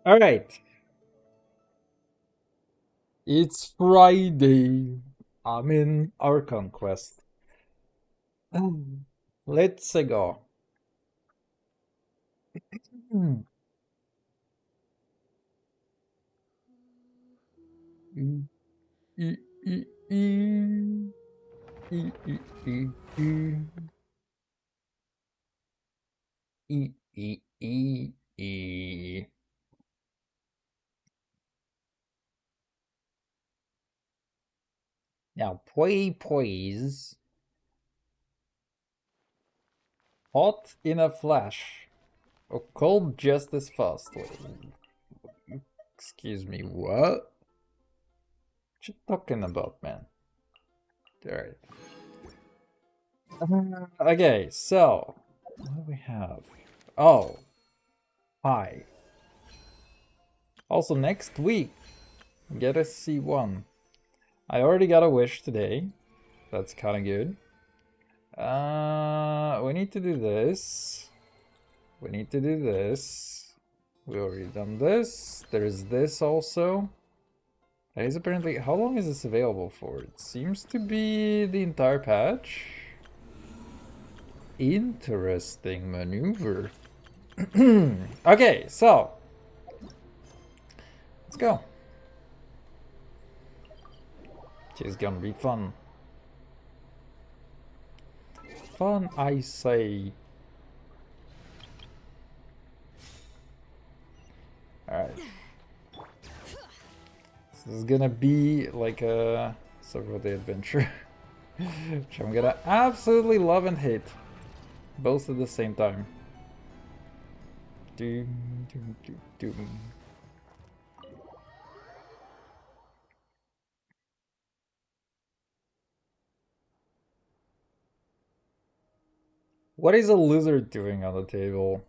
All right, it's Friday. I'm in Archon Quest. Let's go. Hmm. E- e- e- e- e- e- e- e- e- e- e- e. Now, please. Hot in a flash. Or cold just as fast. Excuse me, what? What you talking about, man? Alright. Okay, so what do we have? Oh, hi. Also, next week, get a C1. I already got a wish today. That's kind of good. We need to do this. We need to do this. We already done this. There's this also. That is apparently. How long is this available for? It seems to be the entire patch. Interesting maneuver. Okay, so let's go. It's gonna be fun. Fun, I say. Alright. This is gonna be like a several day adventure. Which I'm gonna absolutely love and hate. Both at the same time. Doom, doom, doom, doom. What is a lizard doing on the table?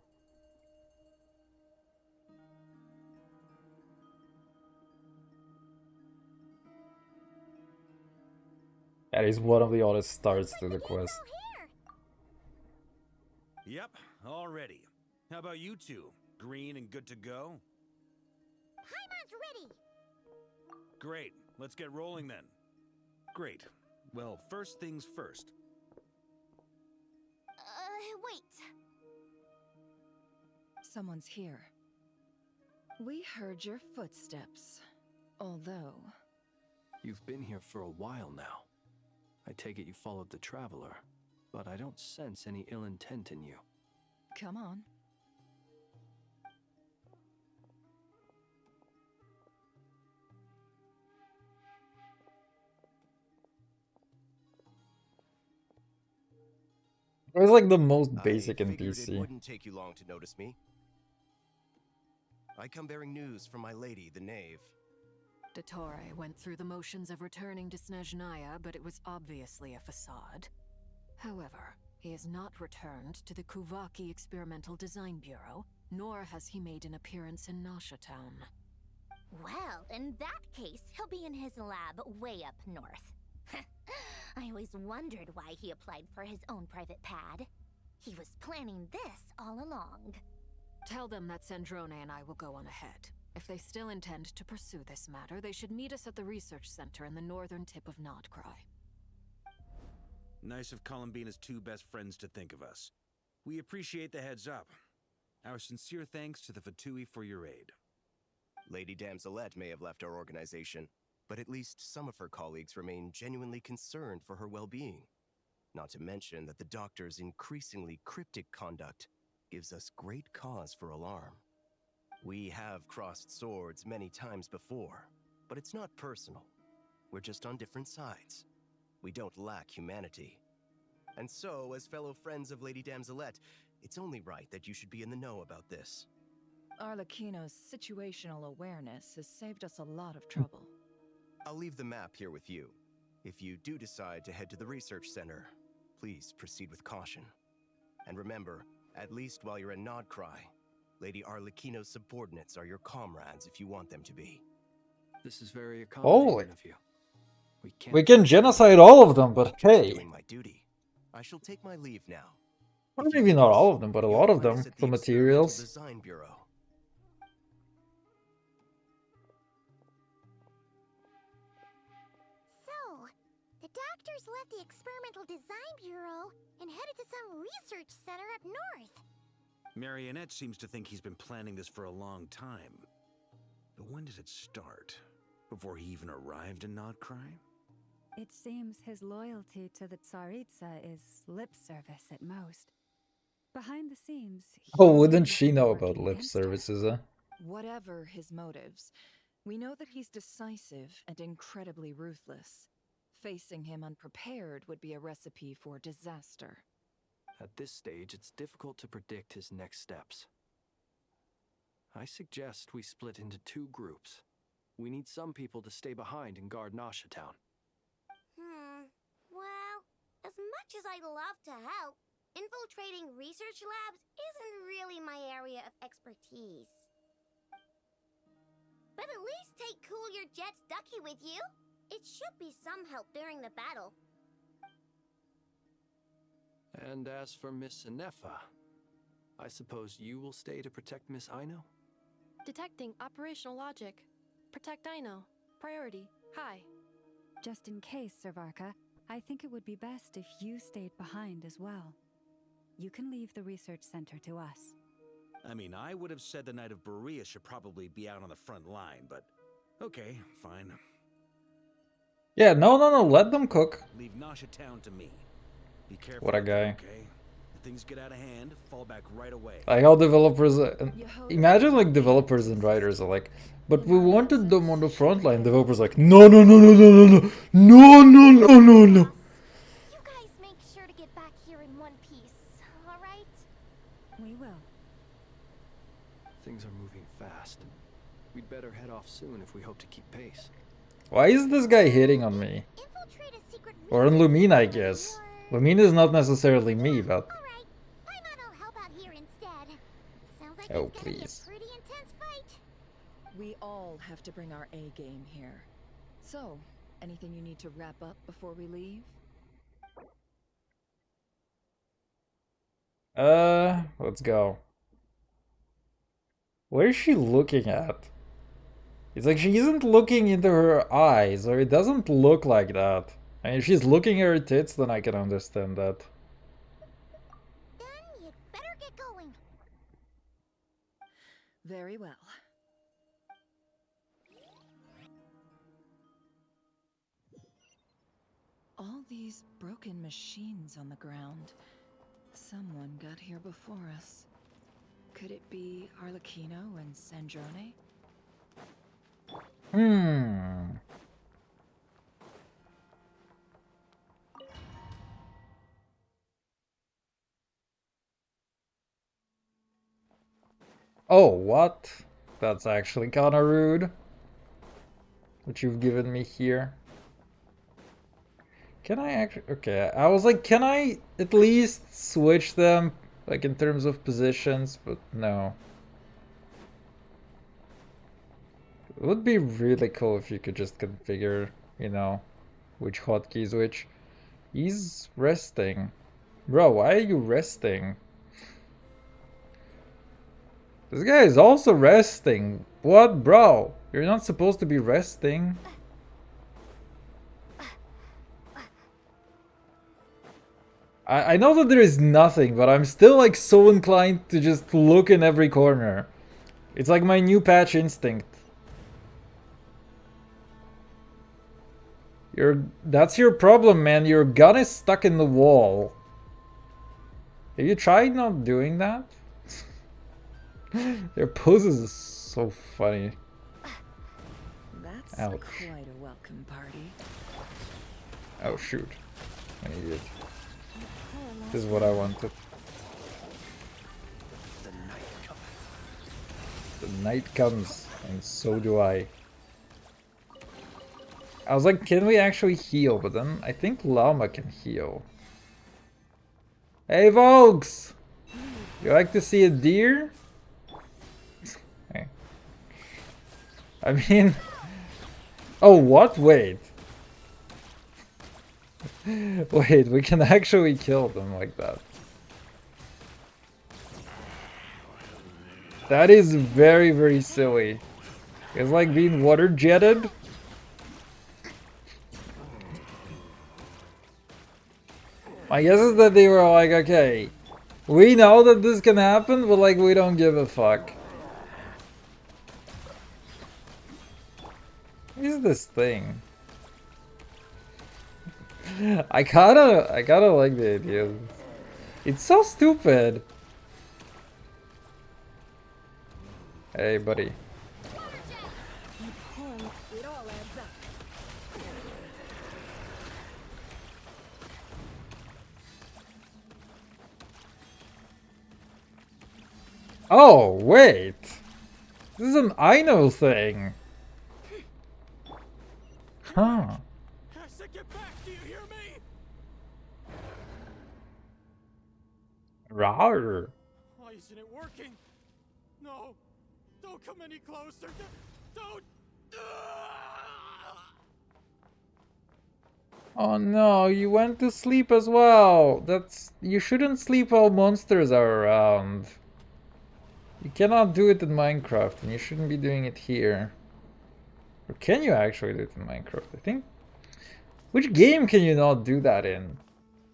That is one of the oddest starts to the quest. Yep, all ready. How about you two? Green and good to go? Paimon's ready! Great, let's get rolling then. Great. Well, first things first. Wait. Someone's here. We heard your footsteps. Although... You've been here for a while now. I take it you followed the Traveler, but I don't sense any ill intent in you. Come on. It was like the most basic I figured it NPC. wouldn't take you long to notice me. I come bearing news from my lady, the Knave. Dottore went through the motions of returning to Snezhnaya, but it was obviously a facade. However, he has not returned to the Kuvaki Experimental Design Bureau, nor has he made an appearance in Nasha Town. Well, in that case, he'll be in his lab way up north. I always wondered why he applied for his own private pad. He was planning this all along. Tell them that Sandrone and I will go on ahead. If they still intend to pursue this matter, they should meet us at the research center in the northern tip of Nodcry. Nice of Columbina's two best friends to think of us. We appreciate the heads up. Our sincere thanks to the Fatui for your aid. Lady Damselette may have left our organization, but at least some of her colleagues remain genuinely concerned for her well-being. Not to mention that the Doctor's increasingly cryptic conduct gives us great cause for alarm. We have crossed swords many times before, but it's not personal. We're just on different sides. We don't lack humanity. And so, as fellow friends of Lady Damselette, it's only right that you should be in the know about this. Arlecchino's situational awareness has saved us a lot of trouble. I'll leave the map here with you. If you do decide to head to the research center, please proceed with caution. And remember, at least while you're in Nodcry, Lady Arlecchino's subordinates are your comrades if you want them to be. This is very Holy. accommodating of you. We can genocide all of them, but Just hey. doing my duty. I shall take my leave now. Well, If you maybe do not this, all of them, but a you'll lot of find them us at for the Experimental materials. Design Bureau. Doctors left the Experimental Design Bureau and headed to some research center up north. Marionette seems to think he's been planning this for a long time. But when did it start? Before he even arrived in Nodcry? It seems his loyalty to the Tsaritsa is lip service at most. Behind the scenes, Oh, he wouldn't might she be know working about lip against her. services, huh? Whatever his motives, we know that he's decisive and incredibly ruthless. Facing him unprepared would be a recipe for disaster. At this stage, it's difficult to predict his next steps. I suggest we split into 2 groups. We need some people to stay behind and guard Nasha Town. Well, as much as I'd love to help, infiltrating research labs isn't really my area of expertise. But at least take Cool Your Jet's Ducky with you. It should be some help during the battle. And as for Miss Inefa, I suppose you will stay to protect Miss Aino? Detecting operational logic. Protect Aino. Priority. High. Just in case, Servarka, I think it would be best if you stayed behind as well. You can leave the research center to us. I mean, I would have said the Knight of Berea should probably be out on the front line, but okay, fine. Yeah, no, let them cook. Leave Nasha Town to me. Be careful. What a guy. Okay? If things get out of hand, fall back right away. Like how developers, imagine like developers and writers are like, but we wanted them on the front line. Developers like, no. You guys make sure to get back here in one piece, alright? We will. Things are moving fast. We'd better head off soon if we hope to keep pace. Why is this guy hitting on me? Infiltrate a secret Or on research Lumina, I center guess. or- Lumina is not necessarily me, but... Alright, I'll help out here instead. Sounds like Oh, it's gonna be please. a pretty intense fight. We all have to bring our A game here. So, anything you need to wrap up before we leave? Let's go. What is she looking at? It's like she isn't looking into her eyes, or it doesn't look like that. I mean, if she's looking at her tits, then I can understand that. Then you'd better get going. Very well. All these broken machines on the ground. Someone got here before us. Could it be Arlecchino and Sandrone? Oh, what? That's actually kinda rude. What you've given me here. Can I actually... Okay, I was like, can I at least switch them? Like, in terms of positions? But no. It would be really cool if you could just configure, you know, which hotkeys which. He's resting. Bro, why are you resting? This guy is also resting. What, bro? You're not supposed to be resting. I know that there is nothing, but I'm still like so inclined to just look in every corner. It's like my new patch instinct. That's your problem, man. Your gun is stuck in the wall. Have you tried not doing that? Their poses is so funny. That's Ouch. quite a welcome party. Oh shoot. An idiot. This is what I wanted. The night cometh. The night comes, and so do I. I was like, can we actually heal? But then I think Llama can heal. Hey folks! You like to see a deer? Hey. I mean... Oh, what? Wait. Wait, we can actually kill them like that. That is very, very silly. It's like being water jetted. My guess is that they were like, okay, we know that this can happen, but like we don't give a fuck. What is this thing? I kinda like the idea. It's so stupid. Hey, buddy. Oh, wait. This is an Ino thing. Huh. I said get back, do you hear me? Rawr. Why isn't it working? No, don't come any closer. Don't. Oh no, you went to sleep as well. You shouldn't sleep while monsters are around. You cannot do it in Minecraft, and you shouldn't be doing it here. Or can you actually do it in Minecraft? I think. Which game can you not do that in?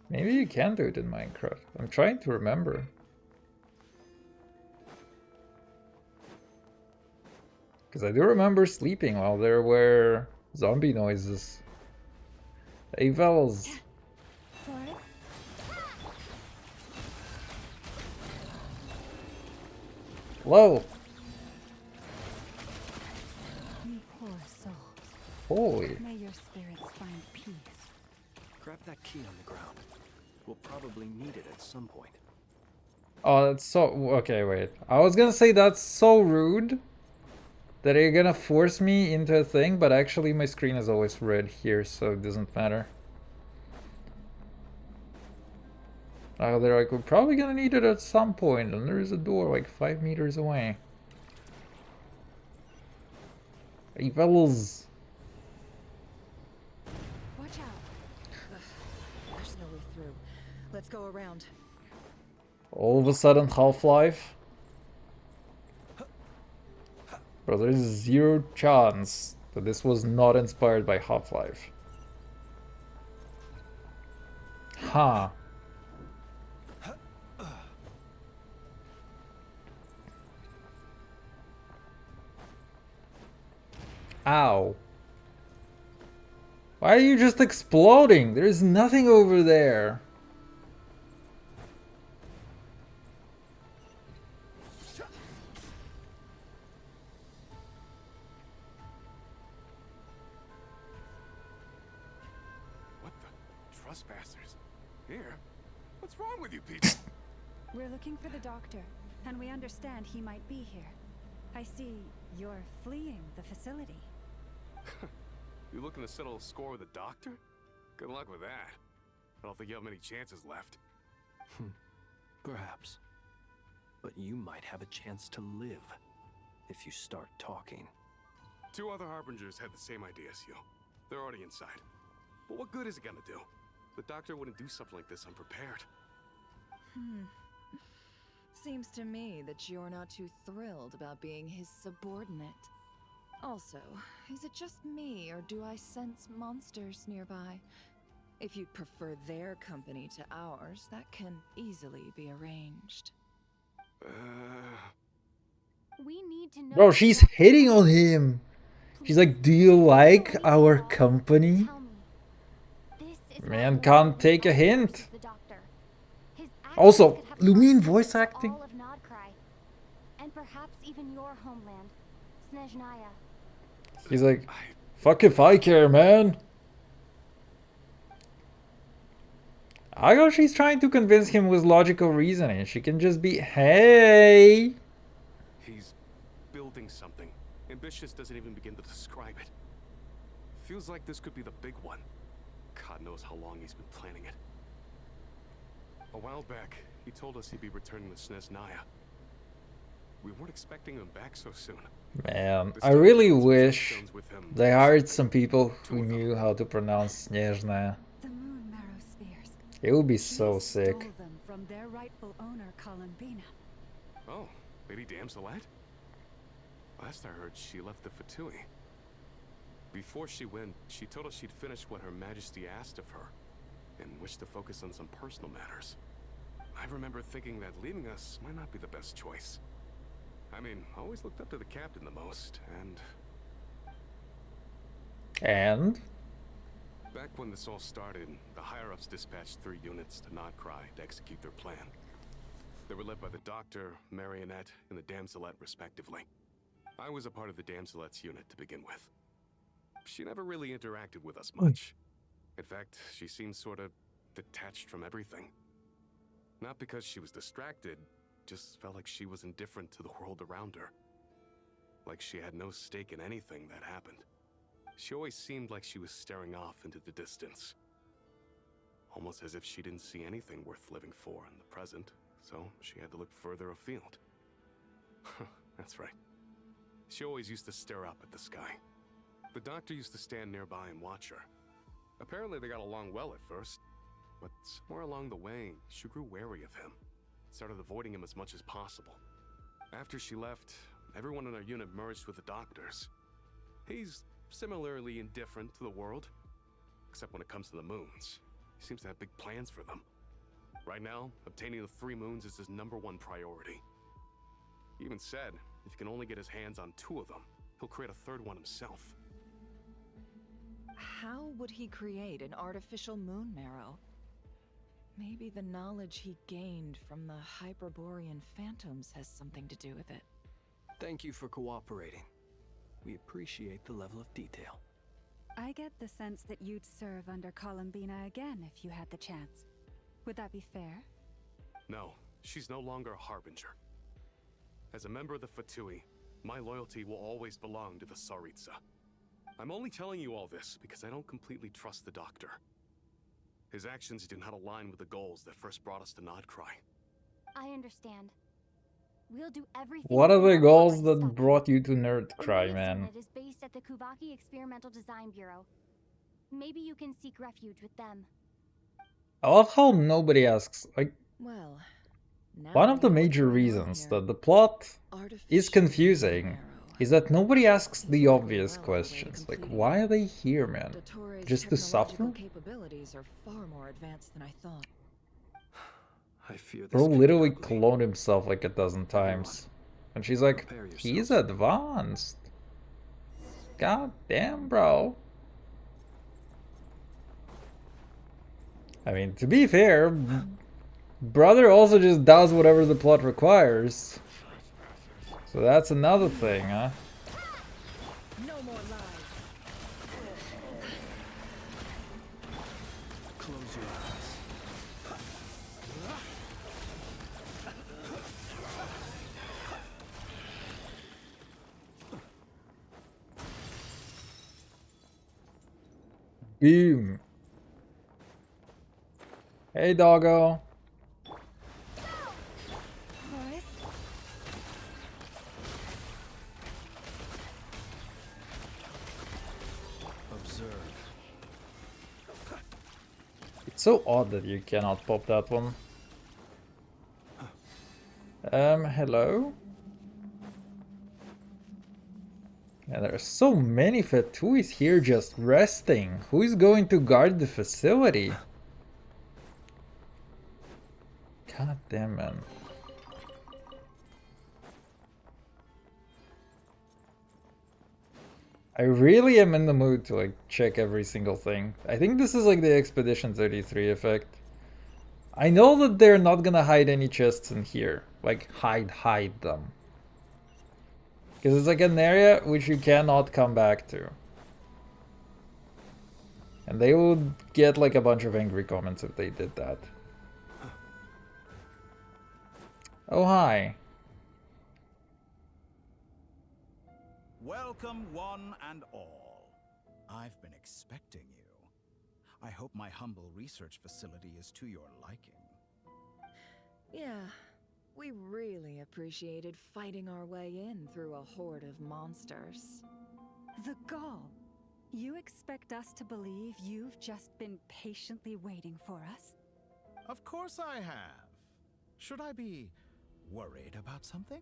Maybe you can do it in Minecraft. I'm trying to remember. Because I do remember sleeping while there were zombie noises. Hey, fellas. Whoa. Poor soul. Holy. May your spirits find peace. Grab that key on the ground. We'll probably need it at some point. Oh, that's so... Okay, wait. I was gonna say that's so rude that you're gonna force me into a thing, but actually my screen is always red here, so it doesn't matter. They're like, we're probably gonna need it at some point, and there's a door like 5 meters away. Hey, fellas. Watch out. There's no way through. Let's go around. All of a sudden, Half-Life? Bro, there's zero chance that this was not inspired by Half-Life. Huh. Ow. Why are you just exploding? There's nothing over there. What the? Trespassers? Here? What's wrong with you people? We're looking for the doctor, and we understand he might be here. I see you're fleeing the facility. You looking to settle a score with the doctor? Good luck with that. I don't think you have many chances left. Perhaps. But you might have a chance to live if you start talking. 2 other Harbingers had the same idea as you. They're already inside. But what good is it gonna do? The doctor wouldn't do something like this unprepared. Seems to me that you're not too thrilled about being his subordinate. Also, is it just me, or do I sense monsters nearby? If you'd prefer their company to ours, that can easily be arranged. We need to know. Bro, she's hitting on him. She's like, do you like our company? Man can't take a hint. Also, Lumine voice acting. All of Nodcry, and perhaps even your homeland, Snezhnaya. He's like, fuck if I care, man. I know she's trying to convince him with logical reasoning. She can just be, hey. He's building something. Ambitious doesn't even begin to describe it. Feels like this could be the big one. God knows how long he's been planning it. A while back, he told us he'd be returning to Snezhnaya. We weren't expecting him back so soon. Man, I really wish they hired some people who knew how to pronounce Snezhnaya. The moon marrow spheres. It would be so sick. Stole them from their rightful owner, Columbina. Oh, Lady Damselette? Last I heard, she left the Fatui. Before she went, she told us she'd finish what Her Majesty asked of her. and wished to focus on some personal matters. I remember thinking that leaving us might not be the best choice. I mean, I always looked up to the captain the most, And? back when this all started, the higher-ups dispatched 3 units to Nodcry to execute their plan. They were led by the Doctor, Marionette, and the Damselette, respectively. I was a part of the Damselette's unit to begin with. She never really interacted with us much. In fact, she seemed sort of detached from everything. Not because she was distracted, just felt like she was indifferent to the world around her. Like she had no stake in anything that happened. She always seemed like she was staring off into the distance. Almost as if she didn't see anything worth living for in the present, so she had to look further afield. That's right. She always used to stare up at the sky. The Doctor used to stand nearby and watch her. Apparently they got along well at first, but somewhere along the way, she grew wary of him. Started avoiding him as much as possible. After she left, everyone in our unit merged with the Doctor's. He's similarly indifferent to the world, except when it comes to the moons. He seems to have big plans for them. Right now, obtaining the 3 moons is his #1 priority. He even said, if he can only get his hands on 2 of them, he'll create a 3rd one himself. How would he create an artificial moon marrow? Maybe the knowledge he gained from the Hyperborean phantoms has something to do with it. Thank you for cooperating. We appreciate the level of detail. I get the sense that you'd serve under Columbina again if you had the chance. Would that be fair? No, she's no longer a Harbinger. As a member of the Fatui, my loyalty will always belong to the Tsaritsa. I'm only telling you all this because I don't completely trust the Doctor. His actions do not align with the goals that first brought us to Nodcry. I understand. We'll do everything. What are the within our goals power to that stop brought it. you to Nerdcry, The man? unit is based at the Kuvaki Experimental Design Bureau. Maybe you can seek refuge with them. I love how nobody asks. Like, Well, now one of we the know what's major going on reasons here. that the plot is Artificial confusing marrow. is that nobody asks He's the likely obvious well on the way to questions. Like, completing why it. are they here, man? Dottoro's Just to technological suffer? capabilities are far more advanced than I thought. I fear this Bro could get literally ugly. cloned himself like a dozen times. And she's like, Prepare he's yourself. advanced. God damn, bro. I mean, to be fair, brother also just does whatever the plot requires. So that's another thing, huh? No more lies. Close your eyes. Boom. Hey, doggo. Boris? Observe. It's so odd that you cannot pop that one. Hello? Yeah, there are so many Fatuis here just resting. Who is going to guard the facility? God damn, man. I really am in the mood to like check every single thing. I think this is like the Expedition 33 effect. I know that they're not gonna hide any chests in here. Like, hide them. Because it's like an area which you cannot come back to. And they would get like a bunch of angry comments if they did that. Oh, hi. Welcome, one and all. I've been expecting you. I hope my humble research facility is to your liking. Yeah, we really appreciated fighting our way in through a horde of monsters. The gall. You expect us to believe you've just been patiently waiting for us? Of course I have. Should I be worried about something?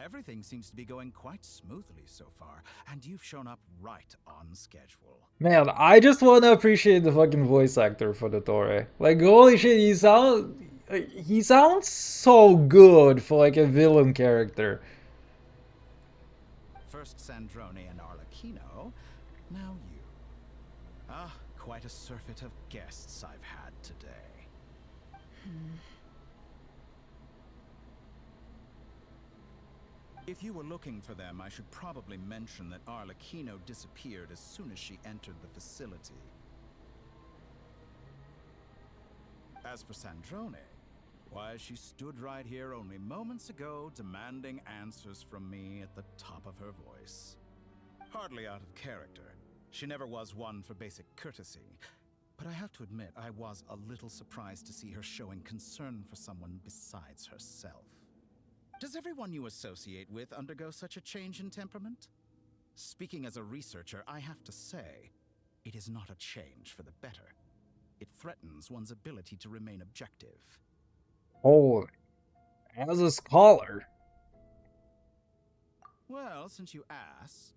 Everything seems to be going quite smoothly so far, and you've shown up right on schedule. Man, I just want to appreciate the fucking voice actor for the Torre. Like, holy shit, he sounds so good for like a villain character. First Sandrone and Arlecchino, now you. Ah, quite a surfeit of guests I've had today. If you were looking for them, I should probably mention that Arlecchino disappeared as soon as she entered the facility. As for Sandrone, why, she stood right here only moments ago demanding answers from me at the top of her voice. Hardly out of character. She never was one for basic courtesy. But I have to admit, I was a little surprised to see her showing concern for someone besides herself. Does everyone you associate with undergo such a change in temperament? Speaking as a researcher, I have to say, it is not a change for the better. It threatens one's ability to remain objective. Oh, as a scholar. Well, since you ask...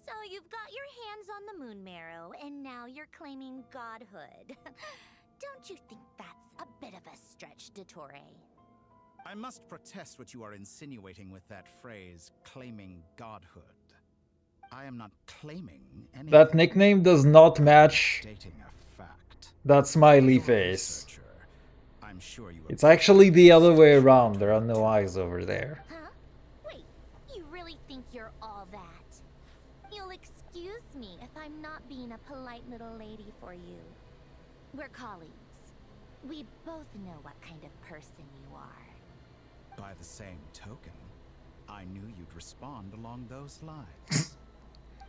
So you've got your hands on the moon marrow, and now you're claiming godhood. Don't you think that's a bit of a stretch, Dottore? I must protest what you are insinuating with that phrase, claiming godhood. I am not claiming anything. That nickname does not match Stating a fact. that smiley You're a face. researcher. I'm sure you It's actually the other way around. There are no eyes over there. Huh? Wait, you really think you're all that? You'll excuse me if I'm not being a polite little lady for you. We're colleagues. We both know what kind of person you are. By the same token, I knew you'd respond along those lines.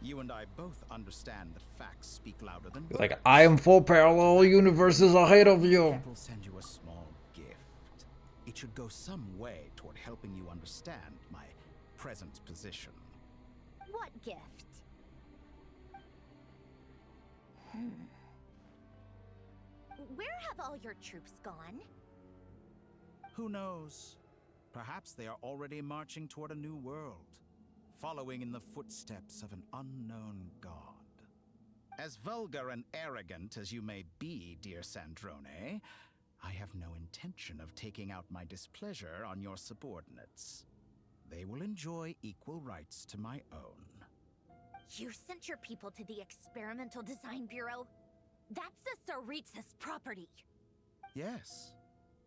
You and I both understand that facts speak louder than words. Like, I am 4 parallel universes ahead of you. People send you a small gift. It should go some way toward helping you understand my present position. What gift? Where have all your troops gone? Who knows? Perhaps they are already marching toward a new world, following in the footsteps of an unknown god. As vulgar and arrogant as you may be, dear Sandrone, I have no intention of taking out my displeasure on your subordinates. They will enjoy equal rights to my own. You sent your people to the Experimental Design Bureau? That's a Saritsa's property. Yes,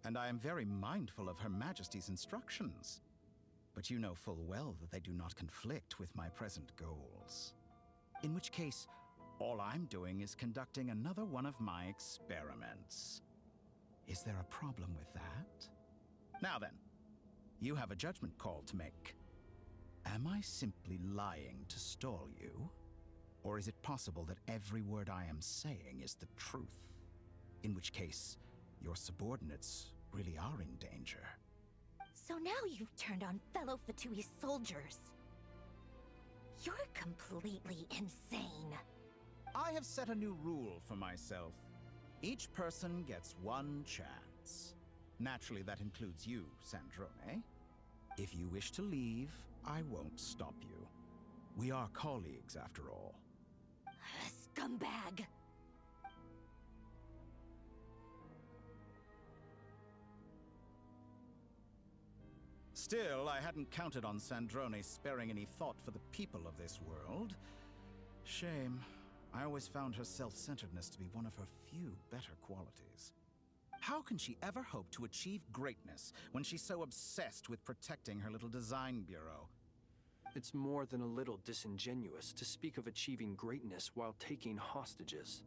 and I am very mindful of Her Majesty's instructions. But you know full well that they do not conflict with my present goals. In which case, all I'm doing is conducting another one of my experiments. Is there a problem with that? Now then, you have a judgment call to make. Am I simply lying to stall you? Or is it possible that every word I am saying is the truth? In which case, your subordinates really are in danger. So now you've turned on fellow Fatui soldiers. You're completely insane. I have set a new rule for myself. Each person gets one chance. Naturally, that includes you, Sandrone. If you wish to leave, I won't stop you. We are colleagues, after all. Scumbag! Still, I hadn't counted on Sandrone sparing any thought for the people of this world. Shame. I always found her self-centeredness to be one of her few better qualities. How can she ever hope to achieve greatness when she's so obsessed with protecting her little design bureau? It's more than a little disingenuous to speak of achieving greatness while taking hostages.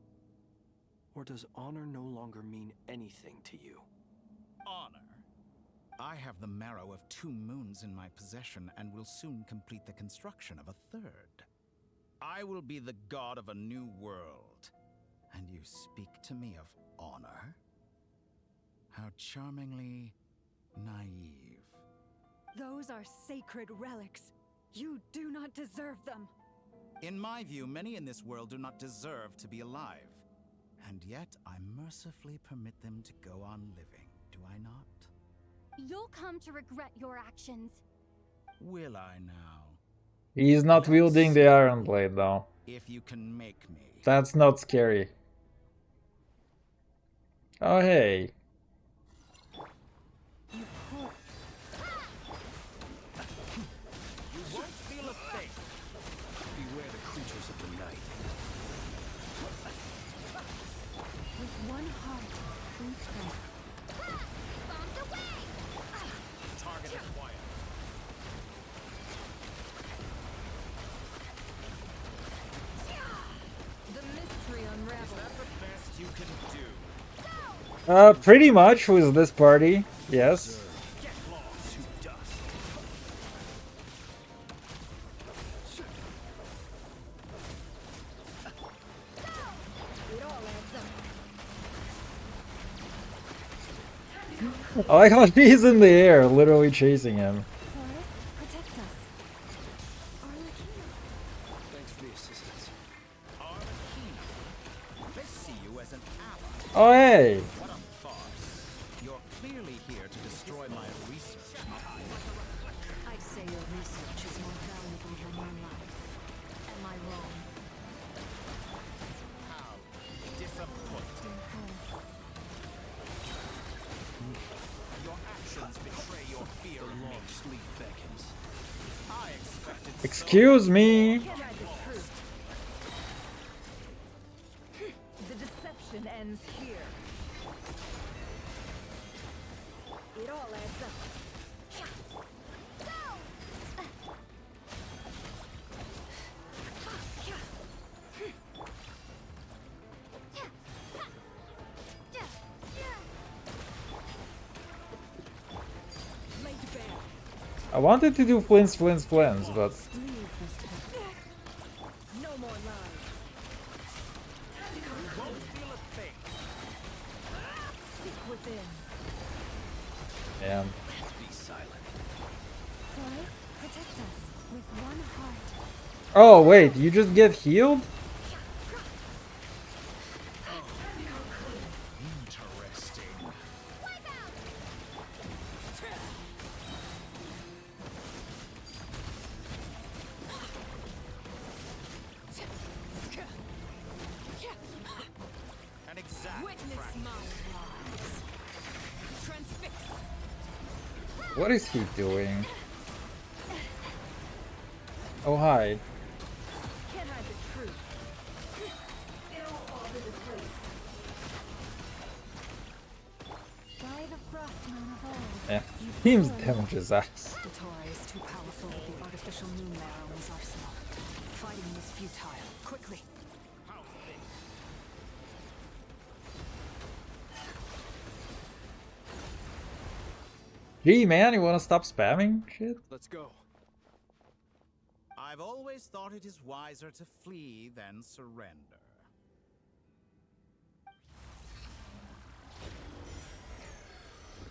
Or does honor no longer mean anything to you? Honor? I have the marrow of 2 moons in my possession and will soon complete the construction of a 3rd. I will be the god of a new world. And you speak to me of honor? How charmingly naive. Those are sacred relics. You do not deserve them. In my view, many in this world do not deserve to be alive. And yet, I mercifully permit them to go on living, do I not? You'll come to regret your actions. Will I now? He's not wielding the Iron Blade though. If you can make me. That's not scary. Oh hey. You won't feel a thing. Beware the creatures of the night. With one heart, each breath. Target acquired. The mystery unravels. Is that the best you can do? Pretty much with this party, yes. Get lost to dust. It all adds up. I like how he's in the air, literally chasing him. Forest, protect us. Thanks for the assistance. Arcanine. They see you as an ally. Oh hey. What a farce. You're clearly here to destroy my research. I'd say your research is more valuable than your life. Am I wrong? How disappointing. Your actions betray your fear of me. Sleep beckons. I expected Excuse me. The deception ends here. It all adds up. I wanted to do flints, but No more lies. You won't feel a thing. Seek within. man. Be silent. Forest, protect us. With one heart. Oh wait, you just get healed? interesting. An exact Witness my lies. Transfix. What is he doing? Oh hi. Can't hide the truth. By the frostmoon of old. Yeah. Teams damages ass. Datora is too powerful with the artificial moon marrow in his arsenal. Fighting is futile. Quickly. Gee man, you wanna stop spamming shit? Let's go. I've always thought it is wiser to flee than surrender.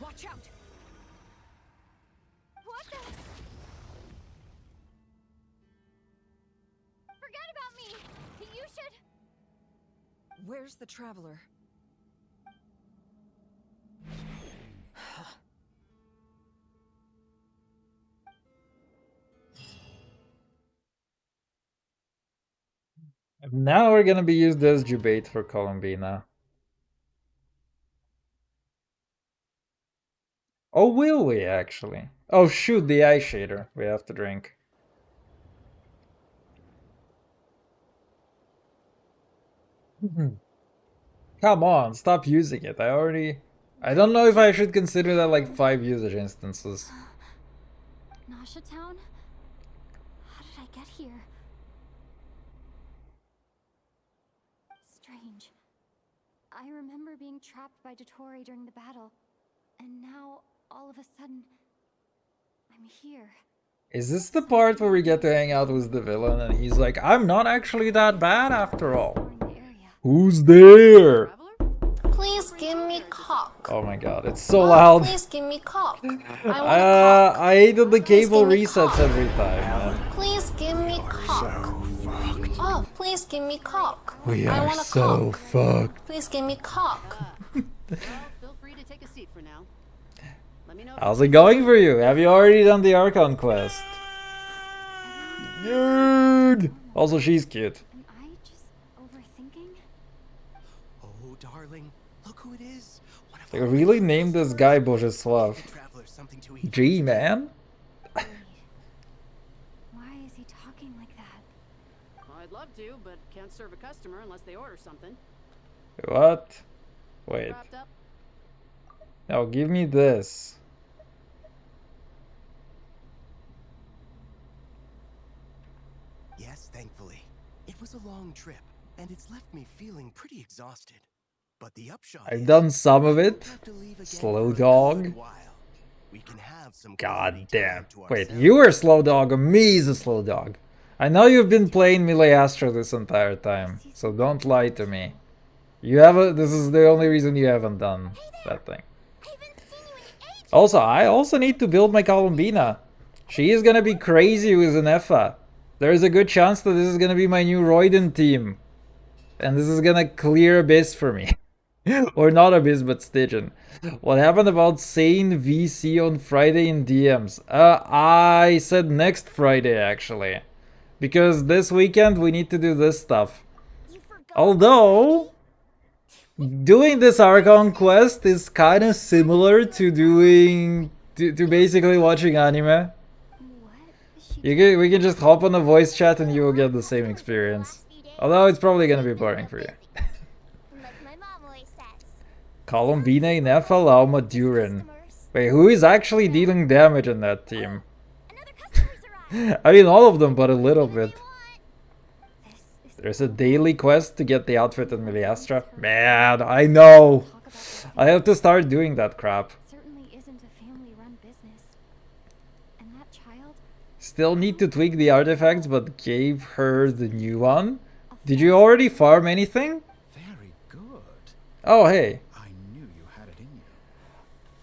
Watch out. What the? Forget about me! You should... Where's the traveler? Now we're gonna be used as debate for Columbina. Oh, will we actually? Oh shoot, the eye shader we have to drink. Come on, stop using it. I don't know if I should consider that like 5 usage instances. Nasha Town? How did I get here? Strange. I remember being trapped by Dottore during the battle, and now, all of a sudden, I'm here. Is this the part where we get to hang out with the villain and he's like, I'm not actually that bad after all? Who's there? Please give me cock. Oh my god, it's so loud. Please give me cock. I I hated the cable resets every time, man. Please give me cock. Oh, please give me cock. We I are want a so cock. fucked. Please give me cock. Well, feel free to take a seat for now. Let How's it going for you? Have you already done the Archon quest? Dude! Also, she's cute. Am I just overthinking? Oh, darling, look who it is. They really named this guy Božislav. Gee, man. Why is he talking like that? Well, I'd love to, but can't serve a customer unless they order something. What? Wait. Wrapped up? Now give me this. Yes, thankfully. It was a long trip, and it's left me feeling pretty exhausted. But the upshot I've is, done some of I it. won't have to leave again Slow for a dog. good while. We can have some God quality damn. time to Wait, ourselves. you are a slow dog or me is a slow dog? I know you've been playing Melee Astro this entire time, so don't lie to me. You haven't. This is the only reason you haven't done that thing. Also, I also need to build my Columbina. She is gonna be crazy with an Effa. There is a good chance that this is gonna be my new Roiden team. And this is gonna clear Abyss for me. Or not Abyss, but Stygian. What happened about Sane VC on Friday in DMs? I said next Friday, actually. Because this weekend we need to do this stuff. Although, doing this Archon quest is kind of similar to doing... to basically watching anime. We can just hop on a voice chat and you will get the same experience. Although it's probably gonna be boring for you. Columbina, Nefa, Lauma, Durin. Wait, who is actually dealing damage in that team? I mean, all of them, but a little bit. There's a daily quest to get the outfit in Miliastra. Man, I know! I have to start doing that crap. Certainly isn't a family-run business. And that child? Still need to tweak the artifacts, but gave her the new one. Did you already farm anything? Very good. Oh, hey. I knew you had it in you.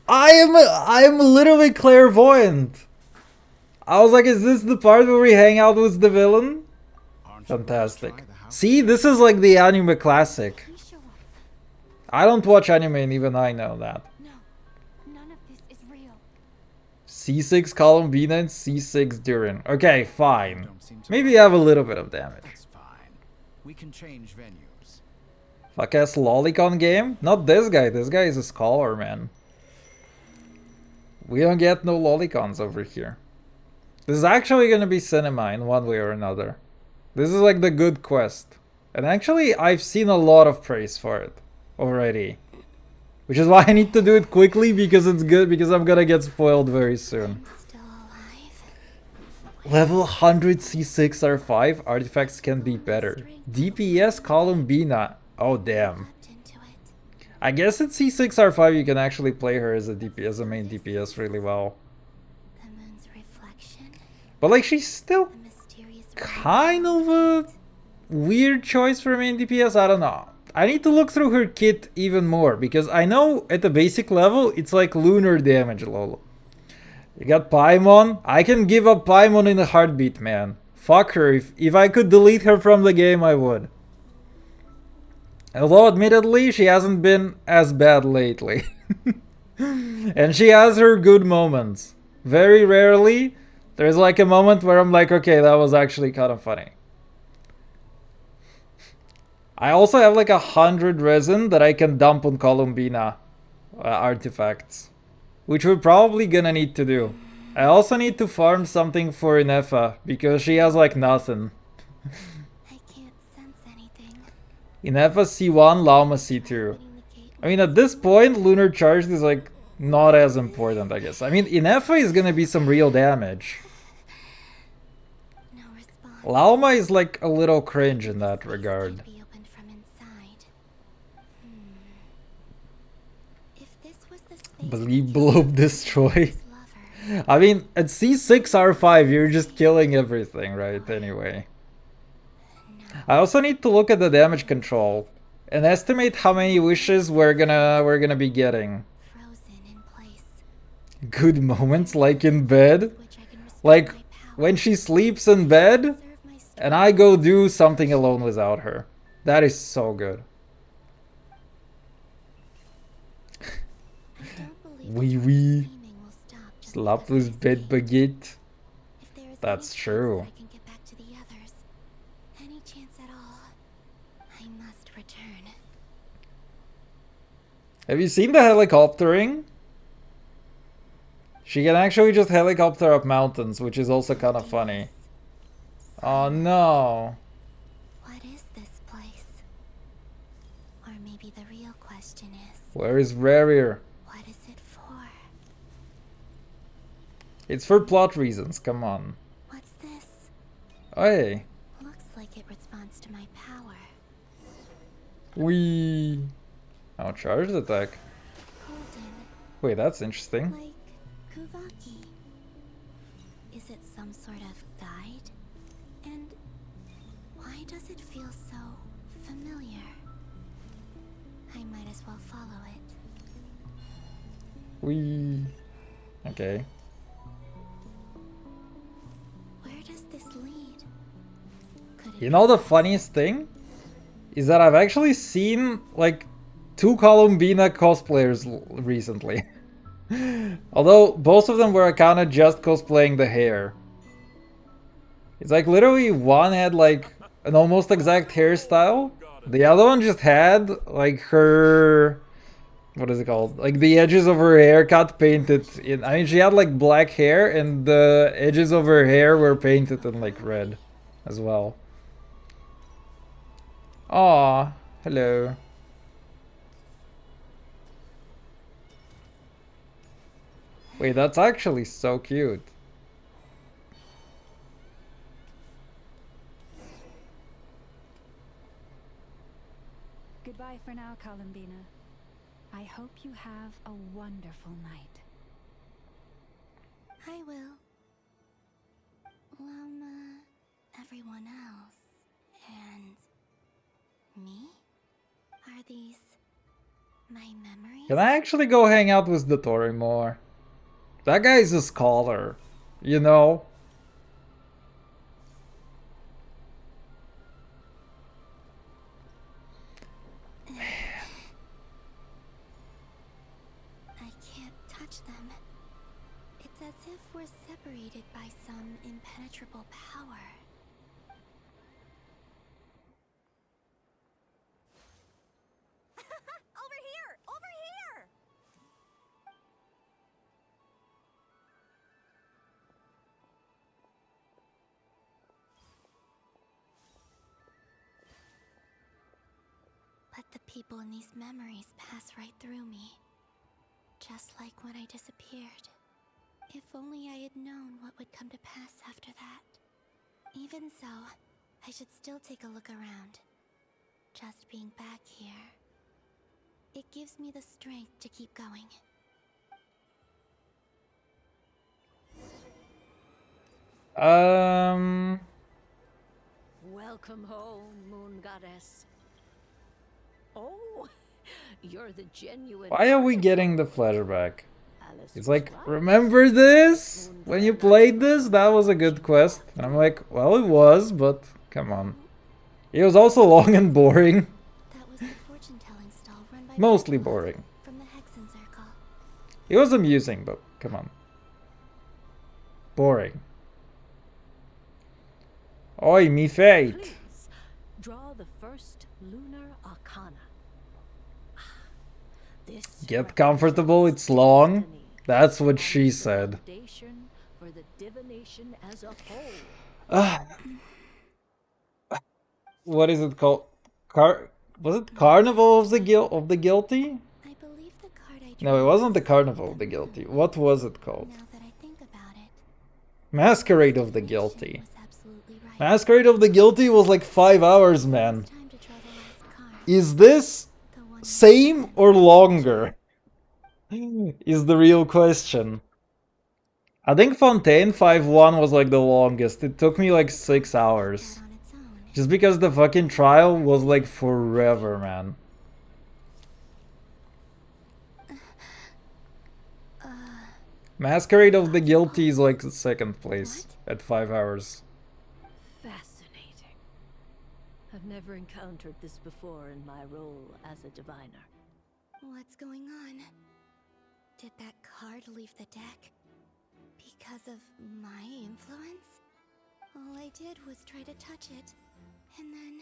I am literally clairvoyant. I was like, is this the part where we hang out with the villain? Fantastic. See, this is like the anime classic. I don't watch anime and even I know that. No, none of this is real. C6 Columbina and C6 Durin. Okay, fine. Maybe you have a little bit of damage. That's fine. We can change venues. Fuck ass lolicon game? Not this guy. This guy is a scholar, man. We don't get no lolicons over here. This is actually gonna be cinema in one way or another. This is like the good quest. And actually, I've seen a lot of praise for it already. Which is why I need to do it quickly, because it's good, because I'm gonna get spoiled very soon. Level 100 C6 R5, artifacts can be better. DPS Columbina. Oh damn. I guess at C6 R5 you can actually play her as a DPS, as a main DPS really well. But like she's still kind of a weird choice for main DPS, I don't know. I need to look through her kit even more, because I know at the basic level it's like lunar damage, lol. You got Paimon. I can give up Paimon in a heartbeat, man. Fuck her. If I could delete her from the game, I would. Although, admittedly, she hasn't been as bad lately. And she has her good moments. Very rarely, there's like a moment where I'm like, okay, that was actually kind of funny. I also have like 100 resin that I can dump on Columbina artifacts. Which we're probably gonna need to do. I also need to farm something for Inefa, because she has like nothing. I can't sense anything. Inefa C1, Lauma C2. I mean, at this point, Lunar Charge is like not as important, I guess. I mean, Inefa is gonna be some real damage. No response. Lauma is like a little cringe in that regard. Be opened from inside. If this was the space Believe, blob, destroy. I mean, at C6 R5, you're just killing everything, right? Anyway. I also need to look at the damage control and estimate how many wishes we're gonna be getting. frozen in place, Good moments, like in bed. which I can respect Like my power. when she sleeps in bed Serve my and I go do something alone without her. That is so good. I don't believe Wee the wee. scheming will Slapped with bit baguette. If there is That's any true. chance that I can get back to the others, any chance at all, I must return. Have you seen the helicoptering? She can actually just helicopter up mountains, which is also kind of funny. Oh no. What is this place? Or maybe the real question is, Where is Rarier? what is it for? It's for plot reasons, come on. What's this? Hey. Looks like it responds to my power. Wee. Oh, charged attack. Golden, Wait, that's interesting. like Kuvaki. Is it some sort of guide? And why does it feel so familiar? I might as well follow it. Wee. Okay. Where does this lead? Could it You know the funniest thing? Is that I've actually seen, like, 2 Columbina cosplayers recently. Although, both of them were kind of just cosplaying the hair. It's like, literally, one had, like, an almost exact hairstyle. The other one just had, like, her... What is it called? Like, the edges of her haircut painted in... I mean, she had, like, black hair, and the edges of her hair were painted in, like, red as well. Aw, hello. Wait, that's actually so cute. Goodbye for now, Columbina. I hope you have a wonderful night. I will. Everyone else. And me? Are these my memories? Can I actually go hang out with Dotori more? That guy's a scholar, you know? I can't touch them. It's as if we're separated by some impenetrable power. Over here! Over here! But the people in these memories pass right through me. Just like when I disappeared. If only I had known what would come to pass after that. Even so, I should still take a look around. Just being back here, it gives me the strength to keep going. Welcome home, Moon Goddess. Oh, you're the genuine. Why are we getting the flashback? It's like, remember this? When you played this, that was a good quest. And I'm like, well, it was, but come on. It was also long and boring. That was the fortune-telling stall run by Mostly Pamela boring. from the Hexen Circle. It was amusing, but come on. Boring. Oi, me fate. Please, draw the first lunar arcana. This Get comfortable, it's long. destiny That's what she forms the said. foundation for the divination as a whole. What is it called? Was it Carnival of the Guilty? I believe the card I No, it drew wasn't the was Carnival of the Guilty. What was it called? Now that I think about it, Masquerade of the Guilty. was absolutely right. Masquerade of the Guilty was like 5 hours, man. Time to draw the last card. Is this The one same or longer? Is the real question. I think Fontaine 5-1 was like the longest. It took me like 6 hours. on its own. Just because the fucking trial was like forever, man. Masquerade of the Guilty is like the second place at 5 hours. Fascinating. I've never encountered this before in my role as a diviner. What's going on? Did that card leave the deck? Because of my influence? All I did was try to touch it, and then...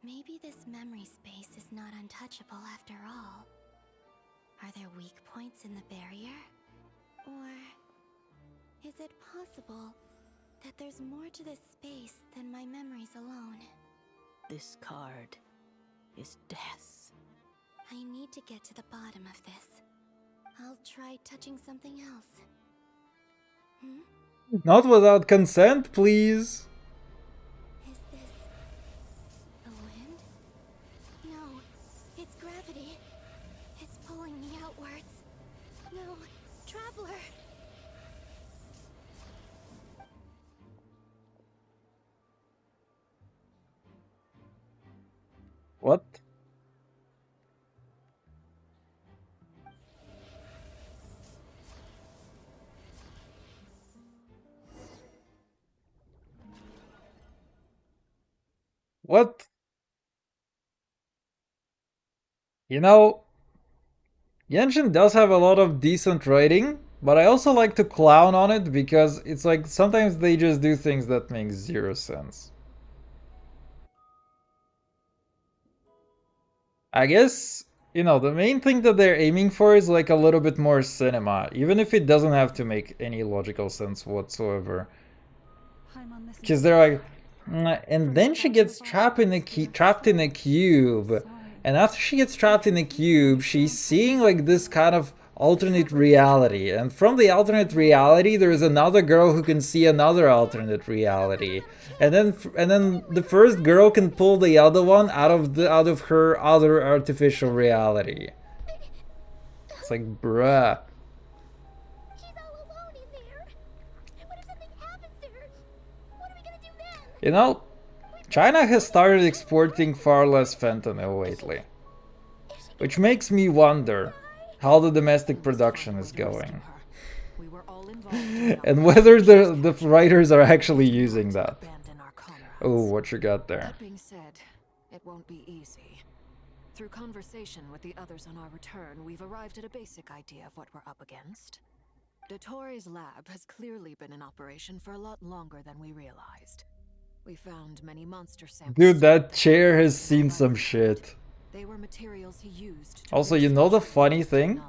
Maybe this memory space is not untouchable after all. Are there weak points in the barrier? Or... is it possible that there's more to this space than my memories alone? This card is death. I need to get to the bottom of this. I'll try touching something else. Not without consent, please. Is this... the wind? No, it's gravity. It's pulling me outwards. No, Traveler! What? What? You know, Genshin does have a lot of decent writing, but I also like to clown on it because it's like sometimes they just do things that make zero sense. I guess, you know, the main thing that they're aiming for is like a little bit more cinema, even if it doesn't have to make any logical sense whatsoever. Because they're like, and then she gets trapped in a cube. And after she gets trapped in a cube, she's seeing like this kind of alternate reality. And from the alternate reality, there is another girl who can see another alternate reality. And then the first girl can pull the other one out of her other artificial reality. It's like, bruh. You know, China has started exporting far less fentanyl lately. Which makes me wonder how the domestic production is going. And whether the writers are actually using that. Oh, what you got there? That being said, it won't be easy. Through conversation with the others on our return, we've arrived at a basic idea of what we're up against. Dottoro's lab has clearly been in operation for a lot longer than we realized. We found many monster samples. Dude, that chair has seen some shit. They were materials he used. Also, you know the funny thing?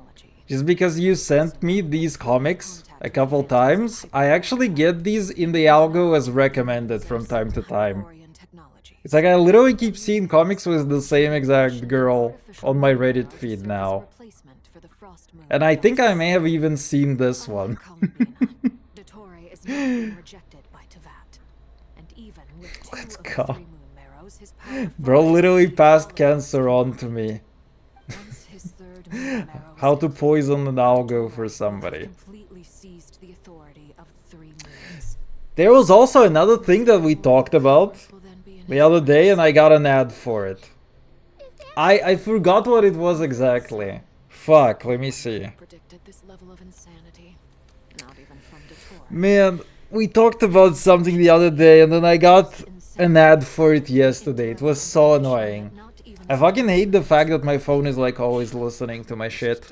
Just because you sent me these comics a couple times, I actually get these in the algo as recommended from time to time. It's like I literally keep seeing comics with the same exact girl on my Reddit feed now. And I think I may have even seen this one. Let's go. Bro literally passed cancer on to me. How to poison an algo for somebody. There was also another thing that we talked about the other day and I got an ad for it. I forgot what it was exactly. Fuck, let me see. Man, we talked about something the other day and then I got an ad for it yesterday. It was so annoying. I fucking hate the fact that my phone is like always listening to my shit.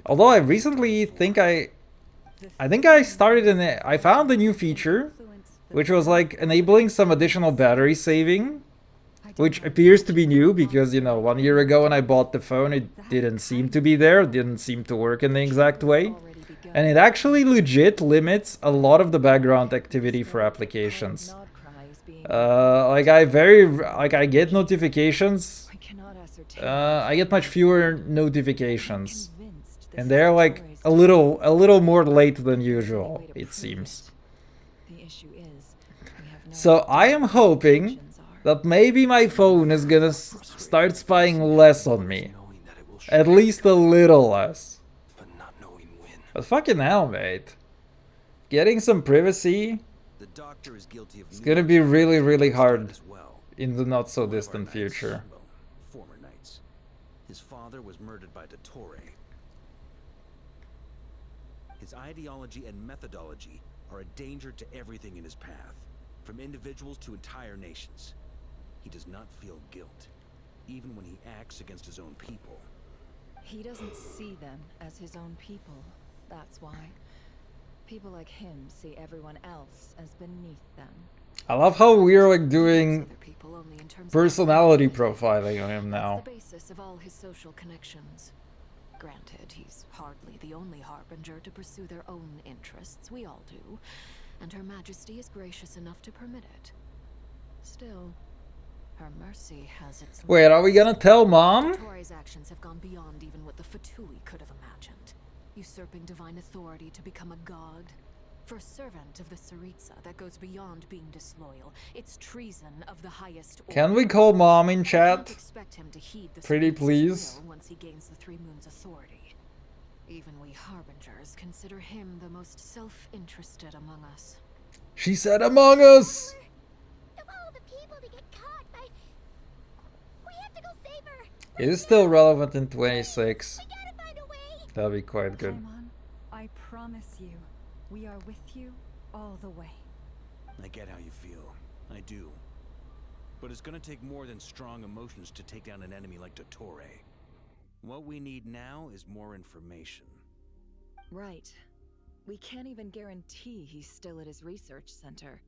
Although I recently think I found a new feature, which was like enabling some additional battery saving, which appears to be new because, you know, 1 year ago when I bought the phone, it didn't seem to be there, didn't seem to work in the exact way. And it actually legit limits a lot of the background activity for applications. I get notifications. I get much fewer notifications. And they're like a little more late than usual, it seems. So I am hoping that maybe my phone is gonna start spying less on me. At least a little less. But fucking hell, mate. Getting some privacy is gonna be really, really hard in the not so distant future. Former knights. His father was murdered by Dottore. His ideology and methodology are a danger to everything in his path, from individuals to entire nations. He does not feel guilt, even when he acts against his own people. He doesn't see them as his own people. That's why. People like him see everyone else as beneath them. I love how we're like doing personality profiling on him now. That's the basis of all his social connections. Granted, he's hardly the only harbinger to pursue their own interests. We all do. And Her Majesty is gracious enough to permit it. Still, her mercy has its Wait, are we gonna tell Mom? Dottoro's actions have gone beyond even what the Fatui could have imagined. Usurping divine authority to become a god. For a servant of the Tsaritsa, that goes beyond being disloyal. It's treason of the highest order. Can we call Mom in chat? Expect him to heed the Pretty Tsaritsa's please. will once he gains the Three Moons' authority. Even we harbingers consider him the most self-interested among us. She said among us! Of all the people to get caught by... We have to go save her! It is still relevant in 26. That'll be quite good. Paimon, I promise you, we are with you all the way. I get how you feel. I do. But it's gonna take more than strong emotions to take down an enemy like Dottore. What we need now is more information. Right. We can't even guarantee he's still at his research center.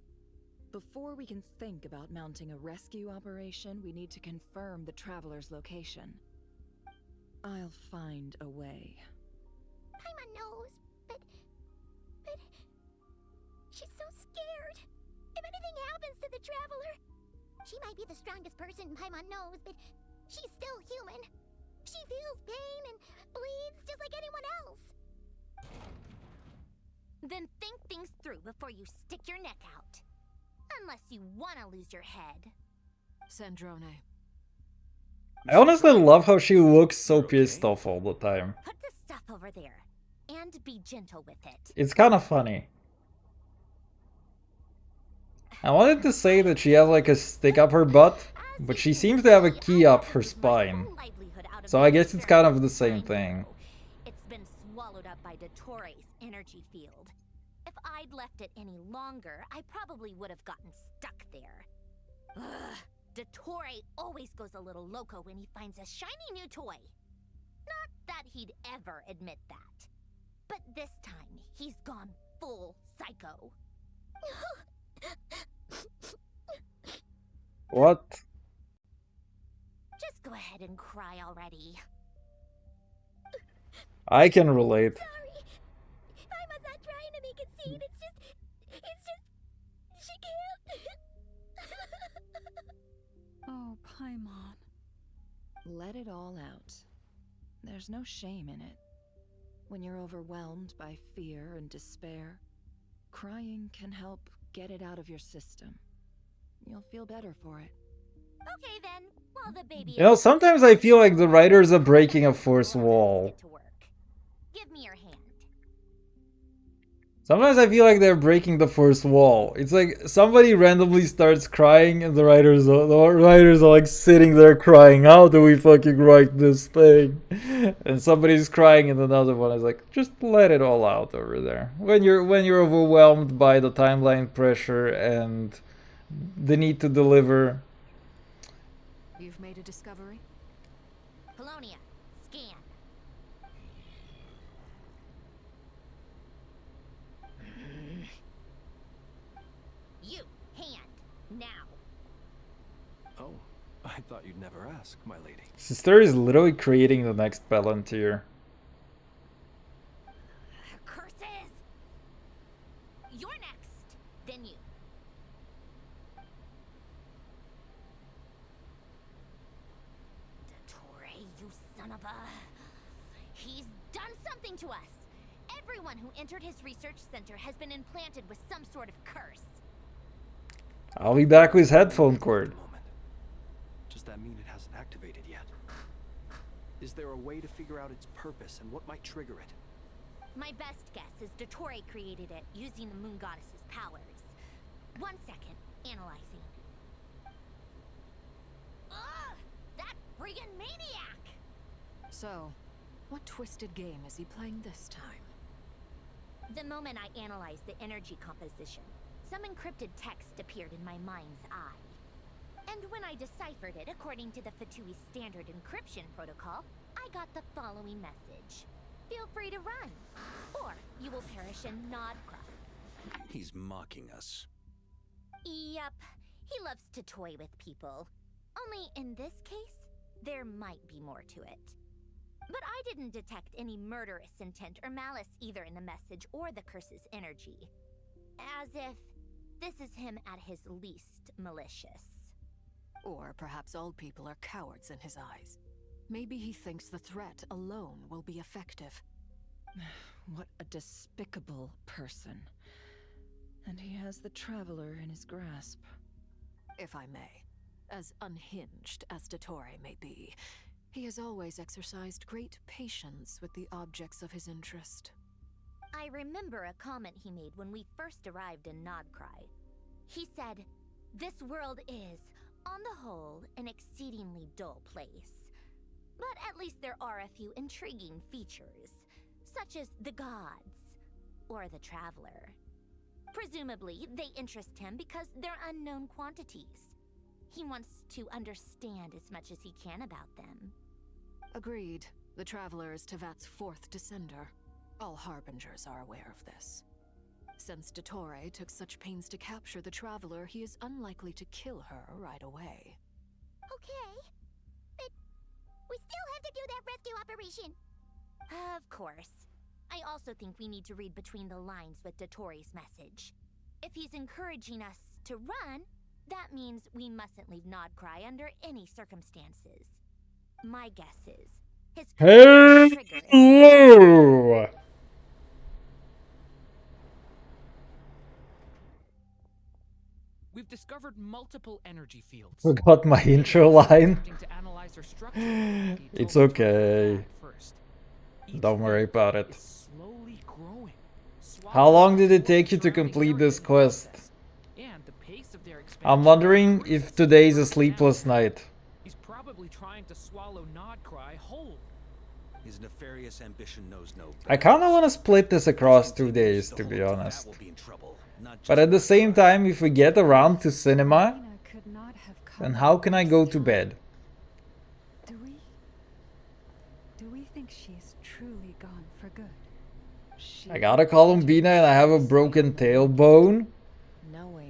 Before we can think about mounting a rescue operation, we need to confirm the traveler's location. I'll find a way. Paimon knows, but... She's so scared. If anything happens to the traveler... She might be the strongest person Paimon knows, but she's still human. She feels pain and bleeds just like anyone else. Then think things through before you stick your neck out. Unless you want to lose your head. Sandrone. I honestly love how she looks so pissed off all the time. Put the stuff over there. And be gentle with it. It's kind of funny. I wanted to say that she has like a stick up her butt, but she seems to have a key up her spine. So I guess it's kind of the same thing. It's been swallowed up by Dottore's energy field. If I'd left it any longer, I probably would have gotten stuck there. Ugh, Dottore always goes a little loco when he finds a shiny new toy. Not that he'd ever admit that. But this time, he's gone full psycho. What? Just go ahead and cry already. I can relate. Sorry. Paimon's not trying to make it seem. It's just... She can't. Oh, Paimon. Let it all out. There's no shame in it. When you're overwhelmed by fear and despair, crying can help get it out of your system. You'll feel better for it. Okay then, while the baby... You know, sometimes I feel like the writers are breaking a fourth wall. Give me your hand. Sometimes I feel like they're breaking the fourth wall. It's like somebody randomly starts crying and the writers are like sitting there crying, how do we fucking write this thing? And somebody's crying and another one is like, just let it all out over there. When you're overwhelmed by the timeline pressure and the need to deliver. You've made a discovery? Polonia, scan. You, hand, now. Oh, I thought you'd never ask, my lady. Sister is literally creating the next Palantir. Curses! You're next, then you. Dottore, you son of a... He's done something to us! Everyone who entered his research center has been implanted with some sort of curse. I'll be back with headphone cord. Does that mean it hasn't activated yet? Is there a way to figure out its purpose and what might trigger it? My best guess is Dottore created it using the Moon Goddess's powers. 1 second, analyzing. Ugh! That friggin' maniac! So, what twisted game is he playing this time? The moment I analyzed the energy composition, some encrypted text appeared in my mind's eye. And when I deciphered it according to the Fatui standard encryption protocol, I got the following message. Feel free to run, or you will perish in Nodcroft. He's mocking us. Yep, he loves to toy with people. Only in this case, there might be more to it. But I didn't detect any murderous intent or malice either in the message or the curse's energy. As if this is him at his least malicious. Or perhaps all people are cowards in his eyes. Maybe he thinks the threat alone will be effective. What a despicable person. And he has the Traveler in his grasp. If I may, as unhinged as Dottore may be, he has always exercised great patience with the objects of his interest. I remember a comment he made when we first arrived in Nodcry. He said, "This world is, on the whole, an exceedingly dull place. But at least there are a few intriguing features, such as the gods, or the Traveler. Presumably, they interest him because they're unknown quantities. He wants to understand as much as he can about them." Agreed. The Traveler is Tevat's fourth descender. All Harbingers are aware of this. Since Dottore took such pains to capture the Traveler, he is unlikely to kill her right away. Okay, but we still have to do that rescue operation. Of course. I also think we need to read between the lines with Dottore's message. If he's encouraging us to run, that means we mustn't leave Nodcry under any circumstances. My guess is his Hello! We've discovered multiple energy fields. Forgot my intro line. It's okay. Don't worry about it. How long did it take you to complete this quest? I'm wondering if today's a sleepless night. He's probably trying to swallow Nodcry whole. His nefarious ambition knows no bounds. I kinda wanna split this across 2 days, to be honest. But at the same time, if we get around to cinema, then how can I go to bed? Do we think she's truly gone for good? I got a Columbina and I have a broken tailbone.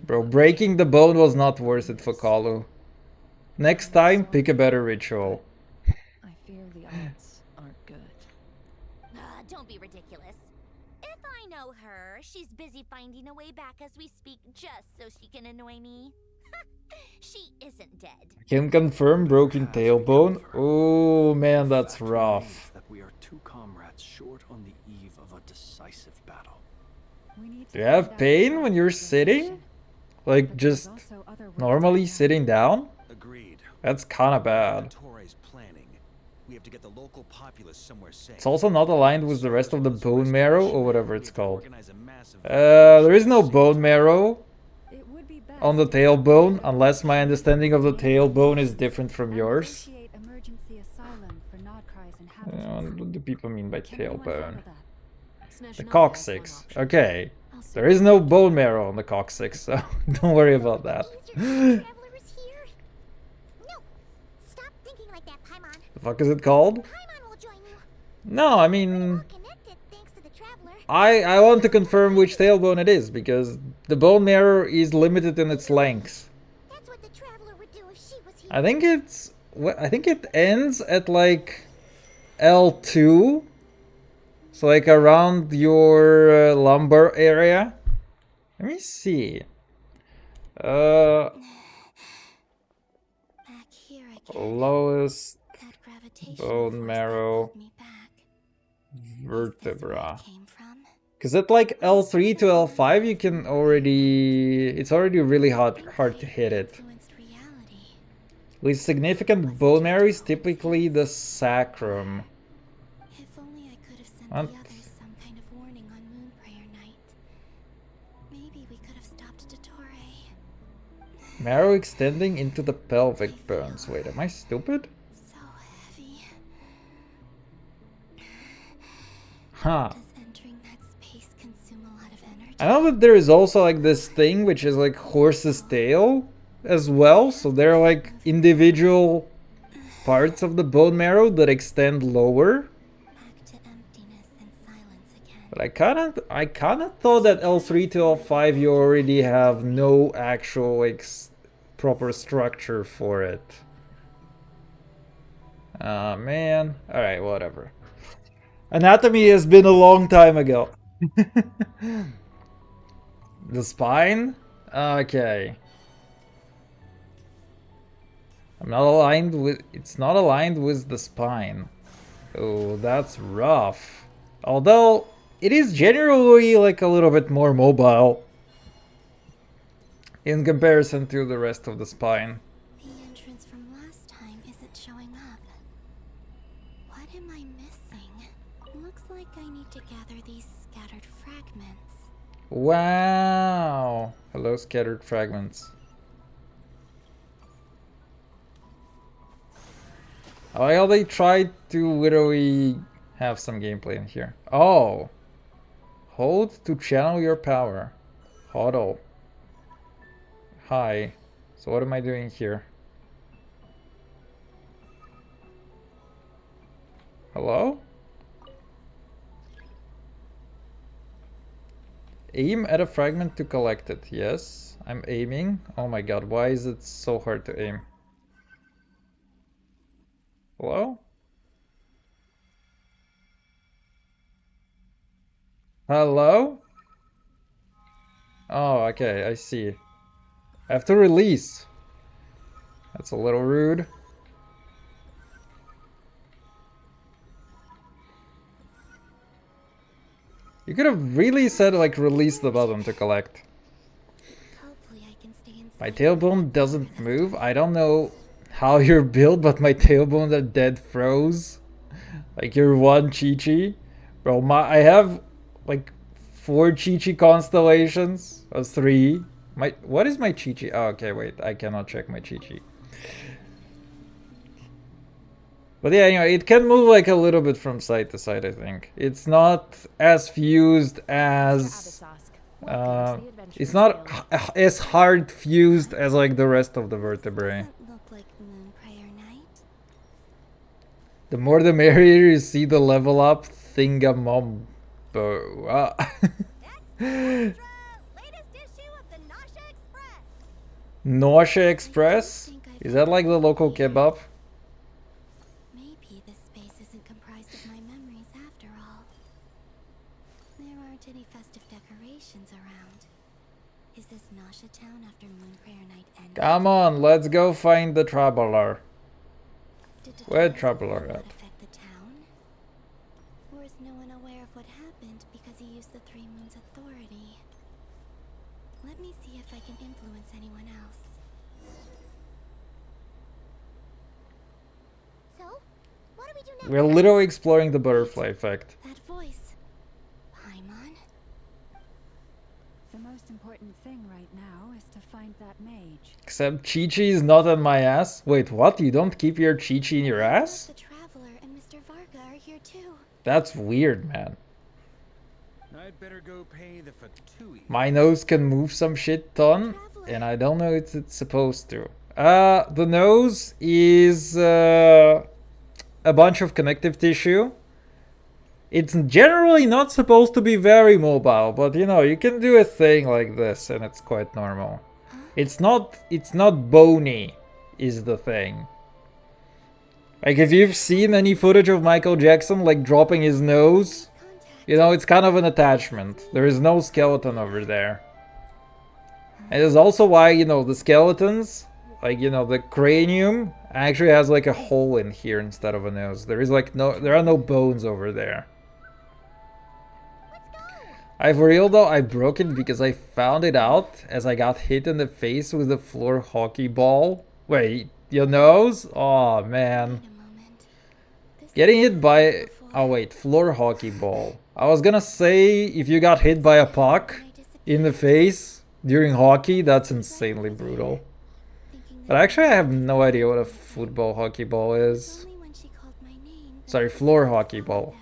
Bro, breaking the bone was not worth it for Kalu. Next time, pick a better ritual. I fear the odds aren't good. Don't be ridiculous. If I know her, she's busy finding a way back as we speak just so she can annoy me. She isn't dead. Can confirm broken tailbone. Oh man, that's rough. That we are two comrades short on the eve of a decisive battle. Do you have pain when you're sitting? Like just normally sitting down? Agreed. That's kinda bad. Dottore's planning. We have to get the local populace somewhere safe. It's also not aligned with the rest of the bone marrow or whatever it's called. There is no bone marrow on the tailbone, unless my understanding of the tailbone is different from yours. What do people mean by tailbone? The coccyx. Okay. There is no bone marrow on the coccyx, so don't worry about that. The fuck is it called? No, I mean... I want to confirm which tailbone it is, because the bone marrow is limited in its length. I think it ends at like L2. So like around your lumbar area. Let me see. Lowest bone marrow vertebra. Because at like L3 to L5 you can already... It's already really hard to hit it. With significant bone marrow is typically the sacrum. What? Some kind of warning on Moonprayer night. Maybe we could have stopped Dottore. Marrow extending into the pelvic bones. Wait, am I stupid? So heavy. Huh. Does entering that space consume a lot of energy? I know that there is also like this thing which is like horse's tail, as well, so they're like individual parts of the bone marrow that extend lower. But I kinda thought that L3 to L5 you already have no actual like proper structure for it. Man. Alright, whatever. Anatomy has been a long time ago. The spine? Okay. I'm not aligned with... It's not aligned with the spine. Oh, that's rough. Although, it is generally like a little bit more mobile in comparison to the rest of the spine. The entrance from last time isn't showing up. What am I missing? Looks like I need to gather these scattered fragments. Wow! Hello, scattered fragments. I like how they tried to literally have some gameplay in here. Oh! Hold to channel your power. Hodl. Hi. So what am I doing here? Hello? Aim at a fragment to collect it. Yes, I'm aiming. Oh my god, why is it so hard to aim? Hello? Hello? Oh, okay, I see. I have to release. That's a little rude. You could have really said, like, release the button to collect. My tailbone doesn't move. I don't know how you're built, but my tailbones are dead froze. Like, you're one Chi-Chi. Bro, I have, like, 4 Chi-Chi constellations. Or 3. What is my Chi-Chi? Oh, okay, wait. I cannot check my Chi-Chi. But yeah, anyway, it can move like a little bit from side to side, I think. It's not as fused as... it's not as hard fused as like the rest of the vertebrae. The more the merrier, you see the level up thingamombo. Nausea Express? Is that like the local kebab? Maybe this space isn't comprised of my memories after all. There aren't any festive decorations around. Is this Nasha Town after Moonprayer Night ended? Come on, let's go find the Traveler. Where Traveler at? Affect the town? Or is no one aware of what happened because he used the Three Moons authority? Let me see if I can influence anyone else. So, what do we do next? We're literally exploring the butterfly effect. That voice. Paimon? The most important thing right now is to find that mage. Except Chi-Chi is not on my ass. Wait, what? You don't keep your Chi-Chi in your ass? The Traveler and Mr. Varga are here too. That's weird, man. I'd better go pay the fatui. My nose can move some shit ton, and I don't know if it's supposed to. The nose is a bunch of connective tissue. It's generally not supposed to be very mobile, but you know, you can do a thing like this and it's quite normal. It's not bony, is the thing. Like if you've seen any footage of Michael Jackson like dropping his nose, you know, it's kind of an attachment. There is no skeleton over there. And it's also why, you know, the skeletons, like, you know, the cranium actually has like a hole in here instead of a nose. There are no bones over there. For real though, I broke it because I found it out as I got hit in the face with a floor hockey ball. Wait, your nose? Oh man. Getting hit by... Oh wait, floor hockey ball. I was gonna say, if you got hit by a puck in the face during hockey, that's insanely brutal. But actually I have no idea what a football hockey ball is. Sorry, floor hockey ball.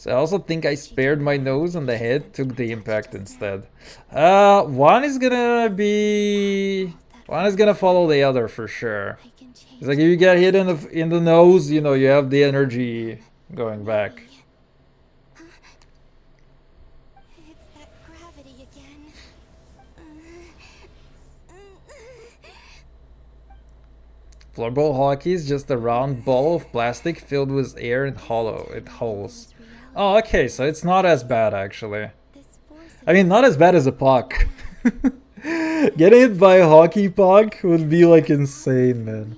So I also think I spared my nose and the head, took the impact instead. One is gonna follow the other for sure. It's like if you get hit in the nose, you know, you have the energy going back. It's that gravity again. Floorball hockey is just a round ball of plastic filled with air and holes. Oh, okay, so it's not as bad actually. I mean, not as bad as a puck. Getting hit by a hockey puck would be like insane, man.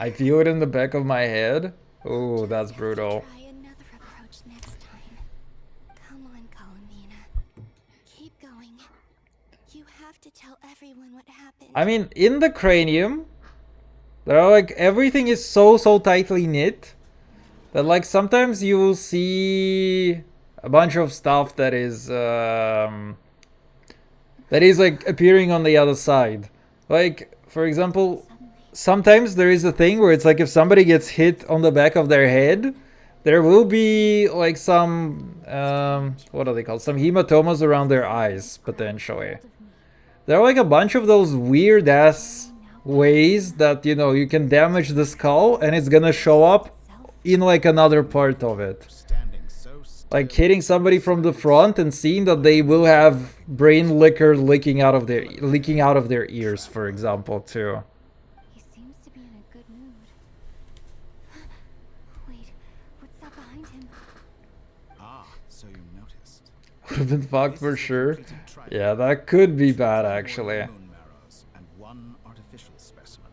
I feel it in the back of my head. Oh, that's brutal. Come on, Columina. Keep going. You have to tell everyone what happened. I mean, in the cranium, there are like everything is so tightly knit that like sometimes you will see a bunch of stuff that is like appearing on the other side. Like, for example, sometimes there is a thing where it's like if somebody gets hit on the back of their head, there will be like some what are they called? Some hematomas around their eyes potentially. There are like a bunch of those weird ass ways that, you know, you can damage the skull and it's gonna show up in like another part of it. Like hitting somebody from the front and seeing that they will have brain liquor leaking out of their ears, for example, too. He seems to be in a good mood. Wait, what's that behind him? Ah, so you noticed. Would have been fucked for sure. Yeah, that could be bad actually. And one artificial specimen.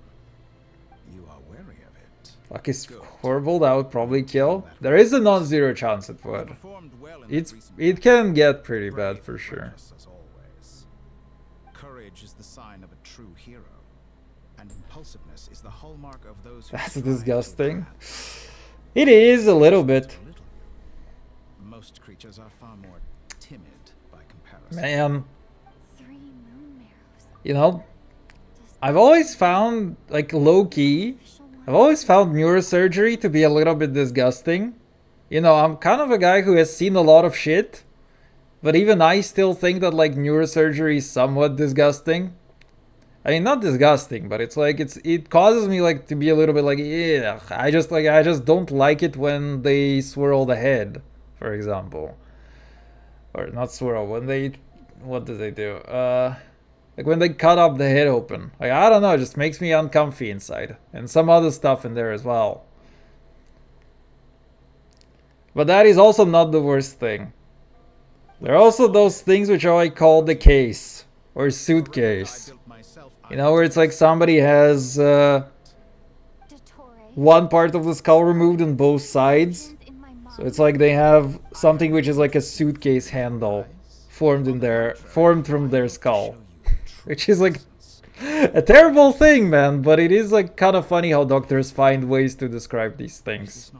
You are wary of it. Fuck, is horrible, that would probably kill. There is a non-zero chance it would. It can get pretty bad for sure. Courage is the sign of a true hero, and impulsiveness is the hallmark of those who That's disgusting. It is a little bit. Most creatures are far more timid by comparison. Man. You know, I've always found, like, low-key, I've always found neurosurgery to be a little bit disgusting. You know, I'm kind of a guy who has seen a lot of shit, but even I still think that, like, neurosurgery is somewhat disgusting. I mean, not disgusting, but it's like, it causes me, like, to be a little bit like, yeah, I just don't like it when they swirl the head, for example. Or not swirl, when they, what do they do? Like when they cut up the head open. Like, I don't know, it just makes me uncomfy inside. And some other stuff in there as well. But that is also not the worst thing. There are also those things which are like called the case. Or suitcase. You know, where it's like somebody has one part of the skull removed on both sides. So it's like they have something which is like a suitcase handle formed from their skull. Which is like a terrible thing, man, but it is like kind of funny how doctors find ways to describe these things.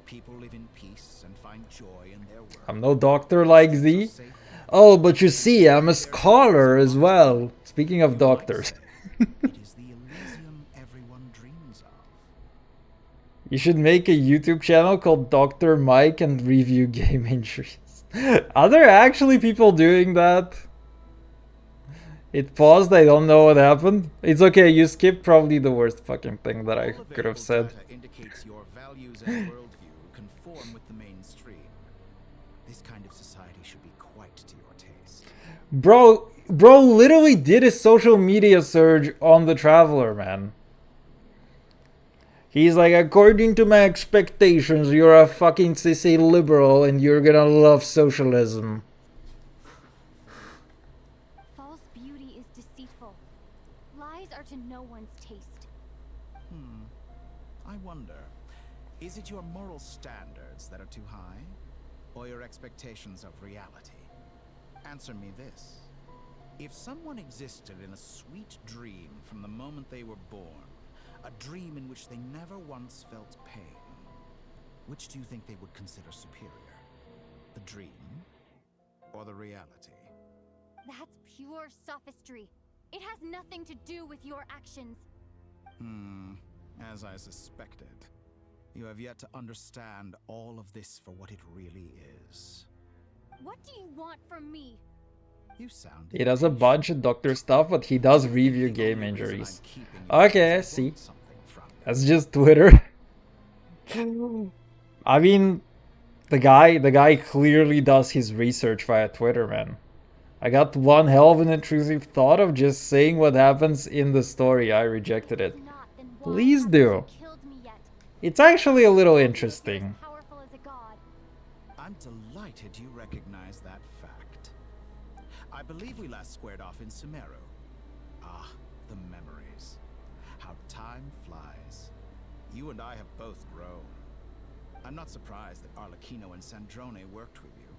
People live in peace and find joy in their work. I'm no doctor like Z. Oh, but you see, I'm a scholar as well. Speaking of doctors. You should make a YouTube channel called Dr. Mike and review game injuries. Are there actually people doing that? It paused, I don't know what happened. It's okay, you skipped probably the worst fucking thing that I could have said. Indicates your values and worldview conform with the mainstream. This kind of society should be quite to your taste. Bro literally did a social media surge on the Traveler, man. He's like, according to my expectations, you're a fucking sissy liberal and you're gonna love socialism. False beauty is deceitful. Lies are to no one's taste. I wonder, is it your moral standards that are too high? Or your expectations of reality? Answer me this. If someone existed in a sweet dream from the moment they were born, a dream in which they never once felt pain, which do you think they would consider superior? The dream or the reality? That's pure sophistry. It has nothing to do with your actions. As I suspected. You have yet to understand all of this for what it really is. What do you want from me? You sound... He does a bunch of doctor stuff, but he does review game injuries. Okay, I see. That's just Twitter. I mean, the guy clearly does his research via Twitter, man. I got one hell of an intrusive thought of just saying what happens in the story. I rejected it. Please do. It's actually a little interesting. I'm delighted you recognize that fact. I believe we last squared off in Sumeru. Ah, the memories. How time flies. You and I have both grown. I'm not surprised that Arlecchino and Sandrone worked with you.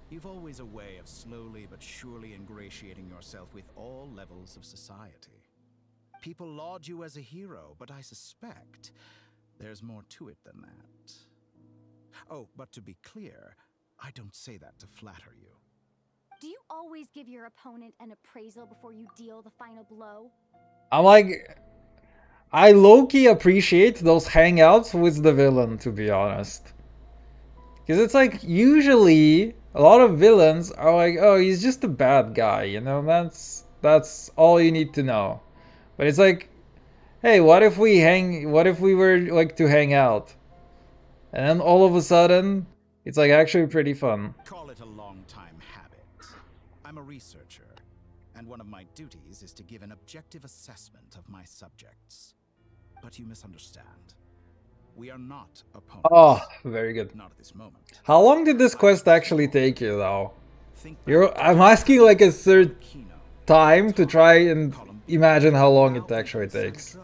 You've always a way of slowly but surely ingratiating yourself with all levels of society. People laud you as a hero, but I suspect there's more to it than that. Oh, but to be clear, I don't say that to flatter you. Do you always give your opponent an appraisal before you deal the final blow? I'm like, I low-key appreciate those hangouts with the villain, to be honest. Because it's like, usually, a lot of villains are like, oh, he's just a bad guy, you know, that's all you need to know. But it's like, hey, what if we were like to hang out? And then all of a sudden, it's like actually pretty fun. Call it a long-time habit. I'm a researcher, and one of my duties is to give an objective assessment of my subjects. But you misunderstand. We are not opponents. Oh, very good. Not at this moment. How long did this quest actually take you, though? I'm asking like a third time to try and imagine how long it actually takes.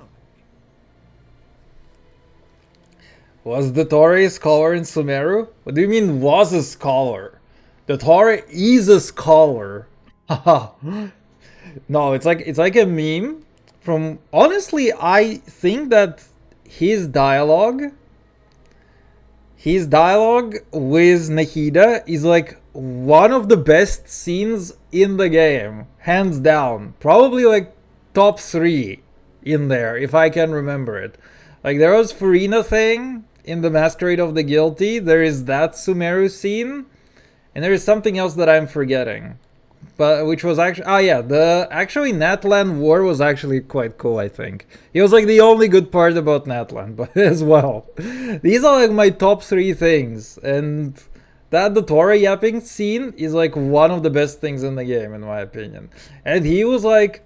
Was Dottore a scholar in Sumeru? What do you mean was a scholar? Dottore is a scholar. Haha. No, it's like a meme from... Honestly, I think that his dialogue with Nahida is like one of the best scenes in the game. Hands down. Probably like top 3 in there, if I can remember it. Like there was Furina thing in the Masquerade of the Guilty. There is that Sumeru scene. And there is something else that I'm forgetting. But which was actually... Oh yeah, the actually Natlan War was actually quite cool, I think. It was like the only good part about Natlan, but as well. These are like my top 3 things. And that Dottore yapping scene is like one of the best things in the game, in my opinion. And he was like...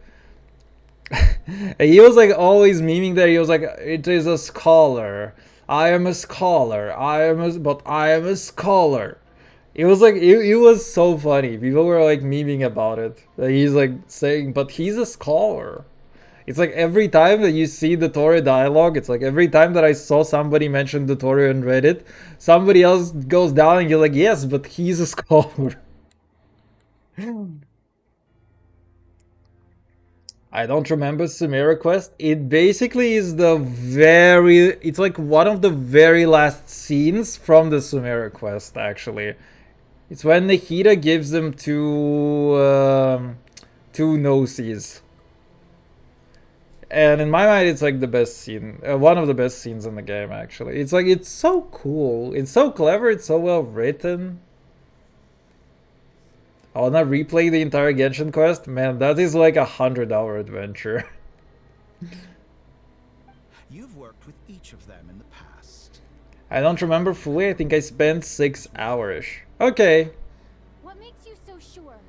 he was like always memeing there. He was like, it is a scholar. I am a scholar. But I am a scholar. It was like, it was so funny. People were like memeing about it. He's like saying, but he's a scholar. It's like every time that you see the Dottore dialogue, it's like every time that I saw somebody mention the Dottore on Reddit, somebody else goes down and you're like, yes, but he's a scholar. I don't remember Sumeru quest. It basically is it's like one of the very last scenes from the Sumeru quest, actually. It's when Nahida gives them two Gnosis. And in my mind, it's like the best scene. One of the best scenes in the game, actually. It's like, it's so cool. It's so clever. It's so well written. I wanna replay the entire Genshin quest? Man, that is like a 100-hour adventure. You've worked with each of them in the past. I don't remember fully. I think I spent 6 hours. Okay. What makes you so sure?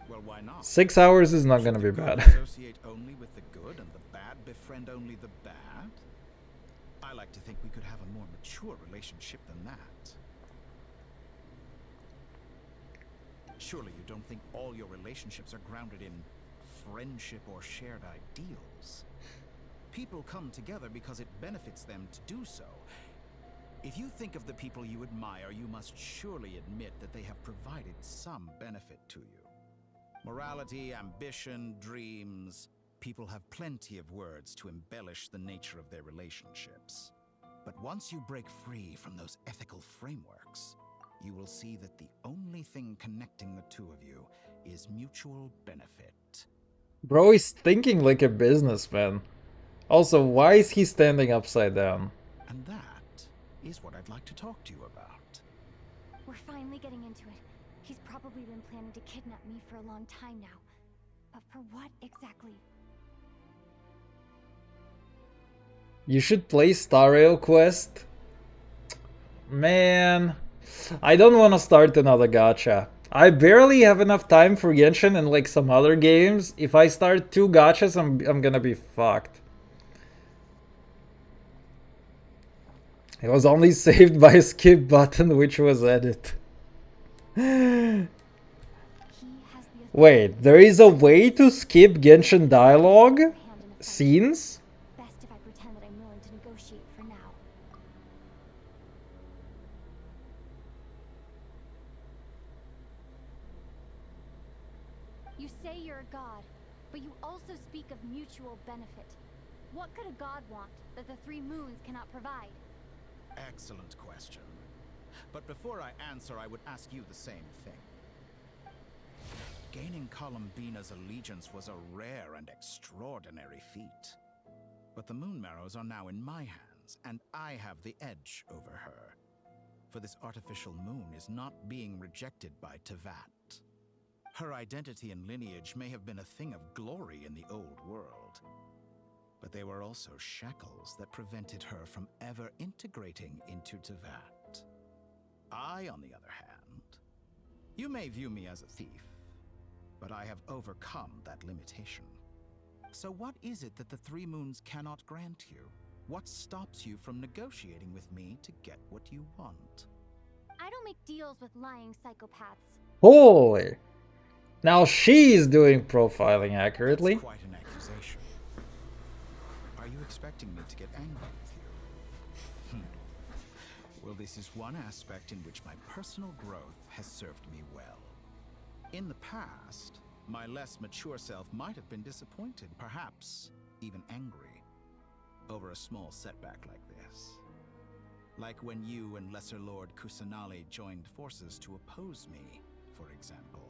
Well, why not? 6 hours is not gonna be bad. Associate only with the good and the bad befriend only the bad? I like to think we could have a more mature relationship than that. Surely you don't think all your relationships are grounded in friendship or shared ideals. People come together because it benefits them to do so. If you think of the people you admire, you must surely admit that they have provided some benefit to you. Morality, ambition, dreams. People have plenty of words to embellish the nature of their relationships. But once you break free from those ethical frameworks, you will see that the only thing connecting the two of you is mutual benefit. Bro is thinking like a businessman. Also, why is he standing upside down? And that is what I'd like to talk to you about. We're finally getting into it. He's probably been planning to kidnap me for a long time now. But for what exactly? You should play Star Rail Quest. Man, I don't want to start another gacha. I barely have enough time for Genshin and like some other games. If I start 2 gachas, I'm gonna be fucked. It was only saved by a skip button, which was edit. Wait, there is a way to skip Genshin dialogue scenes? Best if I pretend that I'm willing to negotiate for now. You say you're a god, but you also speak of mutual benefit. What could a god want that the 3 moons cannot provide? Excellent question. But before I answer, I would ask you the same thing. Gaining Columbina's allegiance was a rare and extraordinary feat. But the Moon Marrows are now in my hands, and I have the edge over her. For this artificial moon is not being rejected by Tevat. Her identity and lineage may have been a thing of glory in the old world, but they were also shackles that prevented her from ever integrating into Tevat. I, on the other hand, you may view me as a thief, but I have overcome that limitation. So what is it that the 3 moons cannot grant you? What stops you from negotiating with me to get what you want? I don't make deals with lying psychopaths. Holy! Now she's doing profiling accurately. That's quite an accusation. Are you expecting me to get angry with you? Well, this is one aspect in which my personal growth has served me well. In the past, my less mature self might have been disappointed, perhaps even angry, over a small setback like this. Like when you and Lesser Lord Kusanali joined forces to oppose me, for example.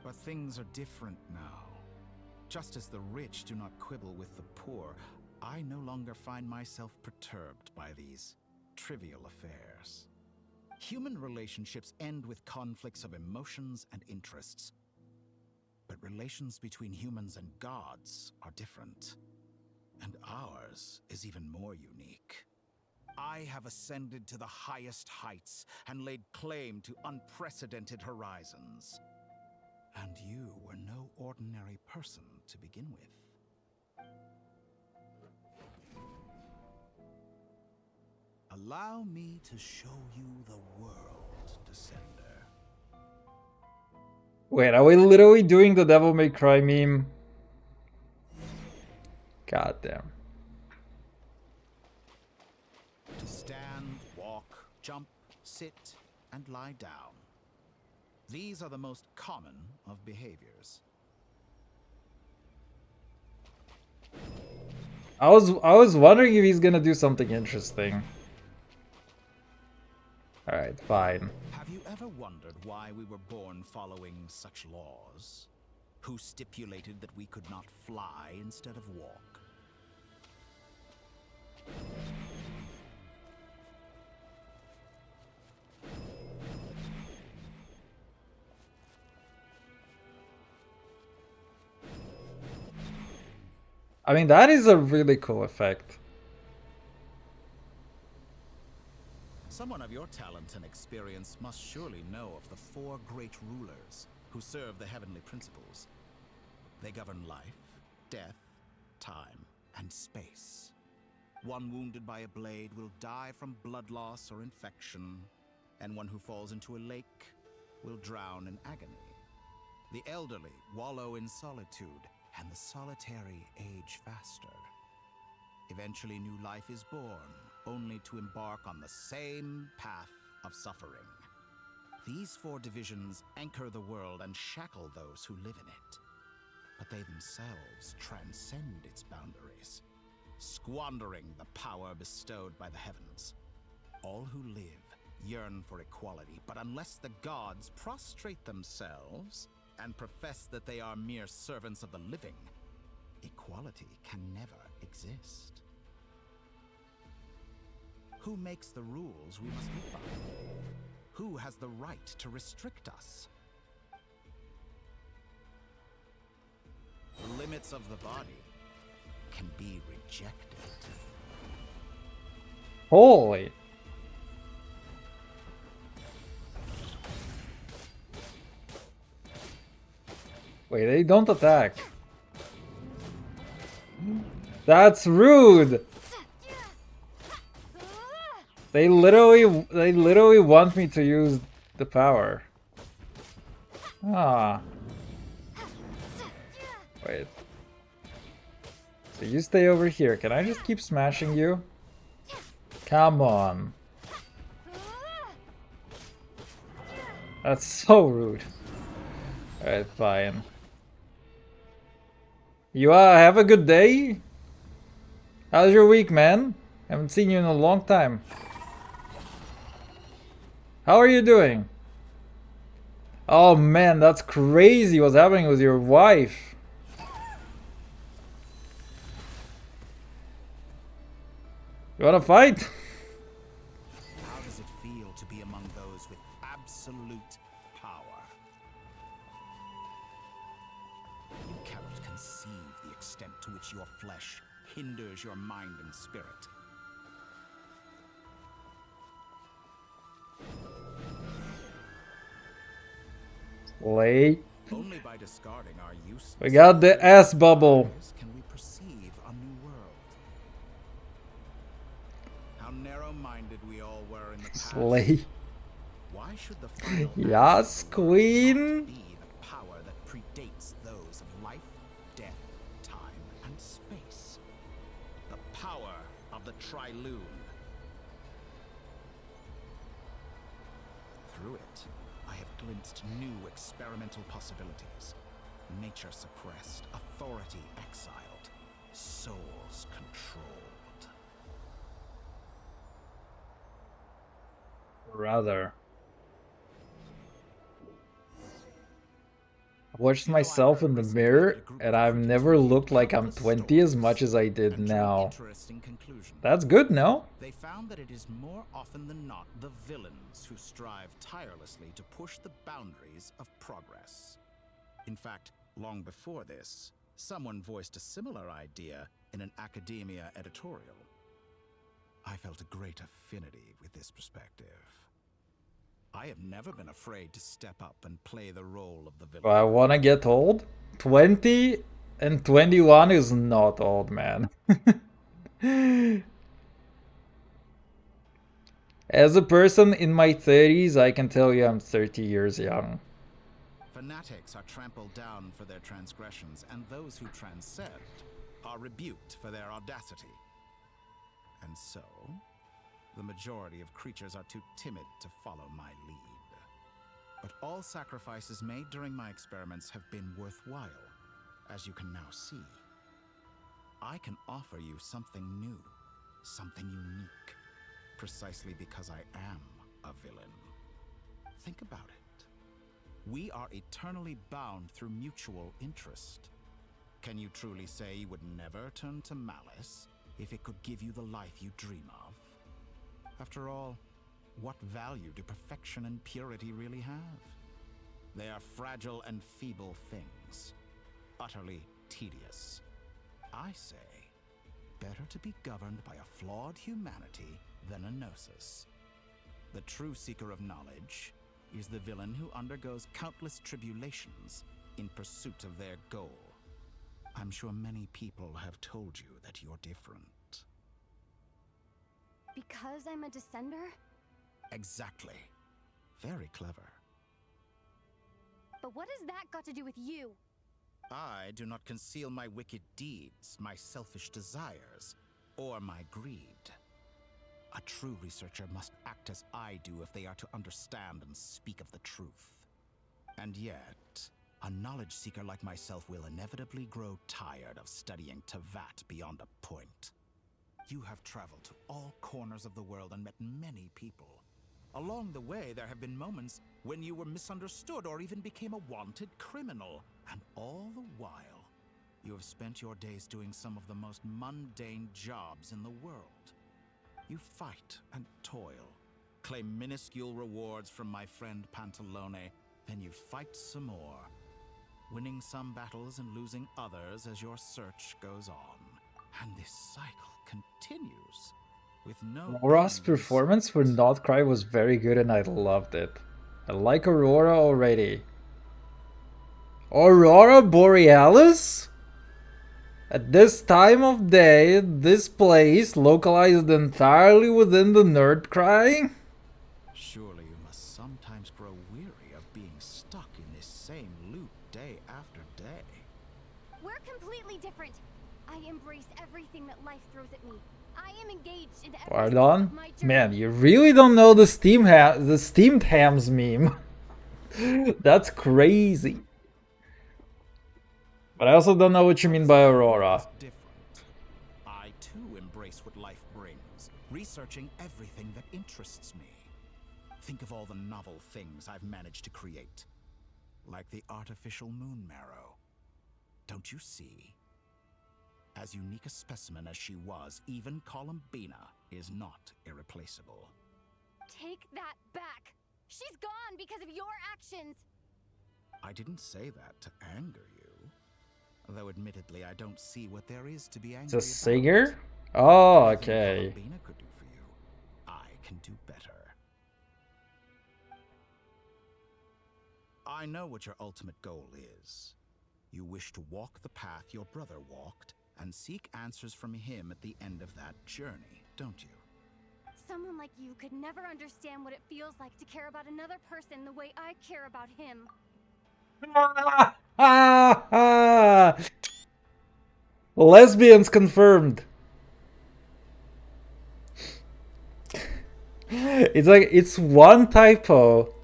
But things are different now. Just as the rich do not quibble with the poor, I no longer find myself perturbed by these trivial affairs. Human relationships end with conflicts of emotions and interests. But relations between humans and gods are different. And ours is even more unique. I have ascended to the highest heights and laid claim to unprecedented horizons. And you were no ordinary person to begin with. Allow me to show you the world, Descender. Wait, are we literally doing the Devil May Cry meme? God damn. To stand, walk, jump, sit, and lie down. These are the most common of behaviors. I was wondering if he's gonna do something interesting. Alright, fine. Have you ever wondered why we were born following such laws? Who stipulated that we could not fly instead of walk? I mean, that is a really cool effect. Someone of your talent and experience must surely know of the 4 great rulers who serve the heavenly principles. They govern life, death, time, and space. One wounded by a blade will die from blood loss or infection, and one who falls into a lake will drown in agony. The elderly wallow in solitude, and the solitary age faster. Eventually new life is born, only to embark on the same path of suffering. These 4 divisions anchor the world and shackle those who live in it. But they themselves transcend its boundaries, squandering the power bestowed by the heavens. All who live yearn for equality, but unless the gods prostrate themselves and profess that they are mere servants of the living, equality can never exist. Who makes the rules we must live by? Who has the right to restrict us? The limits of the body can be rejected. Holy. Wait, they don't attack. That's rude. They literally want me to use the power. Ah. Wait. So you stay over here. Can I just keep smashing you? Come on. That's so rude. Alright, fine. You have a good day? How's your week, man? Haven't seen you in a long time. How are you doing? Oh man, that's crazy what's happening with your wife. You wanna fight? How does it feel to be among those with absolute power? You cannot conceive the extent to which your flesh hinders your mind and spirit. Wait. Only by discarding our useless We got the S bubble. can we perceive a new world. How narrow-minded we all were in the past. Slay. Why should the final Yes, queen. be the power that predates those of life, death, time, and space? The power of the Triloon. Through it, I have glimpsed new experimental possibilities. Nature suppressed, authority exiled, souls controlled. Rather. I watched myself in the mirror and I've never looked like I'm 20 as much as I did now. That's good, no? They found that it is more often than not the villains who strive tirelessly to push the boundaries of progress. In fact, long before this, someone voiced a similar idea in an academia editorial. I felt a great affinity with this perspective. I have never been afraid to step up and play the role of the villain. Do I want to get old? 20 and 21 is not old, man. As a person in my 30s, I can tell you I'm 30 years young. Fanatics are trampled down for their transgressions, and those who transcend are rebuked for their audacity. And so, the majority of creatures are too timid to follow my lead. But all sacrifices made during my experiments have been worthwhile, as you can now see. I can offer you something new, something unique, precisely because I am a villain. Think about it. We are eternally bound through mutual interest. Can you truly say you would never turn to malice if it could give you the life you dream of? After all, what value do perfection and purity really have? They are fragile and feeble things, utterly tedious. I say, better to be governed by a flawed humanity than a gnosis. The true seeker of knowledge is the villain who undergoes countless tribulations in pursuit of their goal. I'm sure many people have told you that you're different. Because I'm a descender? Exactly. Very clever. But what has that got to do with you? I do not conceal my wicked deeds, my selfish desires, or my greed. A true researcher must act as I do if they are to understand and speak of the truth. And yet, a knowledge seeker like myself will inevitably grow tired of studying Tevat beyond a point. You have traveled to all corners of the world and met many people. Along the way, there have been moments when you were misunderstood or even became a wanted criminal. And all the while, you have spent your days doing some of the most mundane jobs in the world. You fight and toil, claim minuscule rewards from my friend Pantalone, then you fight some more, winning some battles and losing others as your search goes on. And this cycle continues, with no Aurora's end. performance for Not Cry was very good and I loved it. I like Aurora already. Aurora Borealis? At this time of day, this place, localized entirely within the Nerd Cry? Surely you must sometimes grow weary of being stuck in this same loop day after day. We're completely different. I embrace everything that life throws at me. I am engaged in every step Pardon? of my journey. Man, you really don't know the steamed hams meme. That's crazy. But I also don't know what you mean by Aurora. I too embrace what life brings, researching everything that interests me. Think of all the novel things I've managed to create. Like the artificial moon marrow. Don't you see? As unique a specimen as she was, even Columbina is not irreplaceable. Take that back. She's gone because of your actions. I didn't say that to anger you. Though admittedly, I don't see what there is to be angry It's a about. Siger? Oh, okay. Columbina could do for you, I can do better. I know what your ultimate goal is. You wish to walk the path your brother walked and seek answers from him at the end of that journey, don't you? Someone like you could never understand what it feels like to care about another person the way I care about him. Lesbians confirmed. It's like, it's one typo.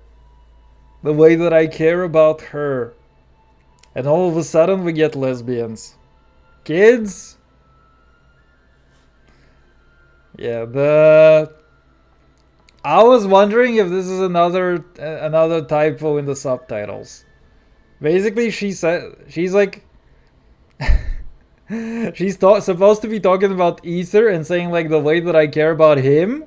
The way that I care about her. And all of a sudden we get lesbians. Kids? Yeah, I was wondering if this is another typo in the subtitles. Basically, she's like she's supposed to be talking about Ether and saying like the way that I care about him,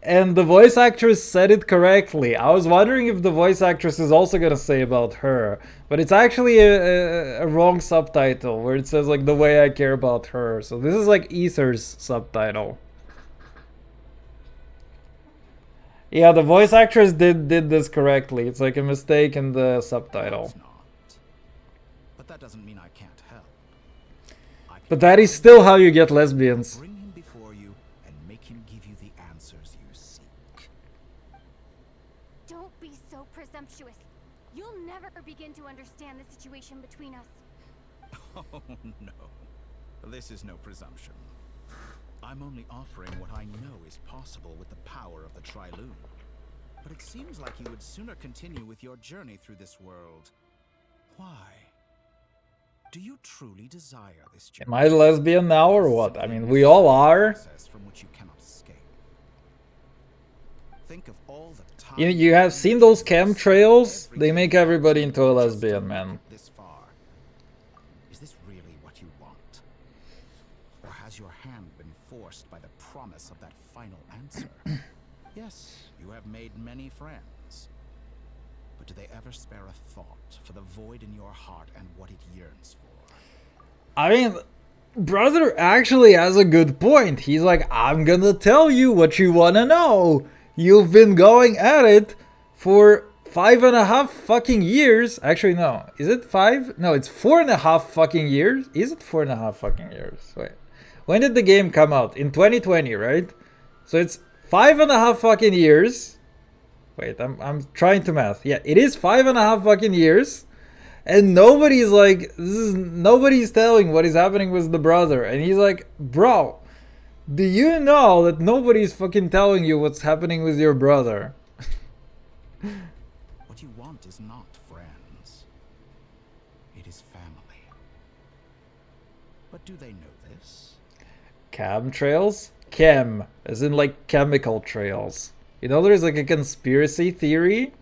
and the voice actress said it correctly. I was wondering if the voice actress is also gonna say about her, but it's actually a wrong subtitle where it says like the way I care about her. So this is like Ether's subtitle. Yeah, the voice actress did this correctly. It's like a mistake in the subtitle. But that doesn't mean I can't help. But that is still how you get lesbians. Bring him before you and make him give you the answers you seek. Don't be so presumptuous. You'll never begin to understand the situation between us. Oh no, this is no presumption. I'm only offering what I know is possible with the power of the Triloon. But it seems like you would sooner continue with your journey through this world. Why? Do you truly desire this journey? Am I lesbian now or what? I mean, we all are. From which you cannot escape. Think of all the time You have seen those chemtrails? They make everybody into a lesbian, man. this far. Is this really what you want? Or has your hand been forced by the promise of that final answer? Yes, you have made many friends. But do they ever spare a thought for the void in your heart and what it yearns for? I mean, brother actually has a good point. He's like, I'm gonna tell you what you wanna know. You've been going at it for 5.5 fucking years. Actually, no. Is it 5? No, it's 4.5 fucking years. Is it 4.5 fucking years? Wait. When did the game come out? In 2020, right? So it's 5.5 fucking years. Wait, I'm trying to math. Yeah, it is 5.5 fucking years. And nobody's like, nobody's telling what is happening with the brother. And he's like, bro, do you know that nobody's fucking telling you what's happening with your brother? What you want is not friends. It is family. But do they know this? Chemtrails? Chem, as in like chemical trails. You know, there's like a conspiracy theory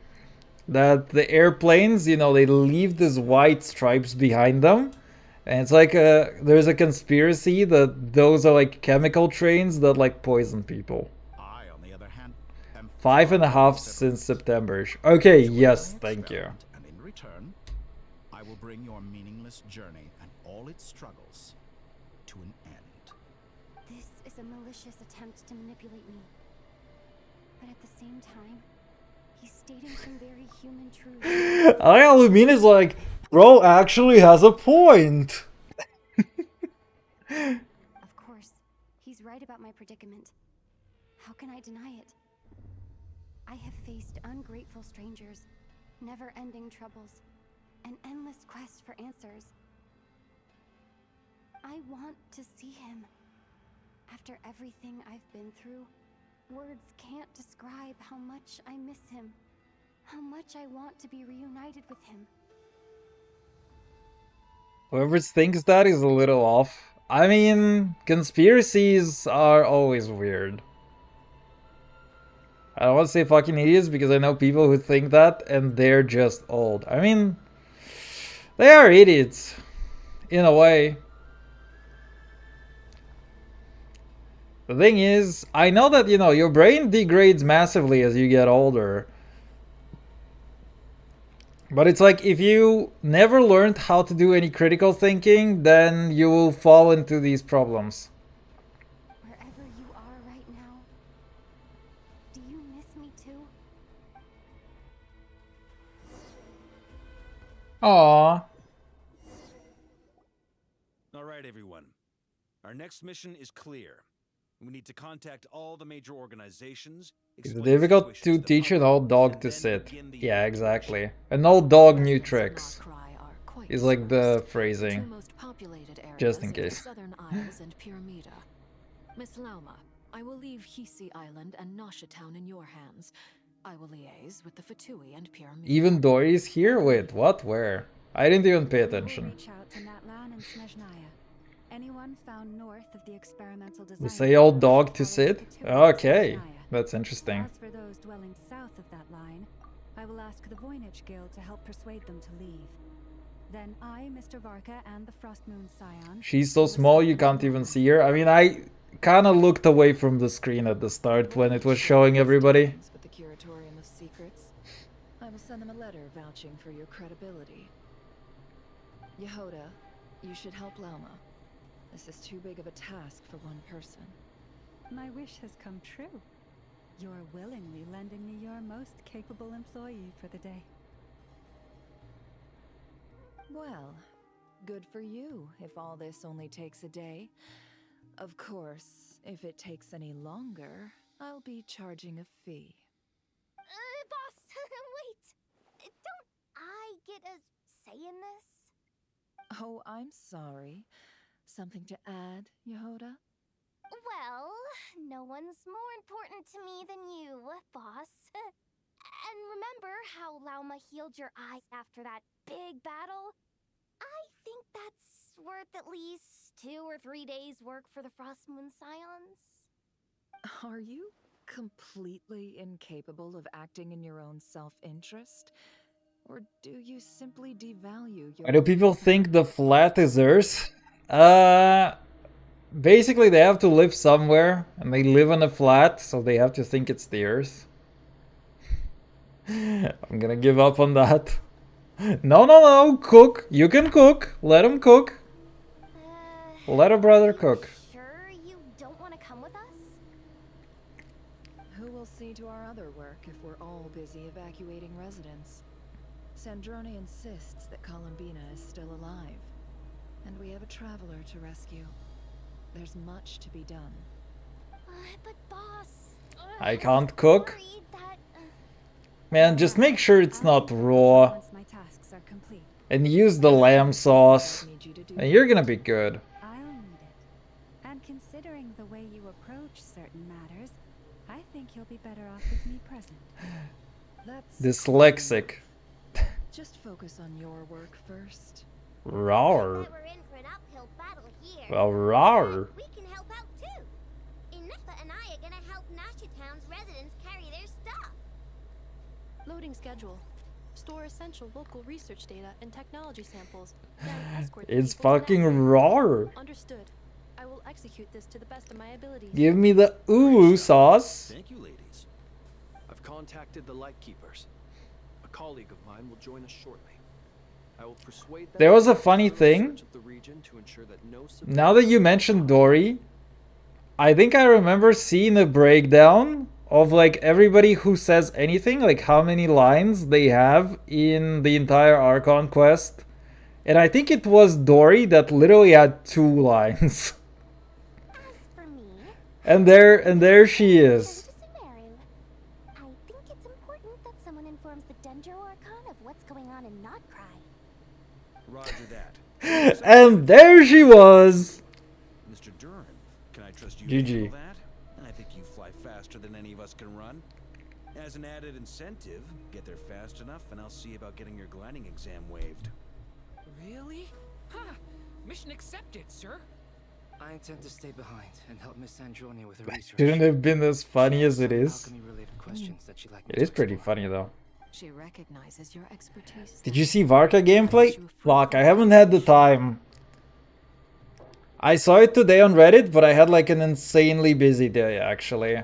that the airplanes, you know, they leave these white stripes behind them. And it's like there's a conspiracy that those are like chemical trains that like poison people. I, on the other hand, am 5.5 since September. Okay, yes, thank you. And in return, I will bring your meaningless journey and all its struggles to an end. This is a malicious attempt to manipulate me. But at the same time, he's stating some very human truths. Alumin is like, bro actually has a point. Of course, he's right about my predicament. How can I deny it? I have faced ungrateful strangers, never-ending troubles, an endless quest for answers. I want to see him. After everything I've been through, words can't describe how much I miss him, how much I want to be reunited with him. Whoever thinks that is a little off. I mean, conspiracies are always weird. I don't want to say fucking idiots because I know people who think that and they're just old. I mean, they are idiots, in a way. The thing is, I know that, you know, your brain degrades massively as you get older. But it's like, if you never learned how to do any critical thinking, then you will fall into these problems. Wherever you are right now, do you miss me too? Aww. All right, everyone. Our next mission is clear. We need to contact all the major organizations. It's difficult to teach an old dog to sit. Yeah, exactly. An old dog, new tricks. Is like the phrasing. Just in case. Southern Isles and Pyramida. Miss Lauma, I will leave Hisi Island and Nasha Town in your hands. I will liaise with the Fatui and Pyramida. Even Dory's here? Wait, what? Where? I didn't even pay attention. Reach out to Natlan and Snezhnaya. Anyone found north of the experimental design. We say old dog to sit? Okay, that's interesting. As for those dwelling south of that line, I will ask the Voynich Guild to help persuade them to leave. Then I, Mr. Varka, and the Frostmoon Scion. She's so small you can't even see her. I mean, I kind of looked away from the screen at the start when it was showing everybody. With the Curatorium of Secrets, I will send them a letter vouching for your credibility. Yehoda, you should help Lauma. This is too big of a task for one person. My wish has come true. You're willingly lending me your most capable employee for the day. Well, good for you if all this only takes a day. Of course, if it takes any longer, I'll be charging a fee. Boss, wait. Don't I get a say in this? Oh, I'm sorry. Something to add, Yehoda? Well, no one's more important to me than you, boss. And remember how Lauma healed your eyes after that big battle? I think that's worth at least 2 or 3 days' work for the Frostmoon Scions. Are you completely incapable of acting in your own self-interest? Or do you simply devalue your... Why do people think the flat is Earth? Basically they have to live somewhere, and they live on a flat, so they have to think it's the Earth. I'm gonna give up on that. No, cook. You can cook. Let him cook. Let a brother cook. Sure you don't want to come with us? Who will see to our other work if we're all busy evacuating residents? Sandrone insists that Columbina is still alive, and we have a traveler to rescue. There's much to be done. But boss... I can't cook. Man, just make sure it's not raw. Once my tasks are complete, And use the lamb sauce. And you're gonna be good. I'll need it. And considering the way you approach certain matters, I think you'll be better off with me present. That's Dyslexic. just focus on your work first. Rawr. We're in for an uphill battle here. Well, rawr. We can help out too. Ineppa and I are gonna help Nasha Town's residents carry their Loading schedule. Store essential local research data and technology samples. Then escort the It's people to fucking that. raw. Understood. I will execute this to the best of my abilities. Give me the ooh sauce. Thank you, ladies. I've contacted the Lightkeepers. A colleague of mine will join us shortly. I will persuade them There was to a funny conduct a thing. search of the region to ensure that no Now that you mentioned Dory, I think I remember seeing a breakdown of like everybody who says anything, like how many lines they have in the entire Archon quest. And I think it was Dory that literally had 2 lines. And there she is. I think it's important that someone informs the Dendro Archon of what's going on in Notcry. Roger that. And there she was. Mr. Duran, can I trust you GG. to handle that? I think you fly faster than any of us can run. As an added incentive, get there fast enough and I'll see about getting your gliding exam waived. Really? Ha! Mission accepted, sir. I intend to stay behind and help Miss Androni with her research. Shouldn't have been as funny as it is. Alchemy-related questions that she'd like me It is pretty funny though. She recognizes your expertise. Did you see Varka gameplay? Fuck, I haven't had the time. I saw it today on Reddit, but I had like an insanely busy day actually.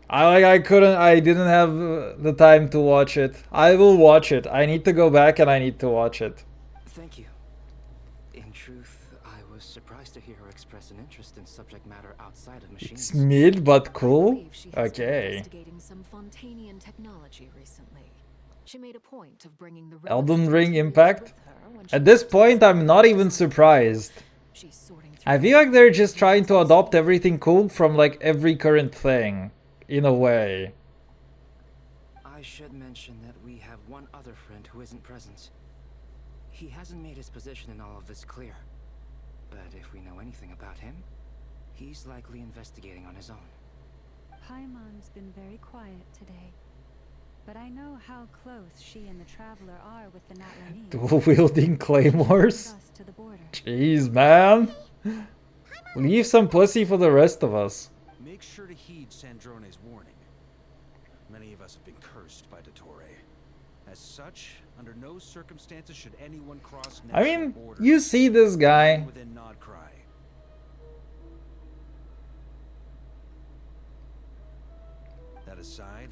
I didn't have the time to watch it. I will watch it. I need to go back and I need to watch it. Thank you. In truth, I was surprised to hear her express an interest in subject matter outside of machines. It's mid but cool. Okay. Investigating some Fontanian technology recently. She made a point of bringing the Elden Ring Impact? At this point, I'm not even surprised. I feel like they're just trying to adopt everything cool from like every current thing. In a way. I should mention that we have one other friend who isn't present. He hasn't made his position in all of this clear. But if we know anything about him, he's likely investigating on his own. Paimon's been very quiet today. But I know how close she and the Traveler are with the Natlanese. Dual-wielding claymores? Jeez, man. Leave some pussy for the rest of us. Make sure to heed Sandrone's warning. Many of us have been cursed by Dottore. As such, under no circumstances should anyone cross I national mean, borders you see this guy. within Nodcry. That aside,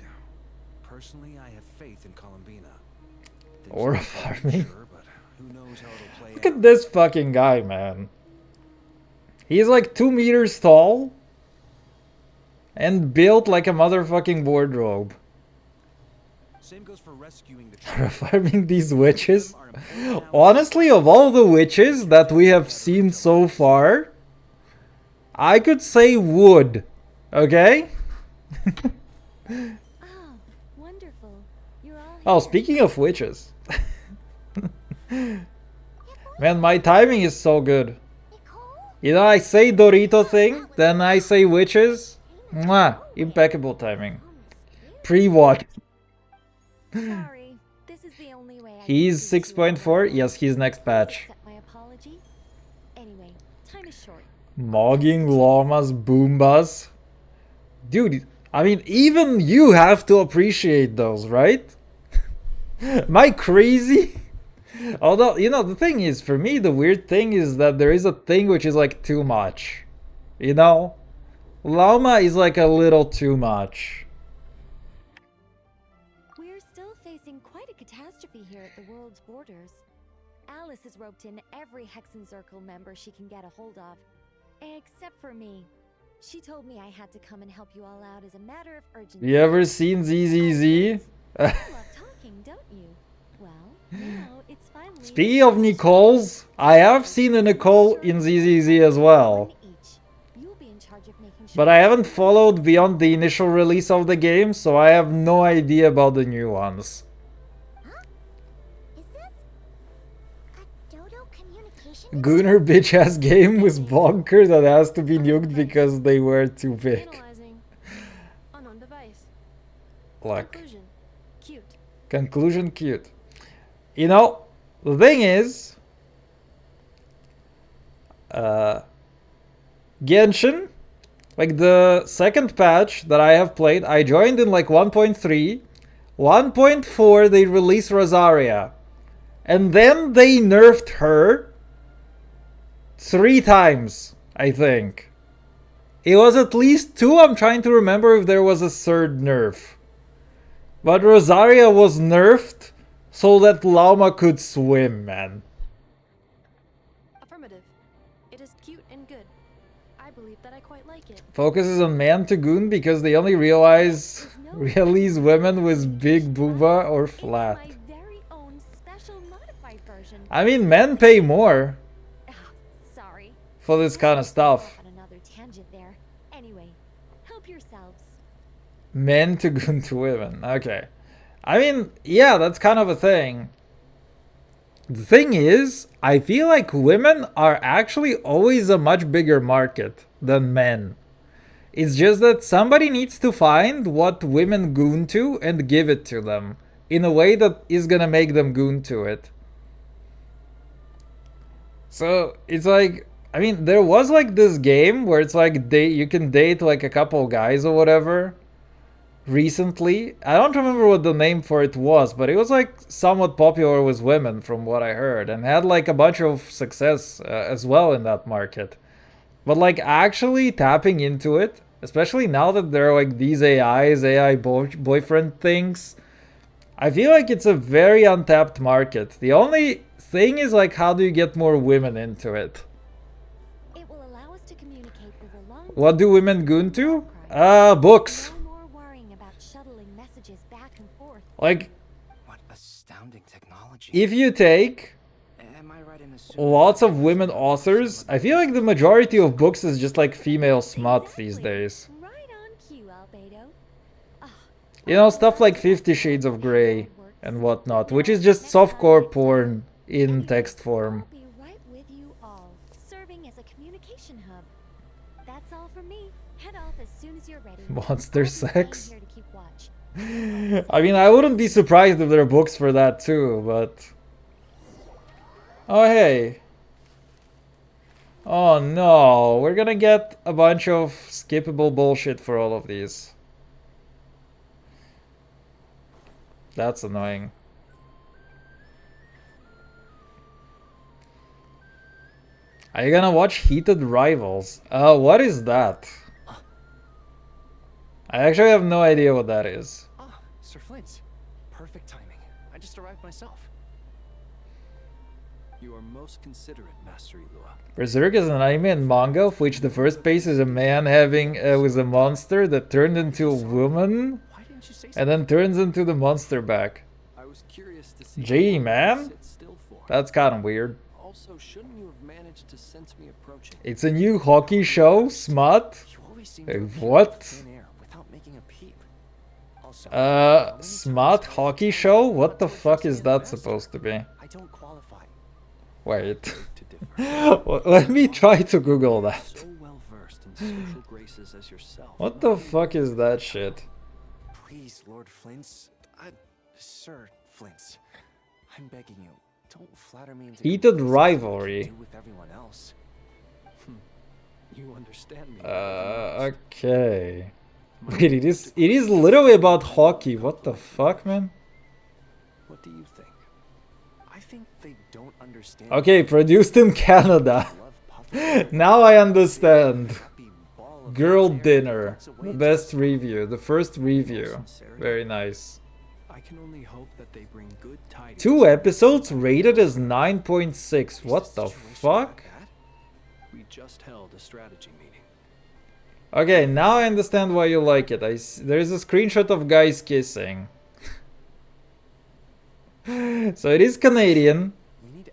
personally, I have faith in Columbina. Or farming. Sure, but who knows how it'll play Look at this fucking guy, man. He's like 2 meters tall. And built like a motherfucking wardrobe. Same goes for rescuing the Farming these witches. Honestly, of all the witches that we have seen so far, I could say wood. Okay? Oh, speaking of witches. Man, my timing is so good. You know, I say Dorito thing, then I say witches. Mwah! Impeccable timing. Pre-watch. Sorry, this is the only way I He's 6.4? Yes, he's next patch. my apology. Anyway, time is short. Mogging llamas, boombas. Dude, I mean, even you have to appreciate those, right? Am I crazy? Although, you know, the thing is, for me, the weird thing is that there is a thing which is like too much. You know? Llama is like a little too much. We're still facing quite a catastrophe here at the world's borders. Alice has roped in every Hexen Circle member she can get a hold of. Except for me. She told me I had to come and help you all out as a matter of urgency. You ever seen ZZZ? You love talking, don't you? Well, now it's finally... Speaking of Nicole's, I have seen a Nicole in ZZZ as well. But I haven't followed beyond the initial release of the game, so I have no idea about the new ones. Gunner bitch ass game with bonker that has to be nuked because they were too big. Unknown device. Like, Conclusion. Cute. conclusion cute. You know, the thing is, Genshin, like the second patch that I have played, I joined in like 1.3. 1.4 they released Rosaria. And then they nerfed her 3 times, I think. It was at least 2, I'm trying to remember if there was a third nerf. But Rosaria was nerfed so that Lauma could swim, man. Affirmative. It is cute and good. I believe that I quite like it. Focuses on man to goon because they only release women with big booba or flat. I mean, men pay more for this kind of stuff. Men to goon to women. Okay. I mean, yeah, that's kind of a thing. The thing is, I feel like women are actually always a much bigger market than men. It's just that somebody needs to find what women goon to and give it to them in a way that is gonna make them goon to it. So it's like, I mean, there was like this game where it's like you can date like a couple guys or whatever recently. I don't remember what the name for it was, but it was like somewhat popular with women from what I heard and had like a bunch of success as well in that market. But like actually tapping into it, especially now that there are like these AI boyfriend things, I feel like it's a very untapped market. The only thing is like, how do you get more women into it? It will allow us to communicate over long. What do women goon to? Books. Like, what astounding technology. If you take lots of women authors, I feel like the majority of books is just like female smut these days. You know, stuff like 50 Shades of Grey and whatnot, which is just softcore porn in text form. Monster sex? I mean, I wouldn't be surprised if there are books for that too, but... Oh, hey. Oh no, we're gonna get a bunch of skippable bullshit for all of these. That's annoying. Are you gonna watch Heated Rivals? What is that? I actually have no idea what that is. Ah, Sir Flint. Perfect timing. I just arrived myself. You are most considerate, Master Ilua. Berserk is an anime and manga of which the first page is a man having with a monster that turned into a woman and then turns into the monster back. I was curious to see. Gee, man, that's kind of weird. Also, shouldn't you have managed to sense me approaching? It's a new hockey show, smut. What? Smart hockey show? What the fuck is that supposed to be? I don't qualify. Wait. Let me try to Google that. So well versed in social graces as yourself. What the fuck is that shit? Please, Lord Flint's. Sir Flint's. I'm begging you, don't flatter me into Heated rivalry. with everyone else. You understand me. Okay. Wait, it is literally about hockey. What the fuck, man? What do you think? I think they don't understand. Okay, produced in Canada. Now I understand. Girl Dinner. The best review. The first review. Very nice. I can only hope that they bring good tidings. 2 episodes rated as 9.6. What the fuck? We just held a strategy meeting. Okay, now I understand why you like it. There's a screenshot of guys kissing. So it is Canadian.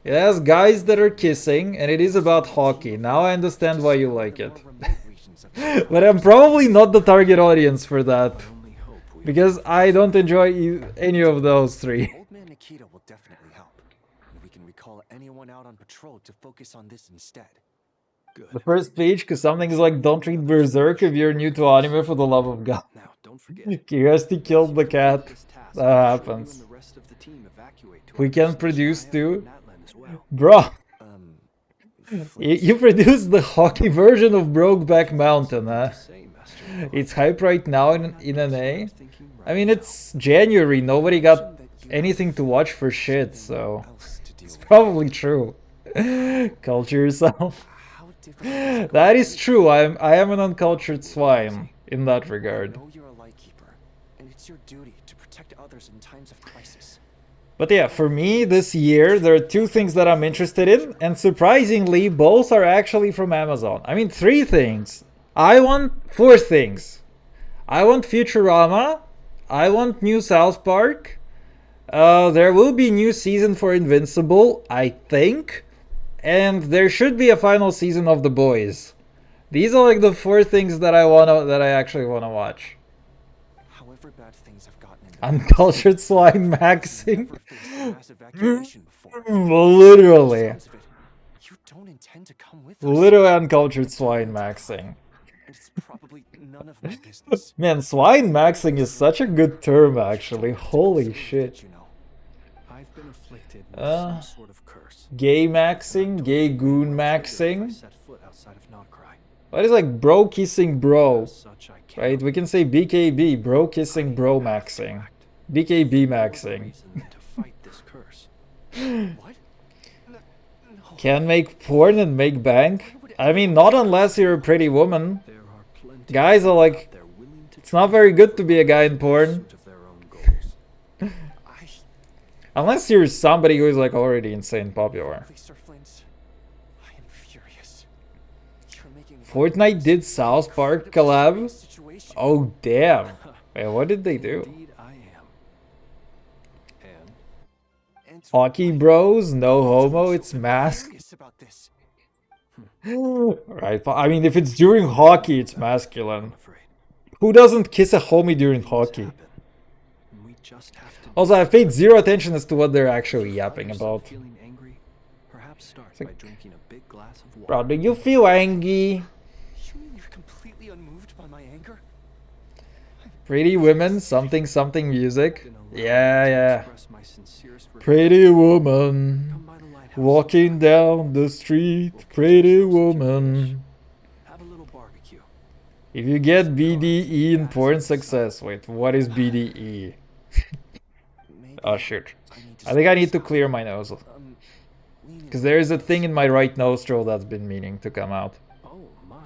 It has guys that are kissing, and it is about hockey. Now I understand why you like it. But I'm probably not the target audience for that. Because I don't enjoy any of those 3. Old Man Nikita will definitely help. We can recall anyone out on patrol to focus on this instead. Good. The first page, because something is like, don't read Berserk if you're new to anime, for the love of God. Now, don't forget. Curiosity killed the cat. That happens. We can produce too. Bro. You produced the hockey version of Brokeback Mountain, huh? It's hype right now in NA. I mean, it's January. Nobody got anything to watch for shit, so it's probably true. Culture yourself. That is true. I am an uncultured swine in that regard. Know you're a lightkeeper, and it's your duty to protect others in times of crisis. But yeah, for me this year there are two things that I'm interested in, and surprisingly both are actually from Amazon. I mean, three things. I want four things. I want Futurama. I want new South Park. There will be new season for Invincible, I think. And there should be a final season of The Boys. These are like the four things that I actually wanna watch. However bad things have gotten into Uncultured swine maxing. Literally. You don't intend to come with us. Literally uncultured swine maxing. It's probably none of my business. Man, swine maxing is such a good term actually. Holy shit. I've been afflicted with some sort of curse. Gay maxing, gay goon maxing. Set foot outside of Nodcry. What is like bro kissing bro? Right? We can say BKB, bro kissing bro maxing. BKB maxing. Can make porn and make bank? I mean, not unless you're a pretty woman. Guys are like, it's not very good to be a guy in porn. Unless you're somebody who is like already insane popular. Fortnite did South Park collab? Oh damn. Wait, what did they do? Hockey bros, no homo, it's masked. Right, I mean if it's during hockey it's masculine. Who doesn't kiss a homie during hockey? Also, I've paid zero attention as to what they're actually yapping about. Like, bro, do you feel angry? Pretty women, something something music. Yeah. Pretty woman, walking down the street. Pretty woman. If you get BDE in porn success, wait, what is BDE? Oh shoot. I think I need to clear my nose. Because there is a thing in my right nostril that's been meaning to come out. Oh my.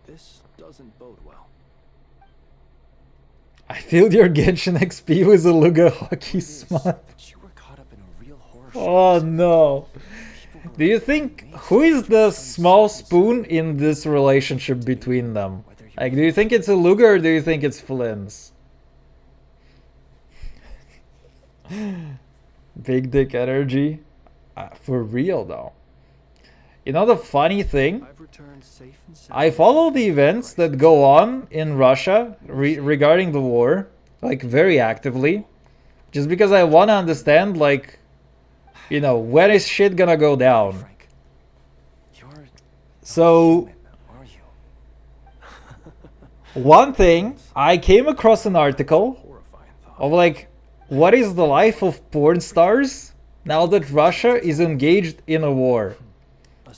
This doesn't bode well. I filled your Genshin XP with a Luga hockey smut. Oh no. Do you think, who is the small spoon in this relationship between them? Like, do you think it's a Luga or do you think it's Flynn's? Big dick energy. For real though. You know the funny thing? I follow the events that go on in Russia regarding the war, like very actively. Just because I want to understand, like, you know, when is shit gonna go down? So, one thing, I came across an article of like, what is the life of porn stars now that Russia is engaged in a war?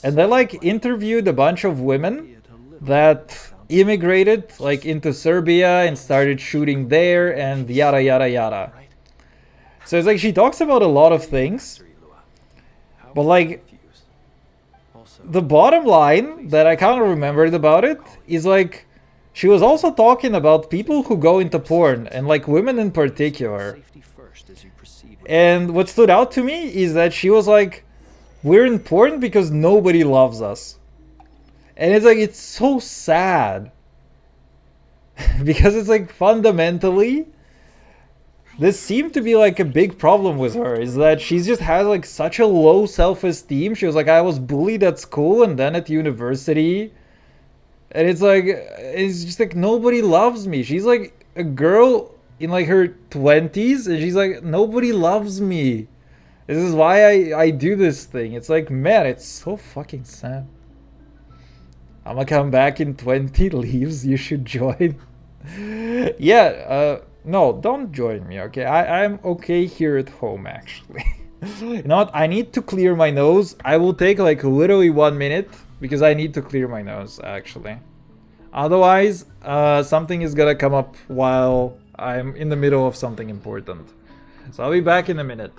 And they like interviewed a bunch of women that immigrated like into Serbia and started shooting there and yada yada yada. So it's like she talks about a lot of things, but like the bottom line that I kind of remembered about it is like she was also talking about people who go into porn and like women in particular. And what stood out to me is that she was like, we're in porn because nobody loves us. And it's like, it's so sad. Because it's like fundamentally, this seemed to be like a big problem with her, is that she just has like such a low self-esteem. She was like, I was bullied at school and then at university. And it's like, it's just like, nobody loves me. She's like a girl in like her 20s and she's like, nobody loves me. This is why I do this thing. It's like, man, it's so fucking sad. I'm gonna come back in 20 leaves. You should join. Yeah, no, don't join me, okay? I'm okay here at home, actually. You know what? I need to clear my nose. I will take like literally 1 minute because I need to clear my nose, actually. Otherwise, something is gonna come up while I'm in the middle of something important. So I'll be back in a minute.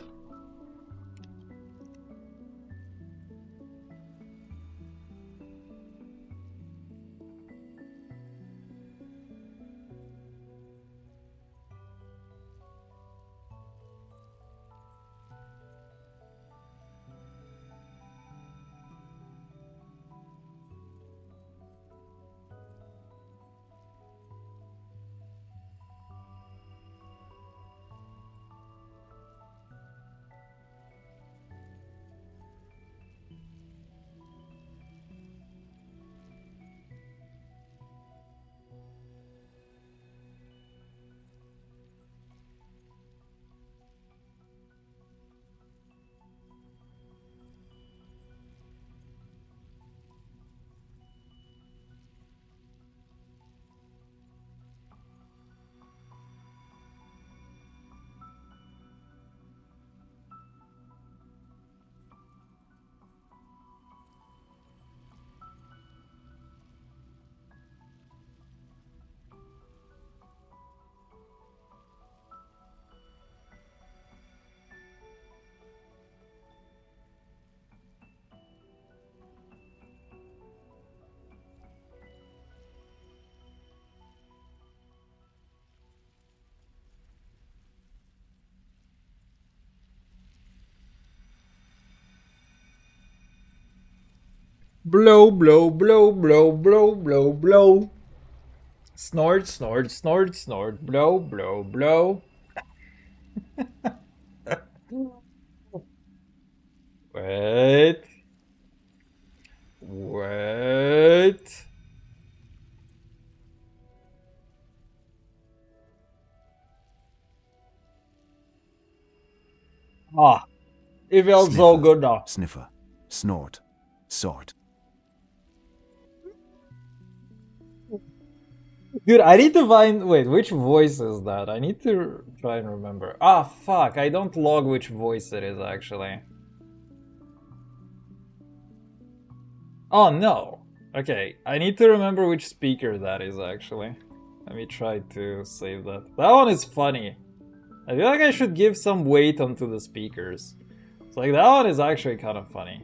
Blow, blow, blow, blow, blow, blow, blow. Snort, snort, snort, snort, blow, blow, blow. Wait. Wait. Ah, it feels so good now. Sniffer, snort, sort. Dude, I need to find... Wait, which voice is that? I need to try and remember. Ah, fuck, I don't log which voice it is, actually. Oh, no. Okay, I need to remember which speaker that is, actually. Let me try to save that. That one is funny. I feel like I should give some weight onto the speakers. It's like, that one is actually kind of funny.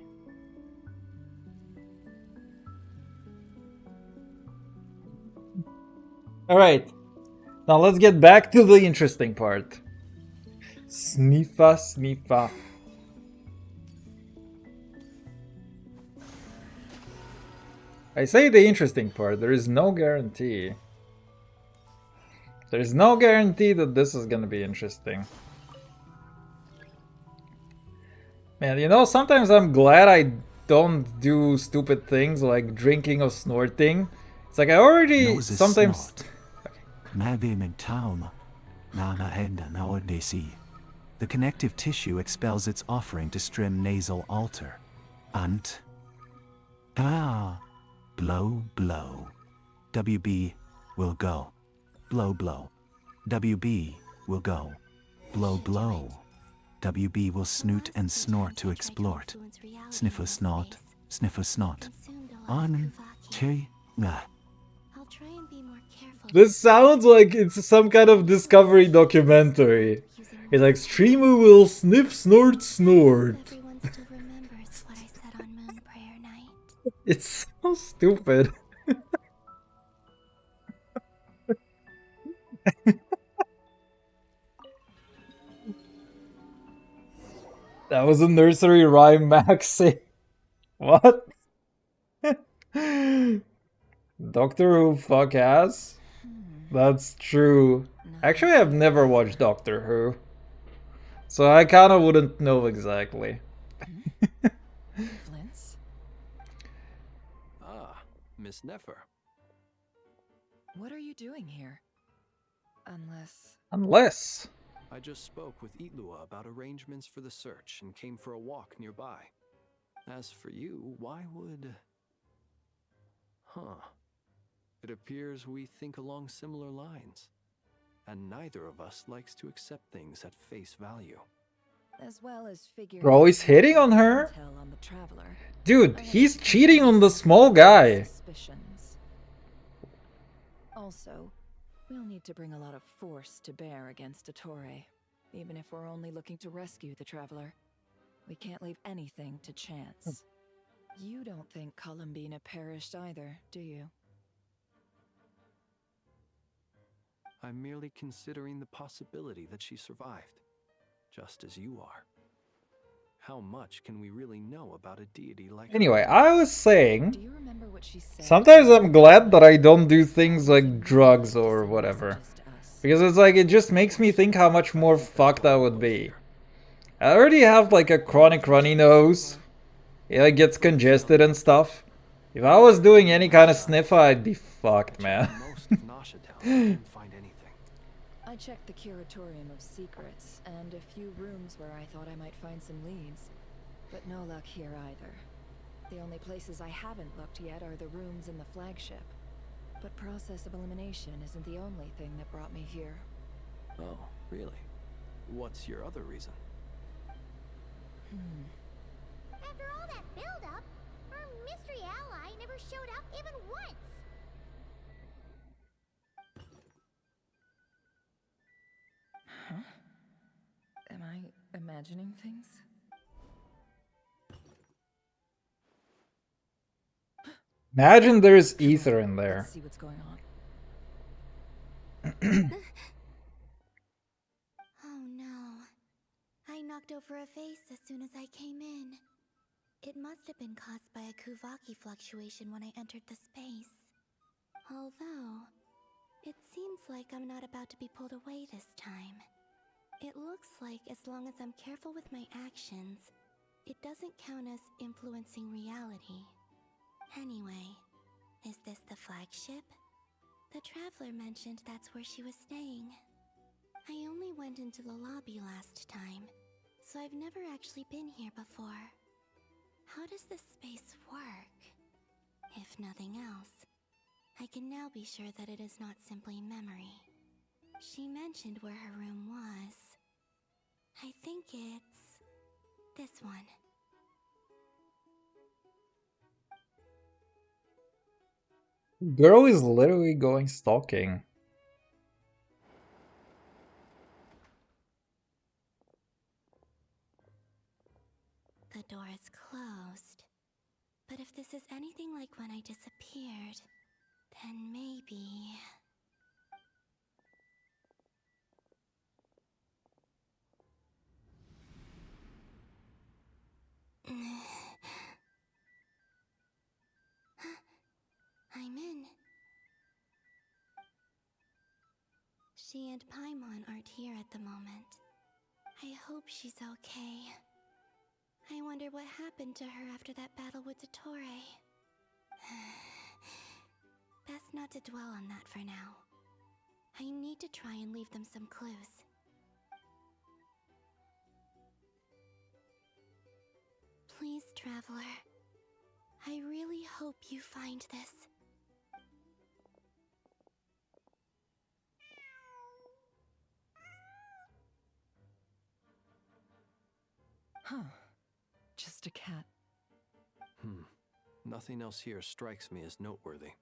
Alright, now let's get back to the interesting part. Sniffa, sniffa. I say the interesting part, there is no guarantee. There's no guarantee that this is gonna be interesting. Man, you know, sometimes I'm glad I don't do stupid things like drinking or snorting. It's like I already sometimes... The connective tissue expels its offering to stem nasal altar. Ant. Blow, blow. WB will go. Blow, blow. WB will go. Blow, blow. WB will snoot and snort to explort. Sniffer snot, sniffer snot. On, che, nah. This sounds like it's some kind of Discovery documentary. It's like, streamer will sniff, snort, snort. It's so stupid. That was a nursery rhyme, Maxi. What? Doctor Who fuck ass? That's true. Actually, I've never watched Doctor Who. So I kinda wouldn't know exactly. Flint's? Ah, Miss Nefer. What are you doing here? Unless... I just spoke with Itlua about arrangements for the search and came for a walk nearby. As for you, why would... Huh. It appears we think along similar lines. And neither of us likes to accept things at face value. As well as figuring Bro, he's hitting on her? on the Dude, he's cheating on the small guy. Also, we'll need to bring a lot of force to bear against Ettore, even if we're only looking to rescue the Traveler. We can't leave anything to chance. You don't think Columbina perished either, do you? I'm merely considering the possibility that she survived, just as you are. How much can we really know about a deity like her? Anyway, I was saying, Do you remember what she said? sometimes I'm glad that I don't do things like drugs or whatever. Because it's like, it just makes me think how much more fucked that would be. I already have like a chronic runny nose. It like gets congested and stuff. If I was doing any kind of sniffer, I'd be fucked, man. I checked the Curatorium of Secrets and a few rooms where I thought I might find some leads, but no luck here either. The only places I haven't looked yet are the rooms in the flagship. But process of elimination isn't the only thing that brought me here. Oh, really? What's your other reason? After all that build-up, our mystery ally never showed up even once. Huh? Am I imagining things? Imagine there's ether in there. Let's see what's going on. Oh no. I knocked over a vase as soon as I came in. It must have been caused by a Kuvaki fluctuation when I entered the space. Although, it seems like I'm not about to be pulled away this time. It looks like as long as I'm careful with my actions, it doesn't count as influencing reality. Anyway, is this the flagship? The Traveler mentioned that's where she was staying. I only went into the lobby last time, so I've never actually been here before. How does this space work? If nothing else, I can now be sure that it is not simply memory. She mentioned where her room was. I think it's this one. Girl is literally going stalking. The door is closed. But if this is anything like when I disappeared, then maybe... I'm in. She and Paimon aren't here at the moment. I hope she's okay. I wonder what happened to her after that battle with Ettore. Best not to dwell on that for now. I need to try and leave them some clues. Please, Traveler. I really hope you find this. Huh. Just a cat. Nothing else here strikes me as noteworthy.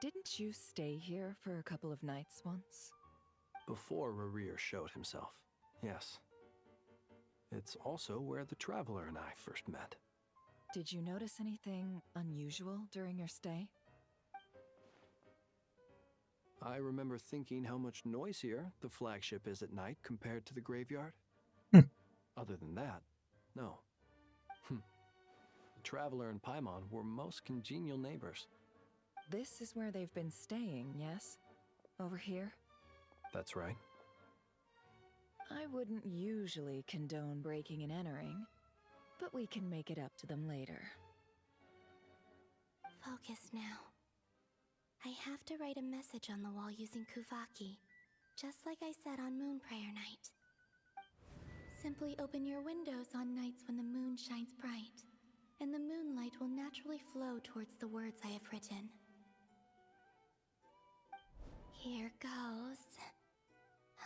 Didn't you stay here for a couple of nights once? Before Rerir showed himself, yes. It's also where the Traveler and I first met. Did you notice anything unusual during your stay? I remember thinking how much noisier the flagship is at night compared to the graveyard. Other than that, no. The Traveler and Paimon were most congenial neighbors. This is where they've been staying, yes? Over here? That's right. I wouldn't usually condone breaking and entering, but we can make it up to them later. Focus now. I have to write a message on the wall using Kuvaki, just like I said on Moon Prayer Night. Simply open your windows on nights when the moon shines bright, and the moonlight will naturally flow towards the words I have written. Here goes.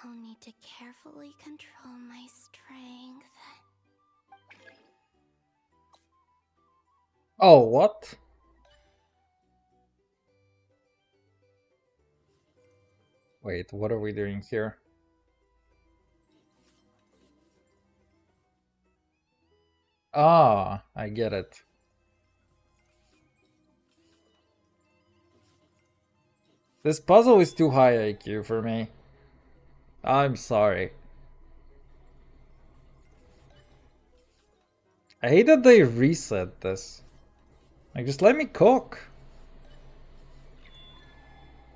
I'll need to carefully control my strength. Oh, what? Wait, what are we doing here? Ah, I get it. This puzzle is too high IQ for me. I'm sorry. I hate that they reset this. Like, just let me cook.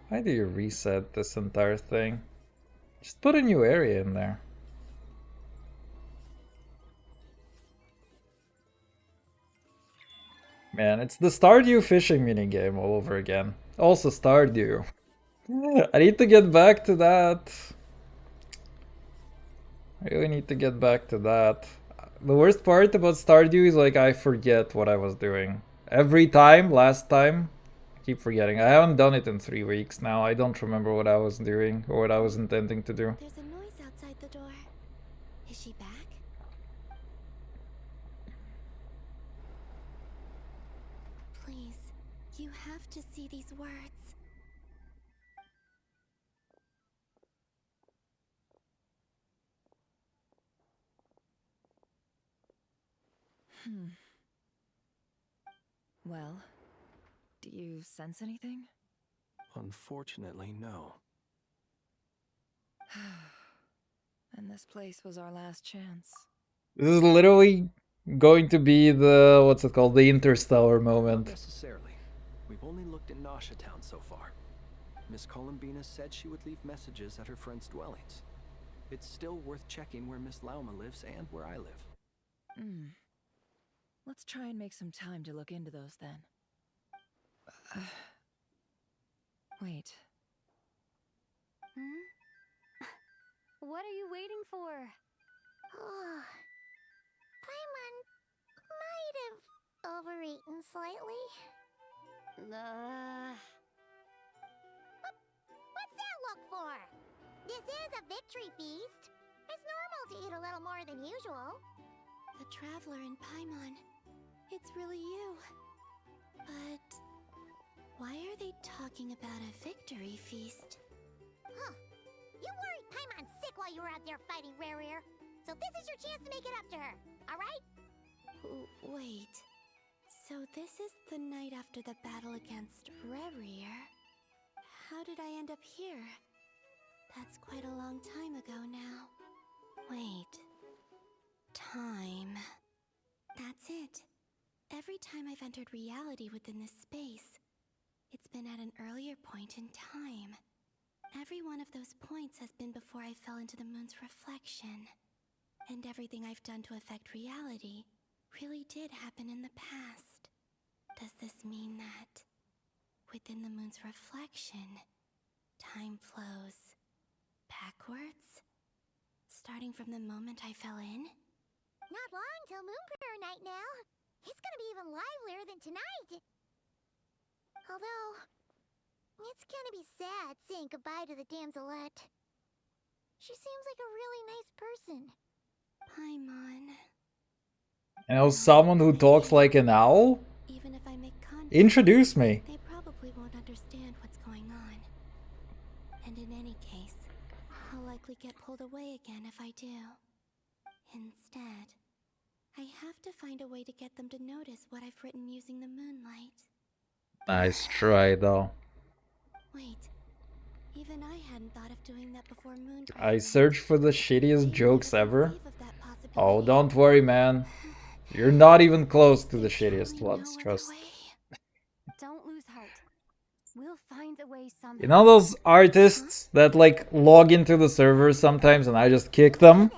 Why do you reset this entire thing? Just put a new area in there. Man, it's the Stardew fishing minigame all over again. Also Stardew. I need to get back to that. I really need to get back to that. The worst part about Stardew is like I forget what I was doing. Every time, last time, I keep forgetting. I haven't done it in 3 weeks now. I don't remember what I was doing or what I was intending to do. There's a noise outside the door. Is she back? Please, you have to see these words. Well, do you sense anything? Unfortunately, no. And this place was our last chance. This is literally going to be the, what's it called, the Interstellar moment. Not necessarily. We've only looked in Nasha Town so far. Miss Columbina said she would leave messages at her friends' dwellings. It's still worth checking where Miss Lauma lives and where I live. Let's try and make some time to look into those then. Wait. What are you waiting for? Paimon might have overeaten slightly. What's that look for? This is a victory feast. It's normal to eat a little more than usual. The Traveler in Paimon. It's really you. But why are they talking about a victory feast? Huh. You worried Paimon sick while you were out there fighting Rare. So this is your chance to make it up to her, alright? Wait. So this is the night after the battle against Rare. How did I end up here? That's quite a long time ago now. Wait. Time. That's it. Every time I've entered reality within this space, it's been at an earlier point in time. Every one of those points has been before I fell into the moon's reflection. And everything I've done to affect reality really did happen in the past. Does this mean that within the moon's reflection, time flows backwards? Starting from the moment I fell in? Not long till Moon Prayer Night now. It's gonna be even livelier than tonight. Although, it's gonna be sad saying goodbye to the damselette. She seems like a really nice person. Paimon. You know, someone who talks like an owl? Even if I make contact, Introduce me. they probably won't understand what's going on. And in any case, I'll likely get pulled away again if I do. Instead, I have to find a way to get them to notice what I've written using the moonlight. Nice try, though. Wait, even I hadn't thought of doing that before Moon Prayer I Night. search for the shittiest jokes ever. Conceive of that possibility. Oh, don't worry, man. You're not even close to the shittiest ones, trust. Don't lose heart. We'll find a way somehow. You know those artists that like log into the server sometimes and I just kick them?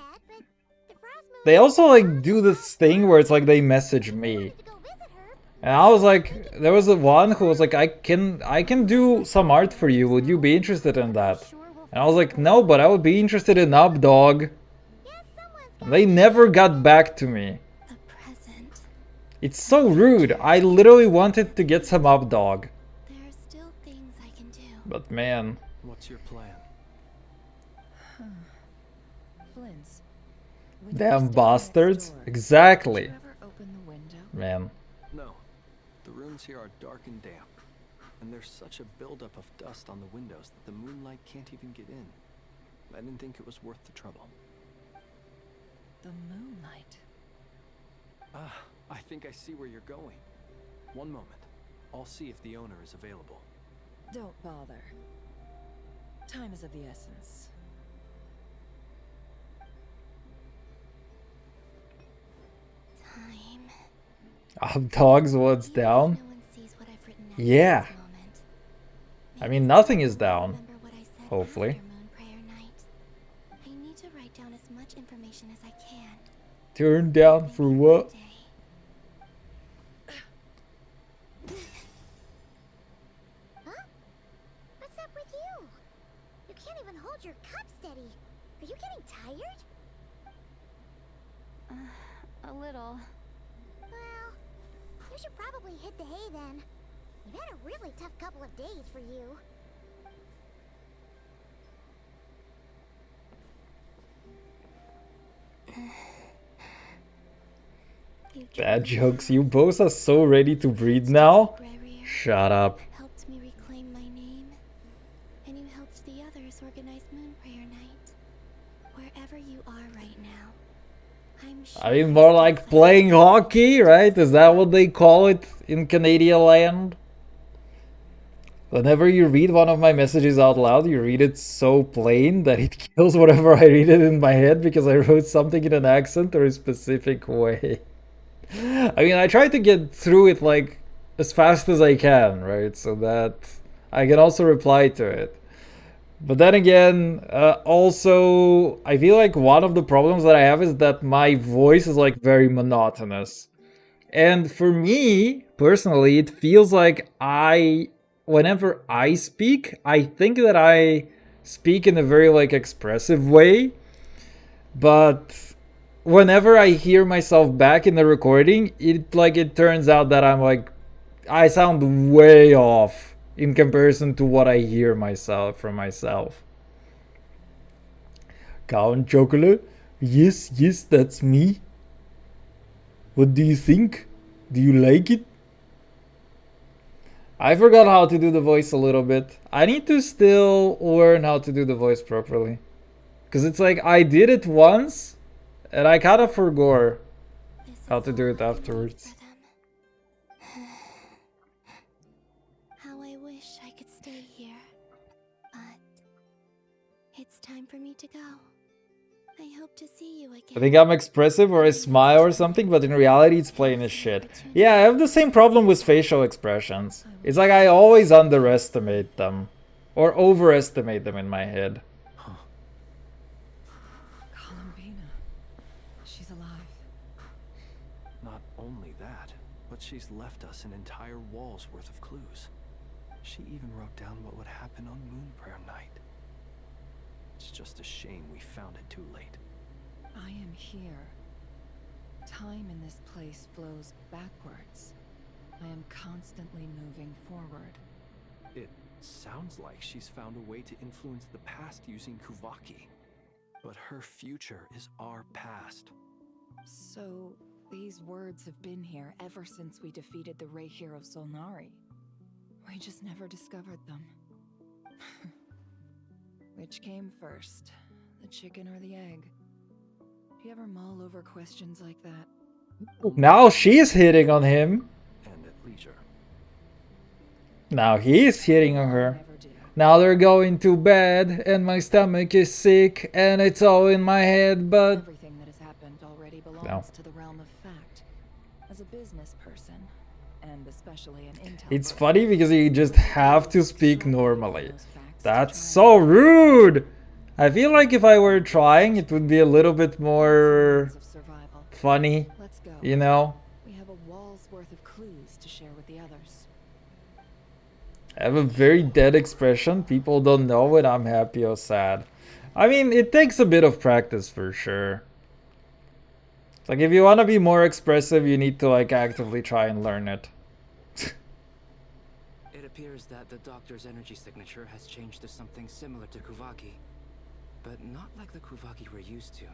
They also like do this thing where it's like they message me. And I was like, there was one who was like, I can do some art for you, would you be interested in that? And I was like, no, but I would be interested in Updog. And they never got back to me. It's so rude. I literally wanted to get some Updog. But man. What's your plan? Damn bastards. Exactly. Man. No. The rooms here are dark and damp. and there's such a buildup of dust on the windows that the moonlight can't even get in. I didn't think it was worth the trouble. The moonlight. Ah, I think I see where you're going. One moment. I'll see if the owner is available. Don't bother. Time is of the essence. Dogs, what's down? Yeah. I mean, nothing is down. Hopefully. I need to write down as much information as I can. Turn down for what? Huh? What's up with you? You can't even hold your cup steady. Are you getting tired? A little. Well, you should probably hit the hay then. You've had a really tough couple of days for you. Bad jokes. You both are so ready to breed now. Shut up. Helped me reclaim my name, and you helped the others organize Moon Prayer Night. Wherever you are right now, I'm sure. I mean, more like playing hockey, right? Is that what they call it in Canadian land? Whenever you read one of my messages out loud, you read it so plain that it kills whatever I read it in my head because I wrote something in an accent or a specific way. I mean, I try to get through it like as fast as I can, right? So that I can also reply to it. But then again, also, I feel like one of the problems that I have is that my voice is like very monotonous. And for me, personally, it feels like whenever I speak, I think that I speak in a very like expressive way. But whenever I hear myself back in the recording, it turns out that I sound way off in comparison to what I hear from myself. Count chocolate? Yes, that's me. What do you think? Do you like it? I forgot how to do the voice a little bit. I need to still learn how to do the voice properly. Because it's like I did it once, and I kind of forgot how to do it afterwards. How I wish I could stay here. But it's time for me to go. I hope to see you again. I think I'm expressive or I smile or something, but in reality it's plain as shit. Yeah, I have the same problem with facial expressions. It's like I always underestimate them. Or overestimate them in my head. Columbina. She's alive. Not only that, but she's left us an entire wall's worth of clues. She even wrote down what would happen on Moon Prayer Night. It's just a shame we found it too late. I am here. Time in this place flows backwards. I am constantly moving forward. It sounds like she's found a way to influence the past using Kuvaki. But her future is our past. So, these words have been here ever since we defeated the Ray Hero Solnari. We just never discovered them. Which came first, the chicken or the egg? Do you ever mull over questions like that? Now she's hitting on him. And at leisure. Now he's hitting on her. Now they're going to bed, and my stomach is sick, and it's all in my head, but... Everything that has happened already belongs to the realm of fact. As a business person, and especially an intel... It's funny because you just have to speak normally. That's so rude! I feel like if I were trying, it would be a little bit more funny, you know? We have a wall's worth of clues to share with the others. I have a very dead expression. People don't know when I'm happy or sad. I mean, it takes a bit of practice for sure. It's like if you want to be more expressive, you need to like actively try and learn it. It appears that the doctor's energy signature has changed to something similar to Kuvaki, but not like the Kuvaki we're used to.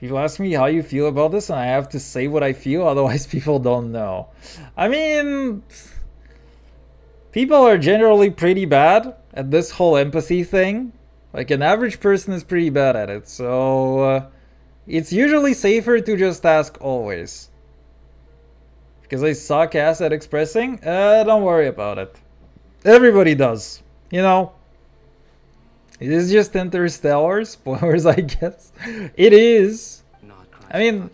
You ask me how you feel about this, and I have to say what I feel, otherwise people don't know. I mean, People are generally pretty bad at this whole empathy thing. Like, an average person is pretty bad at it, so it's usually safer to just ask always. Because I suck ass at expressing? Don't worry about it. Everybody does, you know? It is just Interstellar. Spoilers, I guess. It is. I mean,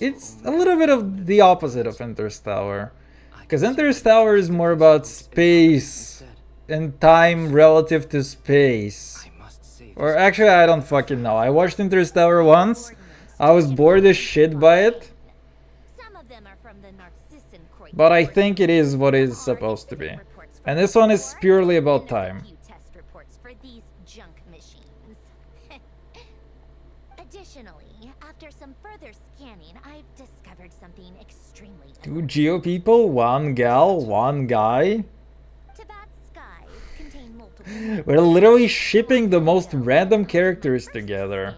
it's a little bit of the opposite of Interstellar. Because Interstellar is more about space and time relative to space. Or actually, I don't fucking know. I watched Interstellar once. I was bored as shit by it. But I think it is what it's supposed to be. And this one is purely about time. Additionally, after some further scanning, I've discovered something extremely 2 Geo people, 1 gal, 1 guy. We're literally shipping the most random characters together.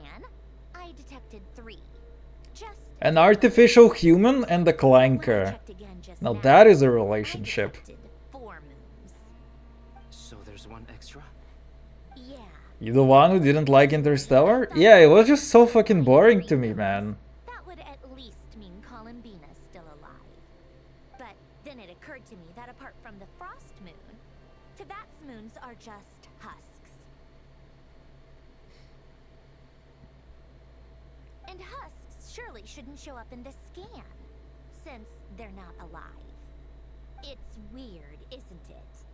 An artificial human and a clanker. Now that is a relationship. So there's one extra? You the one who didn't like Interstellar? Yeah, it was just so fucking boring to me, man. That would at least mean Columbina's still alive. But then it occurred to me that apart from the frost moon, Tibat's moons are just husks. And husks surely shouldn't show up in this scan, since they're not alive. It's weird, isn't it?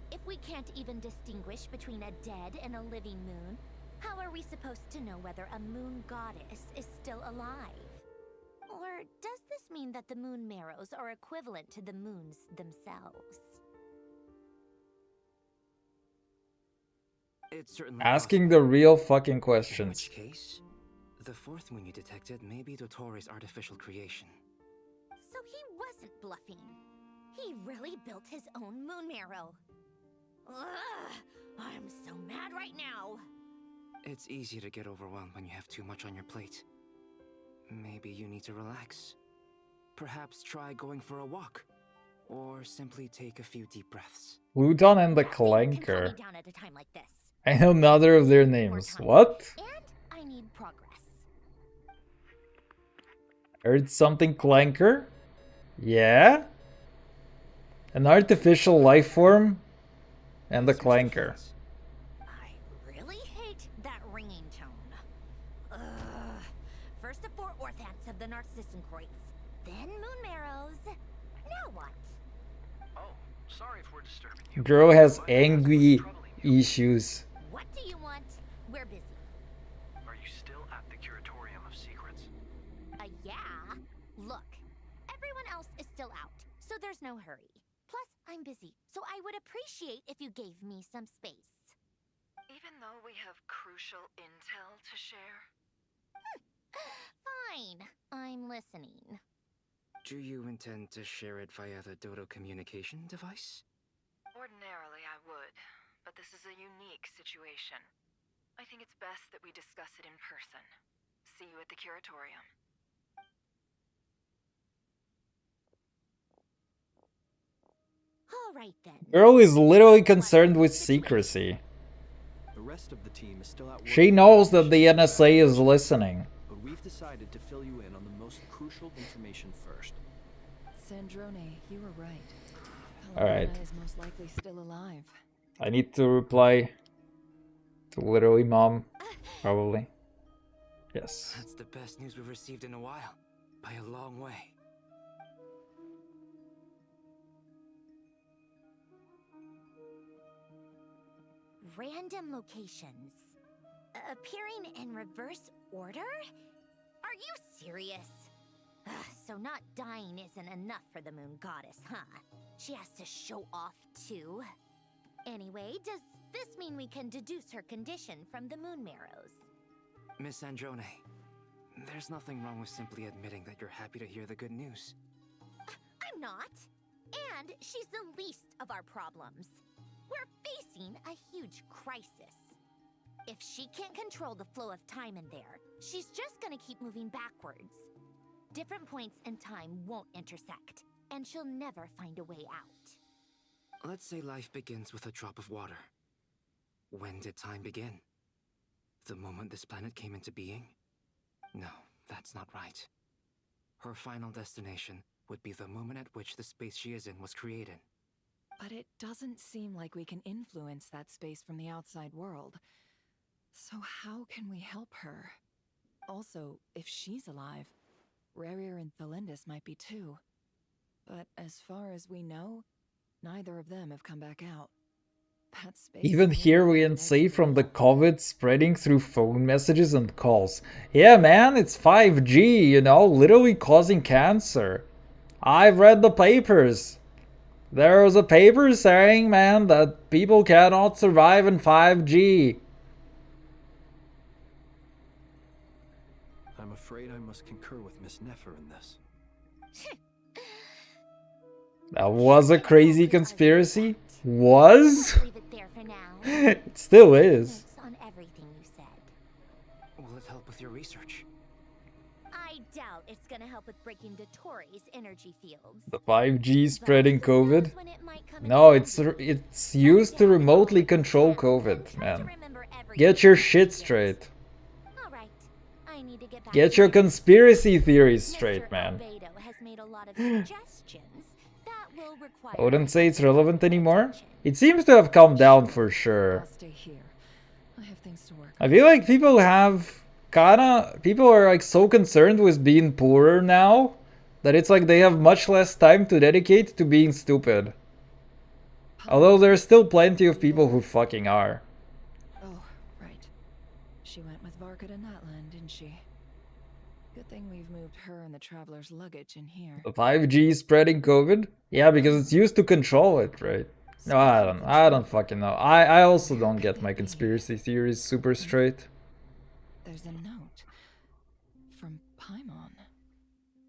If we can't even distinguish between a dead and a living moon, how are we supposed to know whether a moon goddess is still alive? Or does this mean that the moon marrows are equivalent to the moons themselves? It's certainly Asking the real fucking questions. In which case, the fourth moon you detected may be Dottores' artificial creation. So he wasn't bluffing. He really built his own moon marrow. Ugh, I'm so mad right now. It's easy to get overwhelmed when you have too much on your plate. Maybe you need to relax. Perhaps try going for a walk. Or simply take a few deep breaths. Luton and the Clanker. I know neither of their names. What? And I need progress. Heard something, Clanker? Yeah? An artificial life form? And the Clanker. I really hate that ringing tone. Ugh. First the 4 orthants of the Narcissenkreuz, then moon marrows. Now what? Oh, sorry if we're disturbing you. Girl has angry issues. What do you want? We're busy. Are you still at the Curatorium of Secrets? Yeah. Look, everyone else is still out, so there's no hurry. Plus, I'm busy, so I would appreciate if you gave me some space. Even though we have crucial intel to share? Fine, I'm listening. Do you intend to share it via the Dodo communication device? Ordinarily I would, but this is a unique situation. I think it's best that we discuss it in person. See you at the Curatorium. All right then. Girl is literally concerned with secrecy. The rest of the team is still at work. She knows that the NSA is listening. But we've decided to fill you in on the most crucial information first. Sandrone, you were right. Alright. Is most likely still alive. I need to reply to literally mom, probably. Yes. That's the best news we've received in a while, by a long way. Random locations. Appearing in reverse order? Are you serious? Ugh, so not dying isn't enough for the moon goddess, huh? She has to show off too. Anyway, does this mean we can deduce her condition from the moon marrows? Miss Androne, there's nothing wrong with simply admitting that you're happy to hear the good news. I'm not. And she's the least of our problems. We're facing a huge crisis. If she can't control the flow of time in there, she's just gonna keep moving backwards. Different points in time won't intersect, and she'll never find a way out. Let's say life begins with a drop of water. When did time begin? The moment this planet came into being? No, that's not right. Her final destination would be the moment at which the space she is in was created. But it doesn't seem like we can influence that space from the outside world. So how can we help her? Also, if she's alive, Rarier and Thalindus might be too. But as far as we know, neither of them have come back out. That space Even may here not we have an unsafe from the exit. COVID spreading through phone messages and calls. Yeah, man, it's 5G, you know, literally causing cancer. I've read the papers. There was a paper saying, man, that people cannot survive in 5G. I'm afraid I must concur with Miss Nefer in this. That was a crazy conspiracy. Was? It still is. On everything you said. Will it help with your research? I doubt it's gonna help with breaking Dotori's energy fields. The 5G spreading COVID? No, it's used to remotely control COVID, man. Get your shit straight. Get your conspiracy theories straight, man. I wouldn't say it's relevant anymore. It seems to have calmed down for sure. I feel like people are like so concerned with being poorer now that it's like they have much less time to dedicate to being stupid. Although there's still plenty of people who fucking are. Oh, right. She went with Varka to Natlan, didn't she? Good thing we've moved her and the traveler's luggage in here. The 5G spreading COVID? Yeah, because it's used to control it, right? No, I don't fucking know. I also don't get my conspiracy theories super straight. There's a note from Paimon.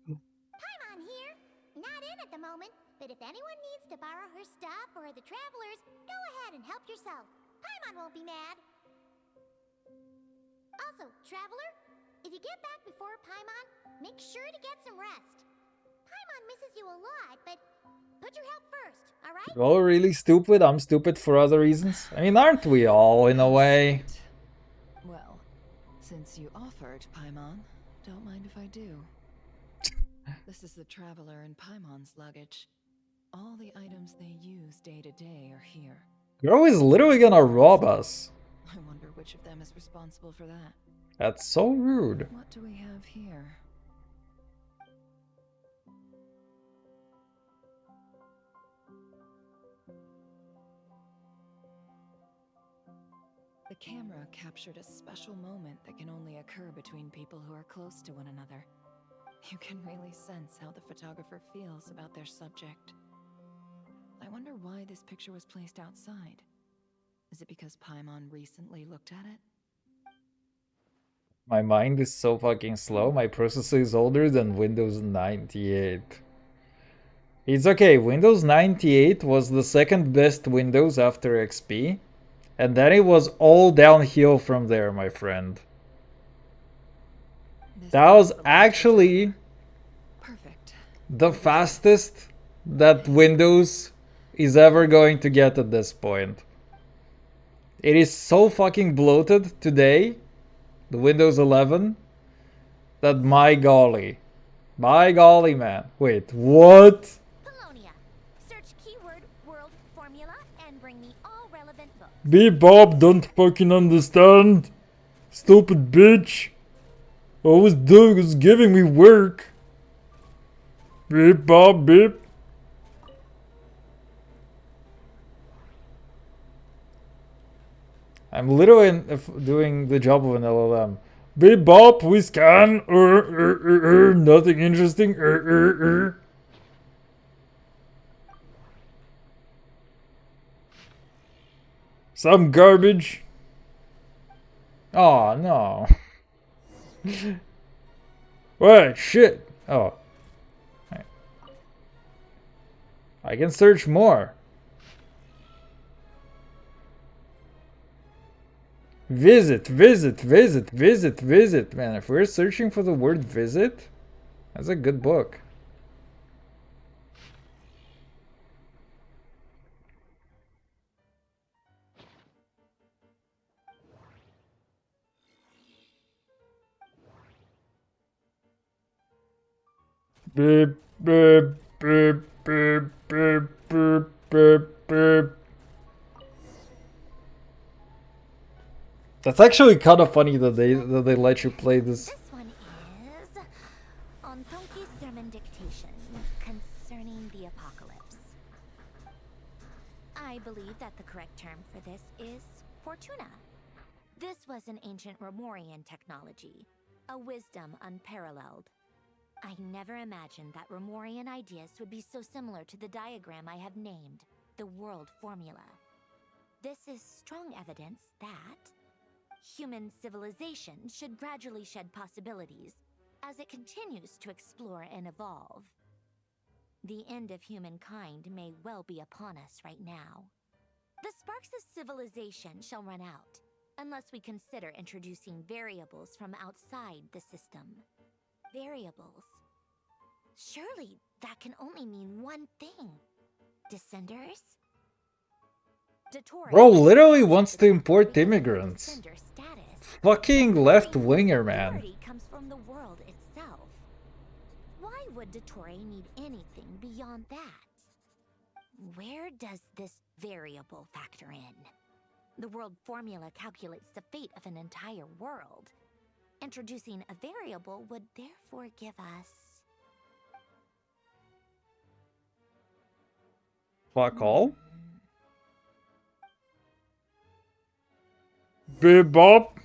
Paimon here. Not in at the moment, but if anyone needs to borrow her stuff or the travelers, go ahead and help yourself. Paimon won't be mad. Also, traveler, if you get back before Paimon, make sure to get some rest. Paimon misses you a lot, but put your health first, alright? You're all really stupid. I'm stupid for other reasons. I mean, aren't we all in a way? Well, since you offered, Paimon, don't mind if I do. This is the traveler and Paimon's luggage. All the items they use day to day are here. Girl is literally gonna rob us. I wonder which of them is responsible for that. That's so rude. What do we have here? The camera captured a special moment that can only occur between people who are close to one another. You can really sense how the photographer feels about their subject. I wonder why this picture was placed outside. Is it because Paimon recently looked at it? My mind is so fucking slow. My processor is older than Windows 98. It's okay. Windows 98 was the second best Windows after XP. And then it was all downhill from there, my friend. That was actually the fastest that Windows is ever going to get at this point. It is so fucking bloated today, the Windows 11, that my golly, man. Wait, what? Polonia. Search keyword world formula and bring me all relevant books. Bob, don't fucking understand. Stupid bitch. All was doing was giving me work. Beep, Bob, beep. I'm literally doing the job of an LLM. Beep, Bob, we scan. Nothing interesting. Some garbage. Oh no. What? Shit. Oh. Right. I can search more. Visit. Man, if we're searching for the word visit, that's a good book. Beep, beep, beep, beep, beep, beep, beep, beep. That's actually kind of funny that they let you play this. This one is on Tonki's sermon dictation concerning the apocalypse. I believe that the correct term for this is Fortuna. This was an ancient Romorian technology, a wisdom unparalleled. I never imagined that Romorian ideas would be so similar to the diagram I have named, the World Formula. This is strong evidence that human civilization should gradually shed possibilities as it continues to explore and evolve. The end of humankind may well be upon us right now. The sparks of civilization shall run out, unless we consider introducing variables from outside the system. Variables. Surely that can only mean one thing. Descenders? Bro literally wants to import immigrants. Fucking left-winger, man. Comes from the world itself. Why would Dottore need anything beyond that? Where does this variable factor in? The world formula calculates the fate of an entire world. Introducing a variable would therefore give us... Fuck all? Bebop.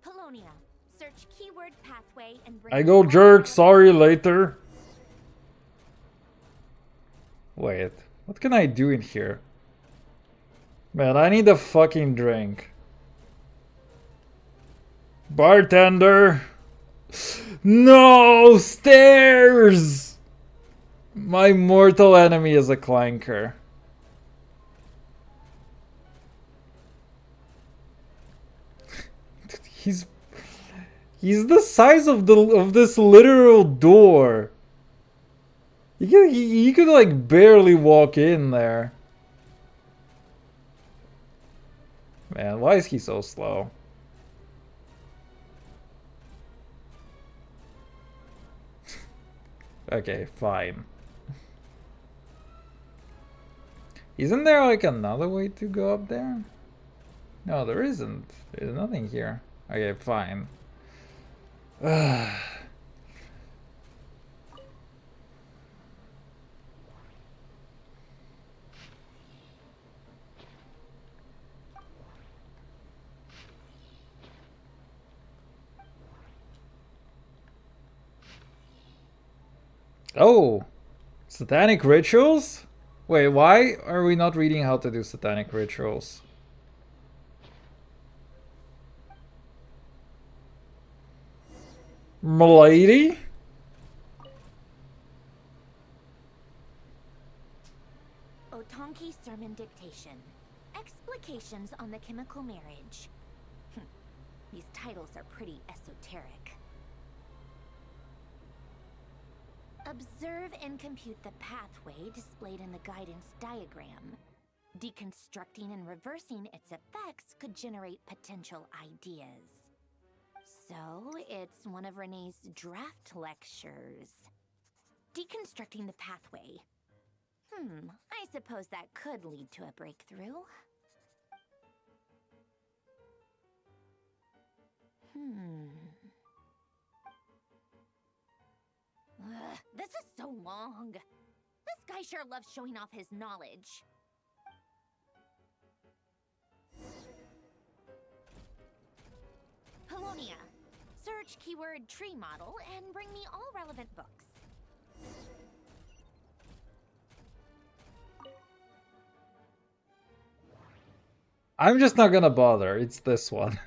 Polonia. Search keyword pathway and bring I go jerk, sorry, later. Wait, what can I do in here? Man, I need a fucking drink. Bartender! No! Stairs! My mortal enemy is a clanker. He's the size of this literal door. He could like barely walk in there. Man, why is he so slow? Okay, fine. Isn't there like another way to go up there? No, there isn't. There's nothing here. Okay, fine. Oh! Satanic rituals? Wait, why are we not reading how to do satanic rituals? Milady? Otonki sermon dictation. Explications on the chemical marriage. These titles are pretty esoteric. Observe and compute the pathway displayed in the guidance diagram. Deconstructing and reversing its effects could generate potential ideas. So, it's one of Renee's draft lectures. Deconstructing the pathway. I suppose that could lead to a breakthrough. This is so long. This guy sure loves showing off his knowledge. Polonia. Search keyword tree model and bring me all relevant books. I'm just not gonna bother. It's this one.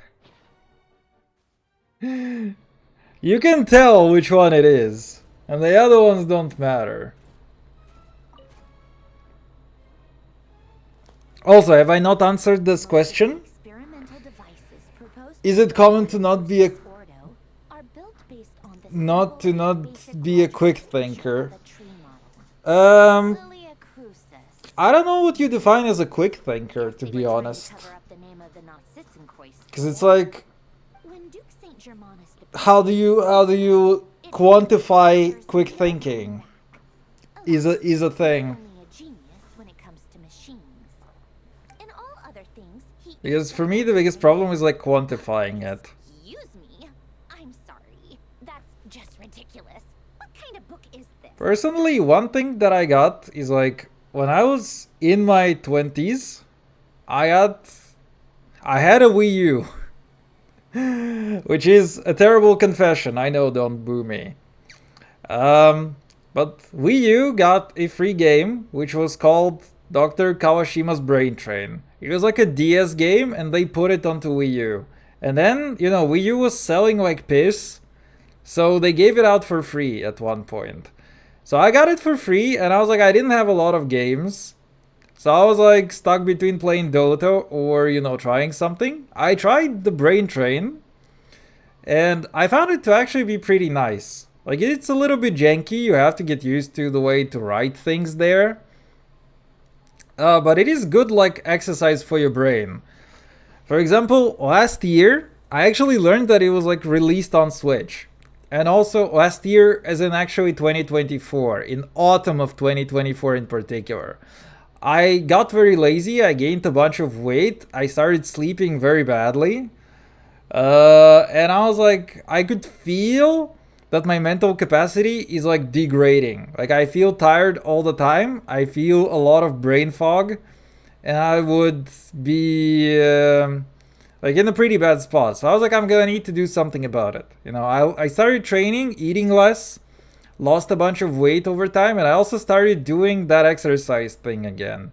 You can tell which one it is. And the other ones don't matter. Also, have I not answered this question? Is it common to not be a quick thinker? I don't know what you define as a quick thinker, to be honest. Because it's like, how do you quantify quick thinking is a thing. Because for me the biggest problem is like quantifying it. Excuse me. I'm sorry. That's just ridiculous. What kind of book is this? Personally, one thing that I got is like when I was in my 20s, I had a Wii U. Which is a terrible confession. I know, don't boo me. But Wii U got a free game which was called Dr. Kawashima's Brain Train. It was like a DS game and they put it onto Wii U. And then, you know, Wii U was selling like piss. So they gave it out for free at one point. So I got it for free and I was like, I didn't have a lot of games. So I was like stuck between playing Dota or, you know, trying something. I tried the Brain Train and I found it to actually be pretty nice. Like, it's a little bit janky. You have to get used to the way to write things there. But it is good, like, exercise for your brain. For example, last year, I actually learned that it was, like, released on Switch. And also, last year, as in actually 2024, in autumn of 2024 in particular. I got very lazy, I gained a bunch of weight, I started sleeping very badly. And I was like, I could feel that my mental capacity is like degrading. Like I feel tired all the time. I feel a lot of brain fog, and I would be like in a pretty bad spot. So I was like, I'm gonna need to do something about it. You know, I started training, eating less, lost a bunch of weight over time, and I also started doing that exercise thing again.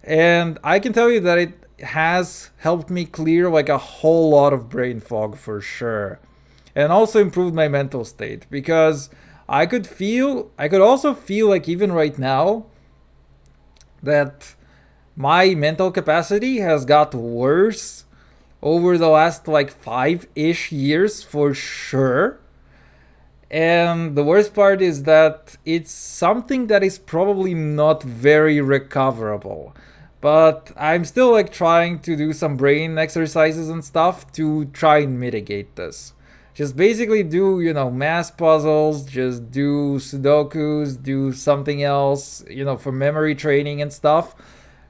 And I can tell you that it has helped me clear like a whole lot of brain fog for sure. And also improved my mental state because I could also feel like even right now that my mental capacity has got worse over the last like 5-ish years for sure. And the worst part is that it's something that is probably not very recoverable. But I'm still like trying to do some brain exercises and stuff to try and mitigate this. Just basically do, you know, math puzzles, just do Sudokus, do something else, you know, for memory training and stuff,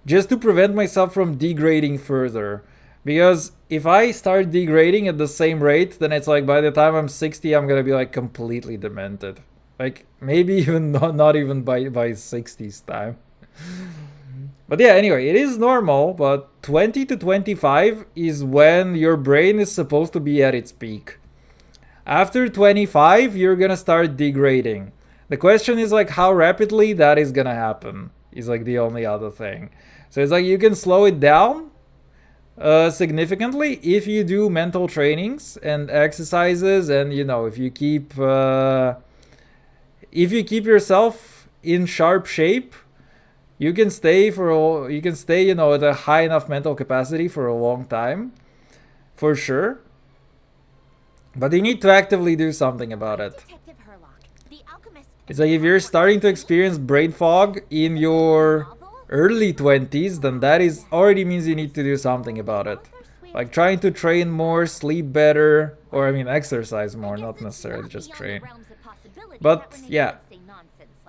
just to prevent myself from degrading further. Because if I start degrading at the same rate, then it's like by the time I'm 60, I'm gonna be like completely demented. Like maybe even not even by 60's time. But yeah, anyway, it is normal, but 20 to 25 is when your brain is supposed to be at its peak. After 25, you're gonna start degrading. The question is like how rapidly that is gonna happen is like the only other thing. So it's like you can slow it down significantly if you do mental trainings and exercises, and you know, if you keep yourself in sharp shape, you can stay you know, at a high enough mental capacity for a long time, for sure. But you need to actively do something about it. It's like if you're starting to experience brain fog in your early 20s, then that is already means you need to do something about it. Like trying to train more, sleep better, or I mean exercise more, not necessarily just train. But yeah,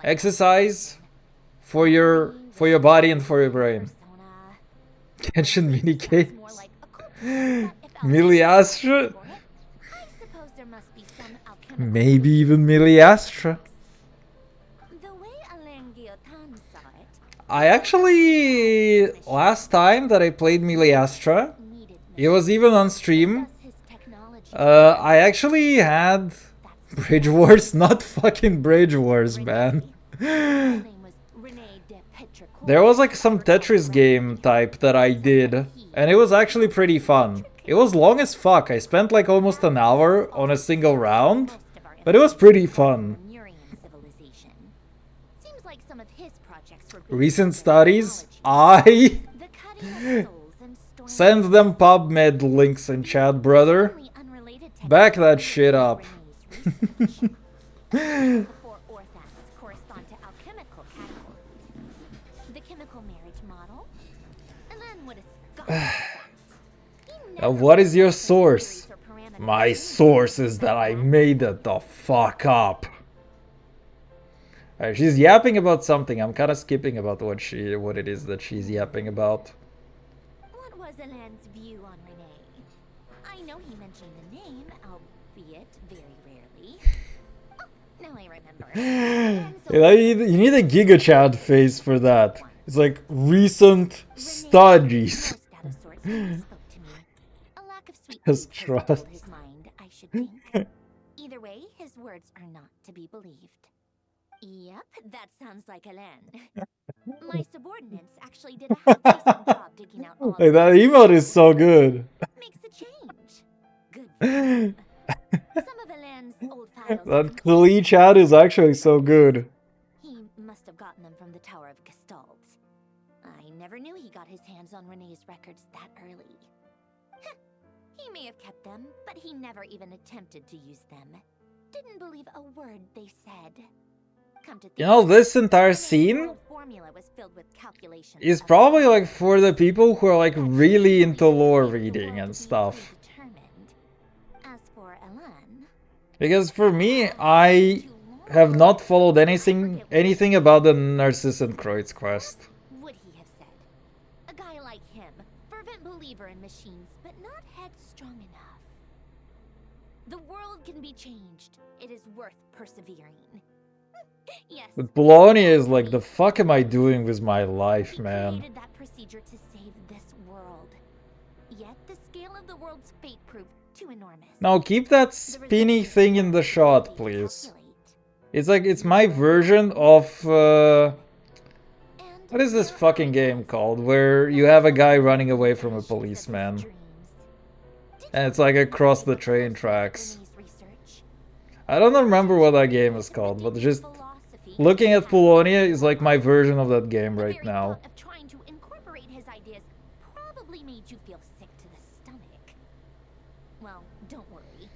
exercise for your body and for your brain. Genshin mini games. Miliastra? Maybe even Miliastra. I actually, last time that I played Miliastra, it was even on stream, I actually had Bridge Wars, not fucking Bridge Wars, man. There was like some Tetris game type that I did, and it was actually pretty fun. It was long as fuck, I spent like almost an hour on a single round, but it was pretty fun. Recent studies? I send them PubMed links in chat, brother. Back that shit up. Now, what is your source? My source is that I made it the fuck up. Alright, she's yapping about something. I'm kind of skipping about what it is that she's yapping about. What was Alain's view on Renee? I know he mentioned the name, albeit very rarely. Oh, now I remember. You need a Giga Chat face for that. It's like recent studies. Just trust. His mind, I should think. Either way, his words are not to be believed. Yep, that sounds like Alain. My subordinates actually did a half-decent job digging out all Like, that emote is so good. makes a change. Good for him. Some of Alain's old files. That Klee chat is actually so good. He must have gotten them from the Tower of Gestalt. I never knew he got his hands on Renee's records that early. He may have kept them, but he never even attempted to use them. Didn't believe a word they said. You know, this entire scene is probably like for the people who are like really into lore reading and stuff. Because for me, I have not followed anything about the Narcissus and Kreutz quest. Would he have said? A guy like him, fervent believer in machines, but not headstrong enough. The world can be changed. It is worth persevering. Yes. But Bologna is like, the fuck am I doing with my life, man? Created that procedure to save this world. Yet the scale of the world's fate proved too enormous. Now keep that spinny thing in the shot, please. It's like, it's my version of what is this fucking game called? Where you have a guy running away from a policeman. And it's like across the train tracks. I don't remember what that game is called, but just looking at Polonia is like my version of that game right now. Trying to incorporate his ideas probably made you feel sick to the stomach. Well, don't worry.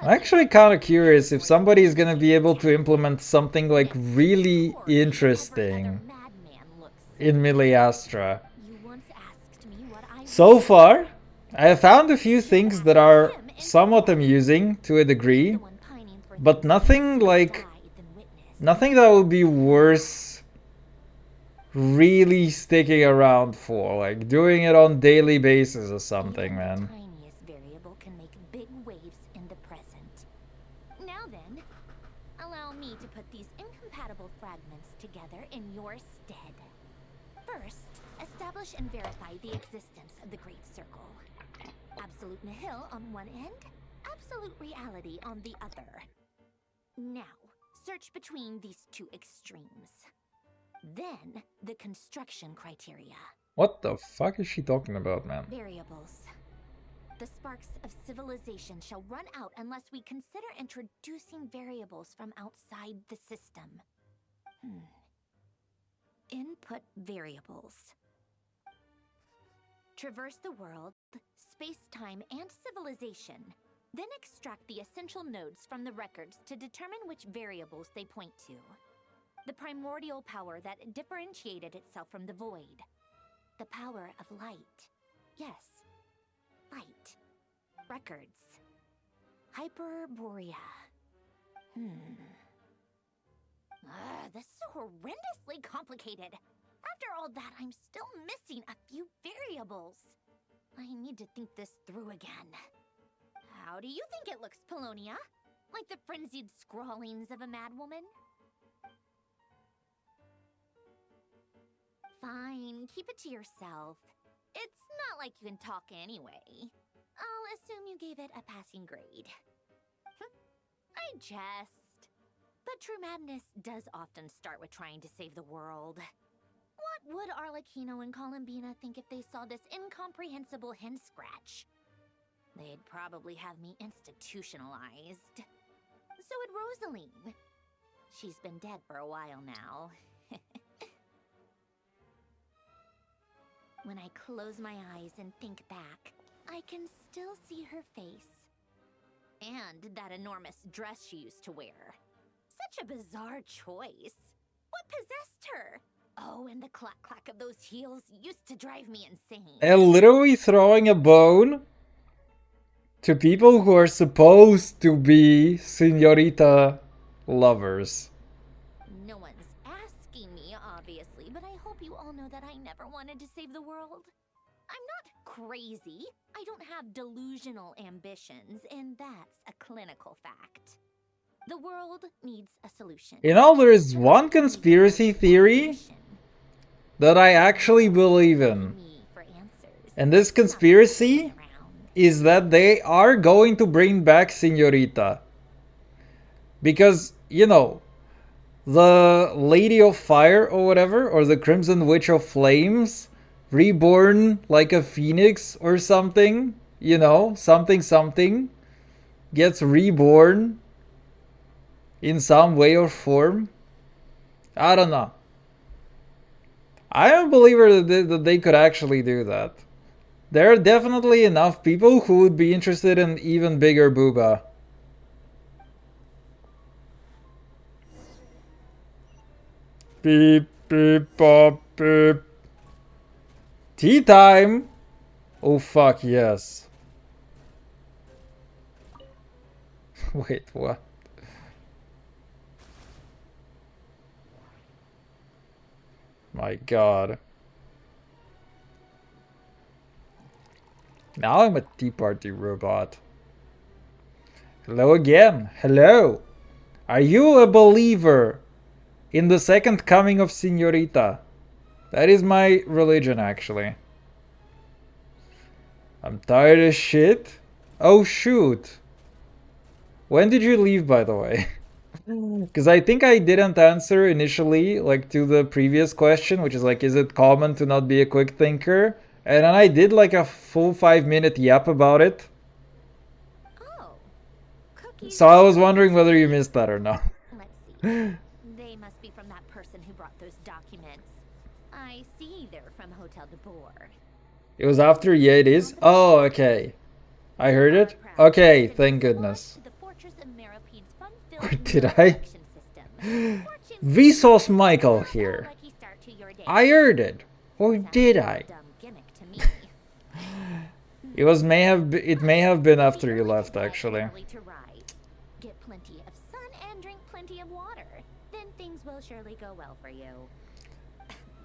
I'm actually kind of curious if somebody is gonna be able to implement something like really interesting in Miliastra. So far, I have found a few things that are somewhat amusing to a degree, but nothing like, nothing that would be worth really sticking around for, like doing it on daily basis or something, man. Tiniest variable can make big waves in the present. Now then, allow me to put these incompatible fragments together in your stead. First, establish and verify the existence of the Great Circle. Absolute nihil on one end, absolute reality on the other. Now, search between these two extremes. Then, the construction criteria. What the fuck is she talking about, man? Variables. The sparks of civilization shall run out unless we consider introducing variables from outside the system. Input variables. Traverse the world, space-time, and civilization. Then extract the essential nodes from the records to determine which variables they point to. The primordial power that differentiated itself from the void. The power of light. Yes, light. Records. Hyperborea. This is horrendously complicated. After all that, I'm still missing a few variables. I need to think this through again. How do you think it looks, Polonia? Like the frenzied scrawlings of a madwoman? Fine, keep it to yourself. It's not like you can talk anyway. I'll assume you gave it a passing grade. I jest. But true madness does often start with trying to save the world. What would Arlecchino and Columbina think if they saw this incomprehensible hen scratch? They'd probably have me institutionalized. So would Rosaline. She's been dead for a while now. When I close my eyes and think back, I can still see her face. And that enormous dress she used to wear. Such a bizarre choice. What possessed her? Oh, and the clack-clack of those heels used to drive me insane. And literally throwing a bone To people who are supposed to be Senorita lovers. No one's asking me, obviously, but I hope you all know that I never wanted to save the world. I'm not crazy. I don't have delusional ambitions, and that's a clinical fact. The world needs a solution. You know, there is one conspiracy theory that I actually believe in. And this conspiracy is that they are going to bring back Senorita. Because, you know, the Lady of Fire or whatever, or the Crimson Witch of Flames, reborn like a phoenix or something, you know, something, gets reborn in some way or form. I don't know. I am a believer that they could actually do that. There are definitely enough people who would be interested in even bigger booba. Beep, beep, bop, beep. Tea time! Oh fuck, yes. Wait, what? My god. Now I'm a Tea Party robot. Hello again. Hello. Are you a believer in the second coming of Senorita? That is my religion, actually. I'm tired as shit. Oh, shoot. When did you leave, by the way? Because I think I didn't answer initially, like, to the previous question, which is like, is it common to not be a quick thinker? And then I did like a full 5-minute yap about it. So I was wondering whether you missed that or not. Let's see. They must be from that person who brought those documents. I see they're from Hotel de Boer. It was after, yeah, it is. Oh, okay. I heard it? Okay, thank goodness. Or did I? Vsauce Michael here. I heard it. Or did I? It may have been after you left, actually. Get plenty of sun and drink plenty of water. Then things will surely go well for you.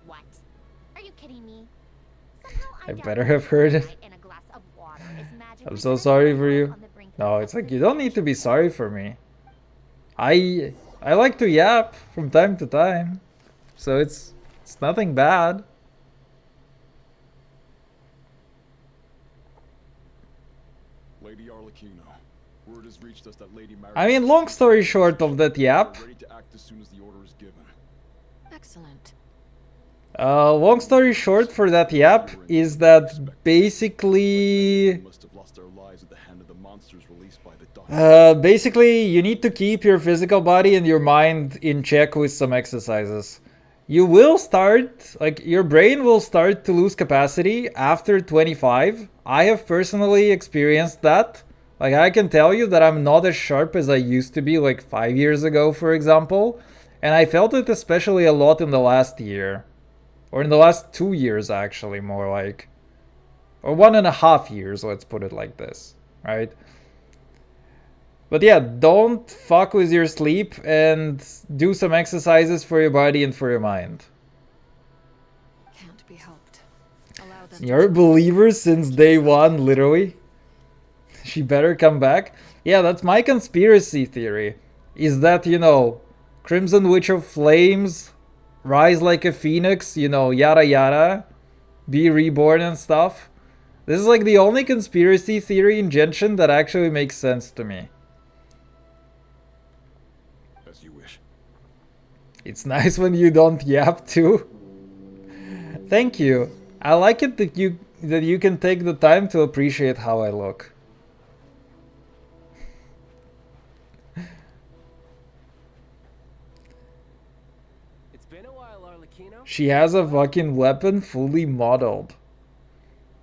What? Are you kidding me? I better have heard it. I'm so sorry for you. No, it's like, you don't need to be sorry for me. I like to yap from time to time. So it's nothing bad. Lady Arlecchino, word has reached us that Lady I mean, long story short of that yap. ready to act as soon as the order is given. Excellent. Long story short for that yap is that basically... basically, you need to keep your physical body and your mind in check with some exercises. You will start, like, your brain will start to lose capacity after 25. I have personally experienced that. Like, I can tell you that I'm not as sharp as I used to be, like, 5 years ago, for example. And I felt it especially a lot in the last year. Or in the last 2 years, actually, more like. Or 1.5 years, let's put it like this, right? But yeah, don't fuck with your sleep and do some exercises for your body and for your mind. Can't be helped. You're a believer since day one, literally. She better come back. Yeah, that's my conspiracy theory. Is that, you know, Crimson Witch of Flames, rise like a phoenix, you know, yada yada, be reborn and stuff. This is like the only conspiracy theory in Genshin that actually makes sense to me. As you wish. It's nice when you don't yap too. Thank you. I like it that you can take the time to appreciate how I look. It's been a while, Arlecchino. She has a fucking weapon fully modeled.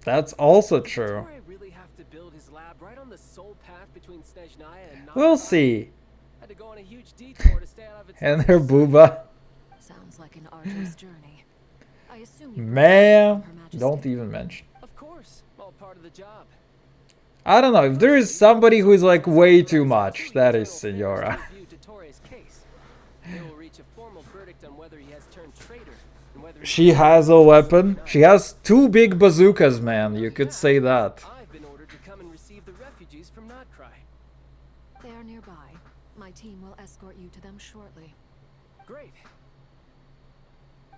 That's also true. Really have to build his lab right on the sole path between Snezhnaya and We'll see. Had to go on a huge detour to stay out of its And her booba. Sounds like an arduous journey. I assume you Man, don't even mention. Of course, all part of the job. I don't know, if there is somebody who is like way too much, that is Senora. She has a weapon. She has 2 big bazookas, man. You could say that. I've been ordered to come and receive the refugees from Notcry. They are nearby. My team will escort you to them shortly. Great.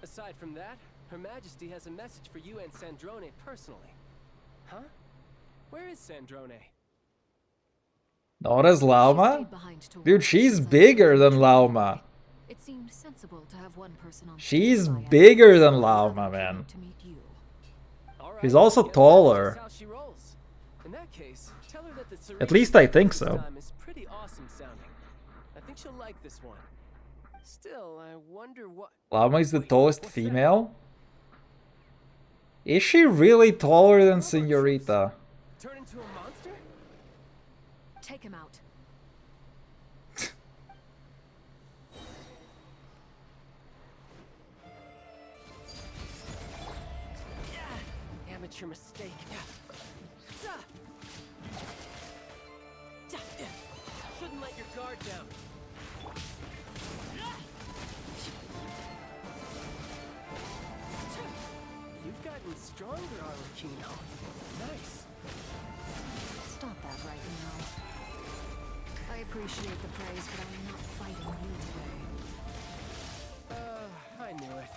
Aside from that, Her Majesty has a message for you and Sandrone personally. Huh? Where is Sandrone? Not as Lauma? Dude, she's bigger than Lauma. It seemed sensible to have one person on. She's bigger than Lauma, man. She's also taller. In that case, tell her that the At least I think so. is pretty awesome sounding. I think she'll like this one. Still, I wonder what. Lauma is the tallest female? Is she really taller than Senorita? Turn into a monster? Take him out. Amateur mistake. Shouldn't let your guard down. You've gotten stronger, Arlecchino. Nice. Stop that right now. I appreciate the praise, but I'm not fighting you today. I knew it.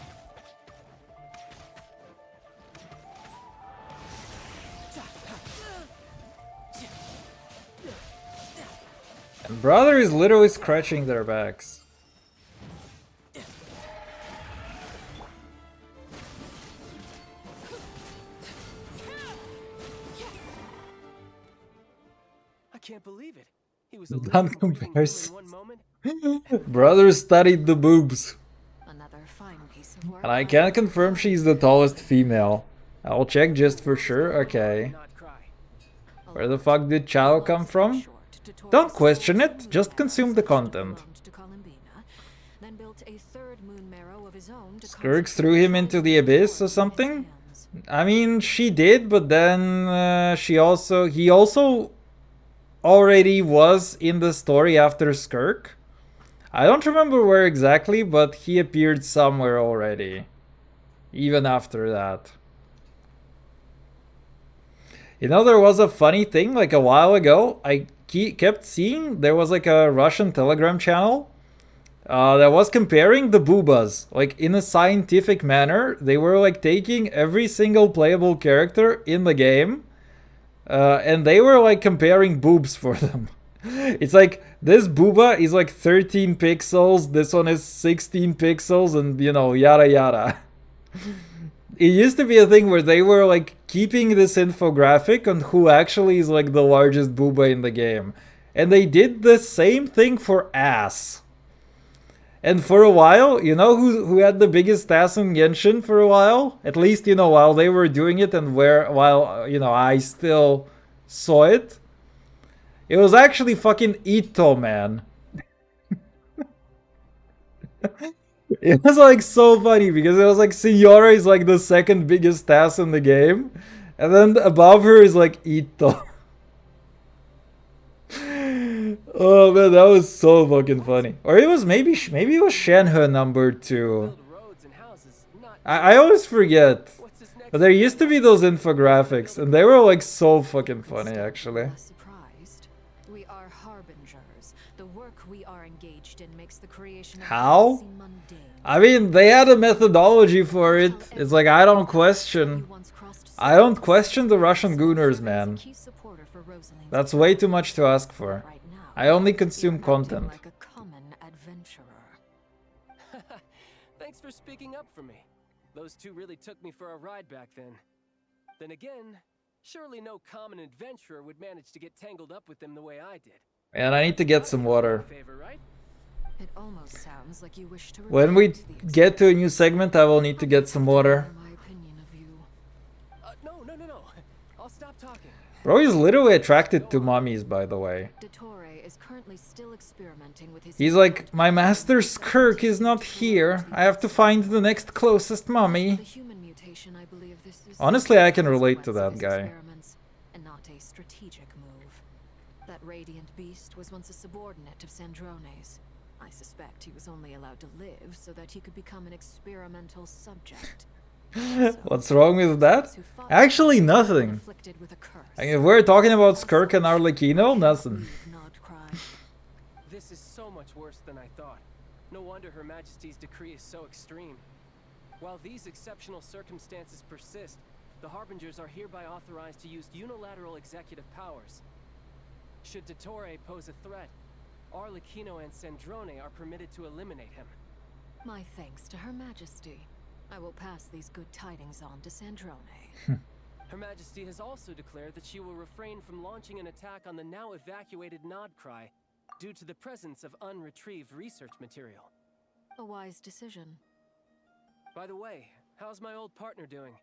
And brother is literally scratching their backs. I can't believe it. He was That comparison. Brother studied the boobs. Another fine piece of work. And I can confirm she's the tallest female. I'll check just for sure. Okay. Where the fuck did Chao come from? Don't question it, just consume the content. Then built a third moon marrow of his own to Skirks threw him into the abyss or something? I mean, she did, but then he also already was in the story after Skirk. I don't remember where exactly, but he appeared somewhere already. Even after that. You know, there was a funny thing, like a while ago, I kept seeing there was like a Russian Telegram channel that was comparing the boobas, like in a scientific manner. They were like taking every single playable character in the game, and they were like comparing boobs for them. It's like, this booba is like 13 pixels, this one is 16 pixels, and you know, yada yada. It used to be a thing where they were like keeping this infographic on who actually is like the largest booba in the game. And they did the same thing for ass. And for a while, you know who had the biggest ass in Genshin for a while? At least, you know, while they were doing it and while, you know, I still saw it. It was actually fucking Ito, man. It was like so funny because it was like Senora is like the second biggest ass in the game, and then above her is like Ito. Oh man, that was so fucking funny. Or it was maybe it was Shenhe number 2. I always forget. But there used to be those infographics, and they were like so fucking funny actually. We are harbingers. The work we are engaged in makes the creation of How? I mean, they had a methodology for it. It's like, I don't question the Russian gooners, man. That's way too much to ask for. I only consume content. Like a common adventurer. Thanks for speaking up for me. Those two really took me for a ride back then. Then again, surely no common adventurer would manage to get tangled up with them the way I did. And I need to get some water. It almost sounds like you wish to When we get to a new segment, I will need to get some water. No. I'll stop talking. Bro is literally attracted to mummies, by the way. Is currently still experimenting with his He's like, my master Skirk is not here. I have to find the next closest mummy. Honestly, I can relate to that guy. and not a strategic move. radiant beast was once a subordinate of Sandrone's. I suspect he was only allowed to live so that he could become an experimental subject. What's wrong with that? Actually, nothing. I mean, if we're talking about Skirk and Arlecchino, nothing. This is so much worse than I thought. No wonder Her Majesty's decree is so extreme. While these exceptional circumstances persist, the Harbingers are hereby authorized to use unilateral executive powers. Should Dottore pose a threat, Arlecchino and Sandrone are permitted to eliminate him. My thanks to Her Majesty. I will pass these good tidings on to Sandrone. Her Majesty has also declared that she will refrain from launching an attack on the now evacuated Nodcry due to the presence of unretrieved research material. A wise decision. By the way, how's my old partner doing?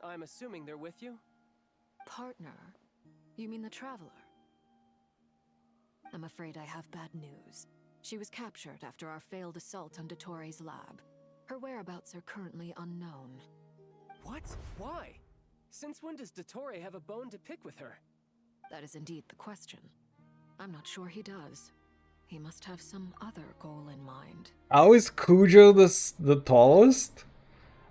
I'm assuming they're with you? Partner? You mean the Traveler? I'm afraid I have bad news. She was captured after our failed assault on Dottore's lab. Her whereabouts are currently unknown. What? Why? Since when does Dottore have a bone to pick with her? That is indeed the question. I'm not sure he does. He must have some other goal in mind. How is Cujo the tallest?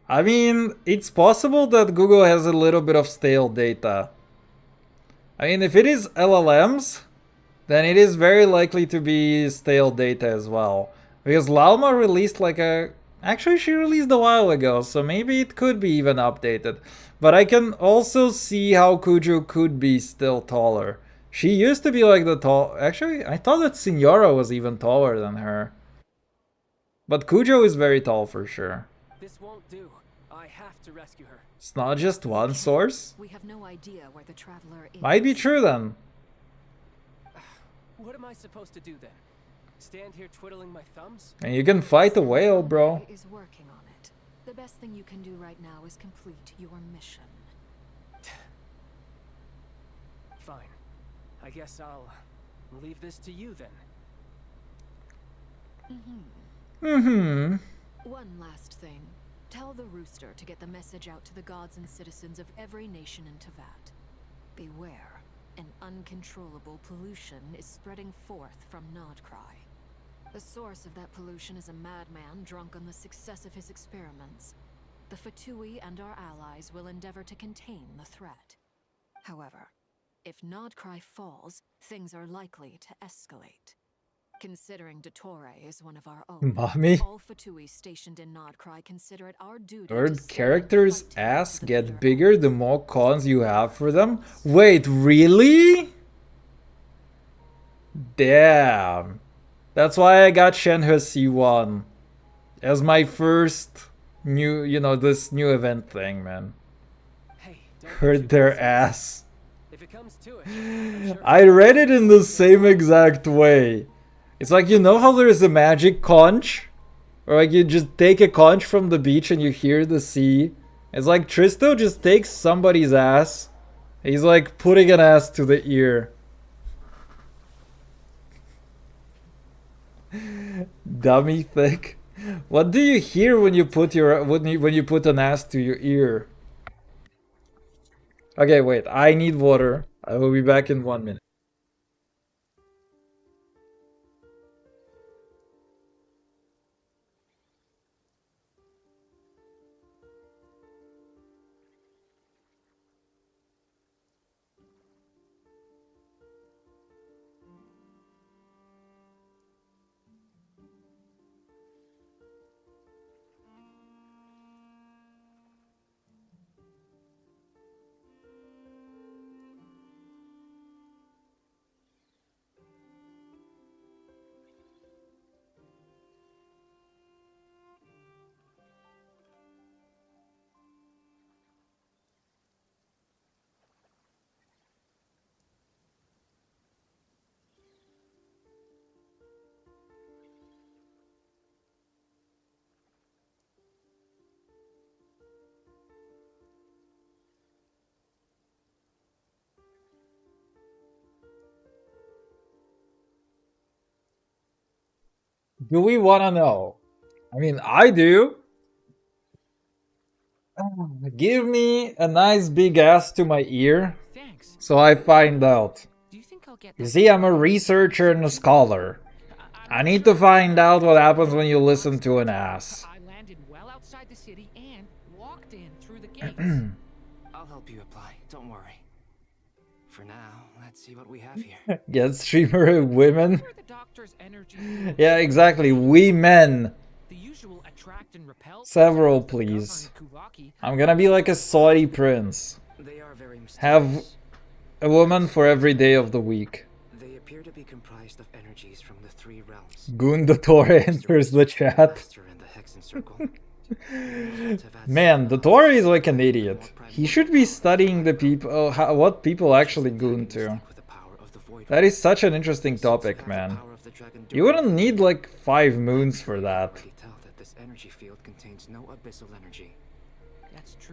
I mean, it's possible that Google has a little bit of stale data. I mean, if it is LLMs, then it is very likely to be stale data as well. Because Lalma released like a... Actually, she released a while ago, so maybe it could be even updated. But I can also see how Cujo could be still taller. She used to be like the tall... Actually, I thought that Signora was even taller than her. But Cujo is very tall for sure. This won't do. I have to rescue her. It's not just one source? We have no idea where the Traveler is. Might be true then. What am I supposed to do then? Stand here twiddling my thumbs? And you can fight a whale, bro. Is working on it. The best thing you can do right now is complete your mission. Fine. I guess I'll leave this to you then. One last thing. Tell the Rooster to get the message out to the gods and citizens of every nation in Teyvat. Beware. An uncontrollable pollution is spreading forth from Nodcry. The source of that pollution is a madman drunk on the success of his experiments. The Fatui and our allies will endeavor to contain the threat. However, if Nodcry falls, things are likely to escalate. Considering Dottore is one of our own, Mommy? all Fatui stationed in Nodcry consider it our duty Third character's ass get bigger the more cons you have for them? Wait, really? Damn. That's why I got Shenhe C1 as my first new, this new event thing, man. Hurt their ass. If it comes to it, I read it in the same exact way. It's like, how there is a magic conch? Or like you just take a conch from the beach and you hear the sea. It's like Tristo just takes somebody's ass. He's like putting an ass to the ear. Dummy thick. What do you hear when you put an ass to your ear? Okay, wait. I need water. I will be back in 1 minute. Do we want to know? I mean, I do. Give me a nice big ass to my ear. Thanks. So I find out. Do you think I'll get You see, I'm a researcher and a scholar. I need to find out what happens when you listen to an ass. I landed well outside the city and walked in through the gates. I'll help you apply, don't worry. For now, let's see what we have here. Get streamer women. Where the doctor's energy Yeah, exactly. We men. the usual attract and repel Several, please. I'm gonna be like a Saudi prince. They are very Have a woman for every day of the week. They appear to be comprised of energies from the three realms. Gundotore enters the chat. Man, Dottore is like an idiot. He should be studying the people, what people actually goon to. That is such an interesting topic, man. You wouldn't need like 5 moons for that.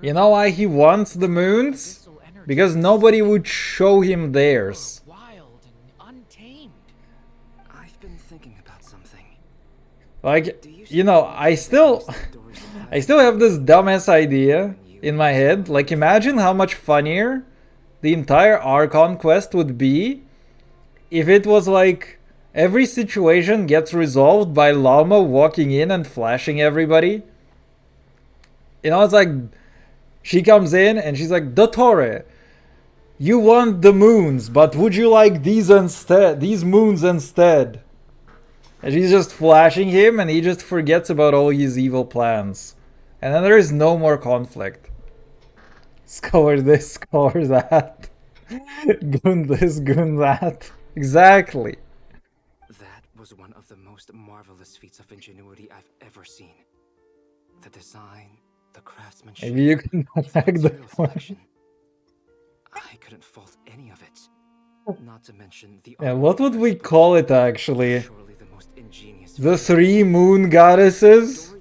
You know why he wants the moons? Because nobody would show him theirs. I've been thinking about something. Like, you know, I still have this dumbass idea in my head. Like, imagine how much funnier the entire Archon quest would be if it was like every situation gets resolved by Llama walking in and flashing everybody. You know, it's like she comes in and she's like, Dottore, you want the moons, but would you like these instead? These moons instead? And she's just flashing him and he just forgets about all his evil plans. And then there is no more conflict. Score this, score that. Goon this, goon that. Exactly. That was one of the most marvelous feats of ingenuity I've ever seen. The design, the craftsmanship. Maybe you can hack the point. I couldn't fault any of it. Not to mention the Yeah, what would we call it actually? The 3 moon goddesses?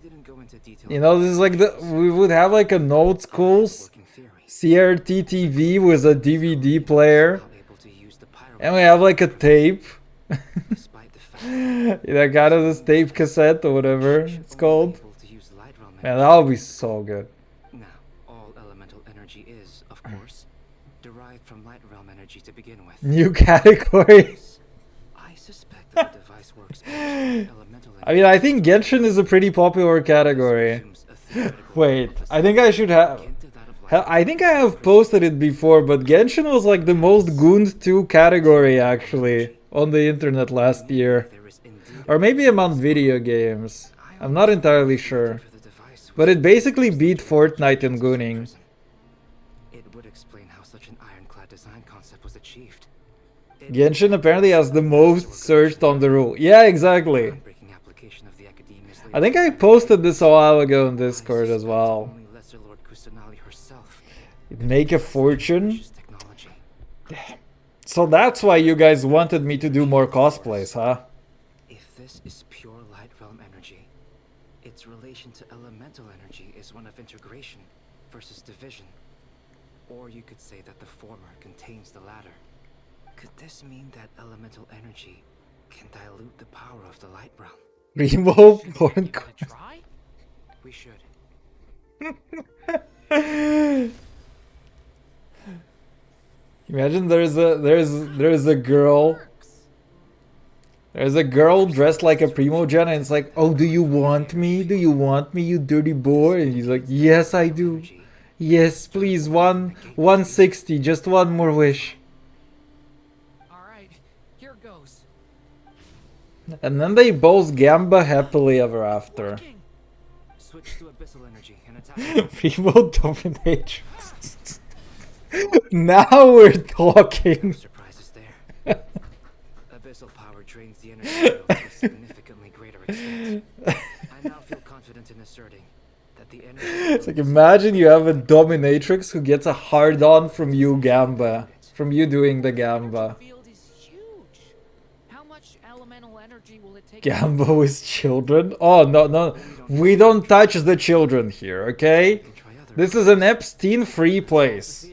You know, this is like we would have like an old school CRT TV with a DVD player. And we have like a tape. That kind of this tape cassette or whatever it's called. Man, that would be so good. Now, all elemental energy is, of course, derived from light realm energy to begin with. New category. I suspect that the device works I mean, I think Genshin is a pretty popular category. Wait, I think I should have... I think I have posted it before, but Genshin was like the most gooned to category actually on the internet last year. Or maybe among video games. I'm not entirely sure. But it basically beat Fortnite in gooning. It would explain how such an ironclad design concept was achieved. Genshin apparently has the most searched on the rule. Yeah, exactly. I think I posted this a while ago in Discord as well. Make a fortune. So that's why you guys wanted me to do more cosplays, huh? If this is pure light realm energy, its relation to elemental energy is one of integration versus division. Or you could say that the former contains the latter. Could this mean that elemental energy can dilute the power of the light realm? Remove porn. We should. Imagine there's a girl. There's a girl dressed like a Primogen and it's like, oh, do you want me? Do you want me, you dirty boy? And he's like, yes, I do. Yes, please, 160, just one more wish. Alright, here goes. And then they both gamba happily ever after. Switch to abyssal energy and attack. Primo dominatrix. Now we're talking. Surprises there. Abyssal power drains the energy field to a significantly greater extent. I now feel confident in asserting that the energy. It's like, imagine you have a dominatrix who gets a hard on from you gamba. From you doing the gamba. Gamba with children? Oh, no. We don't touch the children here, okay? This is an Epstein-free place.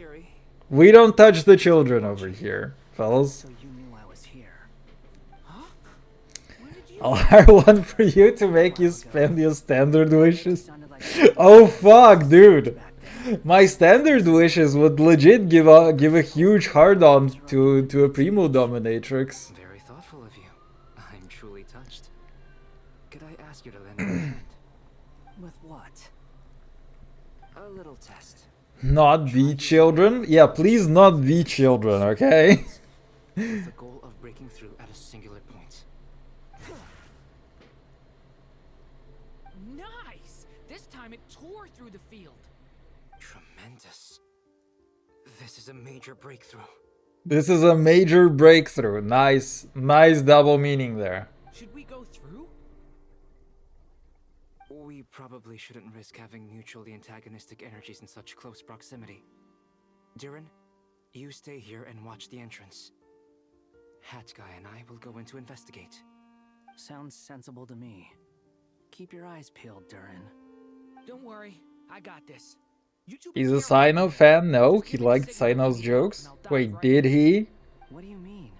We don't touch the children over here, fellas. I'll hire one for you to make you spend your standard wishes. Oh fuck, dude. My standard wishes would legit give a huge hard-on to a Primo Dominatrix. Very thoughtful of you. I'm truly touched. Could I ask you to lend me a hand? With what? A little test. Not be children? Yeah, please not be children, okay? With the goal of breaking through at a singular point. Nice! This time it tore through the field. Tremendous. This is a major breakthrough. This is a major breakthrough. Nice double meaning there. Should we go through? We probably shouldn't risk having mutually antagonistic energies in such close proximity. Durin, you stay here and watch the entrance. Hat Guy and I will go in to investigate. Sounds sensible to me. Keep your eyes peeled, Durin. Don't worry, I got this. He's a Sino fan? No, he liked Sino's jokes. Wait, did he? What do you mean,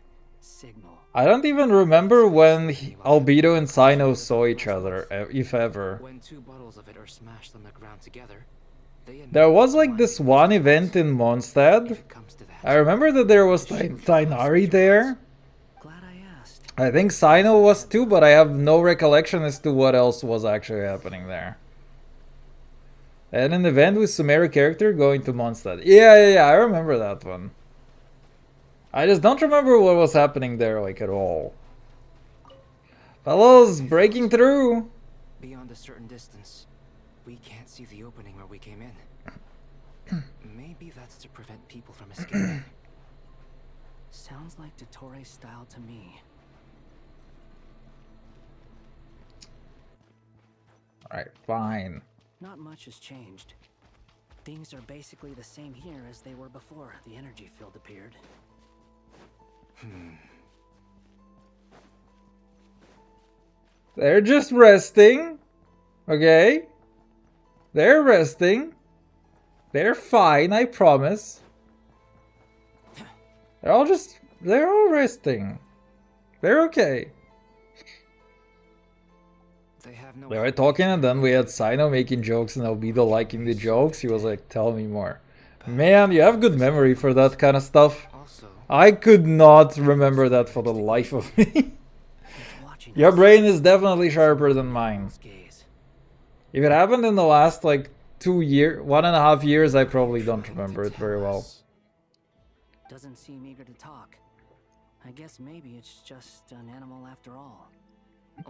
signal? I don't even remember when Albedo and Sino saw each other, if ever. When two bottles of it are smashed on the ground together, there was like this one event in Mondstadt. I remember that there was Tainari there. I think Sino was too, but I have no recollection as to what else was actually happening there. And an event with Sumeru character going to Mondstadt. Yeah, I remember that one. I just don't remember what was happening there, like, at all. Fellows, breaking through! Beyond a certain distance, we can't see the opening where we came in. Maybe that's to prevent people from escaping. Sounds like Dottore style to me. Alright, fine. Not much has changed. Things are basically the same here as they were before the energy field appeared. They're just resting. Okay? They're resting. They're fine, I promise. They're all resting. They're okay. They were talking and then we had Sino making jokes and Albedo liking the jokes. He was like, tell me more. Man, you have good memory for that kind of stuff. I could not remember that for the life of me. Your brain is definitely sharper than mine. If it happened in the last like 1.5 years, I probably don't remember it very well. Doesn't seem eager to talk. I guess maybe it's just an animal after all.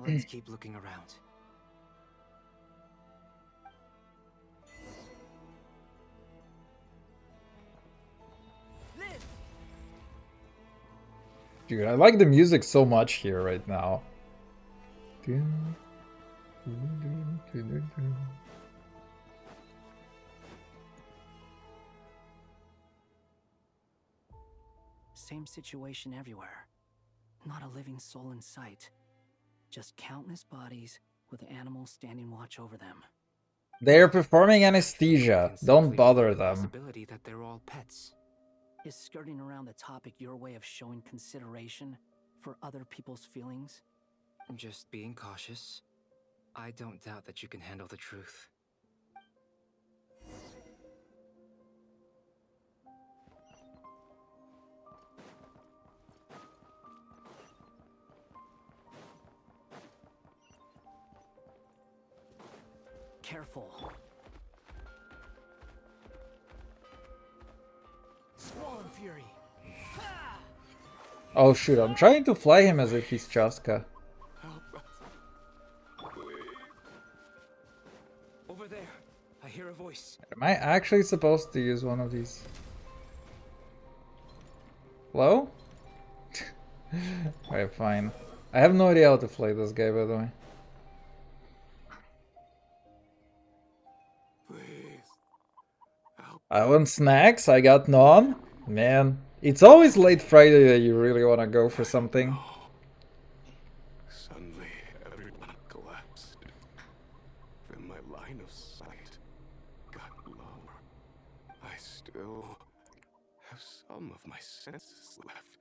Let's keep looking around. Dude, I like the music so much here right now. Same situation everywhere. Not a living soul in sight. Just countless bodies with animals standing watch over them. They're performing anesthesia. Don't bother them. Possibility that they're all pets. Is skirting around the topic your way of showing consideration for other people's feelings? Just being cautious. I don't doubt that you can handle the truth. Careful. Swollen Fury. Oh shoot, I'm trying to fly him as if he's Chaska. Over there, I hear a voice. Am I actually supposed to use one of these? Hello? Alright, fine. I have no idea how to play this guy, by the way. I want snacks, I got none. Man, it's always late Friday that you really want to go for something. Suddenly, everyone collapsed. Then my line of sight got lower. I still have some of my senses left.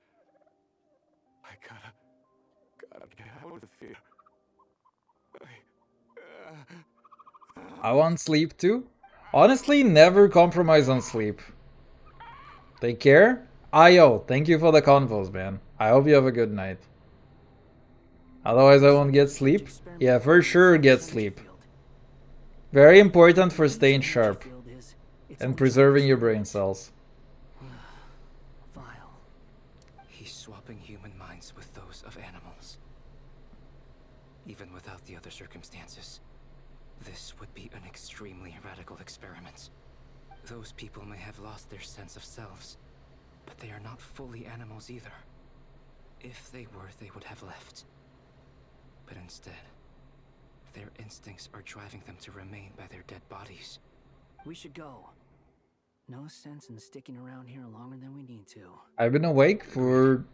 I gotta get out of here. I want sleep too. Honestly, never compromise on sleep. Take care. Ayo, thank you for the convos, man. I hope you have a good night. Otherwise I won't get sleep. Yeah, for sure get sleep. Very important for staying sharp. And preserving your brain cells. Vile. He's swapping human minds with those of animals. Even without the other circumstances, this would be an extremely radical experiment. Those people may have lost their sense of selves, but they are not fully animals either. If they were, they would have left. But instead, their instincts are driving them to remain by their dead bodies. We should go. No sense in sticking around here longer than we need to. I've been awake for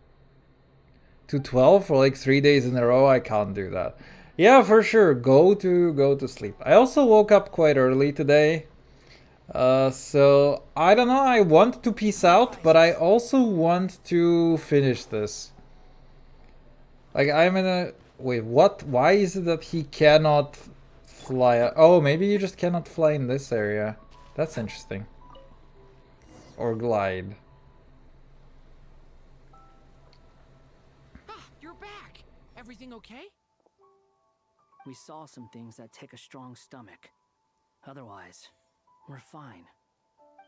2:12 for like 3 days in a row. I can't do that. Yeah, for sure. Go to sleep. I also woke up quite early today. So I don't know. I want to peace out, but I also want to finish this. Like I'm in a wait. What? Why is it that he cannot fly? Oh, maybe you just cannot fly in this area. That's interesting. Or glide. Ah, you're back. Everything okay? We saw some things that take a strong stomach. Otherwise, we're fine.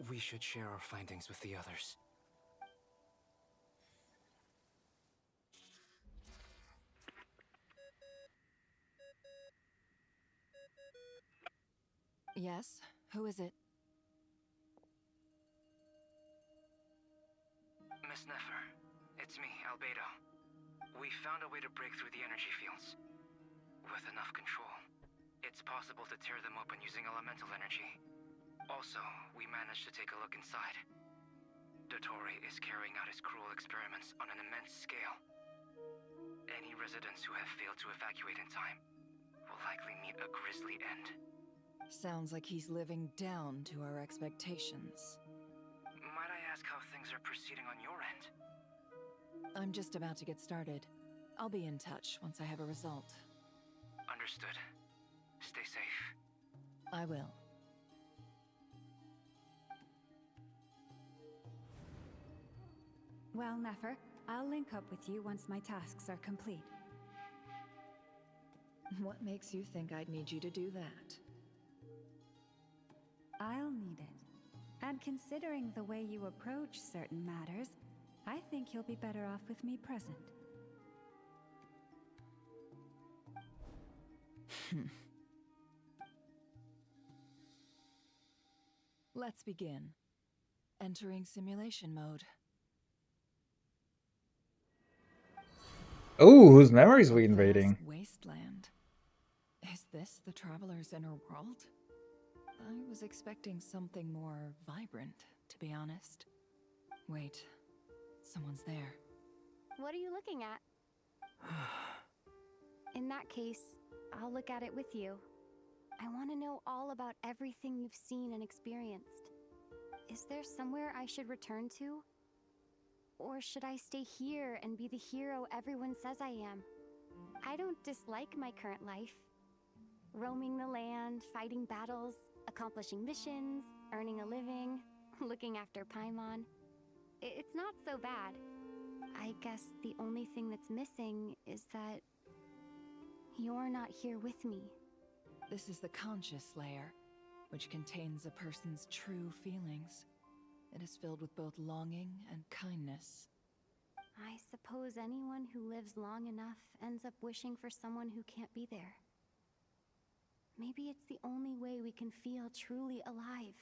We should share our findings with the others. Yes? Who is it? Miss Nefer, it's me, Albedo. We found a way to break through the energy fields. With enough control, it's possible to tear them open using elemental energy. Also, we managed to take a look inside. Dottore is carrying out his cruel experiments on an immense scale. Any residents who have failed to evacuate in time will likely meet a grisly end. Sounds like he's living down to our expectations. Might I ask how things are proceeding on your end? I'm just about to get started. I'll be in touch once I have a result. Understood. Stay safe. I will. Well, Nefer, I'll link up with you once my tasks are complete. What makes you think I'd need you to do that? I'll need it. And considering the way you approach certain matters, I think you'll be better off with me present. Let's begin. Entering simulation mode. Oh, whose memories we invading? Wasteland. Is this the Traveler's inner world? I was expecting something more vibrant, to be honest. Wait, someone's there. What are you looking at? In that case, I'll look at it with you. I want to know all about everything you've seen and experienced. Is there somewhere I should return to? Or should I stay here and be the hero everyone says I am? I don't dislike my current life. Roaming the land, fighting battles, accomplishing missions, earning a living, looking after Paimon. It's not so bad. I guess the only thing that's missing is that you're not here with me. This is the conscious layer, which contains a person's true feelings. It is filled with both longing and kindness. I suppose anyone who lives long enough ends up wishing for someone who can't be there. Maybe it's the only way we can feel truly alive.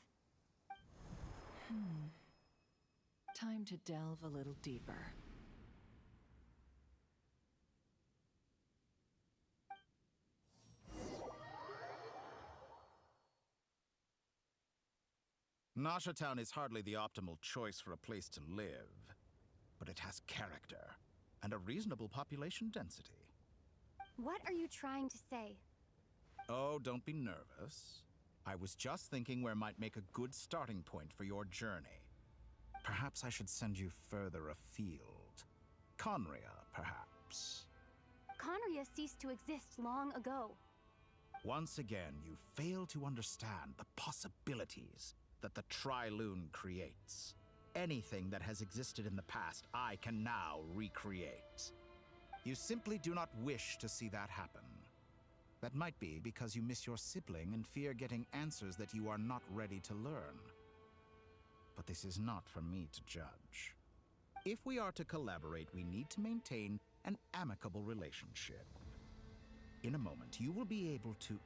Time to delve a little deeper. Nasha Town is hardly the optimal choice for a place to live, but it has character and a reasonable population density. What are you trying to say? Oh, don't be nervous. I was just thinking where might make a good starting point for your journey. Perhaps I should send you further afield. Conria, perhaps. Conria ceased to exist long ago. Once again, you fail to understand the possibilities that the Trilune creates. Anything that has existed in the past, I can now recreate. You simply do not wish to see that happen. That might be because you miss your sibling and fear getting answers that you are not ready to learn. But this is not for me to judge. If we are to collaborate, we need to maintain an amicable relationship. In a moment, you will be able to...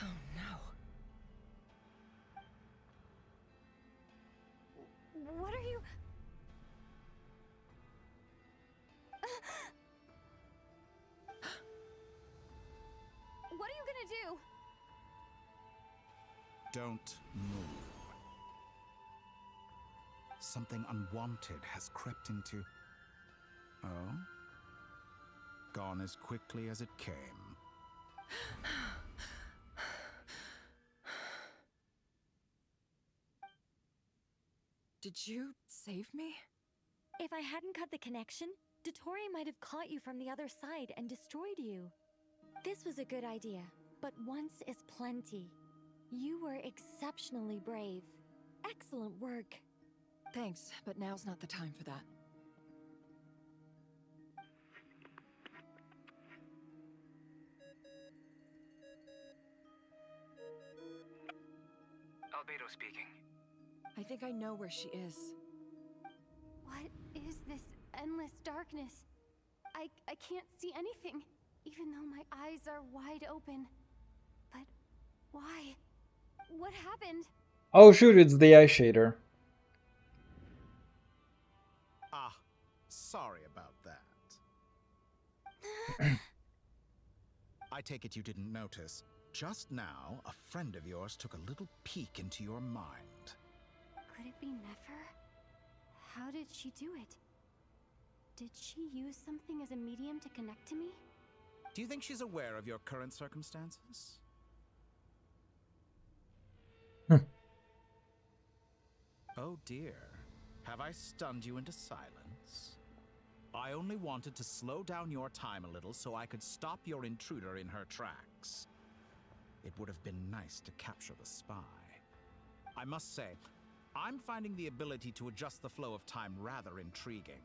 Oh no. What are you... What are you gonna do? Don't move. Something unwanted has crept into... Oh? Gone as quickly as it came. Did you save me? If I hadn't cut the connection, Dottore might have caught you from the other side and destroyed you. This was a good idea, but once is plenty. You were exceptionally brave. Excellent work. Thanks, but now's not the time for that. Albedo speaking. I think I know where she is. What is this endless darkness? I can't see anything, even though my eyes are wide open. But why? What happened? Oh shoot, it's the eye shader. Ah, sorry about that. I take it you didn't notice. Just now, a friend of yours took a little peek into your mind. Could it be Nefer? How did she do it? Did she use something as a medium to connect to me? Do you think she's aware of your current circumstances? Oh dear. Have I stunned you into silence? I only wanted to slow down your time a little so I could stop your intruder in her tracks. It would have been nice to capture the spy. I must say, I'm finding the ability to adjust the flow of time rather intriguing.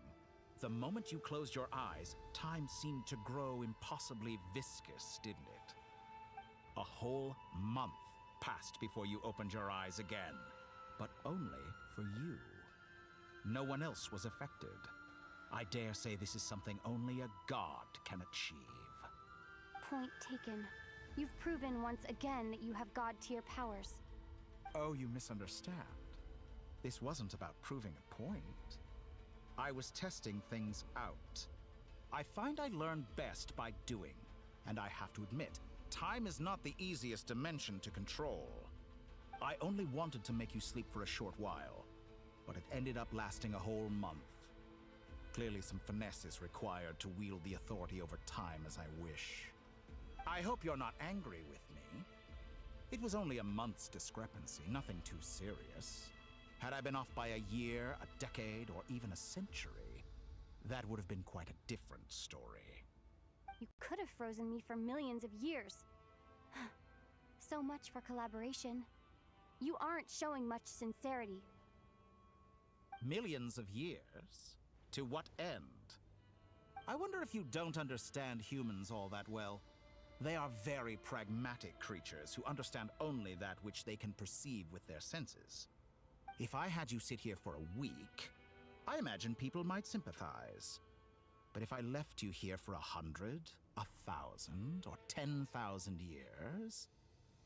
The moment you closed your eyes, time seemed to grow impossibly viscous, didn't it? A whole month passed before you opened your eyes again, but only for you. No one else was affected. I dare say this is something only a god can achieve. Point taken. You've proven once again that you have god-tier powers. Oh, you misunderstand. This wasn't about proving a point. I was testing things out. I find I learn best by doing, and I have to admit, time is not the easiest dimension to control. I only wanted to make you sleep for a short while, but it ended up lasting a whole month. Clearly some finesse is required to wield the authority over time as I wish. I hope you're not angry with me. It was only a month's discrepancy, nothing too serious. Had I been off by a year, a decade, or even a century, that would have been quite a different story. You could have frozen me for millions of years. So much for collaboration. You aren't showing much sincerity. Millions of years? To what end? I wonder if you don't understand humans all that well. They are very pragmatic creatures who understand only that which they can perceive with their senses. If I had you sit here for a week, I imagine people might sympathize. But if I left you here for 100, 1,000, or 10,000 years,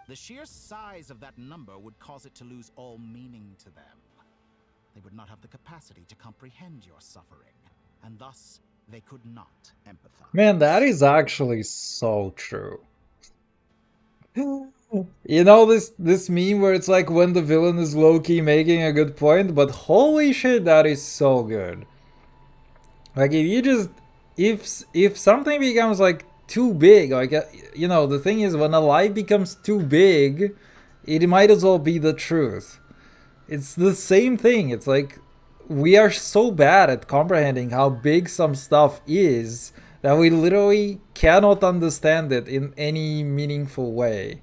the sheer size of that number would cause it to lose all meaning to them. They would not have the capacity to comprehend your suffering, and thus they could not empathize. Man, that is actually so true. You know this meme where it's like when the villain is low-key making a good point, but holy shit, that is so good. Like if you just if something becomes like too big, like you know, the thing is when a lie becomes too big, it might as well be the truth. It's the same thing. It's like we are so bad at comprehending how big some stuff is that we literally cannot understand it in any meaningful way.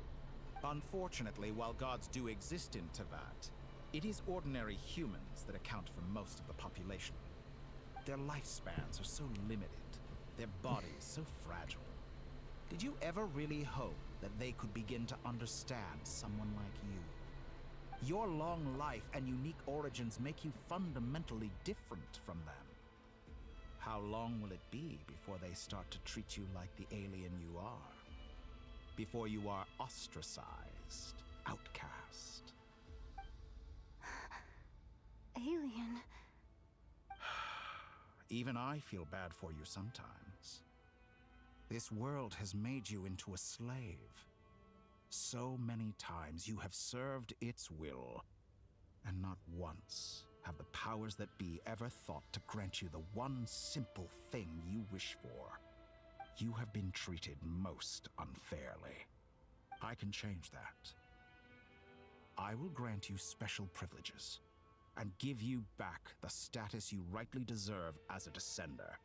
Unfortunately, while gods do exist in Teyvat, it is ordinary humans that account for most of the population. Their lifespans are so limited, their bodies so fragile. Did you ever really hope that they could begin to understand someone like you? Your long life and unique origins make you fundamentally different from them. How long will it be before they start to treat you like the alien you are? Before you are ostracized, outcast? Alien. Even I feel bad for you sometimes. This world has made you into a slave. So many times you have served its will, and not once have the powers that be ever thought to grant you the one simple thing you wish for. You have been treated most unfairly. I can change that. I will grant you special privileges and give you back the status you rightly deserve as a descender.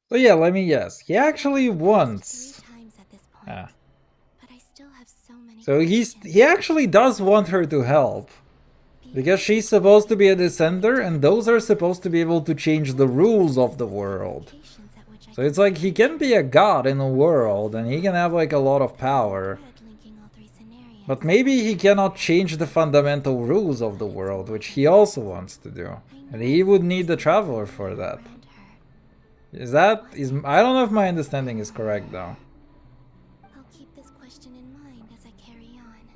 So yeah, let me guess. He actually wants. Ah. So he actually does want her to help. Because she's supposed to be a descender, and those are supposed to be able to change the rules of the world. So it's like he can be a god in a world, and he can have like a lot of power. But maybe he cannot change the fundamental rules of the world, which he also wants to do. And he would need the Traveler for that. I don't know if my understanding is correct though. I'll keep this question in mind as I carry on.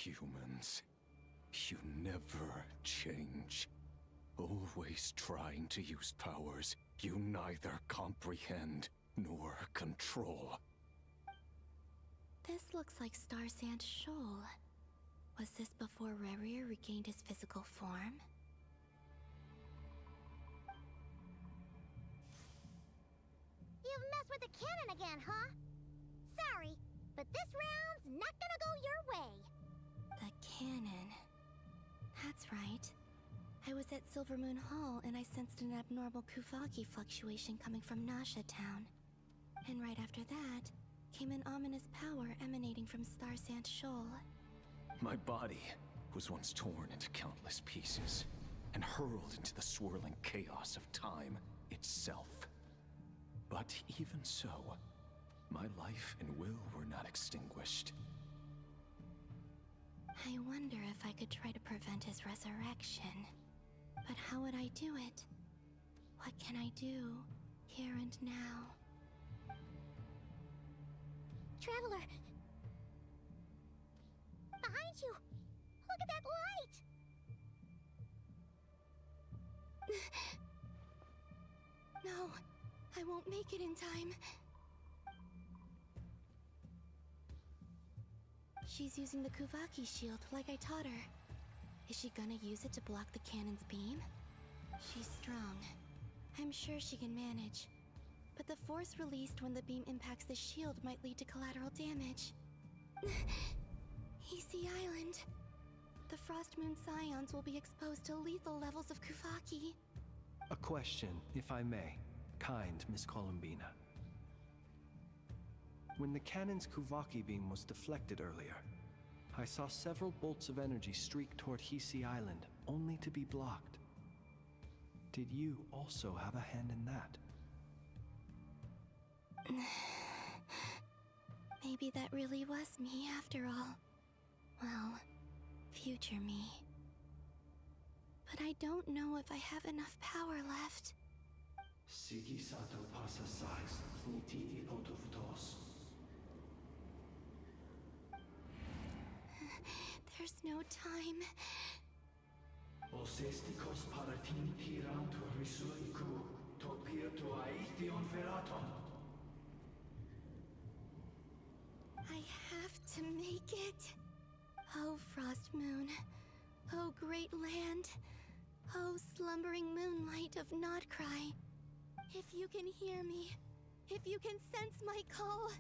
Humans, you never change. Always trying to use powers you neither comprehend nor control. This looks like Star Sand Shoal. Was this before Rerir regained his physical form? You've messed with the cannon again, huh? Sorry, but this round's not gonna go your way. The cannon. That's right. I was at Silvermoon Hall and I sensed an abnormal Kuvaki fluctuation coming from Nasha Town. And right after that, came an ominous power emanating from Star Sand Shoal. My body was once torn into countless pieces and hurled into the swirling chaos of time itself. But even so, my life and will were not extinguished. I wonder if I could try to prevent his resurrection. But how would I do it? What can I do, here and now? Traveler! Behind you! Look at that light! No, I won't make it in time. She's using the Kuvaki shield like I taught her. Is she gonna use it to block the cannon's beam? She's strong. I'm sure she can manage. But the force released when the beam impacts the shield might lead to collateral damage. Easy Island. The Frost Moon Scions will be exposed to lethal levels of Kuvaki. A question, if I may, kind Miss Columbina. When the cannon's Kuvaki beam was deflected earlier, I saw several bolts of energy streak toward Hisi Island, only to be blocked. Did you also have a hand in that? Maybe that really was me after all. Well, future me. But I don't know if I have enough power left. There's no time. I have to make it. Oh, Frost Moon, Oh, great land. Oh, slumbering moonlight of Nodcry. If you can hear me, if you can sense my call,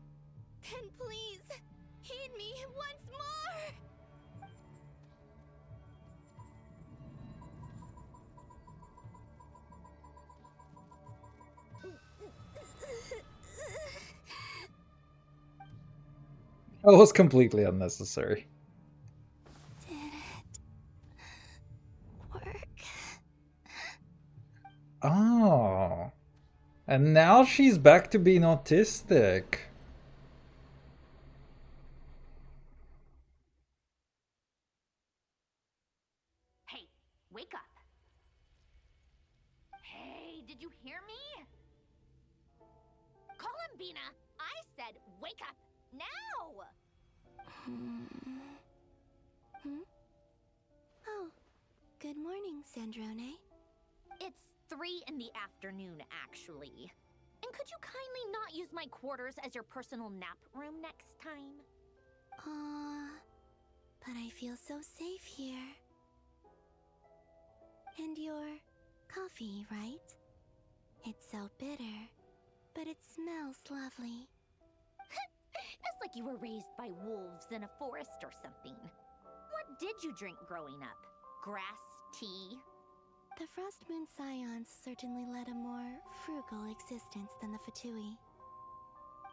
then please, heed me once more! That was completely unnecessary. Did it work? Oh. And now she's back to being autistic. Hey, wake up. Hey, did you hear me? Call him, Bina. I said wake up. Now! Oh, good morning, Sandrone. It's 3 in the afternoon, actually. And could you kindly not use my quarters as your personal nap room next time? But I feel so safe here. And your coffee, right? It's so bitter, but it smells lovely. It's like you were raised by wolves in a forest or something. What did you drink growing up? Grass tea? The Frost Moon Scions certainly led a more frugal existence than the Fatui.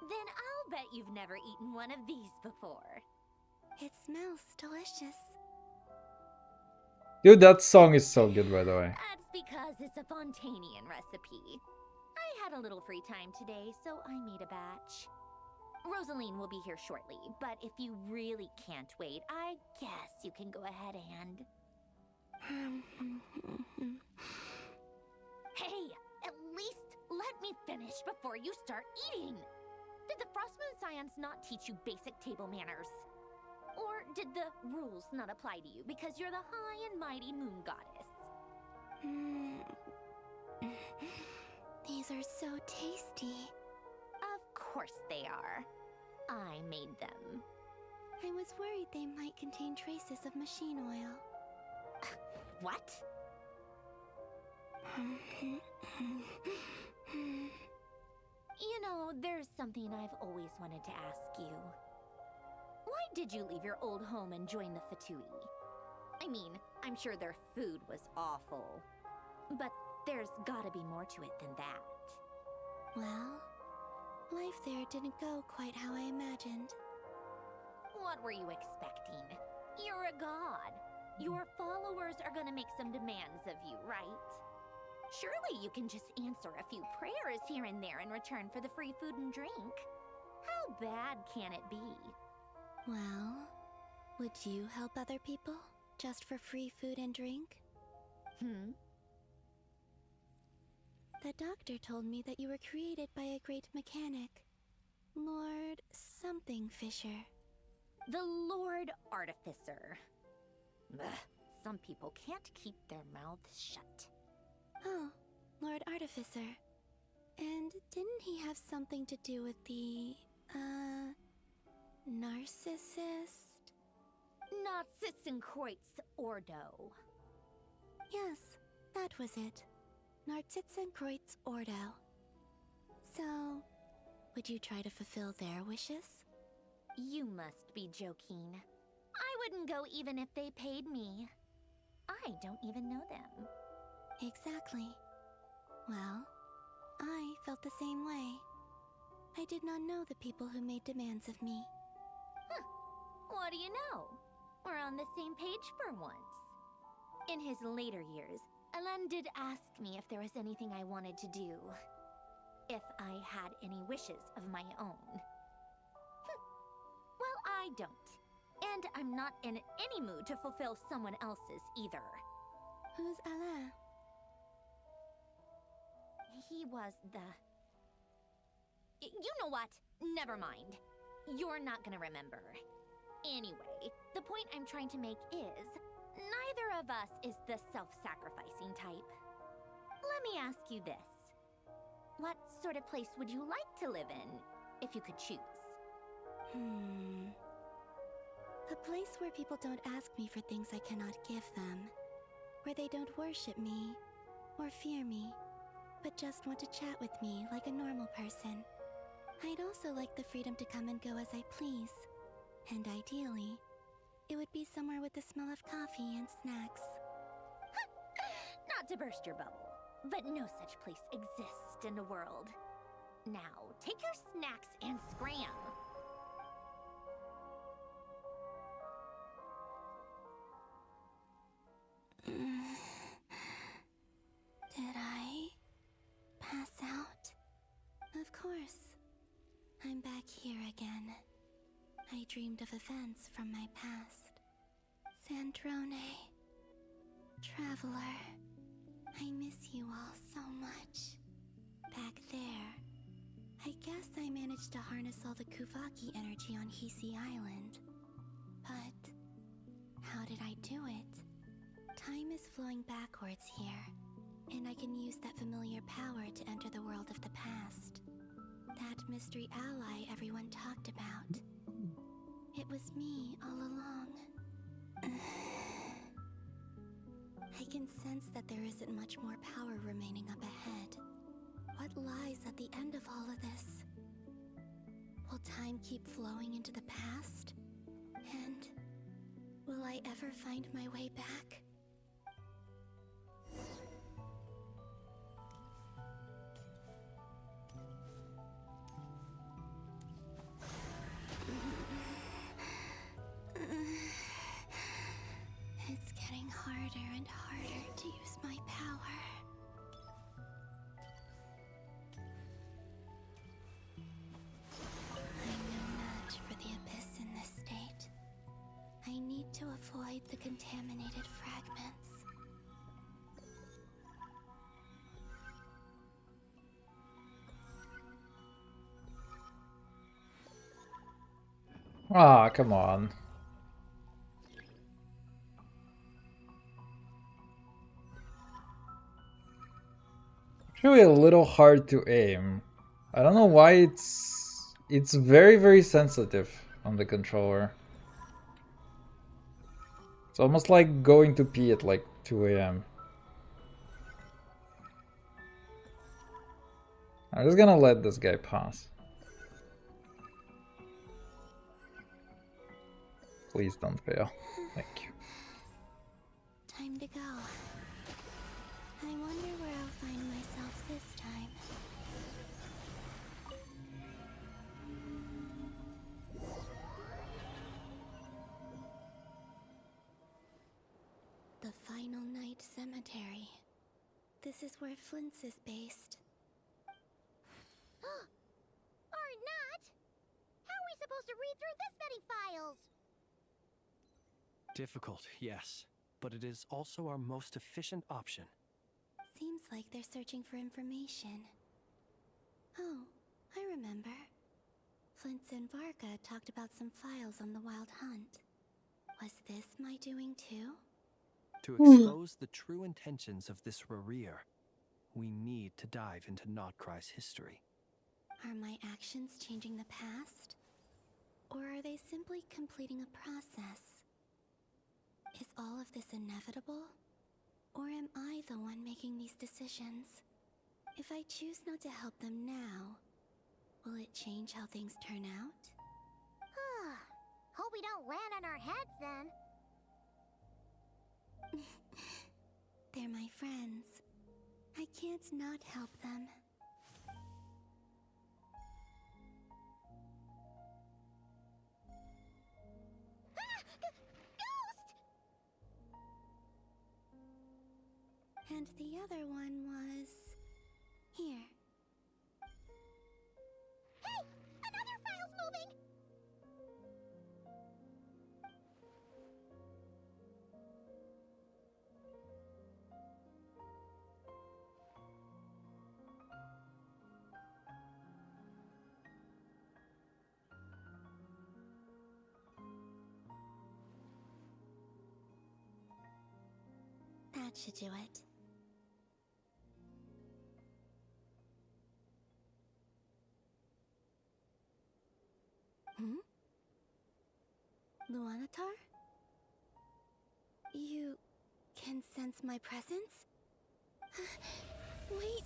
Then I'll bet you've never eaten one of these before. It smells delicious. Dude, that song is so good, by the way. That's because it's a Fontanian recipe. I had a little free time today, so I made a batch. Rosaline will be here shortly, but if you really can't wait, I guess you can go ahead and... Hey, at least let me finish before you start eating! Did the Frostmoon Scions not teach you basic table manners? Or did the rules not apply to you because you're the high and mighty moon goddess? These are so tasty. Of course they are. I made them. I was worried they might contain traces of machine oil. What? You know, there's something I've always wanted to ask you. Why did you leave your old home and join the Fatui? I mean, I'm sure their food was awful. But there's gotta be more to it than that. Well, life there didn't go quite how I imagined. What were you expecting? You're a god. Your followers are gonna make some demands of you, right? Surely you can just answer a few prayers here and there in return for the free food and drink. How bad can it be? Well, would you help other people just for free food and drink? The doctor told me that you were created by a great mechanic, Lord something Fisher. The Lord Artificer. Ugh, some people can't keep their mouths shut. Oh, Lord Artificer. And didn't he have something to do with the, narcissist? Narcissenkreuz Ordo. Yes, that was it. Narcissenkreuz Ordo. So, would you try to fulfill their wishes? You must be joking. I wouldn't go even if they paid me. I don't even know them. Exactly. Well, I felt the same way. I did not know the people who made demands of me. Huh. What do you know? We're on the same page for once. In his later years, Elen did ask me if there was anything I wanted to do. If I had any wishes of my own. Well, I don't. And I'm not in any mood to fulfill someone else's either. Who's Alain? He was the... You know what? Never mind. You're not gonna remember. Anyway, the point I'm trying to make is, neither of us is the self-sacrificing type. Let me ask you this. What sort of place would you like to live in, if you could choose? A place where people don't ask me for things I cannot give them. Where they don't worship me or fear me, but just want to chat with me like a normal person. I'd also like the freedom to come and go as I please. And ideally, it would be somewhere with the smell of coffee and snacks. Not to burst your bubble, but no such place exists in the world. Now, take your snacks and scram. Did I pass out? Of course. I'm back here again. I dreamed of events from my past. Sandrone. Traveler. I miss you all so much. Back there. I guess I managed to harness all the Kuvaki energy on Hisi Island. But how did I do it? Time is flowing backwards here, and I can use that familiar power to enter the world of the past. That mystery ally everyone talked about. It was me all along. I can sense that there isn't much more power remaining up ahead. What lies at the end of all of this? Will time keep flowing into the past? And will I ever find my way back? It's getting harder and harder to use my power. I'm no match for the Abyss in this state. I need to avoid the contaminated fragments. Ah, come on. It's really a little hard to aim. I don't know why it's very sensitive on the controller. It's almost like going to pee at like 2 a.m. I'm just gonna let this guy pass. Please don't fail. Thank you. Time to go. I wonder where I'll find myself this time. The Final Night Cemetery. This is where Flint's is based. Or not! How are we supposed to read through this many files? Difficult, yes, but it is also our most efficient option. Seems like they're searching for information. Oh, I remember. Flint's and Varka talked about some files on the Wild Hunt. Was this my doing too? To expose the true intentions of this Rarir, we need to dive into Notcry's history. Are my actions changing the past? Or are they simply completing a process? Is all of this inevitable? Or am I the one making these decisions? If I choose not to help them now, will it change how things turn out? Hope we don't land on our heads then. They're my friends. I can't not help them. And the other one was... here. Hey! Another file's moving! That should do it. Hmm? Luanatar? You can sense my presence? Wait!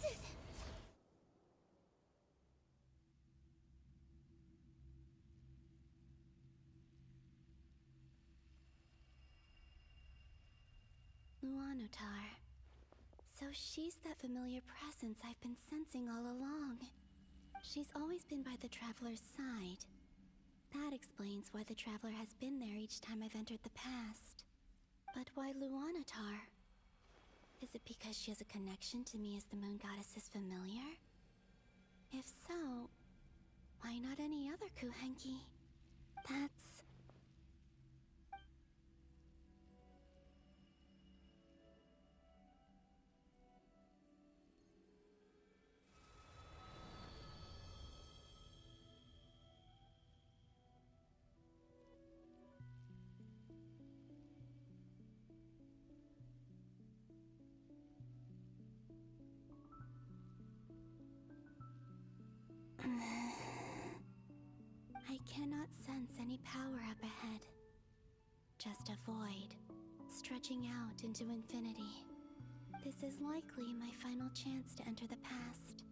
Luanatar. So she's that familiar presence I've been sensing all along. She's always been by the Traveler's side. That explains why the Traveler has been there each time I've entered the past. But why Luanatar? Is it because she has a connection to me as the Moon Goddess's familiar? If so, why not any other Kuhenki? That's... I cannot sense any power up ahead. Just a void, stretching out into infinity. This is likely my final chance to enter the past.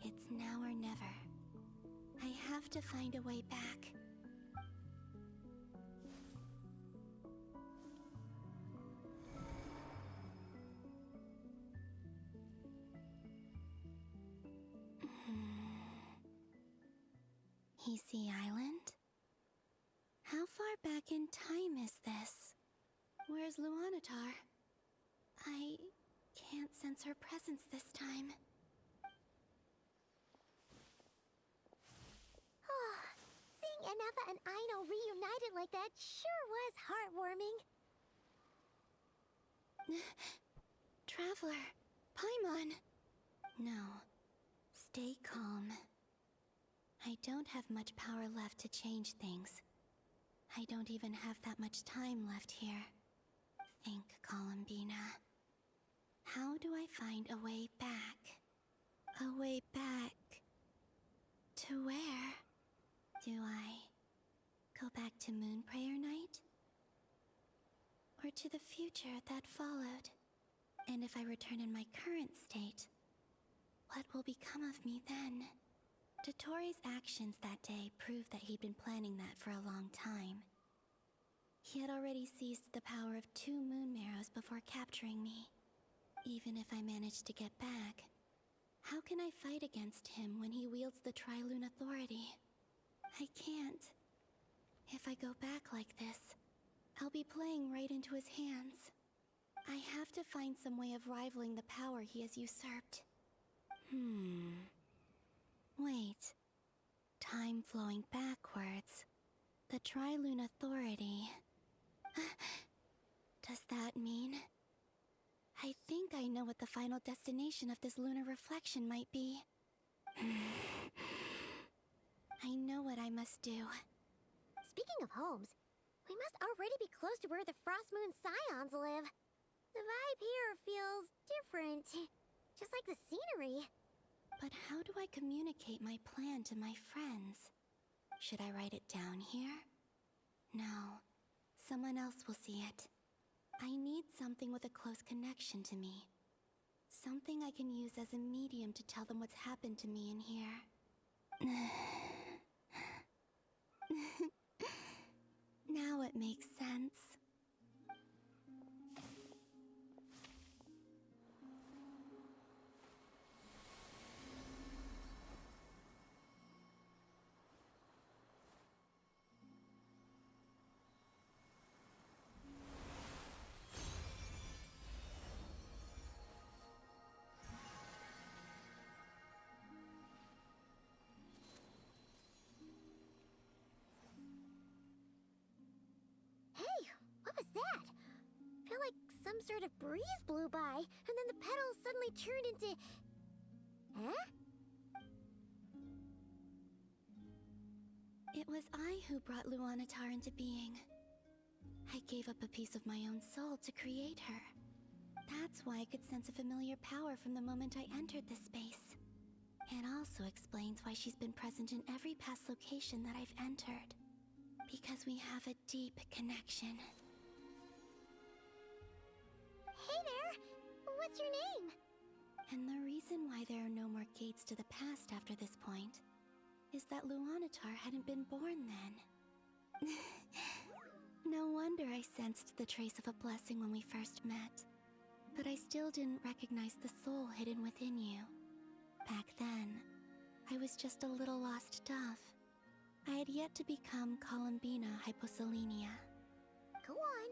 It's now or never. I have to find a way back. Hisi Island? How far back in time is this? Where's Luanatar? I can't sense her presence this time. Oh, seeing Anafa and Aino reunited like that sure was heartwarming. Traveler, Paimon. No, stay calm. I don't have much power left to change things. I don't even have that much time left here. Think, Columbina. How do I find a way back? A way back... to where? Do I go back to Moonprayer Night? Or to the future that followed? And if I return in my current state, what will become of me then? Dotori's actions that day proved that he'd been planning that for a long time. He had already seized the power of 2 moon marrows before capturing me. Even if I managed to get back, how can I fight against him when he wields the Tri-Lune Authority? I can't. If I go back like this, I'll be playing right into his hands. I have to find some way of rivaling the power he has usurped. Wait. Time flowing backwards. The Tri-Lune Authority. Does that mean... I think I know what the final destination of this lunar reflection might be. I know what I must do. Speaking of homes, we must already be close to where the Frost Moon Scions live. The vibe here feels different, just like the scenery. But how do I communicate my plan to my friends? Should I write it down here? No. Someone else will see it. I need something with a close connection to me. Something I can use as a medium to tell them what's happened to me in here. Now it makes sense. Hey, what was that? I feel like some sort of breeze blew by, and then the petals suddenly turned into... Huh? It was I who brought Luanatar into being. I gave up a piece of my own soul to create her. That's why I could sense a familiar power from the moment I entered this space. It also explains why she's been present in every past location that I've entered. Because we have a deep connection. Hey there! What's your name? And the reason why there are no more gates to the past after this point is that Luanatar hadn't been born then. No wonder I sensed the trace of a blessing when we first met. But I still didn't recognize the soul hidden within you. Back then, I was just a little lost dove. I had yet to become Columbina Hyposelenia. Go on.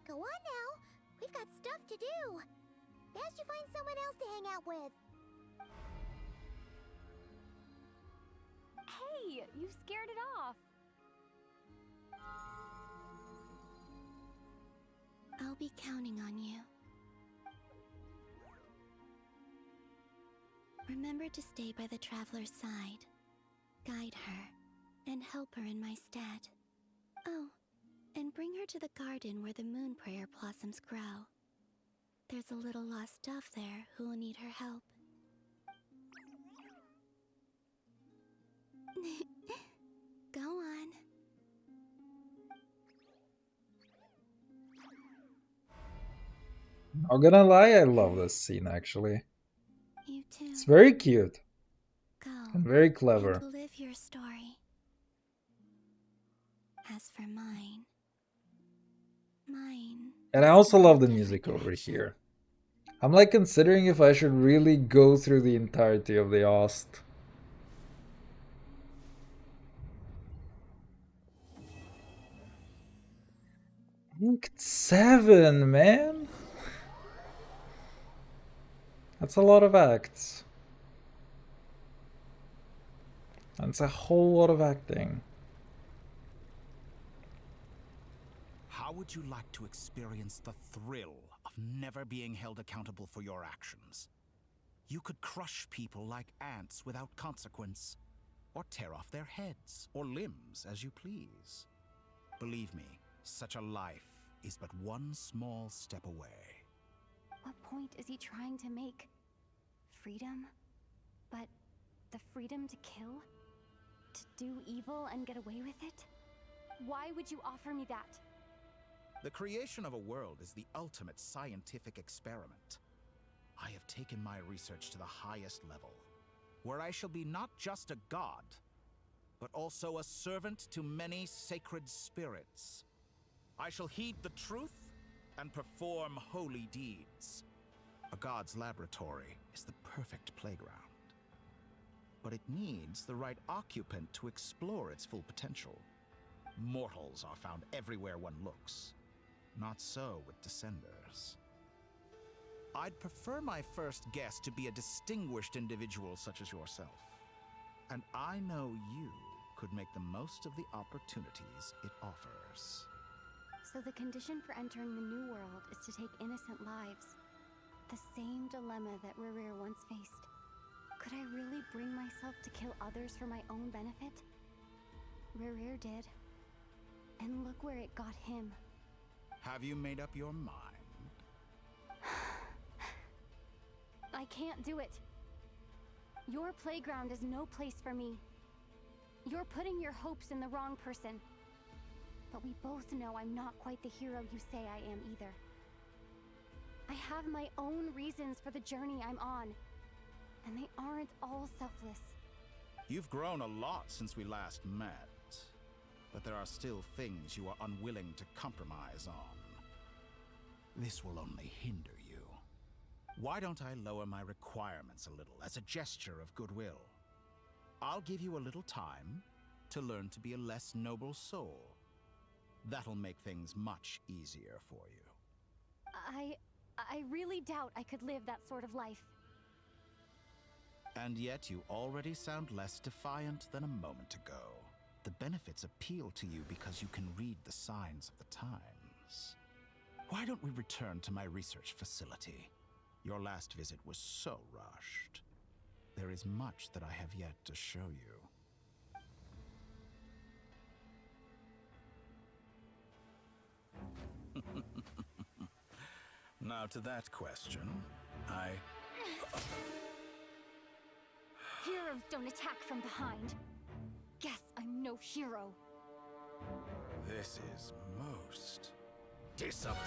Go on now. We've got stuff to do. Best you find someone else to hang out with. Hey, you scared it off. I'll be counting on you. Remember to stay by the traveler's side, guide her, and help her in my stead. Oh, and bring her to the garden where the moon prayer blossoms grow. There's a little lost dove there who will need her help. Go on. Not gonna lie, I love this scene actually. You too. It's very cute. Go and very clever. and live your story. As for mine... And I also love the music over here. I'm like considering if I should really go through the entirety of the Ost. Act 7, man. That's a lot of acts. That's a whole lot of acting. How would you like to experience the thrill of never being held accountable for your actions? You could crush people like ants without consequence, or tear off their heads or limbs as you please. Believe me, such a life is but one small step away. What point is he trying to make? Freedom? But the freedom to kill? To do evil and get away with it? Why would you offer me that? The creation of a world is the ultimate scientific experiment. I have taken my research to the highest level, where I shall be not just a god, but also a servant to many sacred spirits. I shall heed the truth and perform holy deeds. A god's laboratory is the perfect playground. But it needs the right occupant to explore its full potential. Mortals are found everywhere one looks. Not so with Descenders. I'd prefer my first guest to be a distinguished individual such as yourself. And I know you could make the most of the opportunities it offers. So the condition for entering the New World is to take innocent lives. The same dilemma that Rerir once faced. Could I really bring myself to kill others for my own benefit? Rerir did. And look where it got him. Have you made up your mind? I can't do it. Your playground is no place for me. You're putting your hopes in the wrong person. But we both know I'm not quite the hero you say I am either. I have my own reasons for the journey I'm on. And they aren't all selfless. You've grown a lot since we last met. But there are still things you are unwilling to compromise on. This will only hinder you. Why don't I lower my requirements a little as a gesture of goodwill? I'll give you a little time to learn to be a less noble soul. That'll make things much easier for you. I really doubt I could live that sort of life. And yet you already sound less defiant than a moment ago. The benefits appeal to you because you can read the signs of the times. Why don't we return to my research facility? Your last visit was so rushed. There is much that I have yet to show you. Now to that question, Heroes don't attack from behind. Guess I'm no hero. This is most disappointing.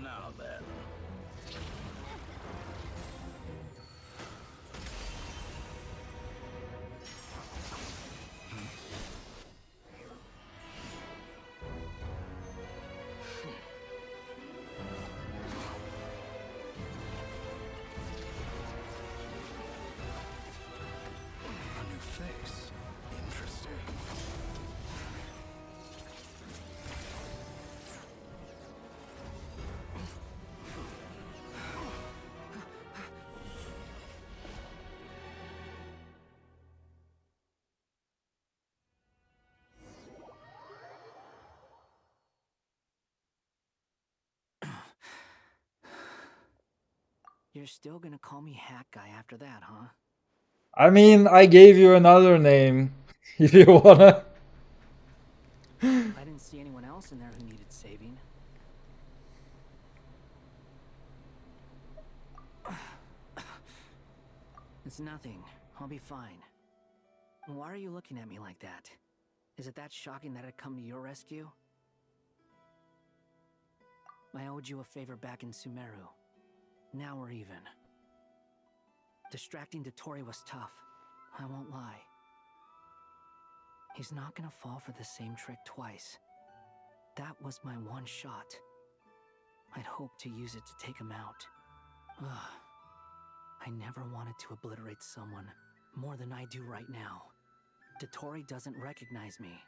Now then. A new face. Interesting. You're still gonna call me Hat Guy after that, huh? I mean, I gave you another name, if you wanna. I didn't see anyone else in there who needed saving. It's nothing. I'll be fine. Why are you looking at me like that? Is it that shocking that I'd come to your rescue? I owed you a favor back in Sumeru. Now we're even. Distracting Dotori was tough. I won't lie. He's not gonna fall for the same trick twice. That was my one shot. I'd hoped to use it to take him out. Ugh. I never wanted to obliterate someone more than I do right now. Dotori doesn't recognize me,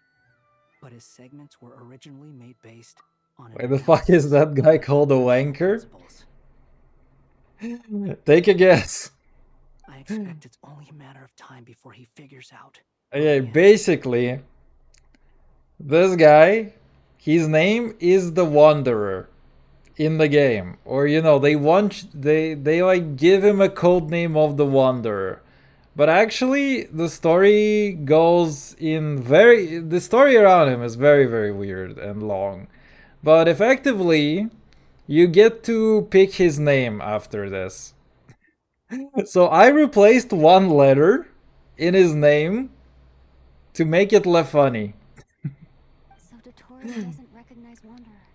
but his segments were originally made based on Why the fuck is that guy called a wanker? Take a guess. I expect it's only a matter of time before he figures out. Okay, basically, this guy, his name is the Wanderer in the game, or you know, they like give him a code name of the Wanderer. But actually, the story goes in the story around him is very, very weird and long. But effectively, you get to pick his name after this. So I replaced one letter in his name to make it less funny. So Dotori doesn't recognize Wanderer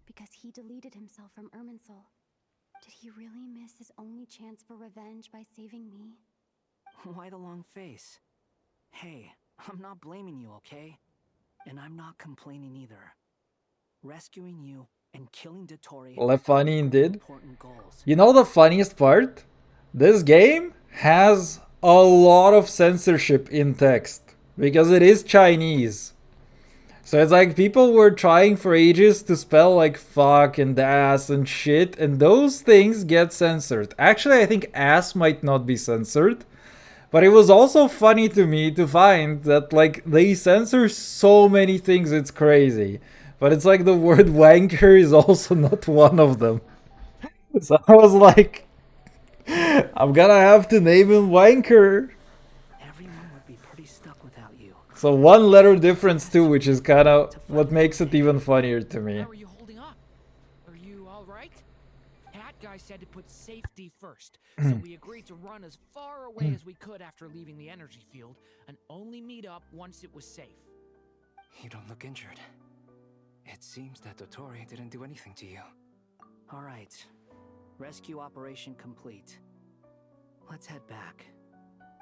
because he deleted himself from Irminsul. Did he really miss his only chance for revenge by saving me? Why the long face? Hey, I'm not blaming you, okay? And I'm not complaining either. Rescuing you and killing Dotori Less funny indeed. important goals. You know the funniest part? This game has a lot of censorship in text because it is Chinese. So it's like people were trying for ages to spell like fuck and ass and shit, and those things get censored. Actually, I think ass might not be censored. But it was also funny to me to find that like they censor so many things, it's crazy. But it's like the word wanker is also not one of them. So I was like, I'm gonna have to name him Wanker. Everyone would be pretty stuck without you. So one letter difference too, which is kind of what makes it even funnier to me. How are you holding up? Are you all right? Hat Guy said to put safety first, so we agreed to run as far away as we could after leaving the energy field, and only meet up once it was safe. You don't look injured. It seems that Dotori didn't do anything to you. All right. Rescue operation complete. Let's head back.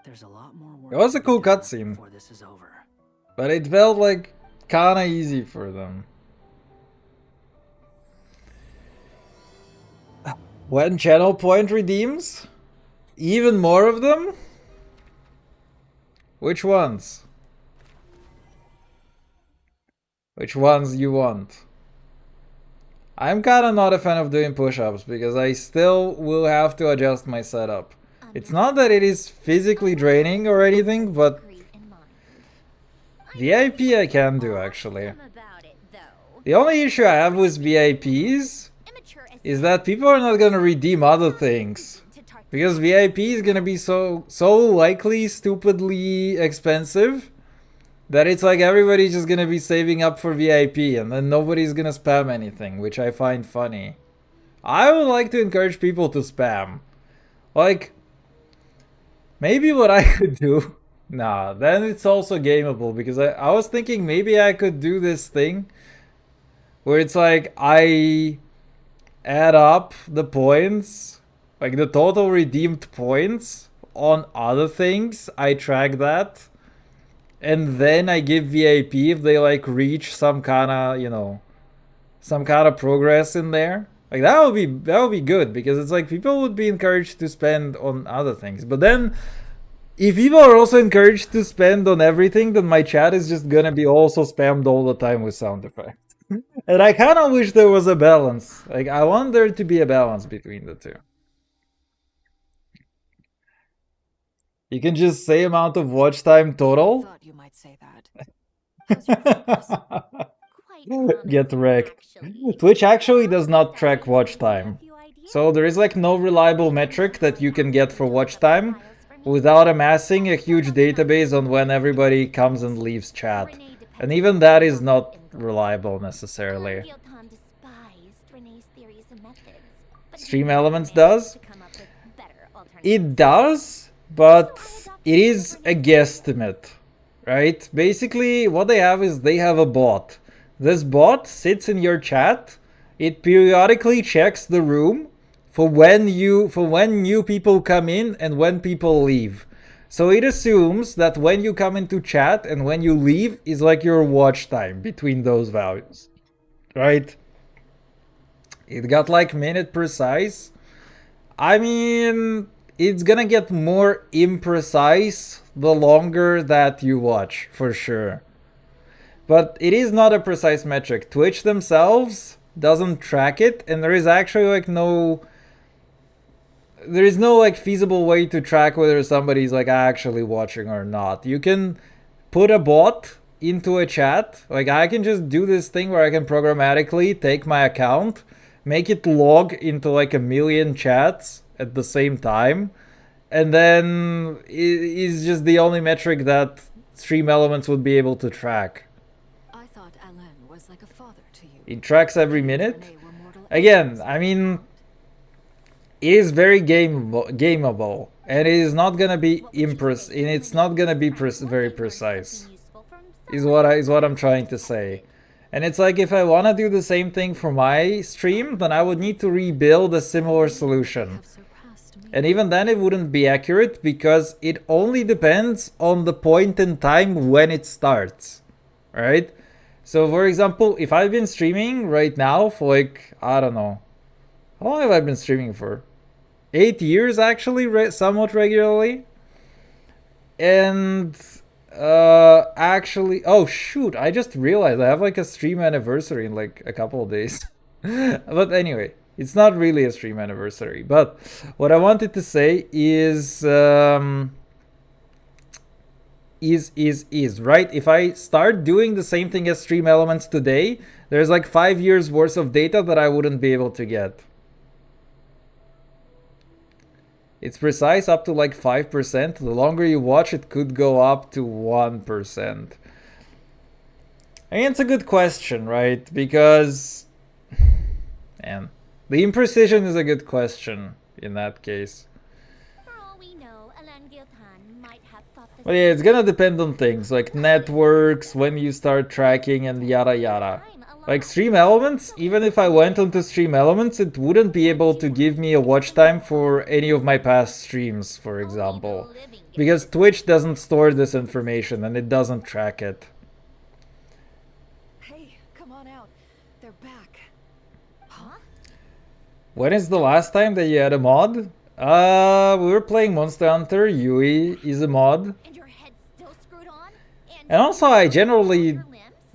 There's a lot more work It was a to be cool done cutscene, before this is over. but it felt like kinda easy for them. When channel point redeems? Even more of them? Which ones? Which ones you want? I'm kinda not a fan of doing push-ups because I still will have to adjust my setup. It's not that it is physically draining or anything, but VIP I can do actually. The only issue I have with VIPs is that people are not gonna redeem other things. Because VIP is gonna be so likely stupidly expensive that it's like everybody's just gonna be saving up for VIP and then nobody's gonna spam anything, which I find funny. I would like to encourage people to spam. Like, maybe what I could do... Nah, then it's also gameable, because I was thinking maybe I could do this thing where it's like I add up the points, like the total redeemed points on other things, I track that. And then I give VIP if they like reach some kind of, you know, some kind of progress in there. Like that would be good, because it's like people would be encouraged to spend on other things. But then if people are also encouraged to spend on everything, then my chat is just gonna be also spammed all the time with sound effects. And I kind of wish there was a balance. Like I want there to be a balance between the two. You can just say amount of watch time total. Thought you might say that. Get wrecked. Twitch actually does not track watch time. So there is like no reliable metric that you can get for watch time without amassing a huge database on when everybody comes and leaves chat. And even that is not reliable necessarily. Stream Elements does? It does, but it is a guesstimate, right? Basically, what they have is they have a bot. This bot sits in your chat. It periodically checks the room for when new people come in and when people leave. So it assumes that when you come into chat and when you leave is like your watch time between those values, right? It got like minute precise. I mean, it's gonna get more imprecise the longer that you watch, for sure. But it is not a precise metric. Twitch themselves doesn't track it, and there is actually like no... There is no like feasible way to track whether somebody's like actually watching or not. You can put a bot into a chat. Like I can just do this thing where I can programmatically take my account, make it log into like 1 million chats at the same time, and then it is just the only metric that Stream Elements would be able to track. I thought Alain was like a father to you. It tracks every minute. Again, I mean, it is very gameable, and it is not gonna be it's not gonna be very precise. Is what I'm trying to say. And it's like if I want to do the same thing for my stream, then I would need to rebuild a similar solution. And even then it wouldn't be accurate, because it only depends on the point in time when it starts, right? So for example, if I've been streaming right now for like, I don't know, how long have I been streaming for? 8 years actually, somewhat regularly. And actually, oh shoot, I just realized I have like a stream anniversary in like a couple of days. But anyway, it's not really a stream anniversary. But what I wanted to say is right? If I start doing the same thing as Stream Elements today, there's like 5 years worth of data that I wouldn't be able to get. It's precise up to like 5%. The longer you watch, it could go up to 1%. I mean, it's a good question, right? Because, man, the imprecision is a good question in that case. But yeah, it's gonna depend on things like networks, when you start tracking, and yada yada. Like Stream Elements, even if I went onto Stream Elements, it wouldn't be able to give me a watch time for any of my past streams, for example. Because Twitch doesn't store this information and it doesn't track it. Hey, come on out. They're back. Huh? When is the last time that you had a mod? We were playing Monster Hunter. Yui is a mod. And also I generally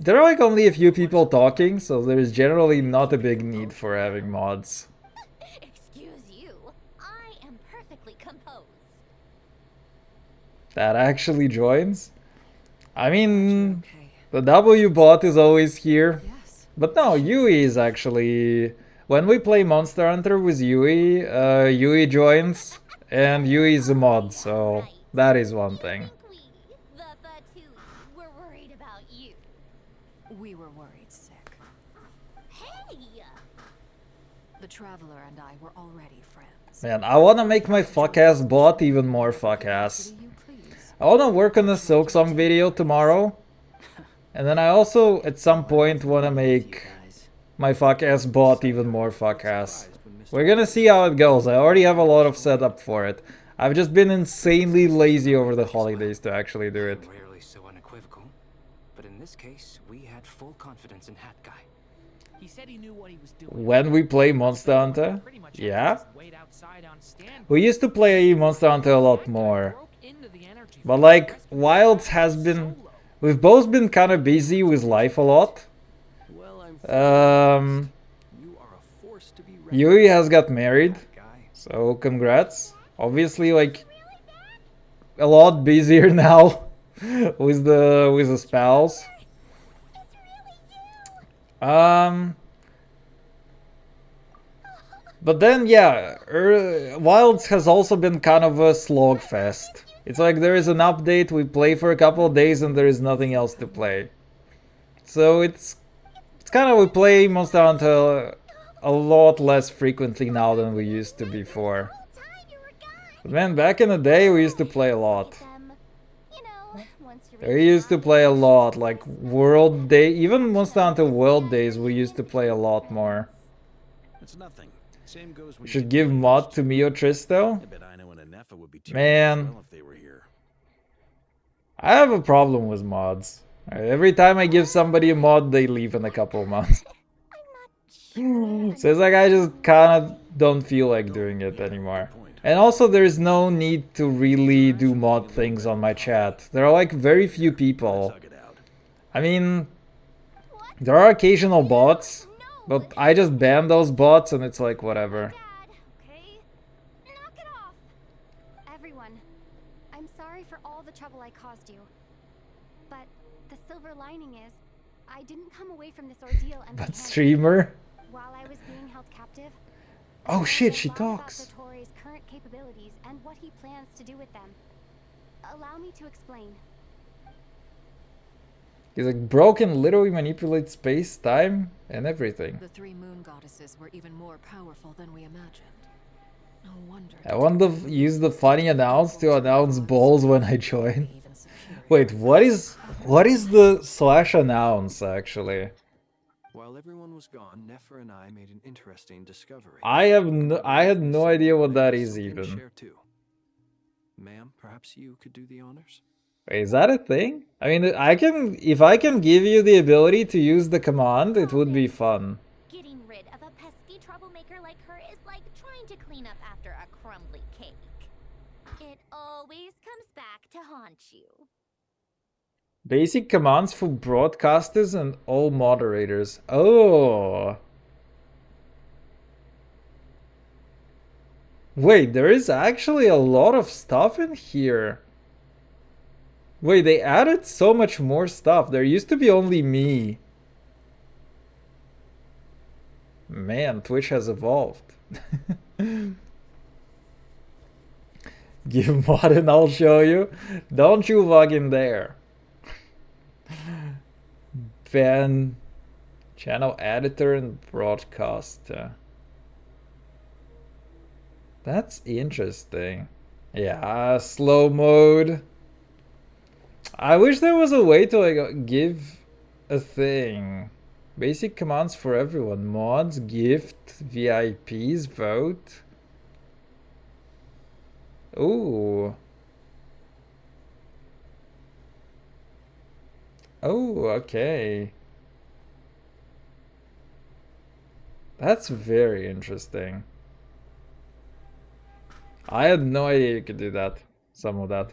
there are like only a few people talking, so there is generally not a big need for having mods. Excuse you. I am perfectly composed. That actually joins. I mean, the W bot is always here. But no, Yui is actually... When we play Monster Hunter with Yui, Yui joins, and Yui is a mod, so that is one thing. We're worried about you. We were worried sick. Hey! The Traveler and I were already friends. Man, I wanna make my fuck-ass bot even more fuck-ass. I wanna work on a Silk Song video tomorrow. And then I also, at some point, wanna make my fuck-ass bot even more fuck-ass. We're gonna see how it goes. I already have a lot of setup for it. I've just been insanely lazy over the holidays to actually do it. Rarely so unequivocal, but in this case, we had full confidence in Hat Guy. He said he knew what he was doing. When we play Monster Hunter, yeah. We used to play Monster Hunter a lot more. But like, Wilds has been... We've both been kind of busy with life a lot. Yui has got married, so congrats. Obviously, like, a lot busier now with the spouse. But then, yeah, Wilds has also been kind of a slogfest. It's like there is an update, we play for a couple of days, and there is nothing else to play. So it's kind of, we play Monster Hunter a lot less frequently now than we used to before. But man, back in the day, we used to play a lot. We used to play a lot, like World Day, even Monster Hunter World Days, we used to play a lot more. It's nothing. Same goes when We should give mod to Mio Tristo. Man, I have a problem with mods. Every time I give somebody a mod, they leave in a couple of months. So it's like I just kind of don't feel like doing it anymore. And also there is no need to really do mod things on my chat. There are like very few people. I mean, there are occasional bots, but I just ban those bots and it's like whatever. Everyone, I'm sorry for all the trouble I caused you. But the silver lining is, I didn't come away from this ordeal and That streamer? while I was being held captive. Oh shit, she About talks. Satori's current capabilities and what he plans to do with them. Allow me to explain. He's like, broken literally manipulates space, time, and everything. The three moon goddesses were even more powerful than we imagined. No wonder. I want to use the funny announce to announce balls when I join. Wait, what is the slash announce actually? While everyone was gone, Nefer and I made an interesting discovery. I had no idea what that is even. Ma'am, perhaps you could do the honors? Wait, is that a thing? I mean, if I can give you the ability to use the command, it would be fun. Getting rid of a pesky troublemaker like her is like trying to clean up after a crumbly cake. It always comes back to haunt you. Basic commands for broadcasters and all moderators. Oh. Wait, there is actually a lot of stuff in here. Wait, they added so much more stuff. There used to be only me. Man, Twitch has evolved. Give mod and I'll show you. Don't you fucking dare. Ban channel editor and broadcaster. That's interesting. Yeah, slow mode. I wish there was a way to like give a thing. Basic commands for everyone. Mods, gift, VIPs, vote. Ooh. Oh, okay. That's very interesting. I had no idea you could do that. Some of that.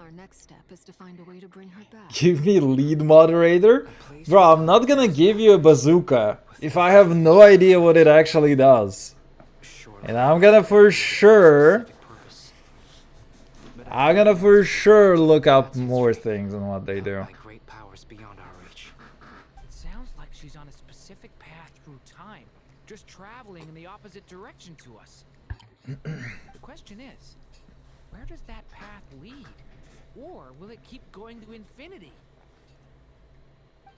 Our next step is to find a way to bring her back. Give me lead moderator? Bro, I'm not gonna give you a bazooka if I have no idea what it actually does. And I'm gonna for sure look up more things on what they do. Great powers beyond our reach. It sounds like she's on a specific path through time, just traveling in the opposite direction to us. The question is, where does that path lead? Or will it keep going to infinity?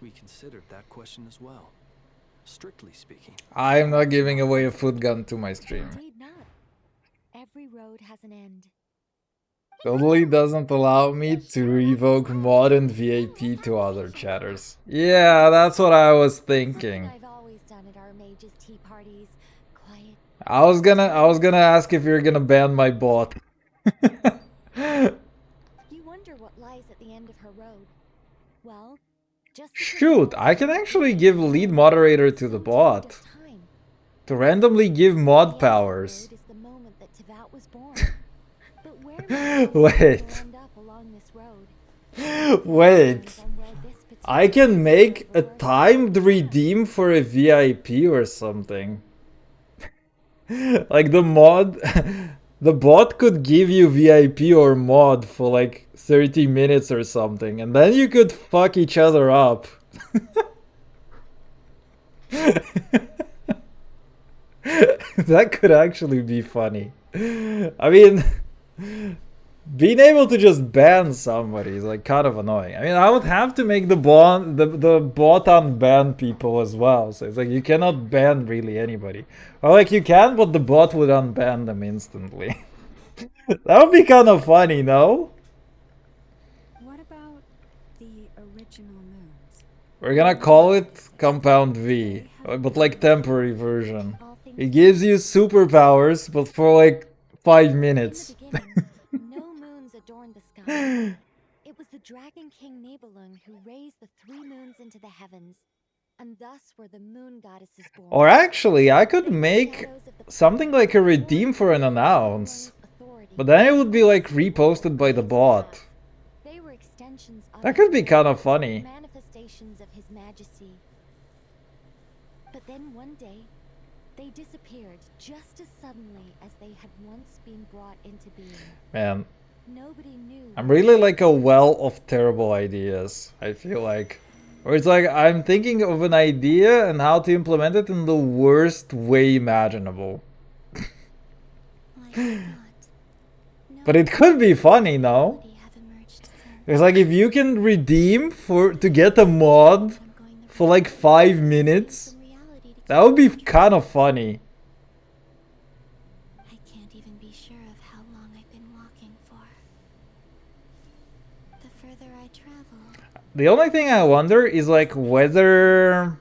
We considered that question as well. Strictly speaking. I'm not giving away a foot gun to my stream. Indeed not. Every road has an end. Totally doesn't allow me to revoke mod and VIP to other chatters. Yeah, that's what I was thinking. I've always done at our mages' tea parties. Quiet. I was gonna ask if you're gonna ban my bot. You wonder what lies at the end of her road. Well, just Shoot, I can actually give lead moderator to the bot. To randomly give mod powers. is the moment that Tevat was born. But where Wait. end up along this road? Wait. I can make a timed redeem for a VIP or something. Like the mod... The bot could give you VIP or mod for like 30 minutes or something, and then you could fuck each other up. That could actually be funny. I mean, being able to just ban somebody is like kind of annoying. I mean, I would have to make the bot unban people as well. So it's like you cannot ban really anybody. Or like you can, but the bot would unban them instantly. That would be kind of funny, no? What about the original moons? We're gonna call it Compound V, but like temporary version. It gives you superpowers, but for like 5 minutes. No moons adorned the sky. It was the Dragon King Nibelung who raised the 3 moons into the heavens, and thus were the moon goddesses born. Or actually, I could make something like a redeem for an announce. But then it would be like reposted by the bot. They were extensions of That could be kind of funny. manifestations of his majesty. But then one day, they disappeared just as suddenly as they had once been brought into being. Man, Nobody knew. I'm really like a well of terrible ideas, I feel like. Or it's like I'm thinking of an idea and how to implement it in the worst way imaginable. But it could be funny, no? It's like if you can redeem to get a mod for like 5 minutes, that would be kind of funny. I can't even be sure of how long I've been walking for. The further I travel, The only thing I wonder is like whether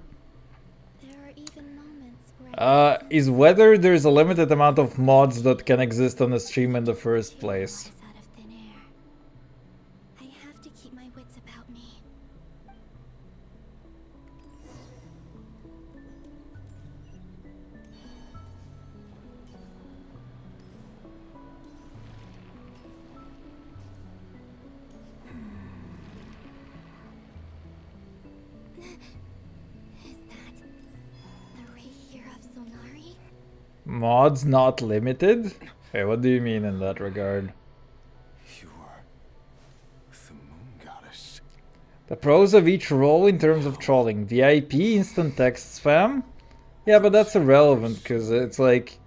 whether there's a limited amount of mods that can exist on the stream in the first place. I have to keep my wits about me. Is that the ray here of Solari? Mods not limited? Hey, what do you mean in that regard? The pros of each role in terms of trolling. VIP, instant text spam? Yeah, but that's irrelevant because it's like...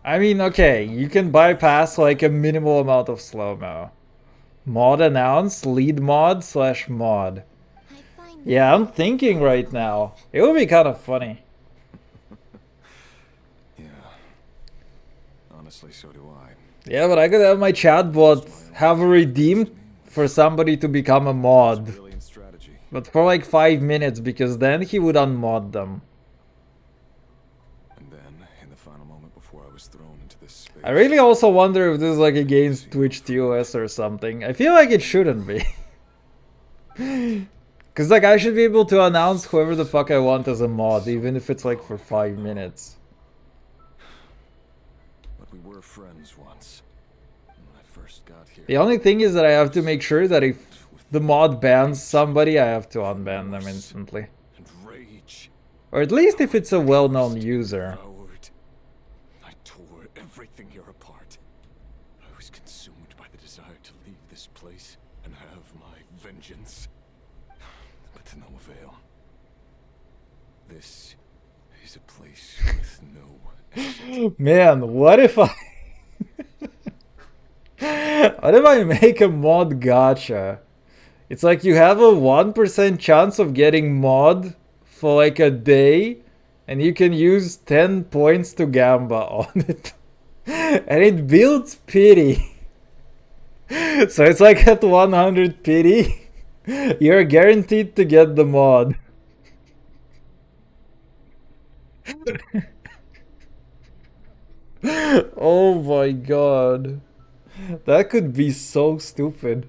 I mean, okay, you can bypass like a minimal amount of slow-mo. Mod announce, lead mod / mod. Yeah, I'm thinking right now. It would be kind of funny. Honestly, so do I. Yeah, but I could have my chatbot have a redeem for somebody to become a mod. But for like 5 minutes, because then he would unmod them. And then, in the final moment before I was thrown into this space, I really also wonder if this is like against Twitch TOS or something. I feel like it shouldn't be. Cause like I should be able to announce whoever the fuck I want as a mod, even if it's like for 5 minutes. But we were friends once. first got here. The only thing is that I have to make sure that if the mod bans somebody, I have to unban them instantly. And rage. Or at least if it's a well-known user. Devoured. I tore everything here apart. I was consumed by the desire to leave this place and have my vengeance. But to no avail. This is a place with no exit. Man, what if I... what if I make a mod gacha? It's like you have a 1% chance of getting mod for like a day, and you can use 10 points to gamba on it. And it builds pity. So it's like at 100 pity, you're guaranteed to get the mod. Oh my god. That could be so stupid.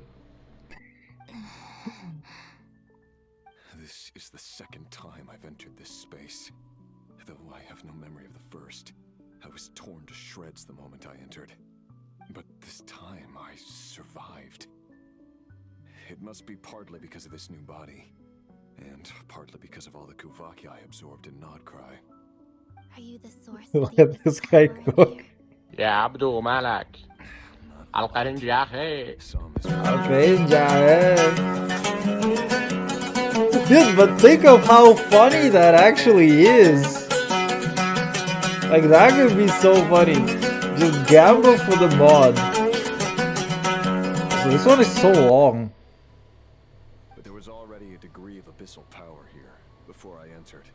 This is the second time I've entered this space. Though I have no memory of the first. I was torn to shreds the moment I entered. But this time I survived. It must be partly because of this new body. And partly because of all the Kuvaki I absorbed in Nodcry. Are you the source Let this guy cook. يا عبدو مالك القرنج يا أخي Dude, but think of how funny that actually is. Like, that could be so funny. Just gamble for the mod. So this one is so long. But there was already a degree of abyssal power here before I entered.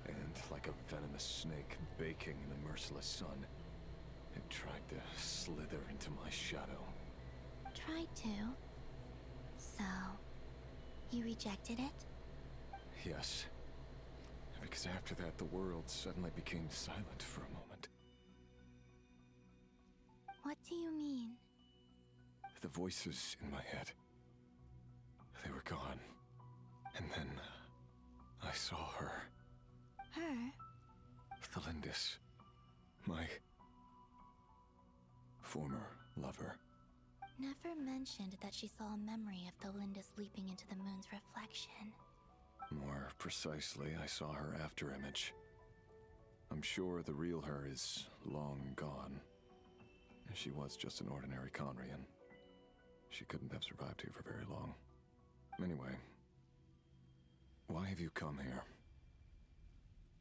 And like a venomous snake baking in the merciless sun, it tried to slither into my shadow. Tried to? So, you rejected it? Yes. Because after that, the world suddenly became silent for a moment. What do you mean? The voices in my head, they were gone. And then I saw her. Her? Thalindis. My former lover. Never mentioned that she saw a memory of Thalindis leaping into the moon's reflection. More precisely, I saw her after image. I'm sure the real her is long gone. She was just an ordinary Conrian. She couldn't have survived here for very long. Anyway, why have you come here?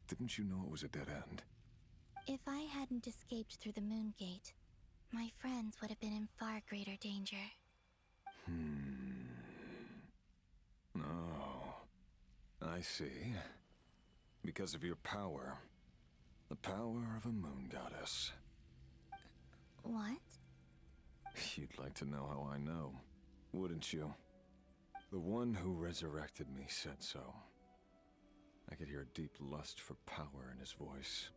Didn't you know it was a dead end? If I hadn't escaped through the moon gate, my friends would have been in far greater danger. Oh, I see. Because of your power. The power of a moon goddess. What? You'd like to know how I know, wouldn't you? The one who resurrected me said so. I could hear a deep lust for power in his voice.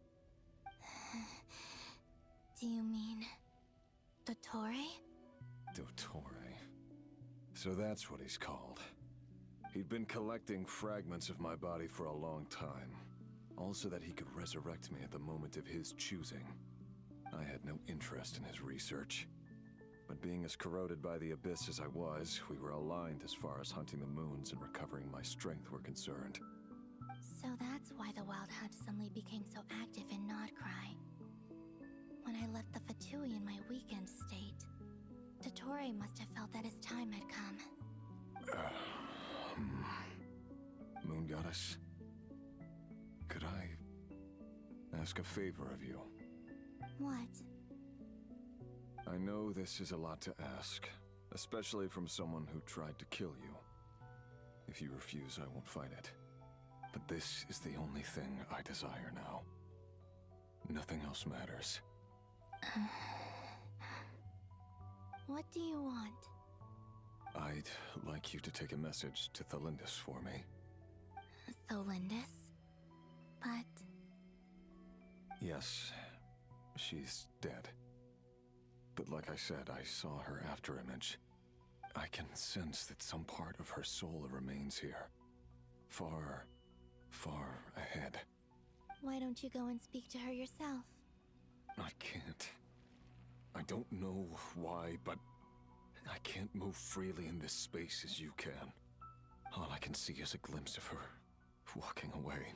Do you mean... Dottore? Dottore. So that's what he's called. He'd been collecting fragments of my body for a long time. Also that he could resurrect me at the moment of his choosing. I had no interest in his research. But being as corroded by the abyss as I was, we were aligned as far as hunting the moons and recovering my strength were concerned. So that's why the Wild Hunt suddenly became so active in Nodcry. When I left the Fatui in my weakened state, Dottore must have felt that his time had come. Moon Goddess, could I ask a favor of you? What? I know this is a lot to ask, especially from someone who tried to kill you. If you refuse, I won't fight it. But this is the only thing I desire now. Nothing else matters. What do you want? I'd like you to take a message to Thalindis for me. Thalindis? But... Yes, she's dead. But like I said, I saw her after image. I can sense that some part of her soul remains here. Far, far ahead. Why don't you go and speak to her yourself? I can't. I don't know why, but I can't move freely in this space as you can. All I can see is a glimpse of her walking away.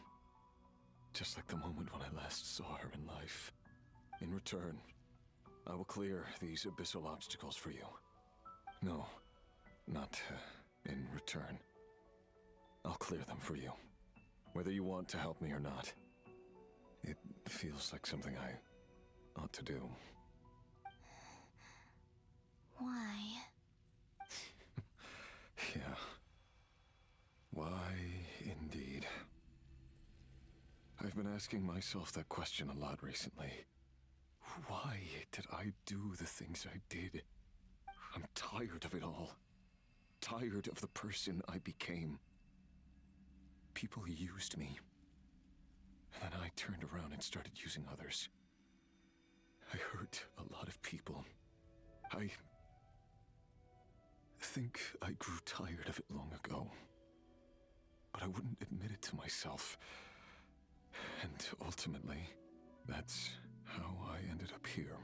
Just like the moment when I last saw her in life. In return, I will clear these abyssal obstacles for you. No, not in return. I'll clear them for you, whether you want to help me or not. It feels like something I ought to do. Why? Yeah. Why, indeed. I've been asking myself that question a lot recently. Why did I do the things I did? I'm tired of it all. Tired of the person I became. People used me. And then I turned around and started using others. I hurt a lot of people. I think I grew tired of it long ago. But I wouldn't admit it to myself. And ultimately, that's how I ended up here.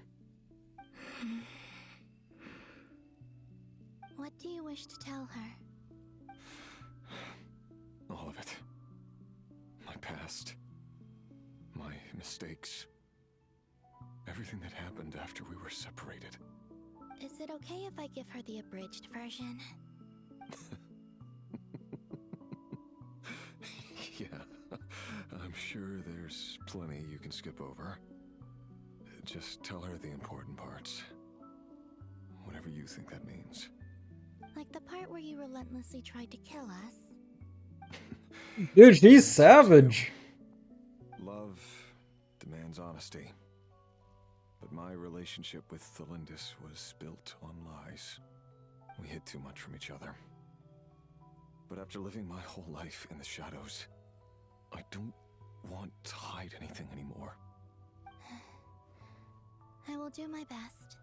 What do you wish to tell her? All of it. My past. My mistakes. Everything that happened after we were separated. Is it okay if I give her the abridged version? Yeah, I'm sure there's plenty you can skip over. Just tell her the important parts. Whatever you think that means. Like the part where you relentlessly tried to kill us? Dude, she's savage. Love demands honesty. But my relationship with Thelindis was built on lies. We hid too much from each other. But after living my whole life in the shadows, I don't want to hide anything anymore. I will do my best.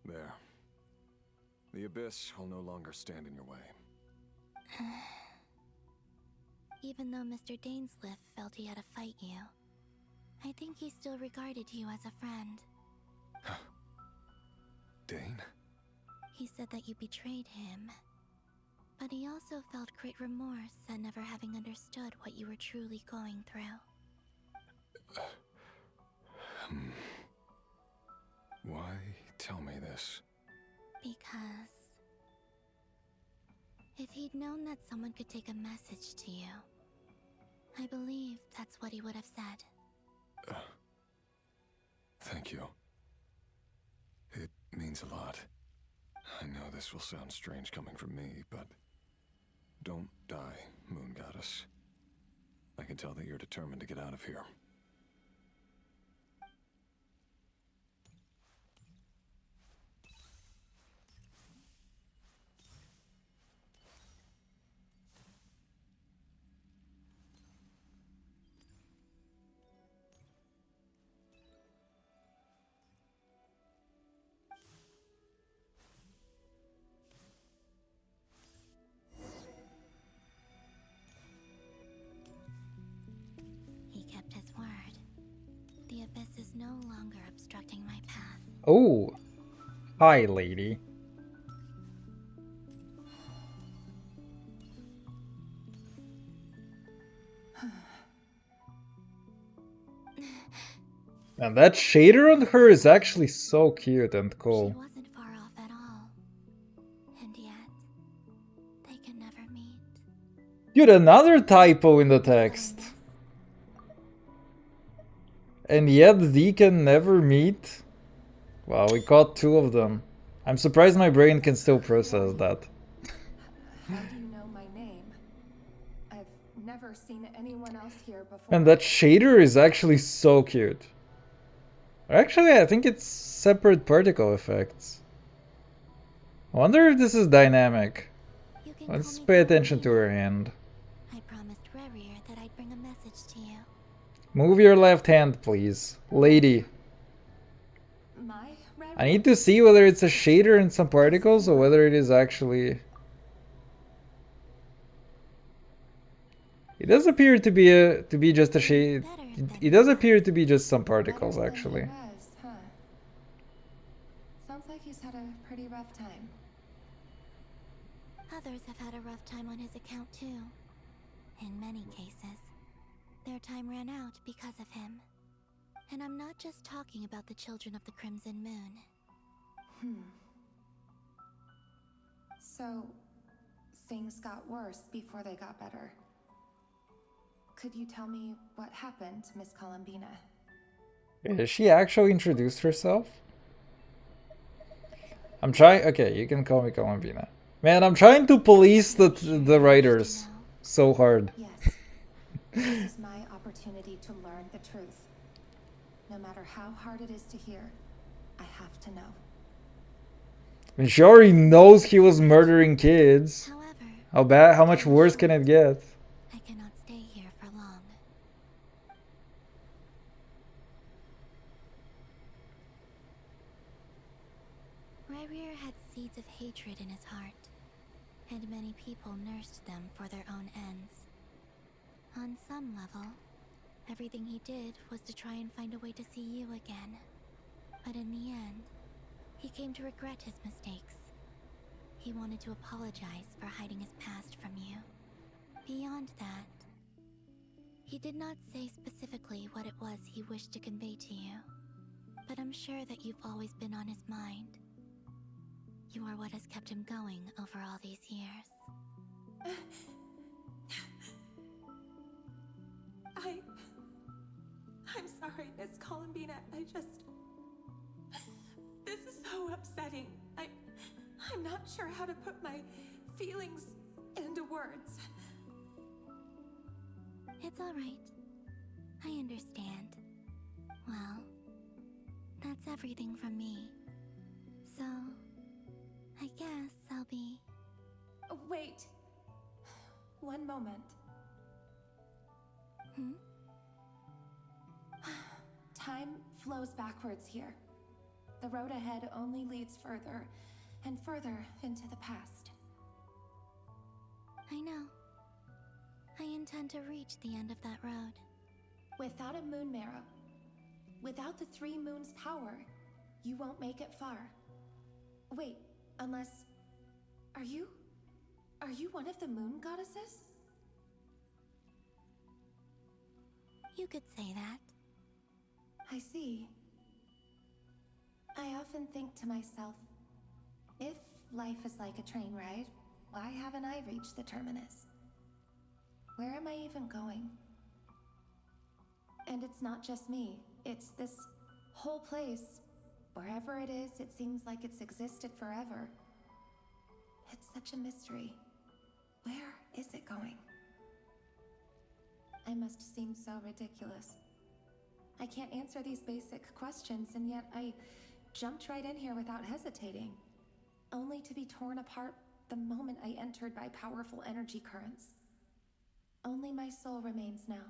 There. The abyss will no longer stand in your way. Even though Mr. Dainsliff felt he had to fight you, I think he still regarded you as a friend. Dane? He said that you betrayed him. But he also felt great remorse at never having understood what you were truly going through. Why tell me this? Because if he'd known that someone could take a message to you, I believe that's what he would have said. Thank you. It means a lot. I know this will sound strange coming from me, but don't die, Moon Goddess. I can tell that you're determined to get out of here. He kept his word. The abyss is no longer obstructing my path. Oh. Hi, lady. And that shader on her is actually so cute and cool. She wasn't far off at all. And yet, they can never meet. Dude, another typo in the text. And yet they can never meet. Wow, we caught two of them. I'm surprised my brain can still process that. How do you know my name? I've never seen anyone else here before. And that shader is actually so cute. Actually, I think it's separate particle effects. I wonder if this is dynamic. Let's pay attention to her hand. I promised Rerir that I'd bring a message to you. Move your left hand, please. Lady. My I need to see whether it's a shader and some particles or whether it is actually... It does appear to be just a shade. It does appear to be just some particles, actually. Sounds like he's had a pretty rough time. Others have had a rough time on his account too. In many cases, their time ran out because of him. And I'm not just talking about the children of the Crimson Moon. So, things got worse before they got better. Could you tell me what happened, Miss Columbina? Has she actually introduced herself? I'm trying... Okay, you can call me Columbina. Man, I'm trying to police the writers so hard. Yes. This is my opportunity to learn the truth. No matter how hard it is to hear, I have to know. And she already knows he was murdering kids. How much worse can it get? I cannot stay here for long. Ryrir had seeds of hatred in his heart, and many people nursed them for their own ends. On some level, everything he did was to try and find a way to see you again. But in the end, he came to regret his mistakes. He wanted to apologize for hiding his past from you. Beyond that, he did not say specifically what it was he wished to convey to you, but I'm sure that you've always been on his mind. You are what has kept him going over all these years. I'm sorry, Miss Columbina. This is so upsetting. I'm not sure how to put my feelings into words. It's all right. I understand. Well, that's everything from me. So, I guess I'll be... Wait. One moment. Time flows backwards here. The road ahead only leads further and further into the past. I know. I intend to reach the end of that road. Without a moon marrow, without the 3 moons' power, you won't make it far. Wait, unless... Are you one of the moon goddesses? You could say that. I see. I often think to myself, if life is like a train ride, why haven't I reached the terminus? Where am I even going? And it's not just me, it's this whole place. Wherever it is, it seems like it's existed forever. It's such a mystery. Where is it going? I must seem so ridiculous. I can't answer these basic questions, and yet I jumped right in here without hesitating, only to be torn apart the moment I entered by powerful energy currents. Only my soul remains now.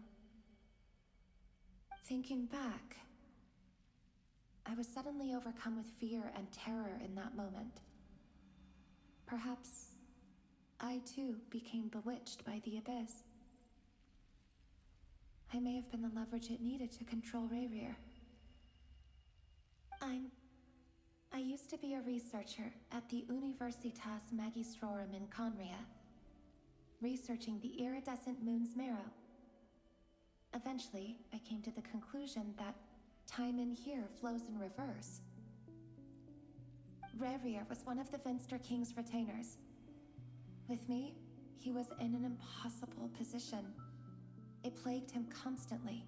Thinking back, I was suddenly overcome with fear and terror in that moment. Perhaps I too became bewitched by the abyss. I may have been the leverage it needed to control Ryrir. I used to be a researcher at the Universitas Magistrorum in Conria, researching the iridescent moon's marrow. Eventually, I came to the conclusion that time in here flows in reverse. Ryrir was one of the Finster King's retainers. With me, he was in an impossible position. It plagued him constantly.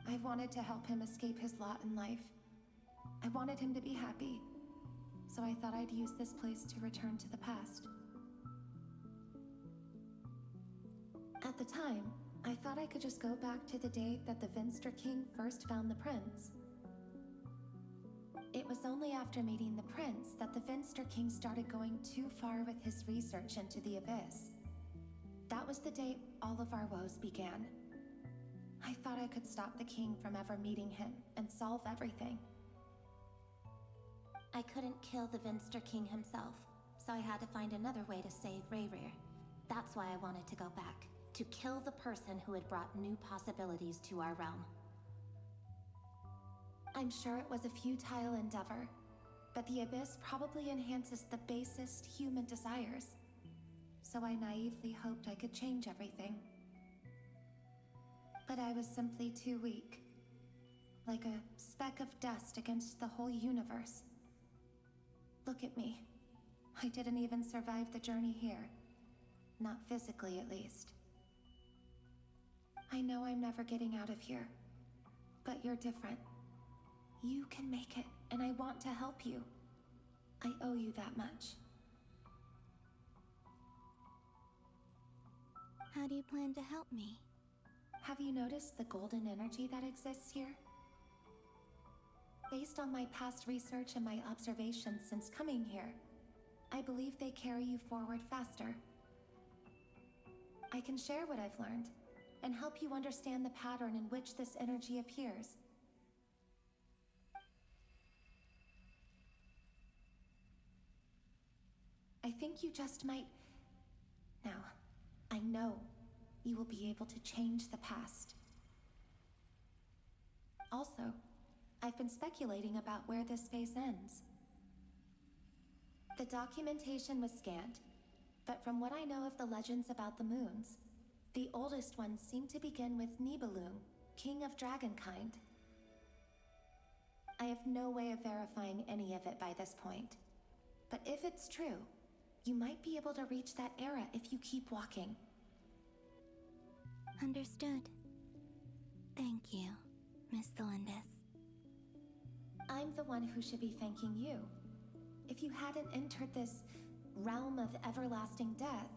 I wanted to help him escape his lot in life. I wanted him to be happy, so I thought I'd use this place to return to the past. At the time, I thought I could just go back to the day that the Finster King first found the prince. It was only after meeting the prince that the Finster King started going too far with his research into the abyss. That was the day all of our woes began. I thought I could stop the king from ever meeting him and solve everything. I couldn't kill the Vinster King himself, so I had to find another way to save Rayrir. That's why I wanted to go back, to kill the person who had brought new possibilities to our realm. I'm sure it was a futile endeavor, but the Abyss probably enhances the basest human desires. So I naively hoped I could change everything. But I was simply too weak. Like a speck of dust against the whole universe. Look at me. I didn't even survive the journey here. Not physically, at least. I know I'm never getting out of here. But you're different. You can make it, and I want to help you. I owe you that much. How do you plan to help me? Have you noticed the golden energy that exists here? Based on my past research and my observations since coming here, I believe they carry you forward faster. I can share what I've learned, and help you understand the pattern in which this energy appears. I think you just might... Now, I know you will be able to change the past. Also, I've been speculating about where this phase ends. The documentation was scant, but from what I know of the legends about the moons, the oldest ones seem to begin with Nibelung, king of dragonkind. I have no way of verifying any of it by this point, but if it's true, you might be able to reach that era if you keep walking. Understood. Thank you, Miss Delindis. I'm the one who should be thanking you. If you hadn't entered this realm of everlasting death,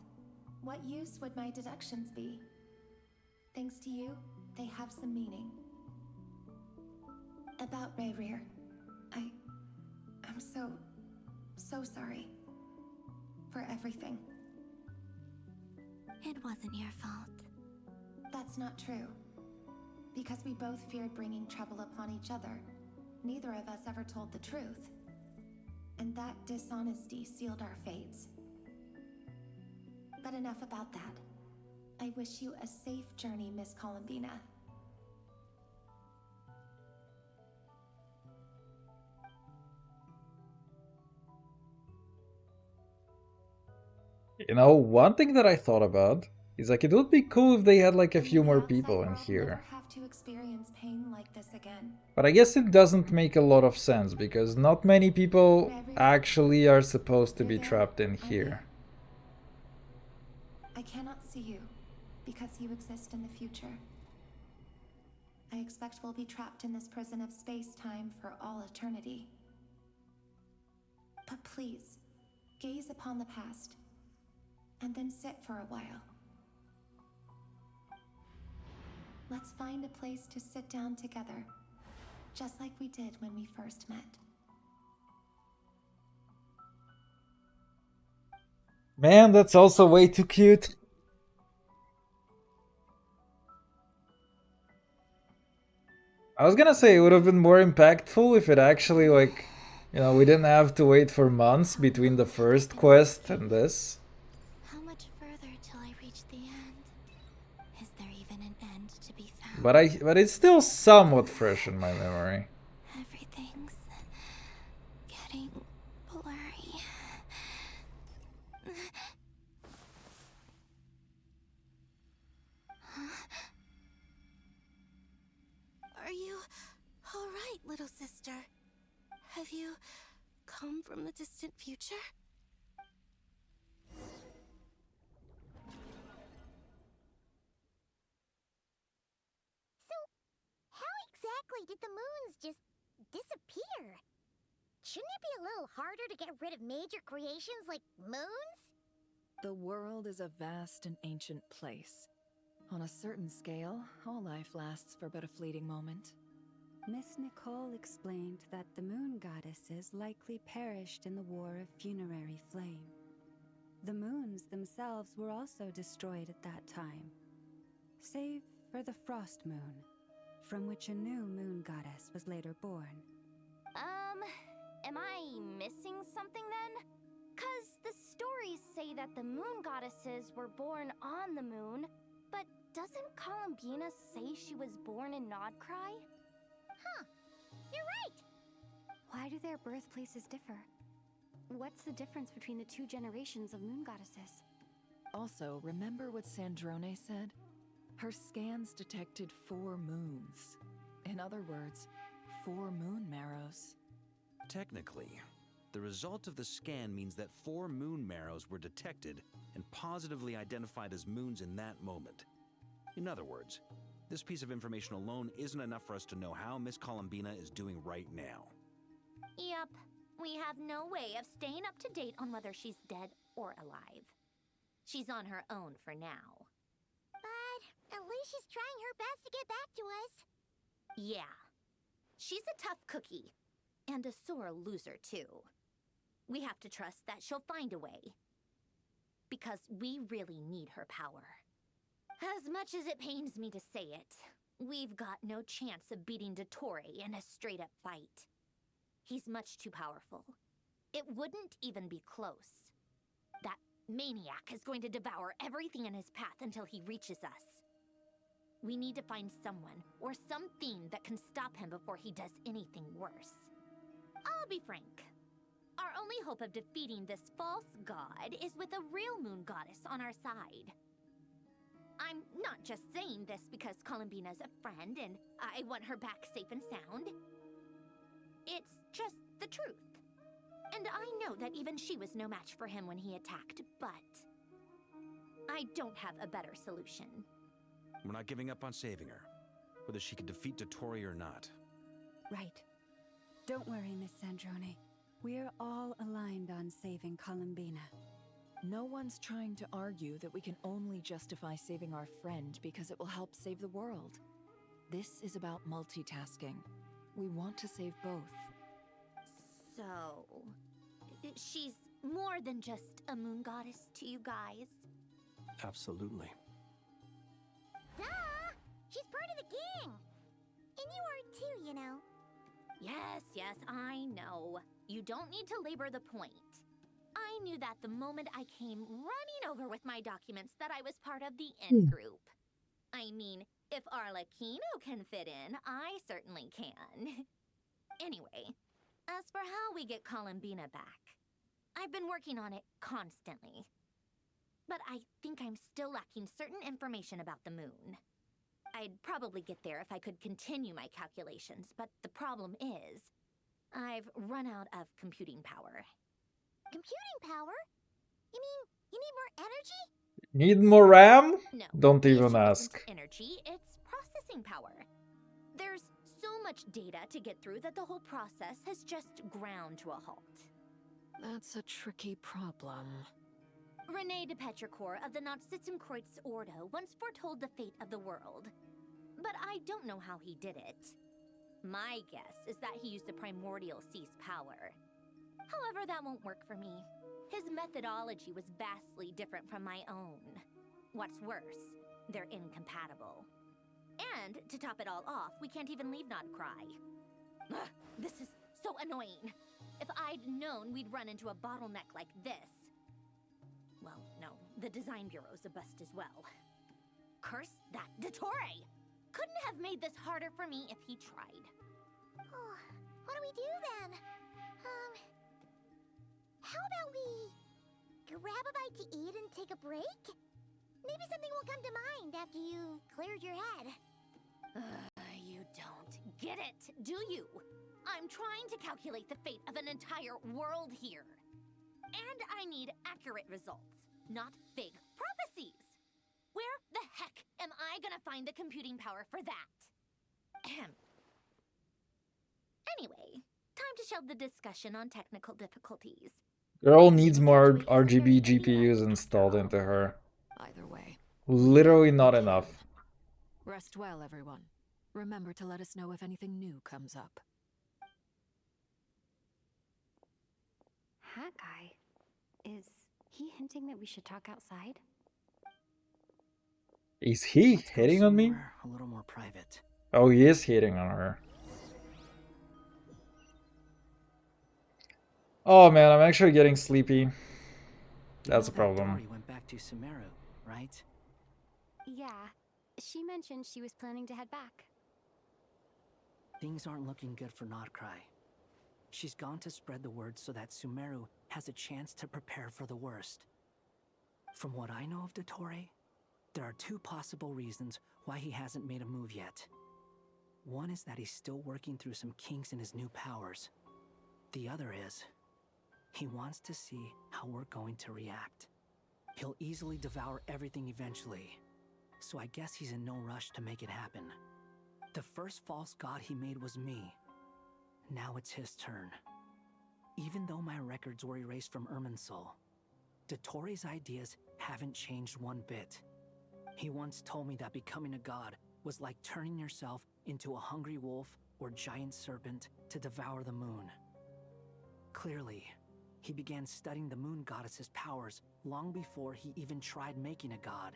what use would my deductions be? Thanks to you, they have some meaning. About Rayrir, I'm so sorry. For everything. It wasn't your fault. That's not true. Because we both feared bringing trouble upon each other, neither of us ever told the truth. And that dishonesty sealed our fates. But enough about that. I wish you a safe journey, Miss Columbina. You know, one thing that I thought about is like it would be cool if they had like a few more people in here. Have to experience pain like this again. But I guess it doesn't make a lot of sense because not many people actually are supposed to be trapped in here. I cannot see you because you exist in the future. I expect we'll be trapped in this prison of space-time for all eternity. But please, gaze upon the past, and then sit for a while. Let's find a place to sit down together, just like we did when we first met. Man, that's also way too cute. I was gonna say it would have been more impactful if it actually, like, you know, we didn't have to wait for months between the first quest and this. How much further till I reach the end? Is there even an end to be found? But it's still somewhat fresh in my memory. Everything's getting blurry. Are you all right, little sister? Have you come from the distant future? So, how exactly did the moons just disappear? Shouldn't it be a little harder to get rid of major creations like moons? The world is a vast and ancient place. On a certain scale, all life lasts for but a fleeting moment. Miss Nicole explained that the moon goddesses likely perished in the War of Funerary Flame. The moons themselves were also destroyed at that time, save for the Frost Moon, from which a new moon goddess was later born. Am I missing something then? 'Cause the stories say that the moon goddesses were born on the moon, but doesn't Columbina say she was born in Nodcry? Huh, you're right! Why do their birthplaces differ? What's the difference between the two generations of moon goddesses? Also, remember what Sandrone said? Her scans detected 4 moons. In other words, 4 moon marrows. Technically, the result of the scan means that 4 moon marrows were detected and positively identified as moons in that moment. In other words, this piece of information alone isn't enough for us to know how Miss Columbina is doing right now. Yep, we have no way of staying up to date on whether she's dead or alive. She's on her own for now. But at least she's trying her best to get back to us. Yeah, she's a tough cookie. And a sore loser, too. We have to trust that she'll find a way. Because we really need her power. As much as it pains me to say it, we've got no chance of beating Dottore in a straight-up fight. He's much too powerful. It wouldn't even be close. That maniac is going to devour everything in his path until he reaches us. We need to find someone or something that can stop him before he does anything worse. I'll be frank. Our only hope of defeating this false god is with a real moon goddess on our side. I'm not just saying this because Columbina's a friend and I want her back safe and sound. It's just the truth. And I know that even she was no match for him when he attacked, but I don't have a better solution. We're not giving up on saving her, whether she can defeat Dottore or not. Right. Don't worry, Miss Sandrone. We're all aligned on saving Columbina. No one's trying to argue that we can only justify saving our friend because it will help save the world. This is about multitasking. We want to save both. So, she's more than just a moon goddess to you guys? Absolutely. Duh! She's part of the gang! And you are too, you know. Yes, I know. You don't need to labor the point. I knew that the moment I came running over with my documents that I was part of the in group. I mean, if Arlecchino can fit in, I certainly can. Anyway, as for how we get Columbina back, I've been working on it constantly. But I think I'm still lacking certain information about the moon. I'd probably get there if I could continue my calculations, but the problem is, I've run out of computing power. Computing power? You mean you need more energy? Need more RAM? No. Don't the even issue ask. isn't energy, it's processing power. There's so much data to get through that the whole process has just ground to a halt. That's a tricky problem. René de Petrichor of the Nazissenkreuz Ordo once foretold the fate of the world. But I don't know how he did it. My guess is that he used the primordial sea's power. However, that won't work for me. His methodology was vastly different from my own. What's worse, they're incompatible. And, to top it all off, we can't even leave Nodcry. Ugh, this is so annoying. If I'd known we'd run into a bottleneck like this... Well, no, the design bureau's a bust as well. Curse that Dottore! Couldn't have made this harder for me if he tried. Oh, what do we do then? How about we grab a bite to eat and take a break? Maybe something will come to mind after you've cleared your head. You don't get it, do you? I'm trying to calculate the fate of an entire world here. And I need accurate results, not vague prophecies. Where the heck am I gonna find the computing power for that? Anyway, time to shelve the discussion on technical difficulties. Girl needs more RGB GPUs installed into her. Either way. Literally not enough. Rest well, everyone. Remember to let us know if anything new comes up. Hat guy? Is he hinting that we should talk outside? Is he hitting on me? A little more private. Oh, he is hitting on her. Oh man, I'm actually getting sleepy. That's a You know that problem. Dory went back to Sumeru, right? Yeah, she mentioned she was planning to head back. Things aren't looking good for Notcry. She's gone to spread the word so that Sumeru has a chance to prepare for the worst. From what I know of Dottore, there are two possible reasons why he hasn't made a move yet. One is that he's still working through some kinks in his new powers. The other is, he wants to see how we're going to react. He'll easily devour everything eventually, so I guess he's in no rush to make it happen. The first false god he made was me. Now it's his turn. Even though my records were erased from Irminsul, Dottore's ideas haven't changed one bit. He once told me that becoming a god was like turning yourself into a hungry wolf or giant serpent to devour the moon. Clearly, he began studying the moon goddess's powers long before he even tried making a god.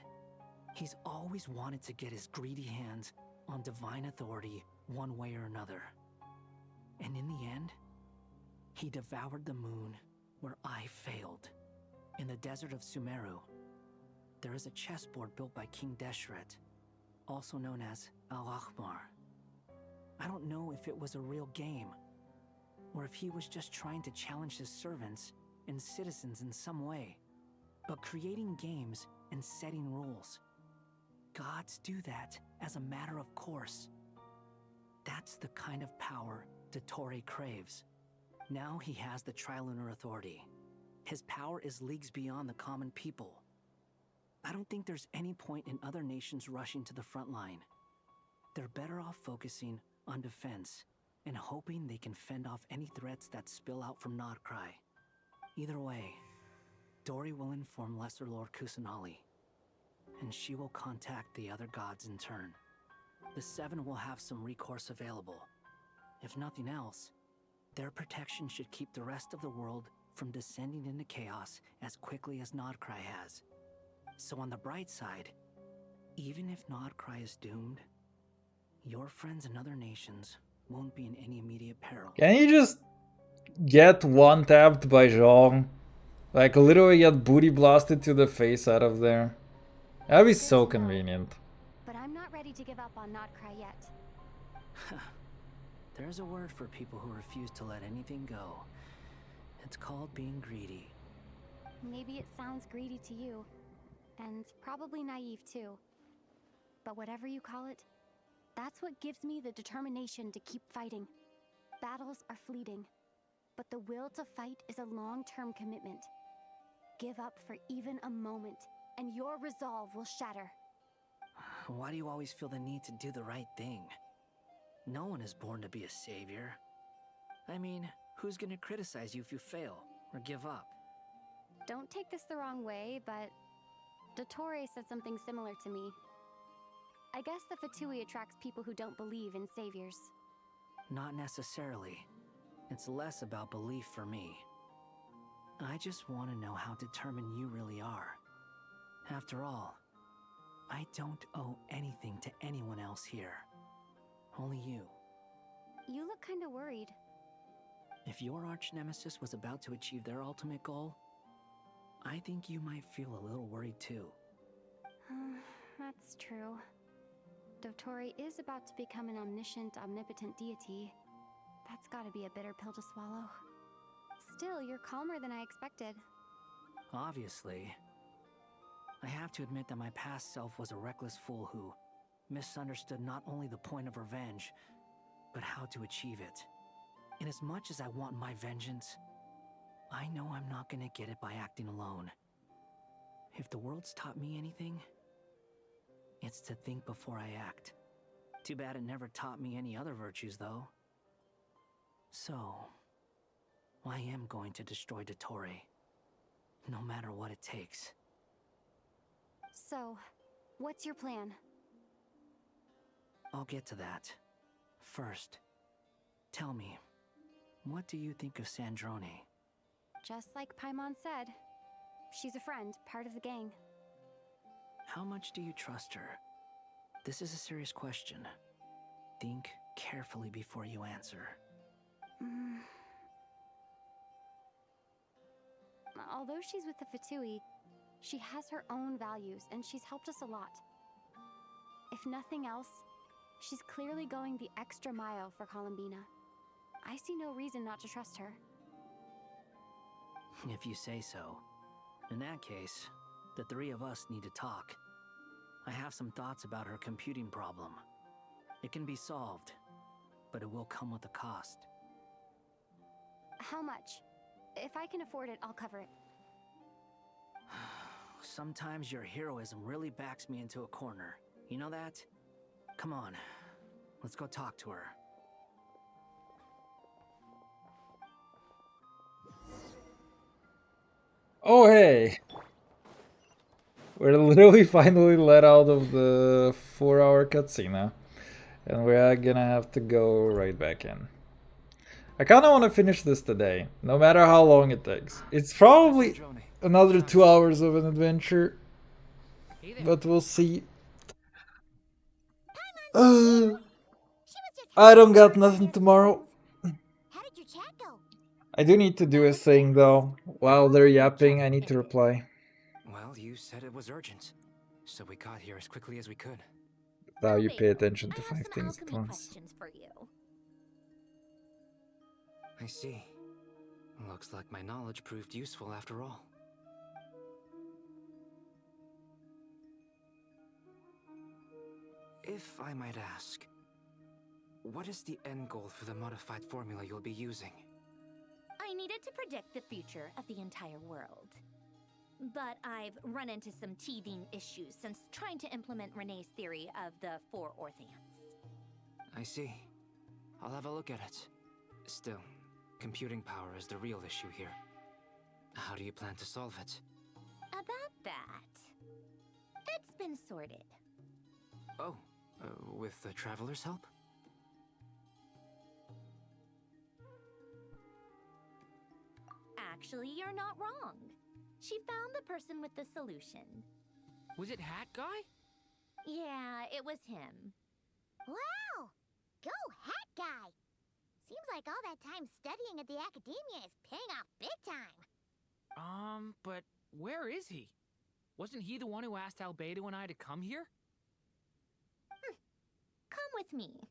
He's always wanted to get his greedy hands on divine authority one way or another. And in the end, he devoured the moon where I failed. In the desert of Sumeru, there is a chessboard built by King Deshret, also known as Al-Ahmar. I don't know if it was a real game, or if he was just trying to challenge his servants and citizens in some way. But creating games and setting rules, gods do that as a matter of course. That's the kind of power Dottore craves. Now he has the Trilunar Authority. His power is leagues beyond the common people. I don't think there's any point in other nations rushing to the front line. They're better off focusing on defense and hoping they can fend off any threats that spill out from Notcry. Either way, Dory will inform Lesser Lord Kusanali, and she will contact the other gods in turn. The Seven will have some recourse available. If nothing else, their protection should keep the rest of the world from descending into chaos as quickly as Notcry has. So on the bright side, even if Notcry is doomed, your friends in other nations won't be in any immediate peril. Can you just get one tapped by Zhong? Like literally get booty blasted to the face out of there. That'd be so convenient. But I'm not ready to give up on Notcry yet. There's a word for people who refuse to let anything go. It's called being greedy. Maybe it sounds greedy to you, and probably naive too. But whatever you call it, that's what gives me the determination to keep fighting. Battles are fleeting, but the will to fight is a long-term commitment. Give up for even a moment, and your resolve will shatter. Why do you always feel the need to do the right thing? No one is born to be a savior. I mean, who's gonna criticize you if you fail or give up? Don't take this the wrong way, but Dottore said something similar to me. I guess the Fatui attracts people who don't believe in saviors. Not necessarily. It's less about belief for me. I just want to know how determined you really are. After all, I don't owe anything to anyone else here. Only you. You look kinda worried. If your arch-nemesis was about to achieve their ultimate goal, I think you might feel a little worried too. That's true. Dottore is about to become an omniscient, omnipotent deity. That's gotta be a bitter pill to swallow. Still, you're calmer than I expected. Obviously. I have to admit that my past self was a reckless fool who misunderstood not only the point of revenge, but how to achieve it. And as much as I want my vengeance, I know I'm not gonna get it by acting alone. If the world's taught me anything, it's to think before I act. Too bad it never taught me any other virtues, though. So, I am going to destroy Dottore, no matter what it takes. So, what's your plan? I'll get to that. First, tell me, what do you think of Sandrone? Just like Paimon said, she's a friend, part of the gang. How much do you trust her? This is a serious question. Think carefully before you answer. although she's with the Fatui, she has her own values and she's helped us a lot. If nothing else, she's clearly going the extra mile for Columbina. I see no reason not to trust her. If you say so. In that case, the three of us need to talk. I have some thoughts about her computing problem. It can be solved, but it will come with a cost. How much? If I can afford it, I'll cover it. Sometimes your heroism really backs me into a corner. You know that? Come on, let's go talk to her. Oh, hey! We're literally finally let out of the 4-hour cutscene now. And we're gonna have to go right back in. I kinda wanna finish this today, no matter how long it takes. It's probably another 2 hours of an adventure. But we'll see. I don't got nothing tomorrow. I do need to do a thing though. While they're yapping, I need to reply. Well, you said it was urgent, so we got here as quickly as we could. Now you pay attention to 5 things at once. I see. Looks like my knowledge proved useful after all. If I might ask, what is the end goal for the modified formula you'll be using? I needed to predict the future of the entire world. But I've run into some teething issues since trying to implement Renee's theory of the 4 Orthants. I see. I'll have a look at it. Still, computing power is the real issue here. How do you plan to solve it? About that, it's been sorted. Oh, with the Traveler's help? Actually, you're not wrong. She found the person with the solution. Was it Hat Guy? Yeah, it was him. Wow! Go Hat Guy! Seems like all that time studying at the academia is paying off big time. But where is he? Wasn't he the one who asked Albedo and I to come here? Come with me.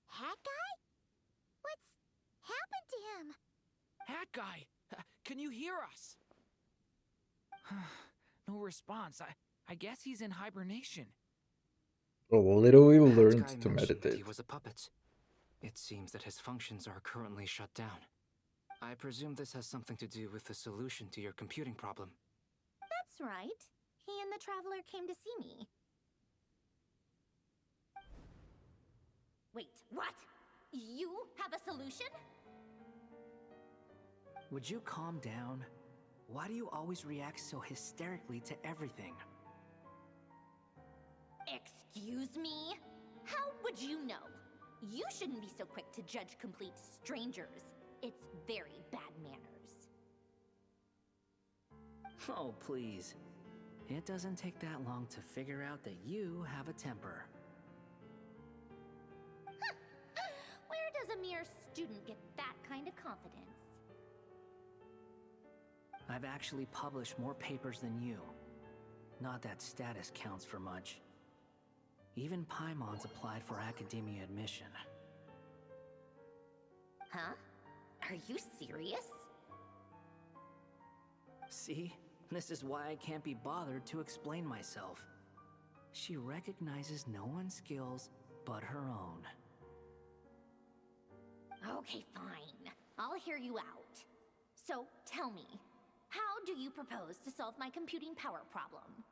Hat Guy? What's happened to him? Hat Guy! Can you hear us? No response. I guess he's in hibernation. Oh, literally That learned guy to mentioned meditate. He was a puppet. It seems that his functions are currently shut down. I presume this has something to do with the solution to your computing problem. That's right. He and the Traveler came to see me. Wait, what? You have a solution? Would you calm down? Why do you always react so hysterically to everything? Excuse me? How would you know? You shouldn't be so quick to judge complete strangers. It's very bad manners. Oh, please. It doesn't take that long to figure out that you have a temper. Where does a mere student get that kind of confidence? I've actually published more papers than you. Not that status counts for much. Even Paimon's applied for academia admission. Huh? Are you serious? See? This is why I can't be bothered to explain myself. She recognizes no one's skills but her own. Okay, fine. I'll hear you out. So, tell me, how do you propose to solve my computing power problem?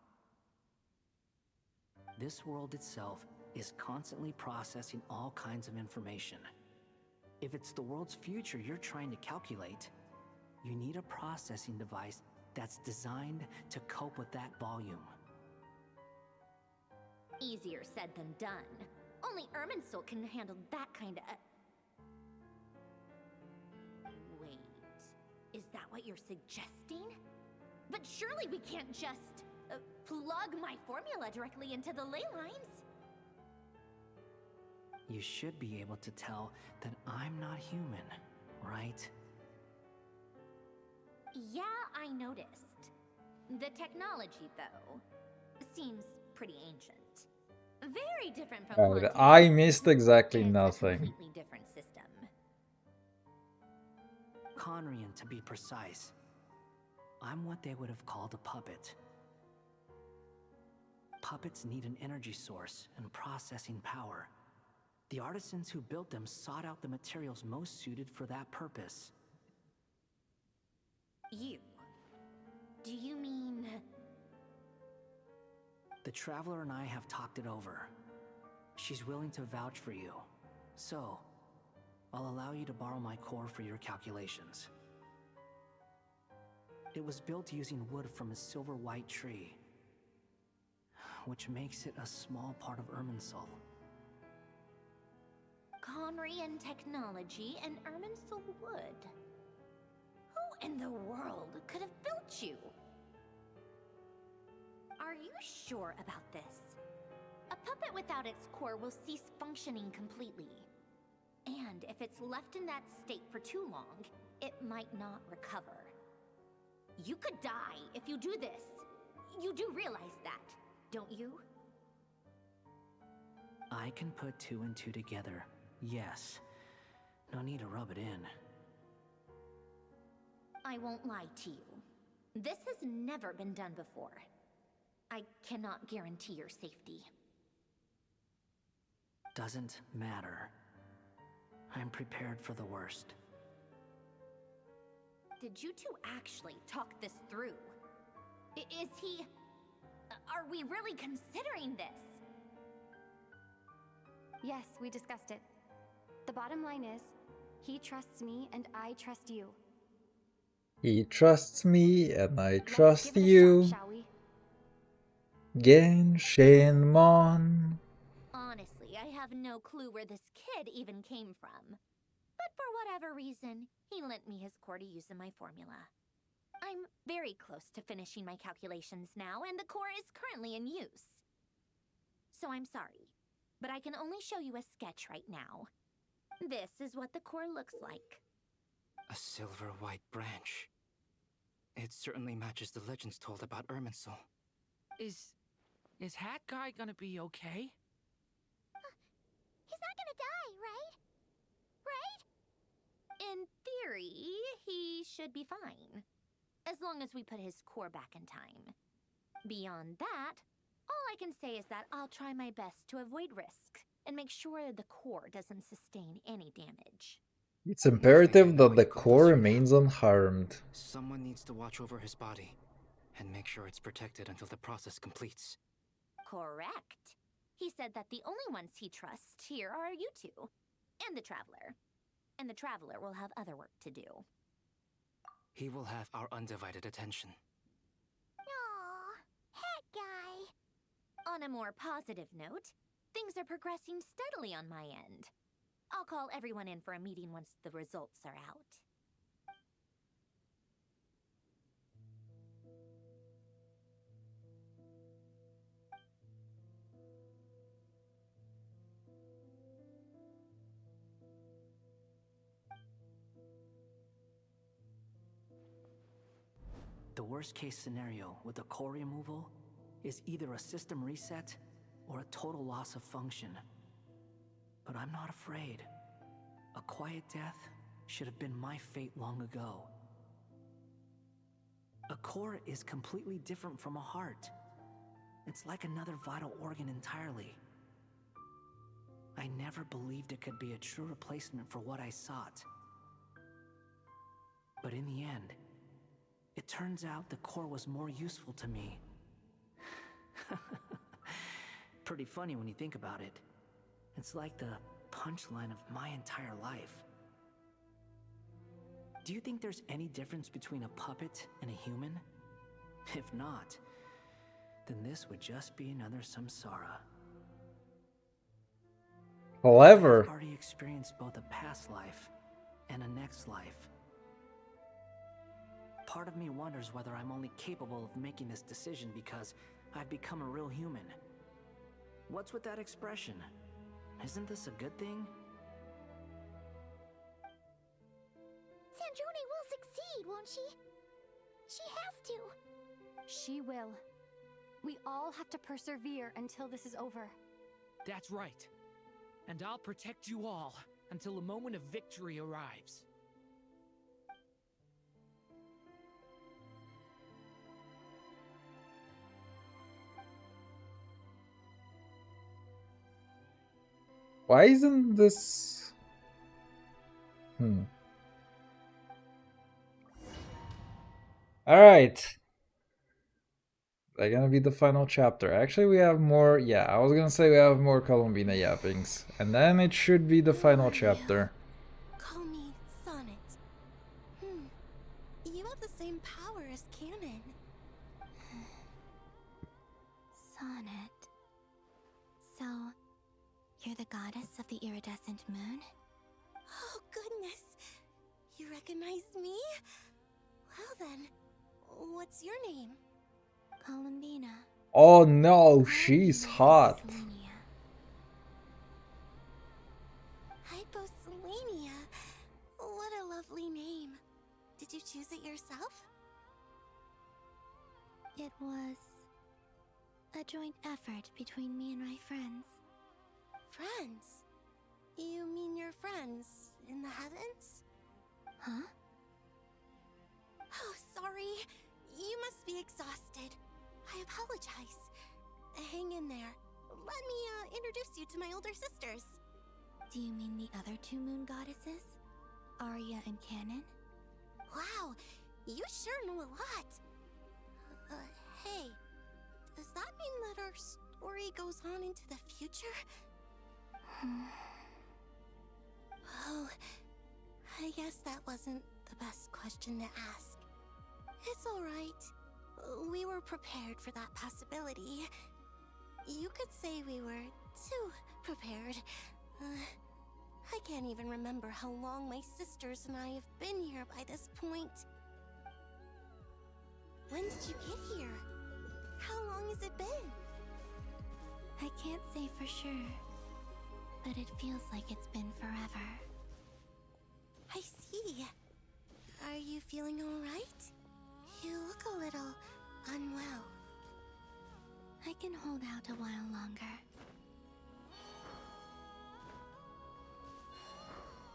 This world itself is constantly processing all kinds of information. If it's the world's future you're trying to calculate, you need a processing device that's designed to cope with that volume. Easier said than done. Only Irminsul can handle that kind of... Wait, is that what you're suggesting? But surely we can't just plug my formula directly into the ley lines. You should be able to tell that I'm not human, right? Yeah, I noticed. The technology, though, seems pretty ancient. Very different from God, Pontiff. I missed exactly It's a nothing. completely different system. Conrian, to be precise. I'm what they would have called a puppet. Puppets need an energy source and processing power. The artisans who built them sought out the materials most suited for that purpose. You. Do you mean... The Traveler and I have talked it over. She's willing to vouch for you. So, I'll allow you to borrow my core for your calculations. It was built using wood from a silver white tree, which makes it a small part of Irminsul. Conrian technology and Irminsul wood. Who in the world could have built you? Are you sure about this? A puppet without its core will cease functioning completely. And if it's left in that state for too long, it might not recover. You could die if you do this. You do realize that, don't you? I can put two and two together, yes. No need to rub it in. I won't lie to you. This has never been done before. I cannot guarantee your safety. Doesn't matter. I'm prepared for the worst. Did you two actually talk this through? Is he... Are we really considering this? Yes, we discussed it. The bottom line is, he trusts me and I trust you. He trusts me and I Let's trust give it a you. shot, shall we? Genshin Mon. Honestly, I have no clue where this kid even came from. But for whatever reason, he lent me his core to use in my formula. I'm very close to finishing my calculations now, and the core is currently in use. So I'm sorry, but I can only show you a sketch right now. This is what the core looks like. A silver white branch. It certainly matches the legends told about Irminsul. Is Hat Guy gonna be okay? He's not gonna die, right? Right? In theory, he should be fine. As long as we put his core back in time. Beyond that, all I can say is that I'll try my best to avoid risk and make sure the core doesn't sustain any damage. It's imperative that the core remains unharmed. Someone needs to watch over his body and make sure it's protected until the process completes. Correct. He said that the only ones he trusts here are you two, and the Traveler. And the Traveler will have other work to do. He will have our undivided attention. Aww, Hat Guy. On a more positive note, things are progressing steadily on my end. I'll call everyone in for a meeting once the results are out. The worst case scenario with the core removal is either a system reset or a total loss of function. But I'm not afraid. A quiet death should have been my fate long ago. A core is completely different from a heart. It's like another vital organ entirely. I never believed it could be a true replacement for what I sought. But in the end, it turns out the core was more useful to me. Pretty funny when you think about it. It's like the punchline of my entire life. Do you think there's any difference between a puppet and a human? If not, then this would just be another samsara. Clever. I've already experienced both a past life and a next life. Part of me wonders whether I'm only capable of making this decision because I've become a real human. What's with that expression? Isn't this a good thing? Sandrone will succeed, won't she? She has to. She will. We all have to persevere until this is over. That's right. And I'll protect you all until a moment of victory arrives. Why isn't this... Alright. They're gonna be the final chapter. Actually, we have more... Yeah, I was gonna say we have more Columbina yappings. And then it should be the final chapter. Call me Sonnet. You have the same power as Canon. Sonnet. So, you're the goddess of the iridescent moon? Oh, goodness. You recognize me? Well then, what's your name? Columbina. Oh no, she's hot. Hyposelenia. What a lovely name. Did you choose it yourself? It was a joint effort between me and my friends. Friends? You mean your friends in the heavens? Huh? Oh, sorry. You must be exhausted. I apologize. Hang in there. Let me introduce you to my older sisters. Do you mean the other two moon goddesses? Arya and Canon? Wow, you sure know a lot. Hey, does that mean that our story goes on into the future? Oh, I guess that wasn't the best question to ask. It's alright. We were prepared for that possibility. You could say we were too prepared. I can't even remember how long my sisters and I have been here by this point. When did you get here? How long has it been? I can't say for sure, but it feels like it's been forever. I see. Are you feeling alright? You look a little unwell. I can hold out a while longer.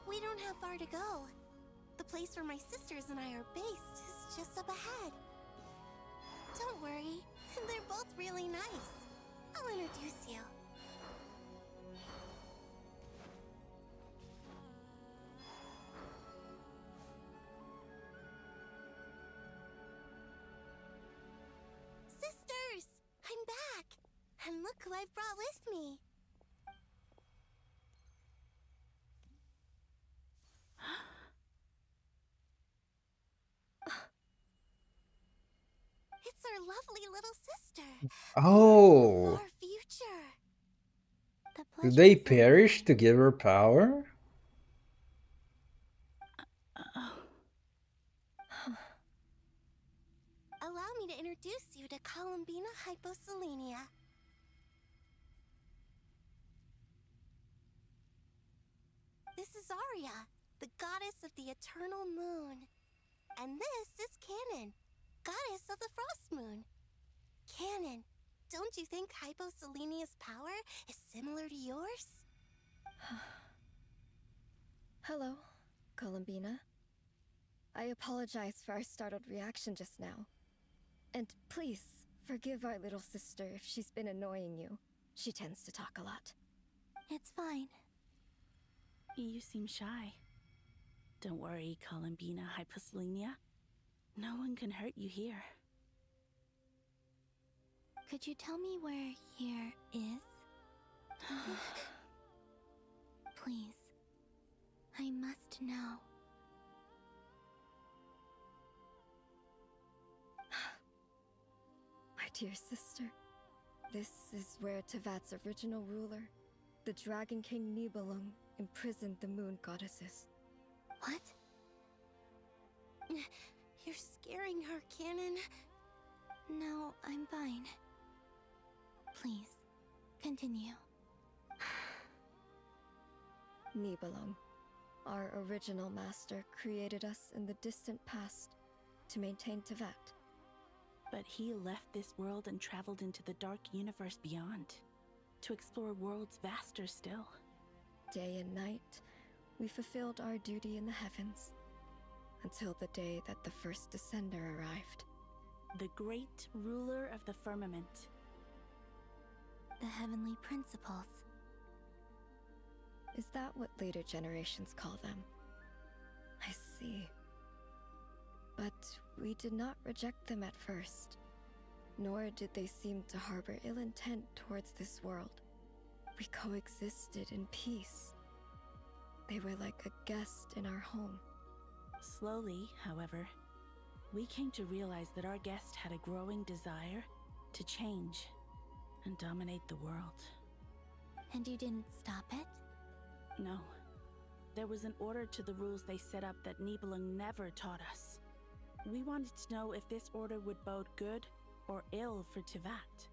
We don't have far to go. The place where my sisters and I are based is just up ahead. Don't worry, they're both really nice. I'll introduce you. Sisters! I'm back! And look who I've brought with me. It's our lovely little sister. Oh. Our future. Did they perish to give her power? Allow me to introduce you to Columbina Hyposelenia. This is Arya, the goddess of the eternal moon. And this is Canon, goddess of the frost moon. Canon, don't you think Hyposelenia's power is similar to yours? Hello, Columbina. I apologize for our startled reaction just now. And please, forgive our little sister if she's been annoying you. She tends to talk a lot. It's fine. You seem shy. Don't worry, Columbina Hyposelenia. No one can hurt you here. Could you tell me where here is? Please. I must know. My dear sister, this is where Tevat's original ruler, the Dragon King Nibelung, imprisoned the moon goddesses. What? You're scaring her, Canon. No, I'm fine. Please, continue. Nibelung, our original master, created us in the distant past to maintain Tevat. But he left this world and traveled into the dark universe beyond, to explore worlds vaster still. Day and night, we fulfilled our duty in the heavens, until the day that the first descender arrived. The great ruler of the firmament. The heavenly principles. Is that what later generations call them? I see. But we did not reject them at first, nor did they seem to harbor ill intent towards this world. We coexisted in peace. They were like a guest in our home. Slowly, however, we came to realize that our guest had a growing desire to change and dominate the world. And you didn't stop it? No. There was an order to the rules they set up that Nibelung never taught us. We wanted to know if this order would bode good or ill for Tevat.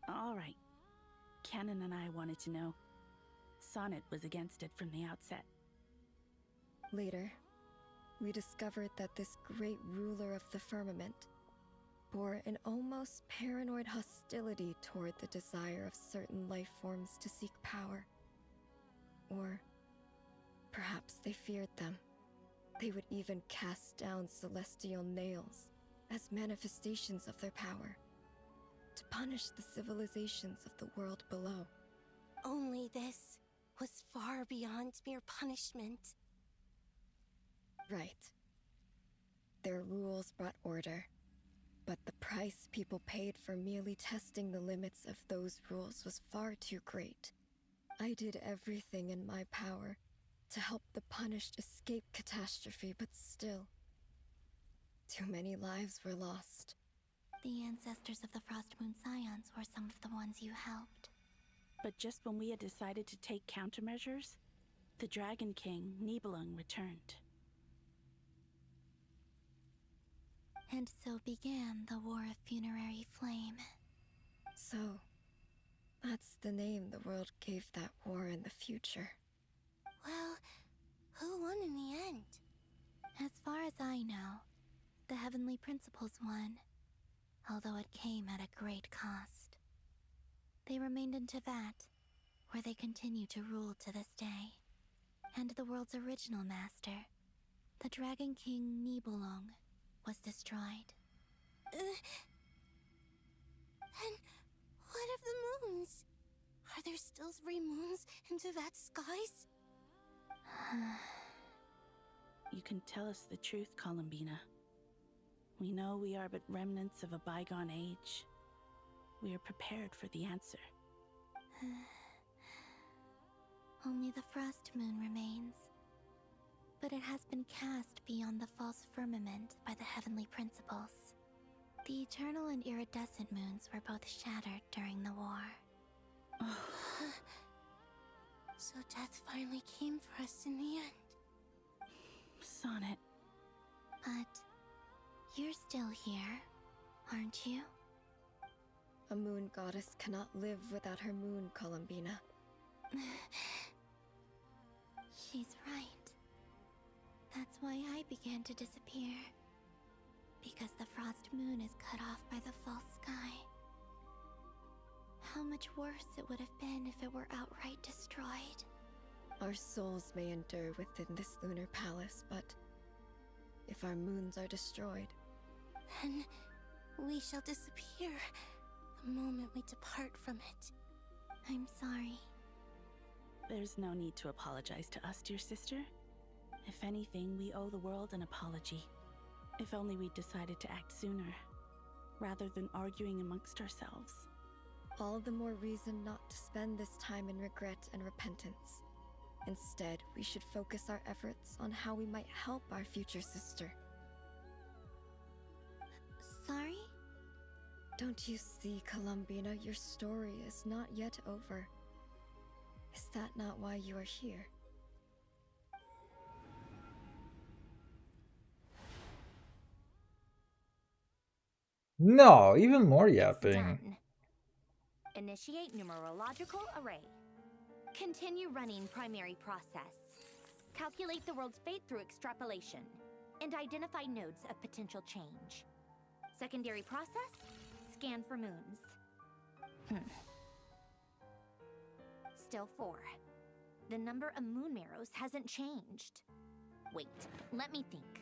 All right. Canon and I wanted to know. Sonnet was against it from the outset. Later, we discovered that this great ruler of the firmament bore an almost paranoid hostility toward the desire of certain life forms to seek power. Or perhaps they feared them. They would even cast down celestial nails as manifestations of their power, to punish the civilizations of the world below. Only this was far beyond mere punishment. Right. Their rules brought order, but the price people paid for merely testing the limits of those rules was far too great. I did everything in my power to help the punished escape catastrophe, but still, too many lives were lost. The ancestors of the Frost Moon Scions were some of the ones you helped. But just when we had decided to take countermeasures, the Dragon King, Nibelung, returned. And so began the War of Funerary Flame. So, that's the name the world gave that war in the future. Well, who won in the end? As far as I know, the Heavenly Principles won, although it came at a great cost. They remained in Tevat, where they continue to rule to this day. And the world's original master, the Dragon King Nibelung, was destroyed. And what of the moons? Are there still 3 moons in Tevat's skies? You can tell us the truth, Columbina. We know we are but remnants of a bygone age. We are prepared for the answer. Only the Frost Moon remains. But it has been cast beyond the false firmament by the Heavenly Principles. The eternal and iridescent moons were both shattered during the war. So death finally came for us in the end. Sonnet. But you're still here, aren't you? A moon goddess cannot live without her moon, Columbina. She's right. That's why I began to disappear. Because the Frost Moon is cut off by the false sky. How much worse it would have been if it were outright destroyed. Our souls may endure within this lunar palace, but if our moons are destroyed, then we shall disappear the moment we depart from it. I'm sorry. There's no need to apologize to us, dear sister. If anything, we owe the world an apology. If only we'd decided to act sooner, rather than arguing amongst ourselves. all the more reason not to spend this time in regret and repentance. Instead, we should focus our efforts on how we might help our future sister. Sorry? Don't you see, Columbina, your story is not yet over. Is that not why you are here? No, even more yapping. Initiate numerological array. Continue running primary process. Calculate the world's fate through extrapolation. And identify nodes of potential change. Secondary process, scan for moons. Still 4. The number of moon marrows hasn't changed. Wait, let me think.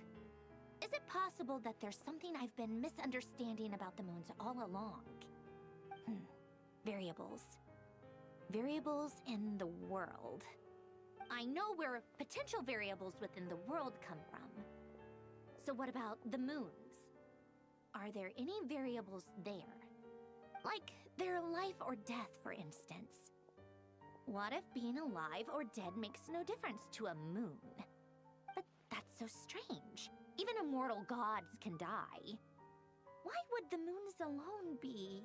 Is it possible that there's something I've been misunderstanding about the moons all along? Variables. Variables in the world. I know where potential variables within the world come from. So what about the moons? Are there any variables there? Like their life or death, for instance. What if being alive or dead makes no difference to a moon? But that's so strange. Even immortal gods can die. Why would the moons alone be...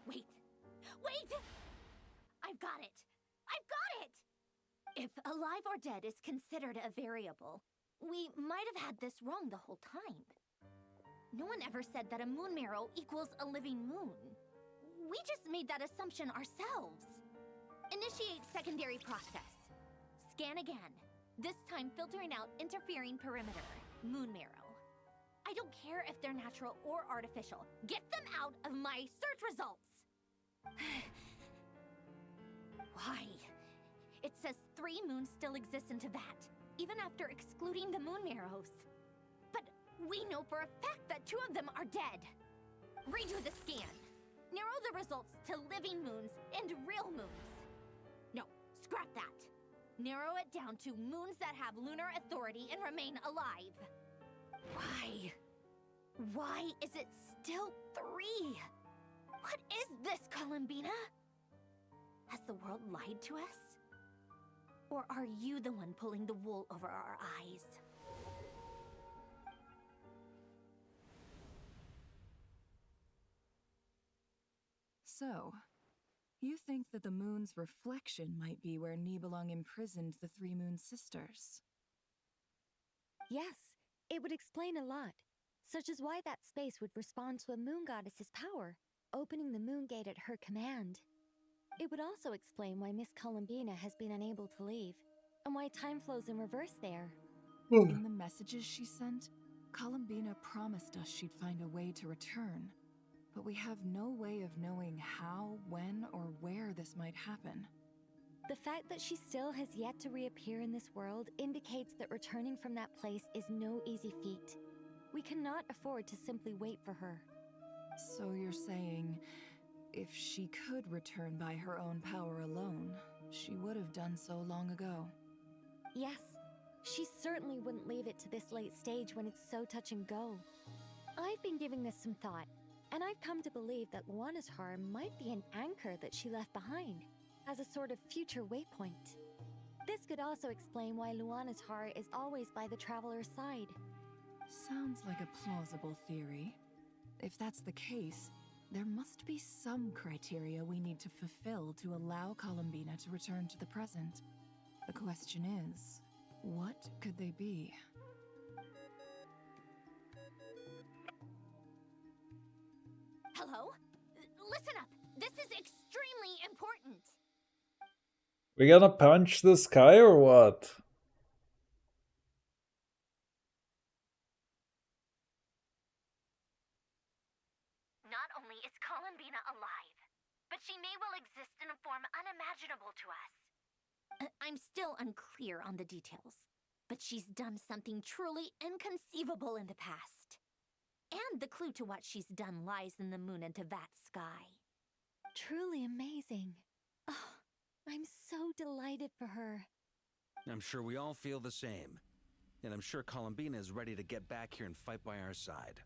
Wait! Wait! I've got it! I've got it! If alive or dead is considered a variable, we might have had this wrong the whole time. No one ever said that a moon marrow equals a living moon. We just made that assumption ourselves. Initiate secondary process. Scan again. This time filtering out interfering perimeter. Moon marrow. I don't care if they're natural or artificial. Get them out of my search results! Why? It says 3 moons still exist in Teyvat, even after excluding the moon marrows. But we know for a fact that 2 of them are dead. Redo the scan. Narrow the results to living moons and real moons. No, scrap that. Narrow it down to moons that have lunar authority and remain alive. Why? Why is it still 3? What is this, Columbina? Has the world lied to us? Or are you the one pulling the wool over our eyes? So, you think that the moon's reflection might be where Nibelung imprisoned the 3 moon sisters? Yes, it would explain a lot, such as why that space would respond to a moon goddess's power, opening the moon gate at her command. It would also explain why Miss Columbina has been unable to leave, and why time flows in reverse there. In the messages she sent, Columbina promised us she'd find a way to return. But we have no way of knowing how, when, or where this might happen. The fact that she still has yet to reappear in this world indicates that returning from that place is no easy feat. We cannot afford to simply wait for her. So you're saying, if she could return by her own power alone, she would have done so long ago? Yes, she certainly wouldn't leave it to this late stage when it's so touch and go. I've been giving this some thought, and I've come to believe that Luana's heart might be an anchor that she left behind, as a sort of future waypoint. This could also explain why Luana's heart is always by the traveler's side. Sounds like a plausible theory. If that's the case, there must be some criteria we need to fulfill to allow Columbina to return to the present. The question is, what could they be? Hello? Listen up! This is extremely important! We gonna punch the sky or what? Not only is Columbina alive, but she may well exist in a form unimaginable to us. I'm still unclear on the details, but she's done something truly inconceivable in the past. And the clue to what she's done lies in the moon and Teyvat sky. Truly amazing. Oh, I'm so delighted for her. I'm sure we all feel the same. And I'm sure Columbina is ready to get back here and fight by our side.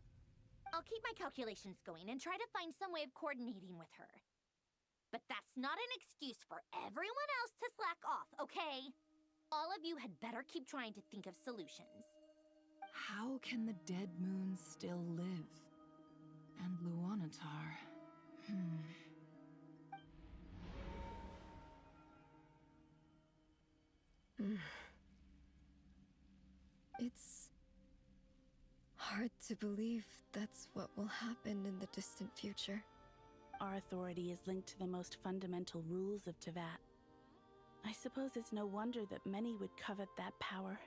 I'll keep my calculations going and try to find some way of coordinating with her. But that's not an excuse for everyone else to slack off, okay? All of you had better keep trying to think of solutions. How can the dead moon still live? And Luanatar... It's hard to believe that's what will happen in the distant future. Our authority is linked to the most fundamental rules of Tevat. I suppose it's no wonder that many would covet that power.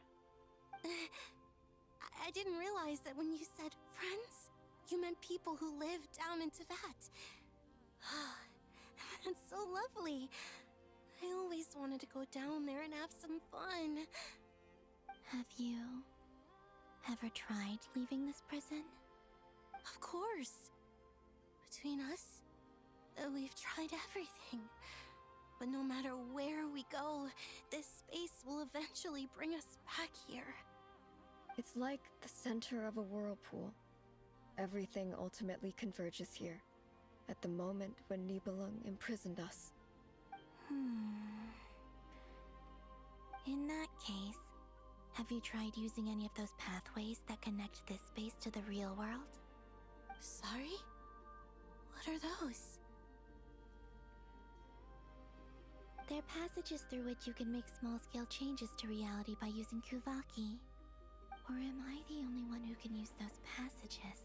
I didn't realize that when you said friends, you meant people who live down in Tevat. That's so lovely. I always wanted to go down there and have some fun. Have you ever tried leaving this prison? Of course. Between us, we've tried everything. But no matter where we go, this space will eventually bring us back here. It's like the center of a whirlpool. Everything ultimately converges here, at the moment when Nibelung imprisoned us. In that case, have you tried using any of those pathways that connect this space to the real world? Sorry? What are those? They're passages through which you can make small-scale changes to reality by using Kuvaki. Or am I the only one who can use those passages?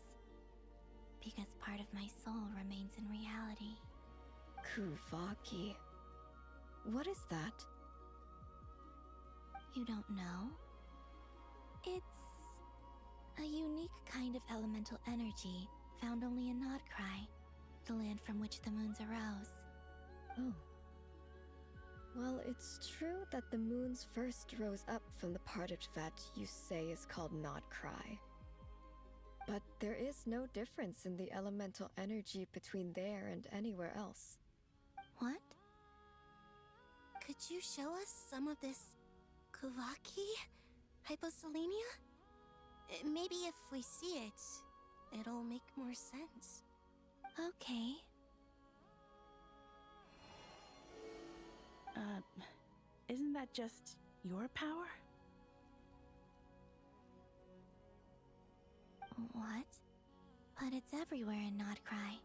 Because part of my soul remains in reality. Kuvaki. What is that? You don't know? It's a unique kind of elemental energy found only in Nodcry, the land from which the moons arose. Oh. Well, it's true that the moons first rose up from the part of Tevat you say is called Nodcry. But there is no difference in the elemental energy between there and anywhere else. What? Could you show us some of this Kuvaki hyposelenia? Maybe if we see it, it'll make more sense. Okay. Isn't that just your power? What? But it's everywhere in Nodcry.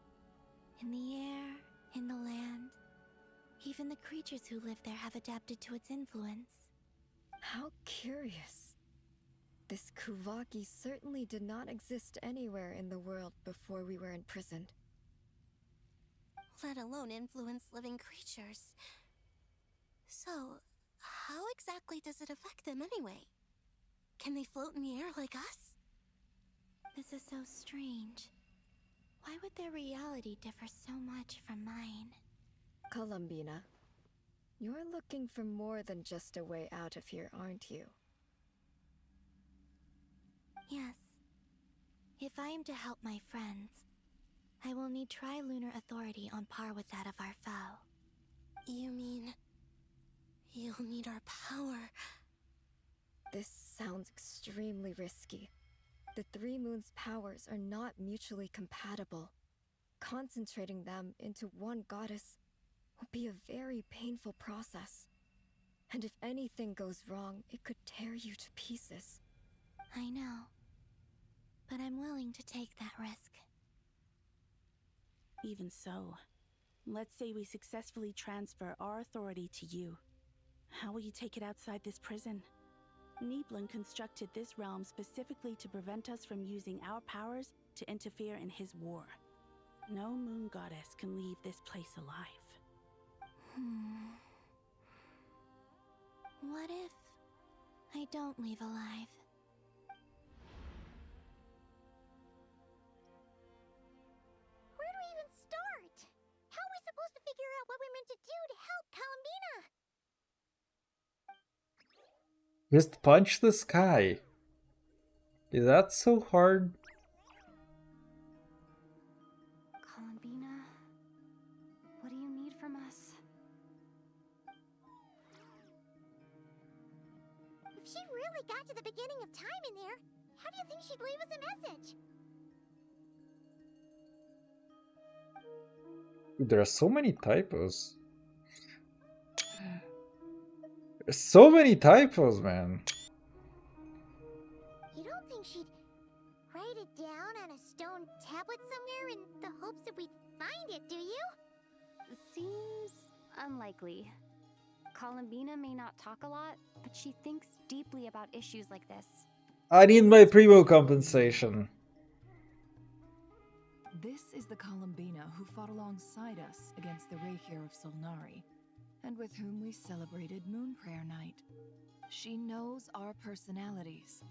In the air, in the land. Even the creatures who live there have adapted to its influence. How curious. This Kuvaki certainly did not exist anywhere in the world before we were imprisoned. Let alone influence living creatures. So, how exactly does it affect them anyway? Can they float in the air like us? This is so strange. Why would their reality differ so much from mine? Columbina, you're looking for more than just a way out of here, aren't you? Yes. If I am to help my friends, I will need trilunar authority on par with that of our foe. You mean... you'll need our power? This sounds extremely risky. The Three Moons' powers are not mutually compatible. Concentrating them into one goddess will be a very painful process. And if anything goes wrong, it could tear you to pieces. I know. But I'm willing to take that risk. Even so, let's say we successfully transfer our authority to you. How will you take it outside this prison? Nibelung constructed this realm specifically to prevent us from using our powers to interfere in his war. No moon goddess can leave this place alive. What if I don't leave alive? Where do we even start? How are we supposed to figure out what we're meant to do to help Columbina? Just punch the sky. Is that so hard? Columbina, what do you need from us? If she really got to the beginning of time in there, how do you think she'd leave us a message? There are so many typos. There's so many typos, man. You don't think she'd write it down on a stone tablet somewhere in the hopes that we'd find it, do you? Seems unlikely. Columbina may not talk a lot, but she thinks deeply about issues like this. I need my primo compensation. This is the Columbina who fought alongside us against the Raikir of Solnari, and with whom we celebrated Moon Prayer Night. She knows our personalities,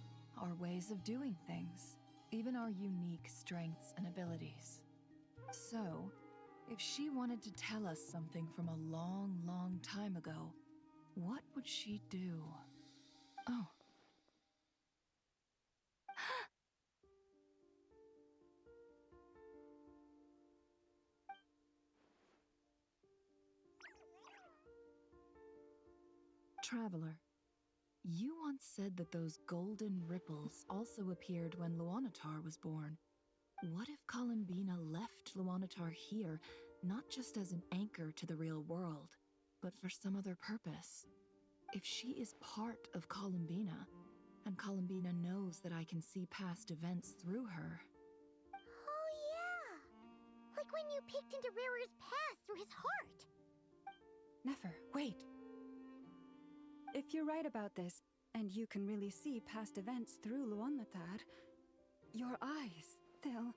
our ways of doing things, even our unique strengths and abilities. So, if she wanted to tell us something from a long, long time ago, what would she do? Oh. Traveler, you once said that those golden ripples also appeared when Luanatar was born. What if Columbina left Luanatar here, not just as an anchor to the real world, but for some other purpose? If she is part of Columbina, and Columbina knows that I can see past events through her... Oh yeah! Like when you peeked into Rarer's past through his heart! Nefer, wait! If you're right about this, and you can really see past events through Luanatar, your eyes, they'll...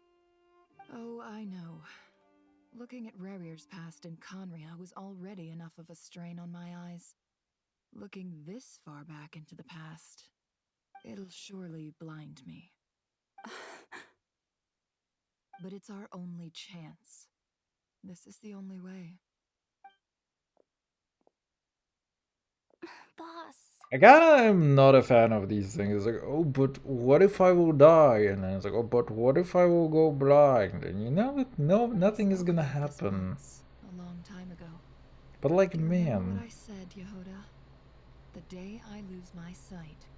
Oh, I know. Looking at Rarir's past in Conria was already enough of a strain on my eyes. Looking this far back into the past, it'll surely blind me. But it's our only chance. This is the only way. Boss. I kinda am not a fan of these things. It's like, oh, but what if I will die? And then it's like, oh, but what if I will go blind? And you know that nothing is gonna happen. A long time ago. But like, You remember man. what I said, Yehoda? The day I lose my sight,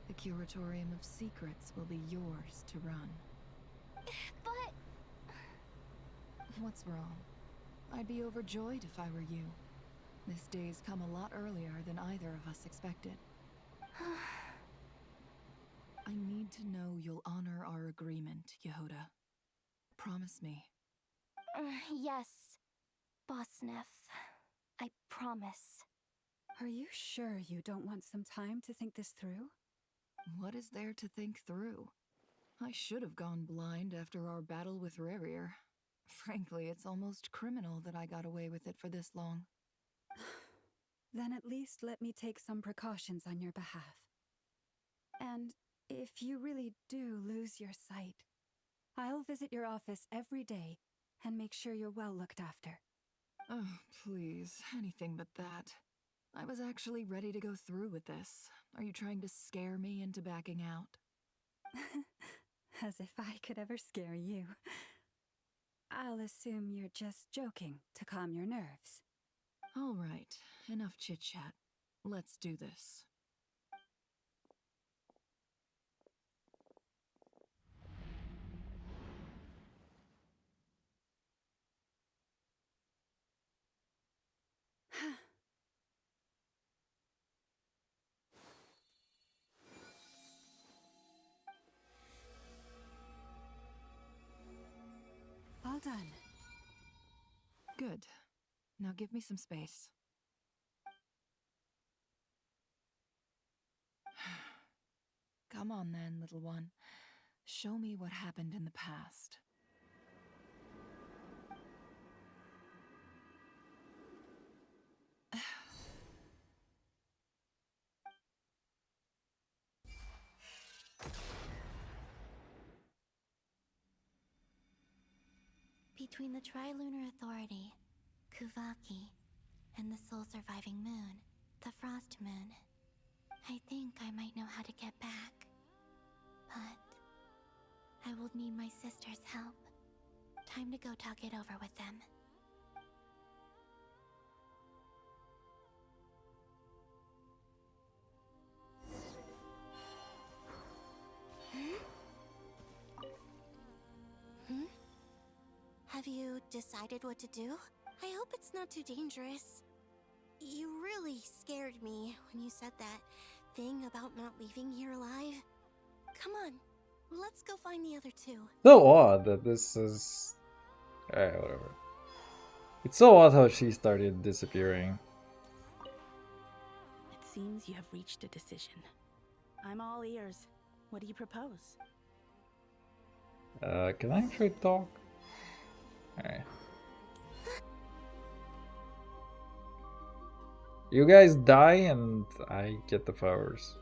the Curatorium of Secrets will be yours to run. But... What's wrong? I'd be overjoyed if I were you. This day's come a lot earlier than either of us expected. I need to know you'll honor our agreement, Yehoda. Promise me. Yes, Boss Neff. I promise. Are you sure you don't want some time to think this through? What is there to think through? I should have gone blind after our battle with Rarir. Frankly, it's almost criminal that I got away with it for this long. Then at least let me take some precautions on your behalf. And if you really do lose your sight, I'll visit your office every day and make sure you're well looked after. Oh, please, anything but that. I was actually ready to go through with this. Are you trying to scare me into backing out? As if I could ever scare you. I'll assume you're just joking to calm your nerves. All right, enough chit-chat. Let's do this. All done. Good. Now give me some space. Come on then, little one. Show me what happened in the past. Between the Trilunar Authority, Kuvaki, and the soul-surviving moon, the Frost Moon, I think I might know how to get back. But I will need my sister's help. Time to go talk it over with them. Have you decided what to do? I hope it's not too dangerous. You really scared me when you said that thing about not leaving here alive. Come on, let's go find the other two. So odd that this is... whatever. It's so odd how she started disappearing. It seems you have reached a decision. I'm all ears. What do you propose? Can I actually talk? You guys die and I get the powers.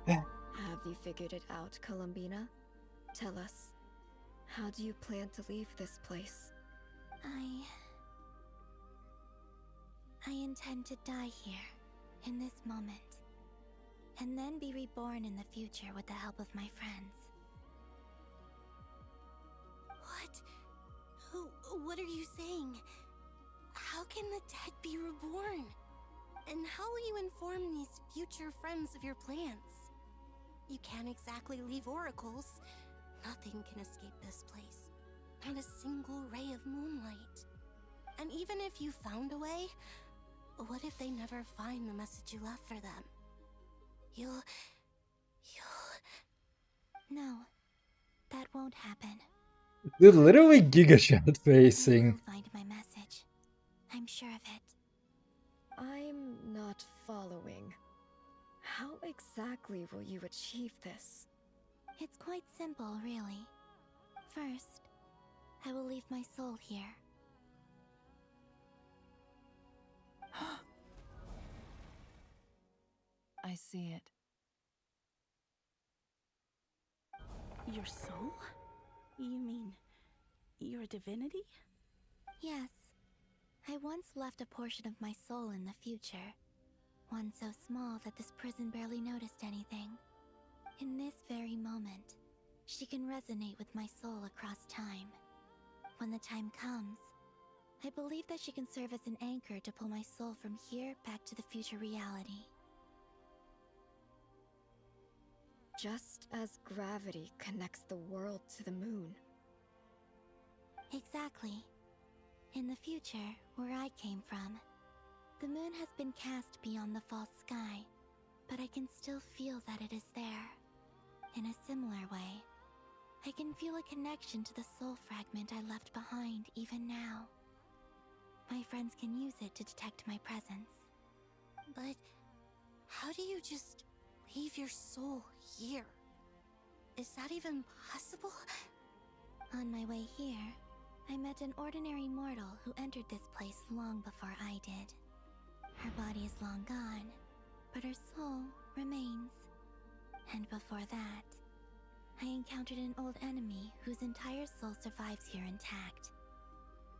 Have you figured it out, Columbina? Tell us, how do you plan to leave this place? I intend to die here, in this moment, and then be reborn in the future with the help of my friends. What are you saying? How can the dead be reborn? And how will you inform these future friends of your plans? You can't exactly leave oracles. Nothing can escape this place. Not a single ray of moonlight. And even if you found a way, what if they never find the message you left for them? You'll... No, that won't happen. Dude, literally Gigashot facing. You will find my message. I'm sure of it. I'm not following. How exactly will you achieve this? It's quite simple, really. First, I will leave my soul here. I see it. Your soul? You mean you're a divinity? Yes. I once left a portion of my soul in the future. One so small that this prison barely noticed anything. In this very moment, she can resonate with my soul across time. When the time comes, I believe that she can serve as an anchor to pull my soul from here back to the future reality. Just as gravity connects the world to the moon. Exactly. In the future, where I came from, the moon has been cast beyond the false sky, but I can still feel that it is there. In a similar way, I can feel a connection to the soul fragment I left behind even now. My friends can use it to detect my presence. But how do you just leave your soul here? Is that even possible? On my way here, I met an ordinary mortal who entered this place long before I did. Her body is long gone, but her soul remains. And before that, I encountered an old enemy whose entire soul survives here intact,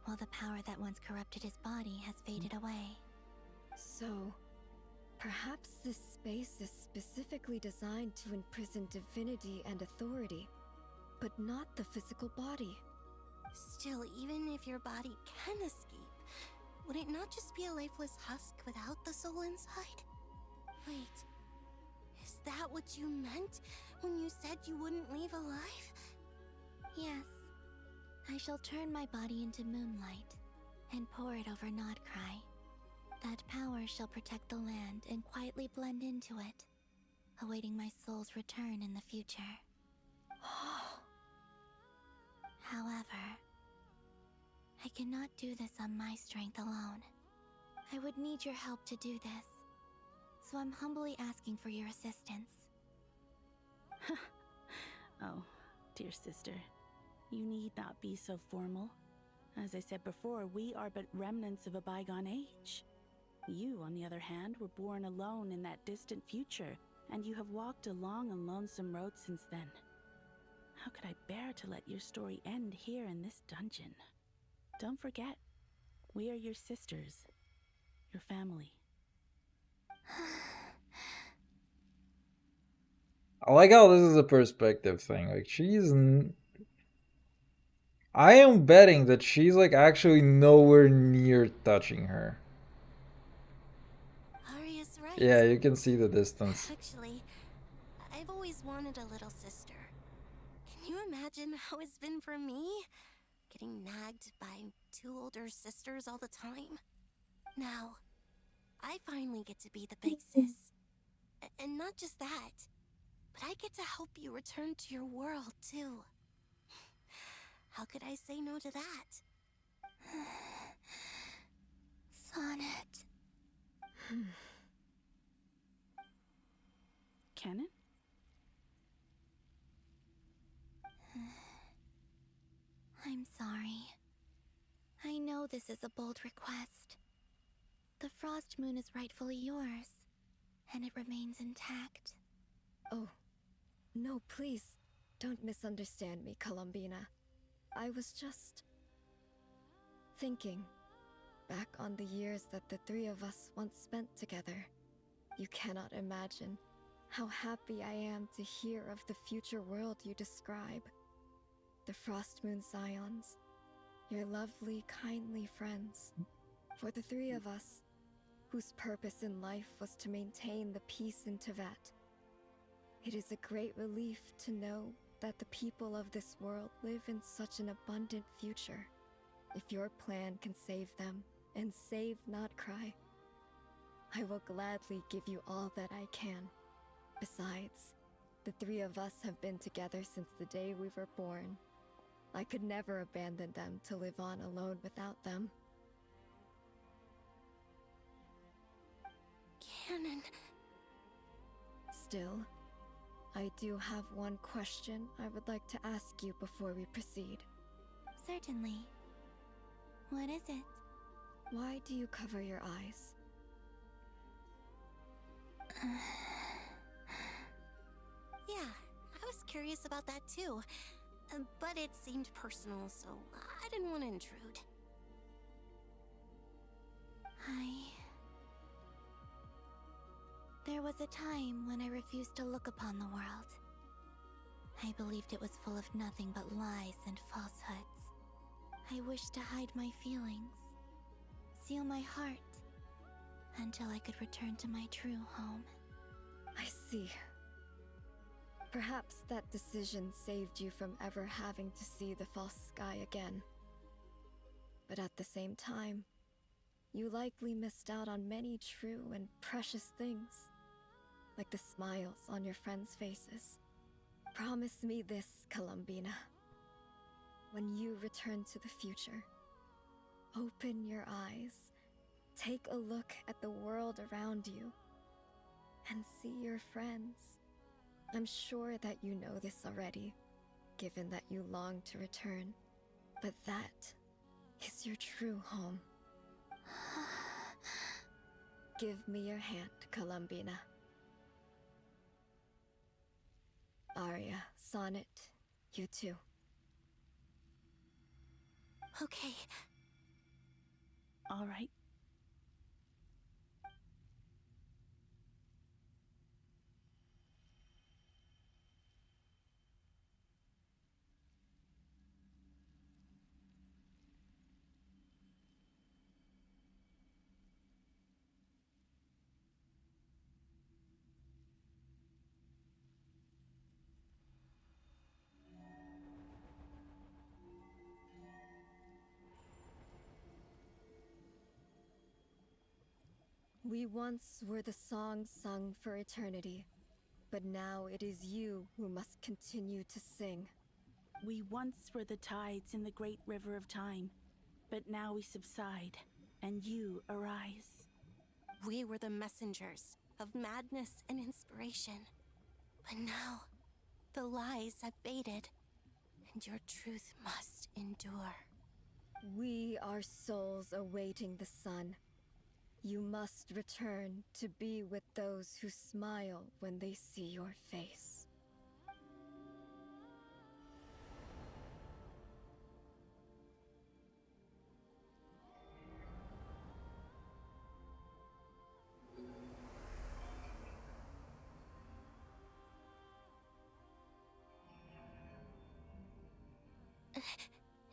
while the power that once corrupted his body has faded away. So, perhaps this space is specifically designed to imprison divinity and authority, but not the physical body. Still, even if your body can escape, would it not just be a lifeless husk without the soul inside? Wait, is that what you meant when you said you wouldn't leave alive? Yes. I shall turn my body into moonlight and pour it over Nodcry. That power shall protect the land and quietly blend into it, awaiting my soul's return in the future. However, I cannot do this on my strength alone. I would need your help to do this, so I'm humbly asking for your assistance. Oh, dear sister, you need not be so formal. As I said before, we are but remnants of a bygone age. You, on the other hand, were born alone in that distant future, and you have walked a long and lonesome road since then. How could I bear to let your story end here in this dungeon? Don't forget, we are your sisters, your family. I like how this is a perspective thing. Like, I am betting that she's like actually nowhere near touching her. Aria's right. Yeah, you can see the distance. Actually, I've always wanted a little sister. Can you imagine how it's been for me? Getting nagged by two older sisters all the time. Now, I finally get to be the big sis. And not just that, but I get to help you return to your world, too. How could I say no to that? Sonnet. Canon? I'm sorry. I know this is a bold request, The Frost Moon is rightfully yours, and it remains intact. Oh, no, please, don't misunderstand me, Columbina. I was just thinking back on the years that the three of us once spent together. You cannot imagine how happy I am to hear of the future world you describe. The Frost Moon Scions, your lovely, kindly friends. For the three of us, whose purpose in life was to maintain the peace in Teyvat, it is a great relief to know that the people of this world live in such an abundant future. If your plan can save them, and save not cry, I will gladly give you all that I can. Besides, the three of us have been together since the day we were born. I could never abandon them to live on alone without them. Ganon. Still, I do have one question I would like to ask you before we proceed. Certainly. What is it? Why do you cover your eyes? Yeah, I was curious about that too. But it seemed personal, so I didn't want to intrude. There was a time when I refused to look upon the world. I believed it was full of nothing but lies and falsehoods. I wished to hide my feelings, seal my heart, until I could return to my true home. I see. Perhaps that decision saved you from ever having to see the false sky again. But at the same time, you likely missed out on many true and precious things, like the smiles on your friends' faces. Promise me this, Columbina. When you return to the future, open your eyes, take a look at the world around you, and see your friends. I'm sure that you know this already, given that you long to return, but that is your true home. Give me your hand, Columbina. Arya, Sonnet, you too. Okay. All right. We once were the songs sung for eternity, but now it is you who must continue to sing. We once were the tides in the great river of time, but now we subside, and you arise. We were the messengers of madness and inspiration. But now, the lies have faded, and your truth must endure. We are souls awaiting the sun. You must return to be with those who smile when they see your face.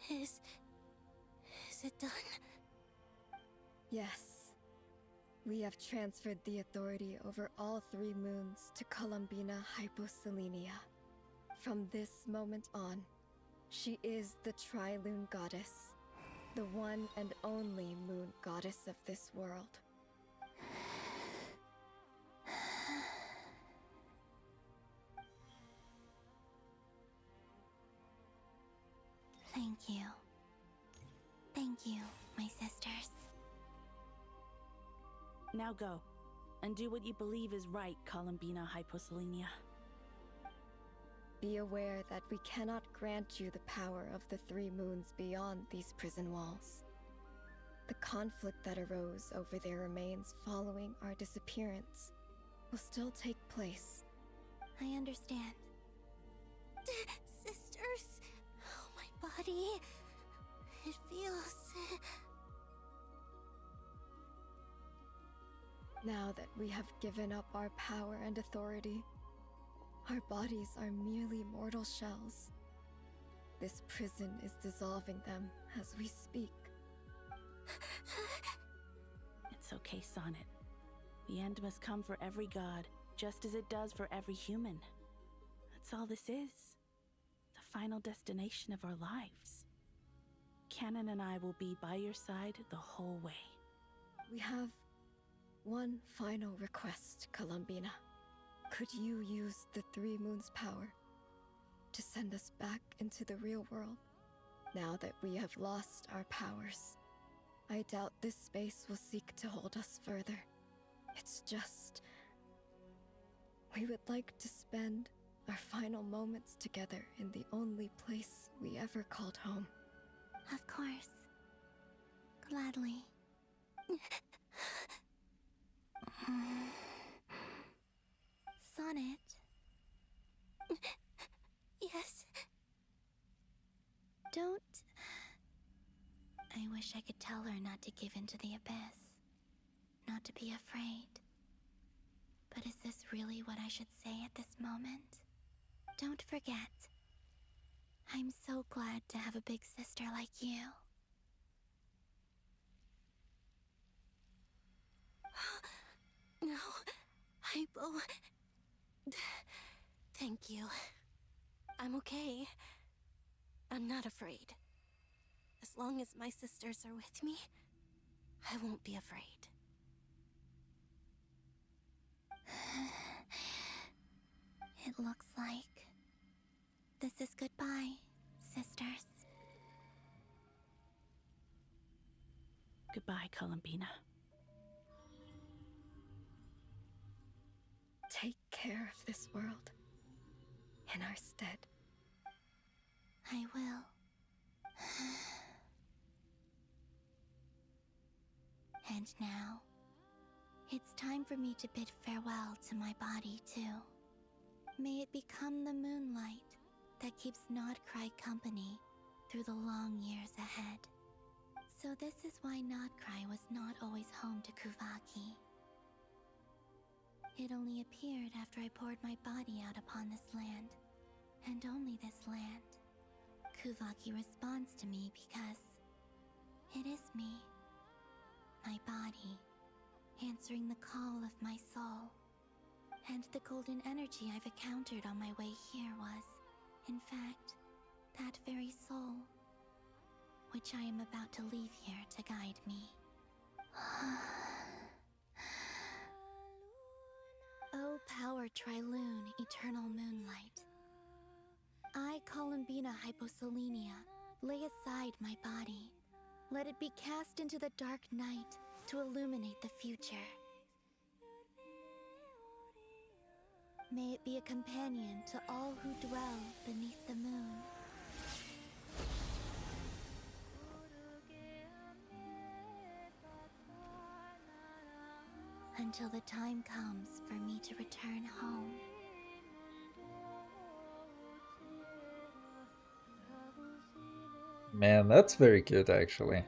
Is it done? Yes. We have transferred the authority over all three moons to Columbina Hyposelenia. From this moment on, she is the Tri-Lune Goddess, the one and only moon goddess of this world. Thank you. Thank you, my sisters. Now go, and do what you believe is right, Columbina Hyposelenia. Be aware that we cannot grant you the power of the three moons beyond these prison walls. The conflict that arose over their remains following our disappearance will still take place. I understand. Sisters, oh, my body. It feels. Now that we have given up our power and authority, our bodies are merely mortal shells. This prison is dissolving them as we speak. It's okay, Sonnet. The end must come for every god, just as it does for every human. That's all this is. The final destination of our lives. Canon and I will be by your side the whole way. We have one final request, Columbina. Could you use the Three Moons' power to send us back into the real world? Now that we have lost our powers, I doubt this space will seek to hold us further. It's just... we would like to spend our final moments together in the only place we ever called home. Of course. Gladly. Sonnet? Yes. Don't... I wish I could tell her not to give in to the abyss. Not to be afraid. But is this really what I should say at this moment? Don't forget. I'm so glad to have a big sister like you. No, Hypo. Thank you. I'm okay. I'm not afraid. As long as my sisters are with me, I won't be afraid. It looks like this is goodbye, sisters. Goodbye, Columbina. Take care of this world in our stead. I will. And now, it's time for me to bid farewell to my body, too. May it become the moonlight that keeps Nodcry company through the long years ahead. So this is why Nodcry was not always home to Kuvaki. It only appeared after I poured my body out upon this land, and only this land. Kuvaki responds to me because it is me, my body, answering the call of my soul. And the golden energy I've encountered on my way here was, in fact, that very soul, which I am about to leave here to guide me. O power Triloon, eternal moonlight. I, Columbina Hyposelenia, lay aside my body. Let it be cast into the dark night to illuminate the future. May it be a companion to all who dwell beneath the moon. Until the time comes for me to return home. Man, that's very good, actually.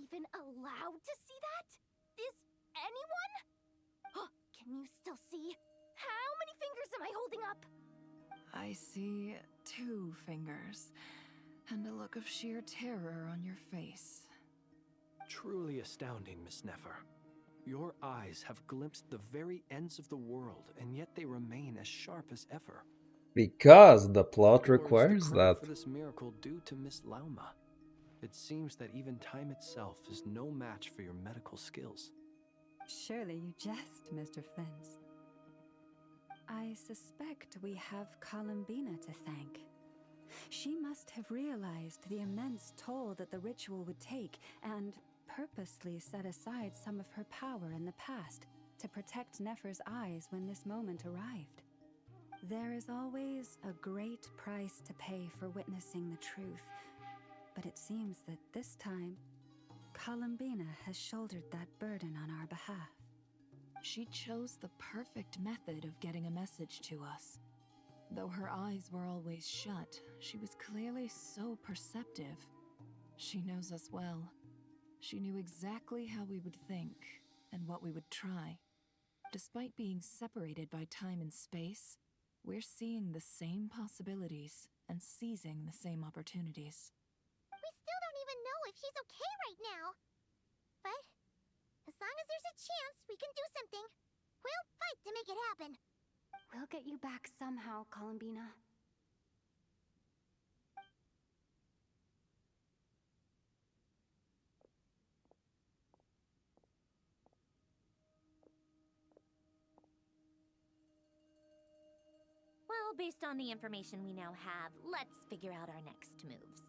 even allowed to see that? Is anyone? Oh, can you still see? How many fingers am I holding up? I see 2 fingers, and a look of sheer terror on your face. Truly astounding, Miss Nefer. Your eyes have glimpsed the very ends of the world, and yet they remain as sharp as ever. Because the plot Or requires is the that. credit for this miracle due to Miss Lauma? It seems that even time itself is no match for your medical skills. Surely you jest, Mr. Flins. I suspect we have Columbina to thank. She must have realized the immense toll that the ritual would take and purposely set aside some of her power in the past to protect Nefer's eyes when this moment arrived. There is always a great price to pay for witnessing the truth, but it seems that this time, Columbina has shouldered that burden on our behalf. She chose the perfect method of getting a message to us. Though her eyes were always shut, she was clearly so perceptive. She knows us well. She knew exactly how we would think and what we would try. Despite being separated by time and space, we're seeing the same possibilities and seizing the same opportunities. We still don't even know if she's okay right now. But as long as there's a chance we can do something, we'll fight to make it happen. We'll get you back somehow, Columbina. Well, based on the information we now have, let's figure out our next moves.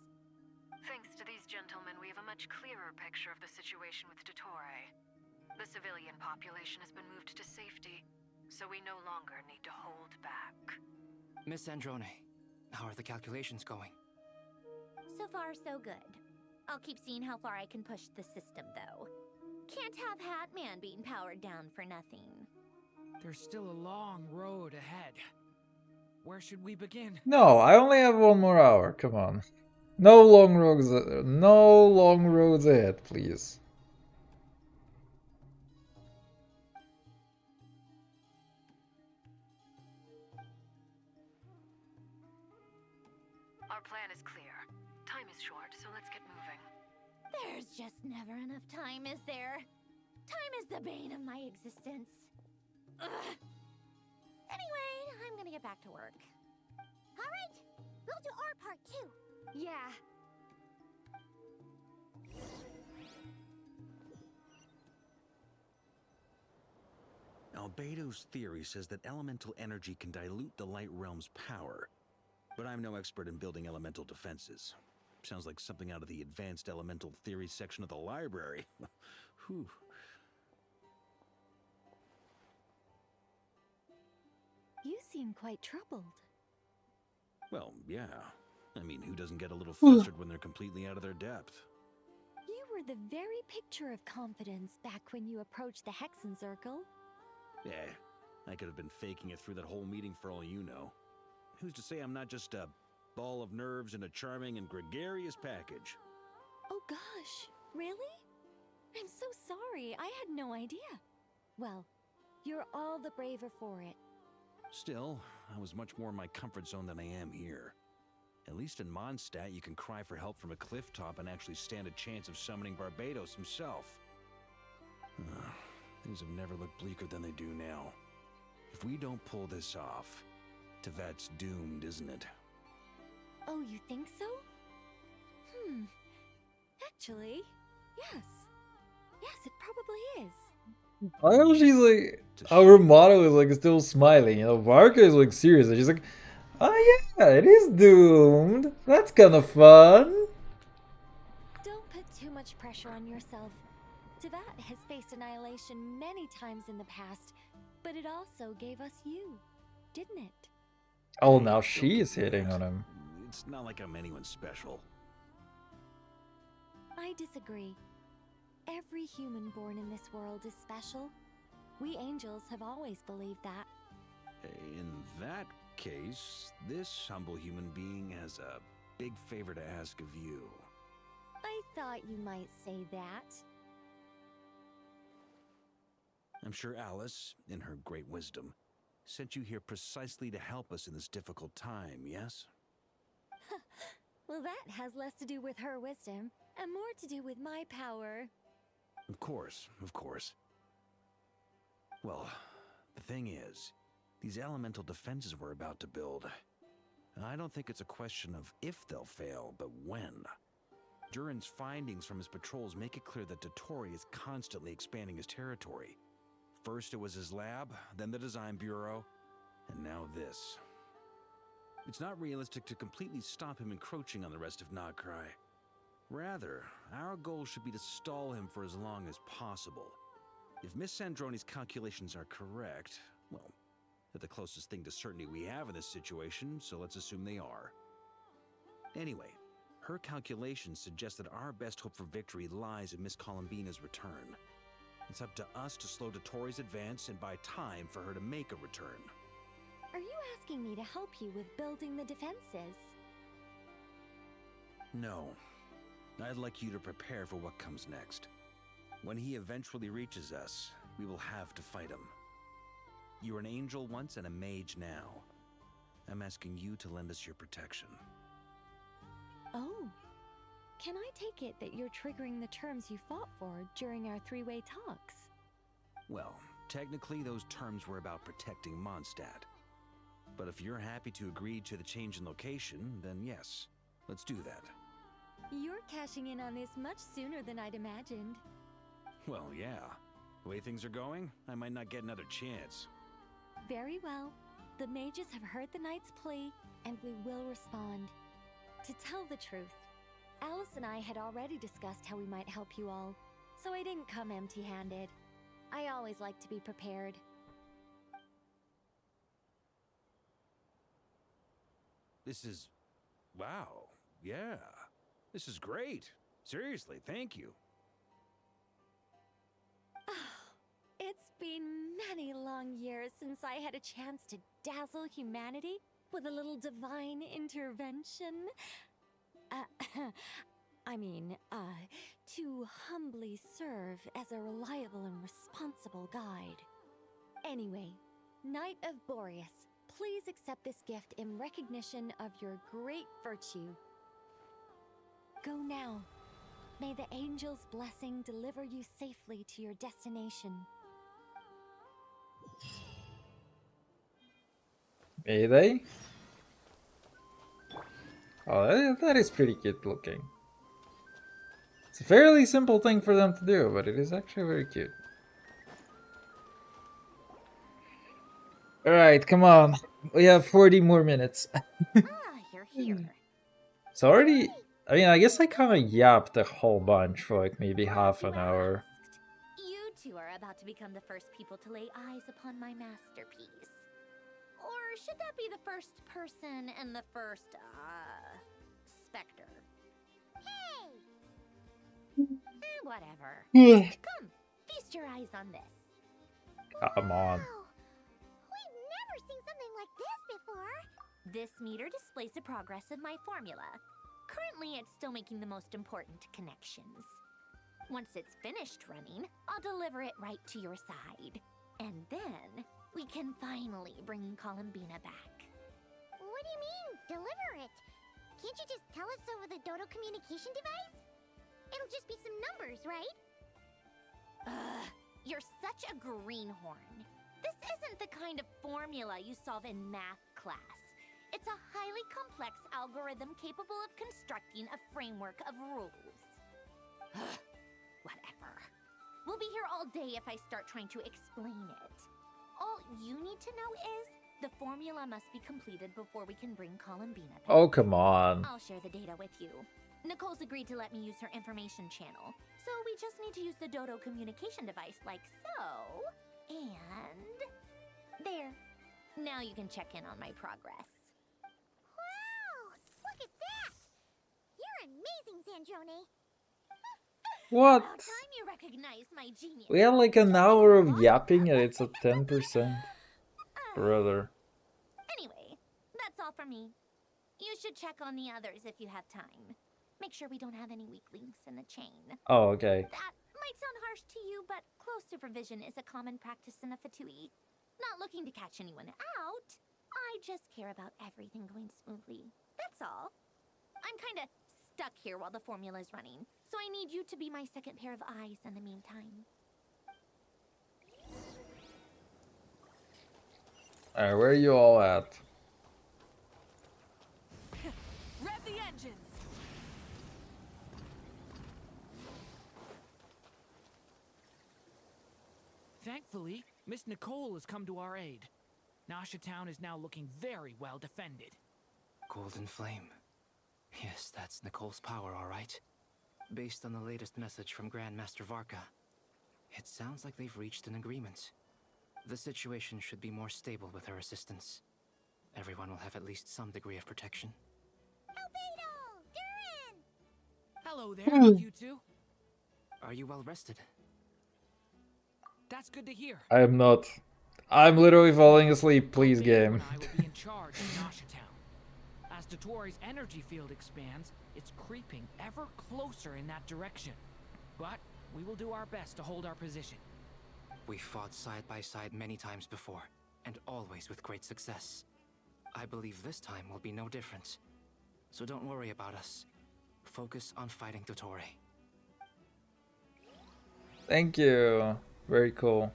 Thanks to these gentlemen, we have a much clearer picture of the situation with Dottore. The civilian population has been moved to safety, so we no longer need to hold back. Miss Androne, how are the calculations going? So far, so good. I'll keep seeing how far I can push the system, though. Can't have Hatman being powered down for nothing. There's still a long road ahead. Where should we begin? No, I only have 1 more hour. Come on. No long roads ahead, please. Our plan is clear. Time is short, so let's get moving. There's just never enough time, is there? Time is the bane of my existence. Ugh. Anyway, I'm gonna get back to work. All right, we'll do our part too. Yeah. Albedo's theory says that elemental energy can dilute the light realm's power. But I'm no expert in building elemental defenses. Sounds like something out of the advanced elemental theory section of the library. Whew. You seem quite troubled. Well, yeah. I mean, who doesn't get a little flustered when they're completely out of their depth? You were the very picture of confidence back when you approached the Hexen Circle. Yeah, I could have been faking it through that whole meeting for all you know. Who's to say I'm not just a ball of nerves in a charming and gregarious package? Oh gosh, really? I'm so sorry, I had no idea. Well, you're all the braver for it. Still, I was much more in my comfort zone than I am here. At least in Mondstadt, you can cry for help from a cliff top and actually stand a chance of summoning Barbados himself. Things have never looked bleaker than they do now. If we don't pull this off, Tevat's doomed, isn't it? Oh, you think so? Actually, yes. Yes, it probably is. I know she's like, our model is like still smiling, you know. Varka is like serious, and she's like, oh yeah, it is doomed. That's kind of fun. Don't put too much pressure on yourself. Tevat has faced annihilation many times in the past, but it also gave us you, didn't it? Oh, now she is hitting on him. It's not like I'm anyone special. I disagree. Every human born in this world is special. We angels have always believed that. In that case, this humble human being has a big favor to ask of you. I thought you might say that. I'm sure Alice, in her great wisdom, sent you here precisely to help us in this difficult time, yes? Well, that has less to do with her wisdom and more to do with my power. Of course, of course. Well, the thing is, these elemental defenses we're about to build, I don't think it's a question of if they'll fail, but when. Durin's findings from his patrols make it clear that Dottore is constantly expanding his territory. First it was his lab, then the design bureau, and now this. It's not realistic to completely stop him encroaching on the rest of Nagcry. Rather, our goal should be to stall him for as long as possible. If Miss Sandroni's calculations are correct, well, they're the closest thing to certainty we have in this situation, so let's assume they are. Anyway, her calculations suggest that our best hope for victory lies in Miss Columbina's return. It's up to us to slow Dottore's advance and buy time for her to make a return. Are you asking me to help you with building the defenses? No. I'd like you to prepare for what comes next. When he eventually reaches us, we will have to fight him. You were an angel once and a mage now. I'm asking you to lend us your protection. Oh. Can I take it that you're triggering the terms you fought for during our three-way talks? Well, technically those terms were about protecting Mondstadt. But if you're happy to agree to the change in location, then yes, let's do that. You're cashing in on this much sooner than I'd imagined. Well, yeah. The way things are going, I might not get another chance. Very well. The mages have heard the knight's plea, and we will respond. To tell the truth, Alice and I had already discussed how we might help you all, so I didn't come empty-handed. I always like to be prepared. This is... wow. Yeah. This is great. Seriously, thank you. It's been many long years since I had a chance to dazzle humanity with a little divine intervention. To humbly serve as a reliable and responsible guide. Anyway, Knight of Boreas, please accept this gift in recognition of your great virtue. Go now. May the angel's blessing deliver you safely to your destination. May they? Oh, that is pretty cute looking. It's a fairly simple thing for them to do, but it is actually very cute. Alright, come on. We have 40 more minutes. You're here. It's already... I mean, I guess I kind of yapped a whole bunch for like maybe half an hour. You two are about to become the first people to lay eyes upon my masterpiece. Or should that be the first person and the first, specter? Hey! Whatever. Come, feast your eyes on this. Come on. We've never seen something like this before. This meter displays the progress of my formula. Currently, it's still making the most important connections. Once it's finished running, I'll deliver it right to your side. And then, we can finally bring Columbina back. What do you mean, deliver it? Can't you just tell us over the Dodo communication device? It'll just be some numbers, right? You're such a greenhorn. This isn't the kind of formula you solve in math class. It's a highly complex algorithm capable of constructing a framework of rules. Whatever. We'll be here all day if I start trying to explain it. All you need to know is the formula must be completed before we can bring Columbina back. Oh, come on. I'll share the data with you. Nicole's agreed to let me use her information channel, so we just need to use the Dodo communication device like so. And... there. Now you can check in on my progress. Wow! Look at that! You're amazing, Sandrone. What? About time you recognize my genius. We had like an hour of yapping and it's at 10%. Brother. Anyway, that's all for me. You should check on the others if you have time. Make sure we don't have any weak links in the chain. Oh, okay. That might sound harsh to you, but close supervision is a common practice in the Fatui. Not looking to catch anyone out. I just care about everything going smoothly. That's all. I'm kinda stuck here while the formula's running, so I need you to be my second pair of eyes in the meantime. Alright, where are you all at? Rev the engines! Thankfully, Miss Nicole has come to our aid. Nasha Town is now looking very well defended. Golden Flame. Yes, that's Nicole's power, all right. Based on the latest message from Grandmaster Varka, it sounds like they've reached an agreement. The situation should be more stable with her assistance. Everyone will have at least some degree of protection. Hello there, you two. Are you well rested? That's good to hear. I am not. I'm literally falling asleep. Please, game. And I will be in charge of Nasha Town. As Dotori's energy field expands, it's creeping ever closer in that direction. But we will do our best to hold our position. We fought side by side many times before, and always with great success. I believe this time will be no different. So don't worry about us. Focus on fighting Dotori. Thank you. Very cool.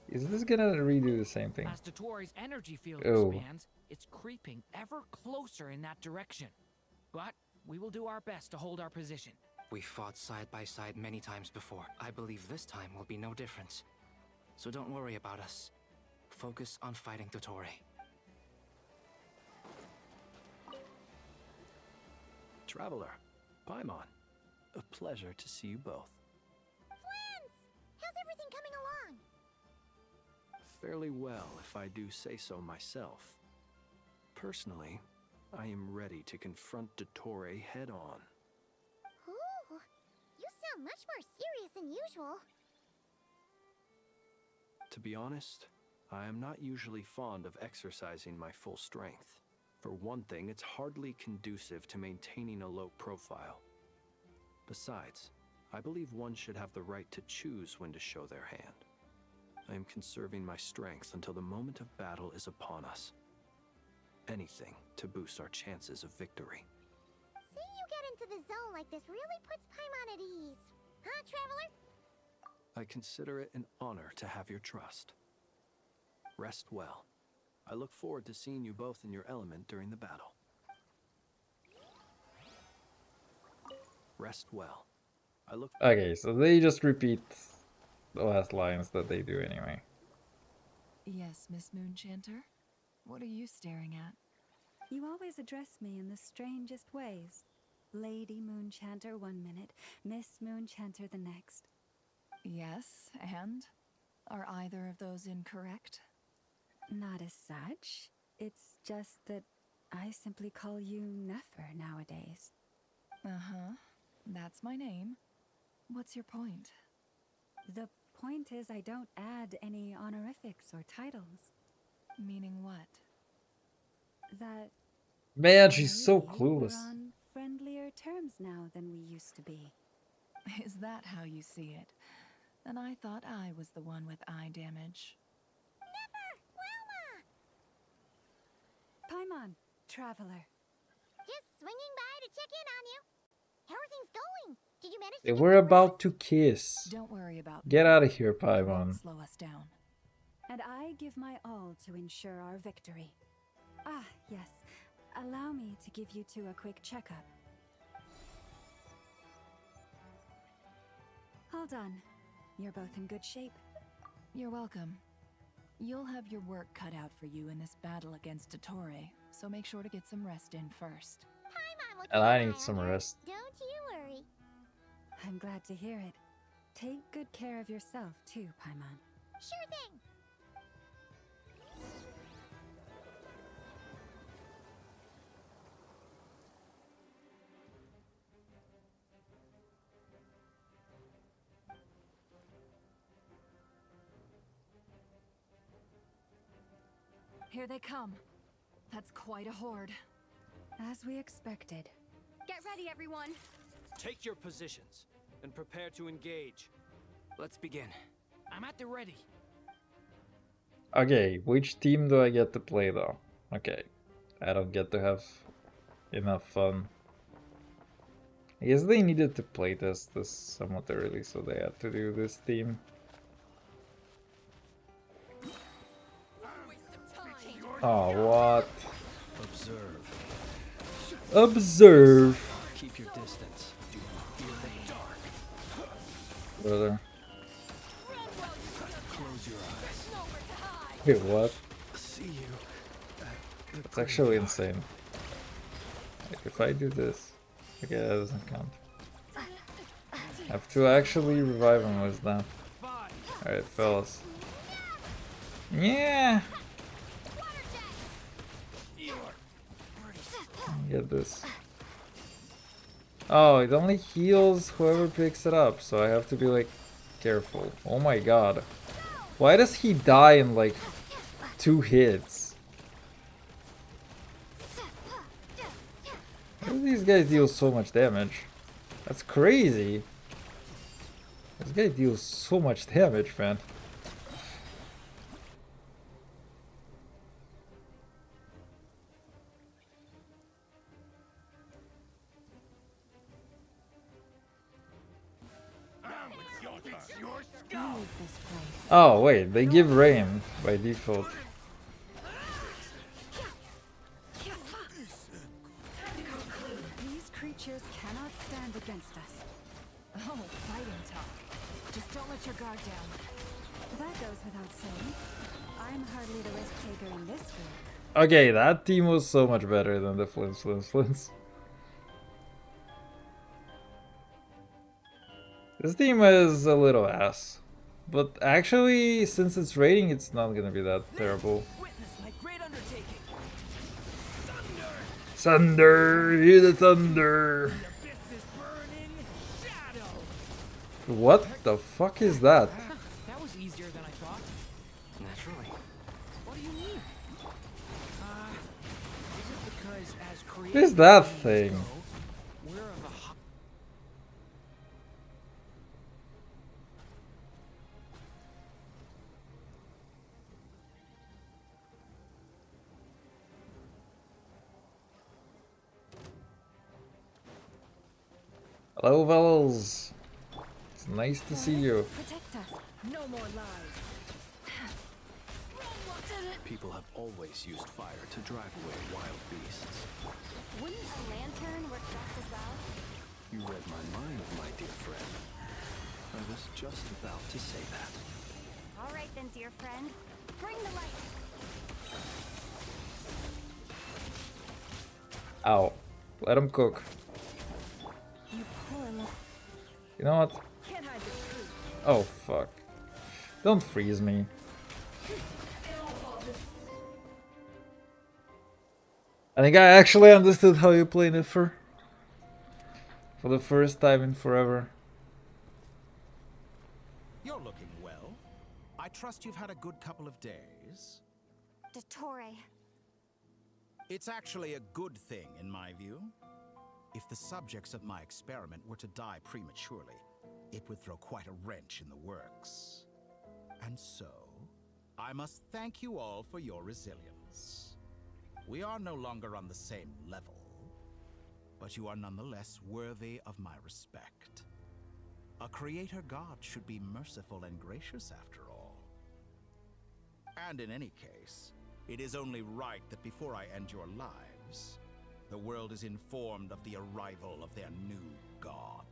Is this gonna redo the same thing? As Dotori's energy field Oh. expands, it's creeping ever closer in that direction. But we will do our best to hold our position. We fought side by side many times before. I believe this time will be no different. So don't worry about us. Focus on fighting Dotori. Traveler, Paimon, a pleasure to see you both. Friends! How's everything coming along? Fairly well, if I do say so myself. Personally, I am ready to confront Dottore head-on. Ooh, you sound much more serious than usual. To be honest, I am not usually fond of exercising my full strength. For one thing, it's hardly conducive to maintaining a low profile. Besides, I believe one should have the right to choose when to show their hand. I am conserving my strength until the moment of battle is upon us. Anything to boost our chances of victory. Seeing you get into the zone like this really puts Paimon at ease. Huh, Traveler? I consider it an honor to have your trust. Rest well. I look forward to seeing you both in your element during the battle. Rest well. I look. Okay, so they just repeat the last lines that they do anyway. Yes, Miss Moonchanter? What are you staring at? You always address me in the strangest ways. Lady Moonchanter 1 minute, Miss Moonchanter the next. Yes, and? Are either of those incorrect? Not as such. It's just that I simply call you Nefer nowadays. Uh-huh. That's my name. What's your point? The point is I don't add any honorifics or titles. Meaning what? That Man, she's so maybe clueless. we're on friendlier terms now than we used to be. Is that how you see it? And I thought I was the one with eye damage. Paimon, Traveler. Just swinging by to check in on you. How are things going? Did you manage They to were about to kiss. Don't worry about Get me. out of here, It won't Paimon. slow us down. And I give my all to ensure our victory. Ah, yes. Allow me to give you two a quick checkup. All done. You're both in good shape. You're welcome. You'll have your work cut out for you in this battle against Dottore, so make sure to get some rest in first. Paimon will And keep I an need eye some on her. rest. Don't you worry. I'm glad to hear it. Take good care of yourself, too, Paimon. Sure thing. Here they come. That's quite a horde. As we expected. Get ready, everyone. Take your positions and prepare to engage. Let's begin. I'm at the ready. Okay, which team do I get to play though? Okay, I don't get to have enough fun. I guess they needed to playtest this somewhat early, so they had to do this team. Oh, what? Observe. Observe. Keep your distance. Do not fear the dark. Brother. Close your eyes. Wait, what? See you. It's actually insane. Like, if I do this, okay, that doesn't count. I have to actually revive him with that. Alright, fellas. Yeah! Get this. Oh, it only heals whoever picks it up, so I have to be like careful. Oh my god. Why does he die in like 2 hits? Why do these guys deal so much damage? That's crazy. This guy deals so much damage, man. Oh wait, they give rain by default. These creatures cannot stand against us. Oh, fighting talk. Just don't let your guard down. That goes without saying. I'm hardly the risk taker in this group. Okay, that team was so much better than the Flints. This team is a little ass. But actually, since it's raiding, it's not gonna be that terrible. Thunder! Hear the thunder! What the fuck is that? That was easier than I thought. Naturally. What do you mean? Is it because as What is that thing? we're of a Hello, fellas. It's nice to see you. Protect us. No more lies. People have always used fire to drive away wild beasts. Wouldn't a lantern work just as well? You read my mind, my dear friend. I was just about to say that. All right then, dear friend. Bring the light. Ow. Let him cook. You poor You know what? Can't hide the truth. Oh, fuck. Don't freeze me. I think I actually understood how you play Niffer. For the first time in forever. You're looking well. I trust you've had a good couple of days. Dottore. It's actually a good thing, in my view. If the subjects of my experiment were to die prematurely, it would throw quite a wrench in the works. And so, I must thank you all for your resilience. We are no longer on the same level, but you are nonetheless worthy of my respect. A creator god should be merciful and gracious after all. And in any case, it is only right that before I end your lives, the world is informed of the arrival of their new god.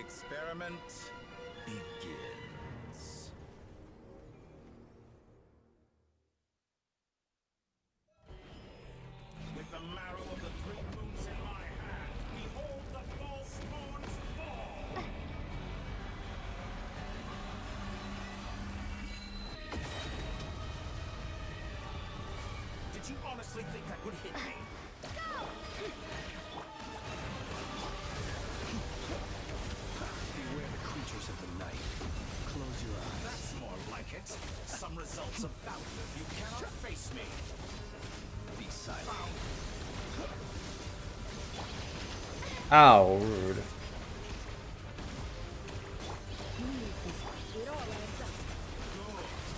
experiment begins. With the marrow of the three moons in my hand, behold the false moons fall! Did you honestly think that would hit me? Beware the creatures of the night. Close your eyes. That's more like it. Some results of value. You cannot face me. Be silent. Ow, rude.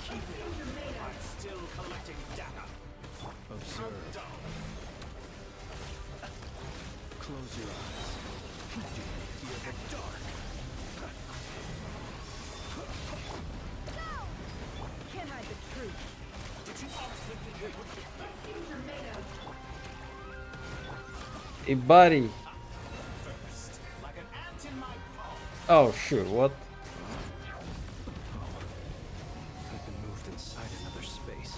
Keep it up. I'm still collecting data. Observe. Close your eyes. Do you hear the dark? Can't hide the truth. Did you honestly think it would hit me? Hey, buddy. First, like an ant in my palm. Oh, shoot, what? I've been moved inside another space,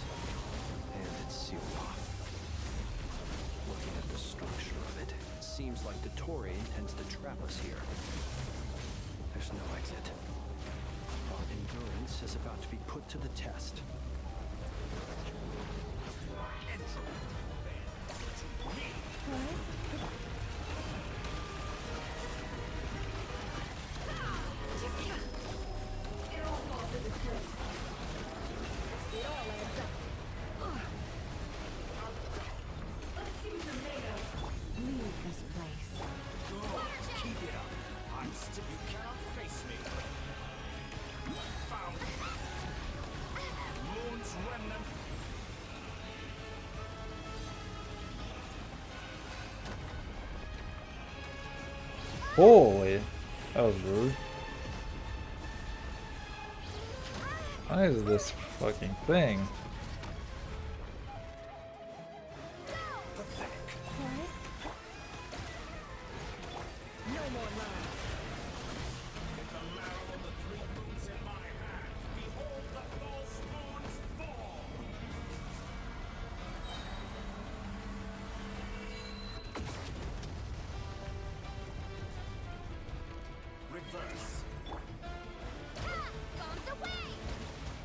and it's sealed off. Looking at the structure of it, it seems like the Tory intends to trap us here. There's no exit. Our endurance is about to be put to the test. Leave this place. Keep it up. I'm still. You cannot face me. Found. Moon's remnant. Holy. That was rude. What is this fucking thing?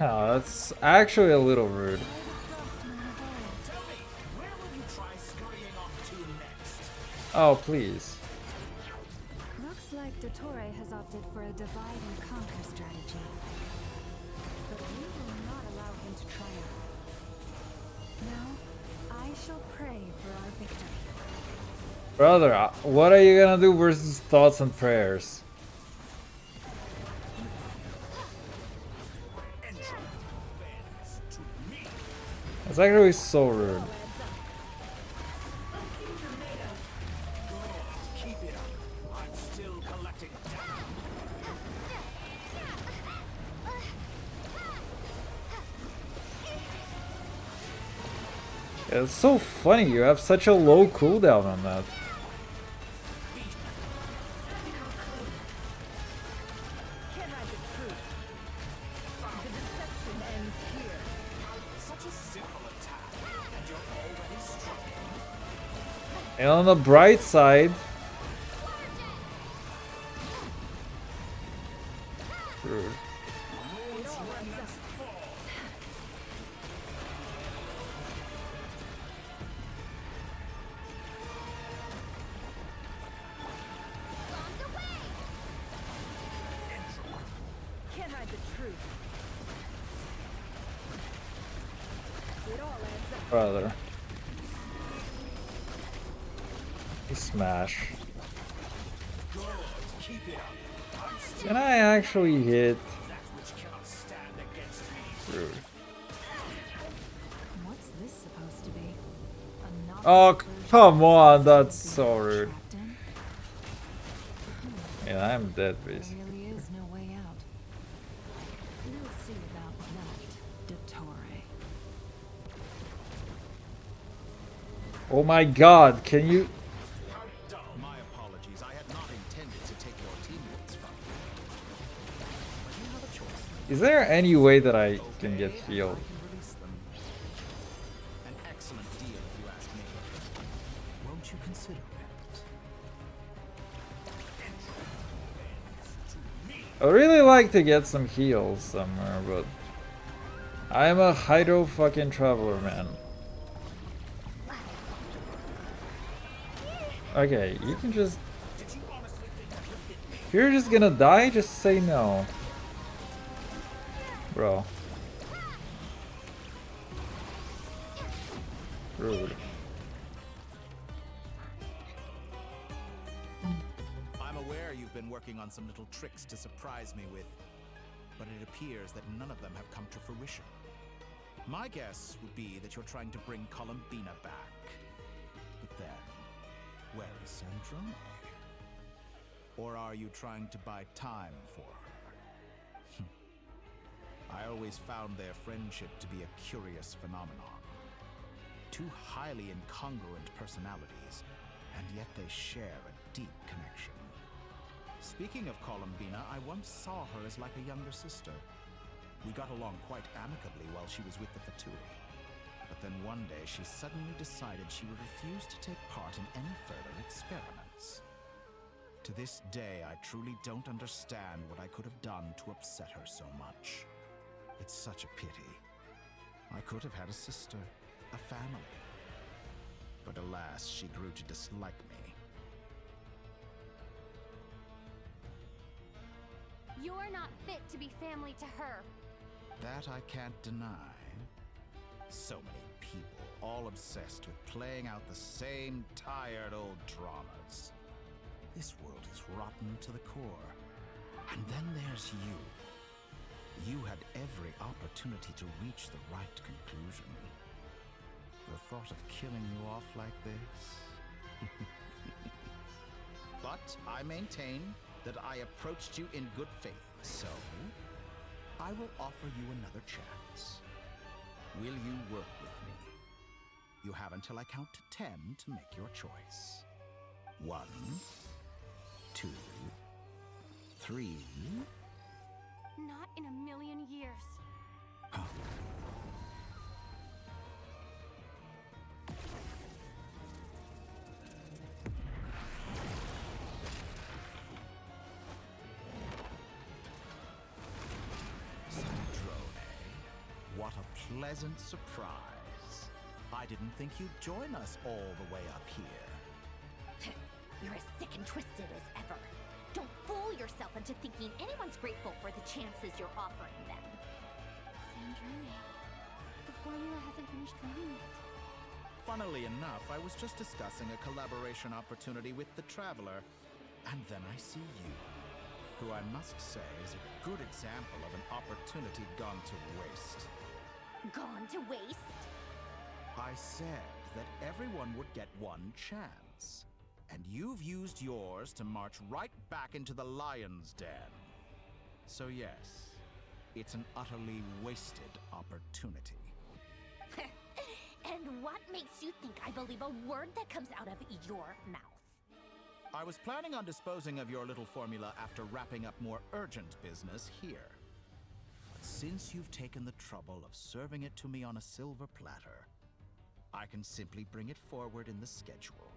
Oh, that's actually a little rude. Oh, please. Looks like Dottore has opted for a divide and conquer strategy. But we will not allow him to triumph. Now, I shall pray for our victory. Brother, what are you gonna do versus thoughts and prayers? That's actually so rude. Keep it up. I'm still collecting data. It's so funny, you have such a low cooldown on that. And on the bright side, rude. Can't hide the truth. It all adds up. Brother. Smash. Can I actually hit? Rude. What's this supposed to be? Oh, come on, that's so rude. Yeah, I'm dead, basically. There really is no way out. We'll see about that, Dottore. Oh my god, can you? My apologies. I had not intended to take your teammates from you. Is there any way that I can get healed? An excellent deal, if you ask me. Won't you consider it? I'd really like to get some heals somewhere, but I'm a hydro fucking traveler, man. Okay, you can just... If you're just gonna die, just say no. Bro. Rude. I'm aware you've been working on some little tricks to surprise me with, but it appears that none of them have come to fruition. My guess would be that you're trying to bring Columbina back. But then, where is Sandrone? Or are you trying to buy time for her? I always found their friendship to be a curious phenomenon. Two highly incongruent personalities, and yet they share a deep connection. Speaking of Columbina, I once saw her as like a younger sister. We got along quite amicably while she was with the Fatui. But then one day she suddenly decided she would refuse to take part in any further experiments. To this day, I truly don't understand what I could have done to upset her so much. It's such a pity. I could have had a sister, a family. But alas, she grew to dislike me. You're not fit to be family to her. That I can't deny. So many people, all obsessed with playing out the same tired old dramas. This world is rotten to the core. And then there's you. You had every opportunity to reach the right conclusion. The thought of killing you off like this? But I maintain that I approached you in good faith, so I will offer you another chance. Will you work with me? You have until I count to 10 to make your choice. 1, 2, 3. Not in a million years. Huh. Sandrone, what a pleasant surprise. I didn't think you'd join us all the way up here. You're as sick and twisted as ever. Don't fool yourself into thinking anyone's grateful for the chances you're offering them. Sandrone, the formula hasn't finished running yet. Funnily enough, I was just discussing a collaboration opportunity with the Traveler, and then I see you, who I must say is a good example of an opportunity gone to waste. Gone to waste? I said that everyone would get one chance. And you've used yours to march right back into the lion's den. So yes, it's an utterly wasted opportunity. And what makes you think I believe a word that comes out of your mouth? I was planning on disposing of your little formula after wrapping up more urgent business here. But since you've taken the trouble of serving it to me on a silver platter, I can simply bring it forward in the schedule.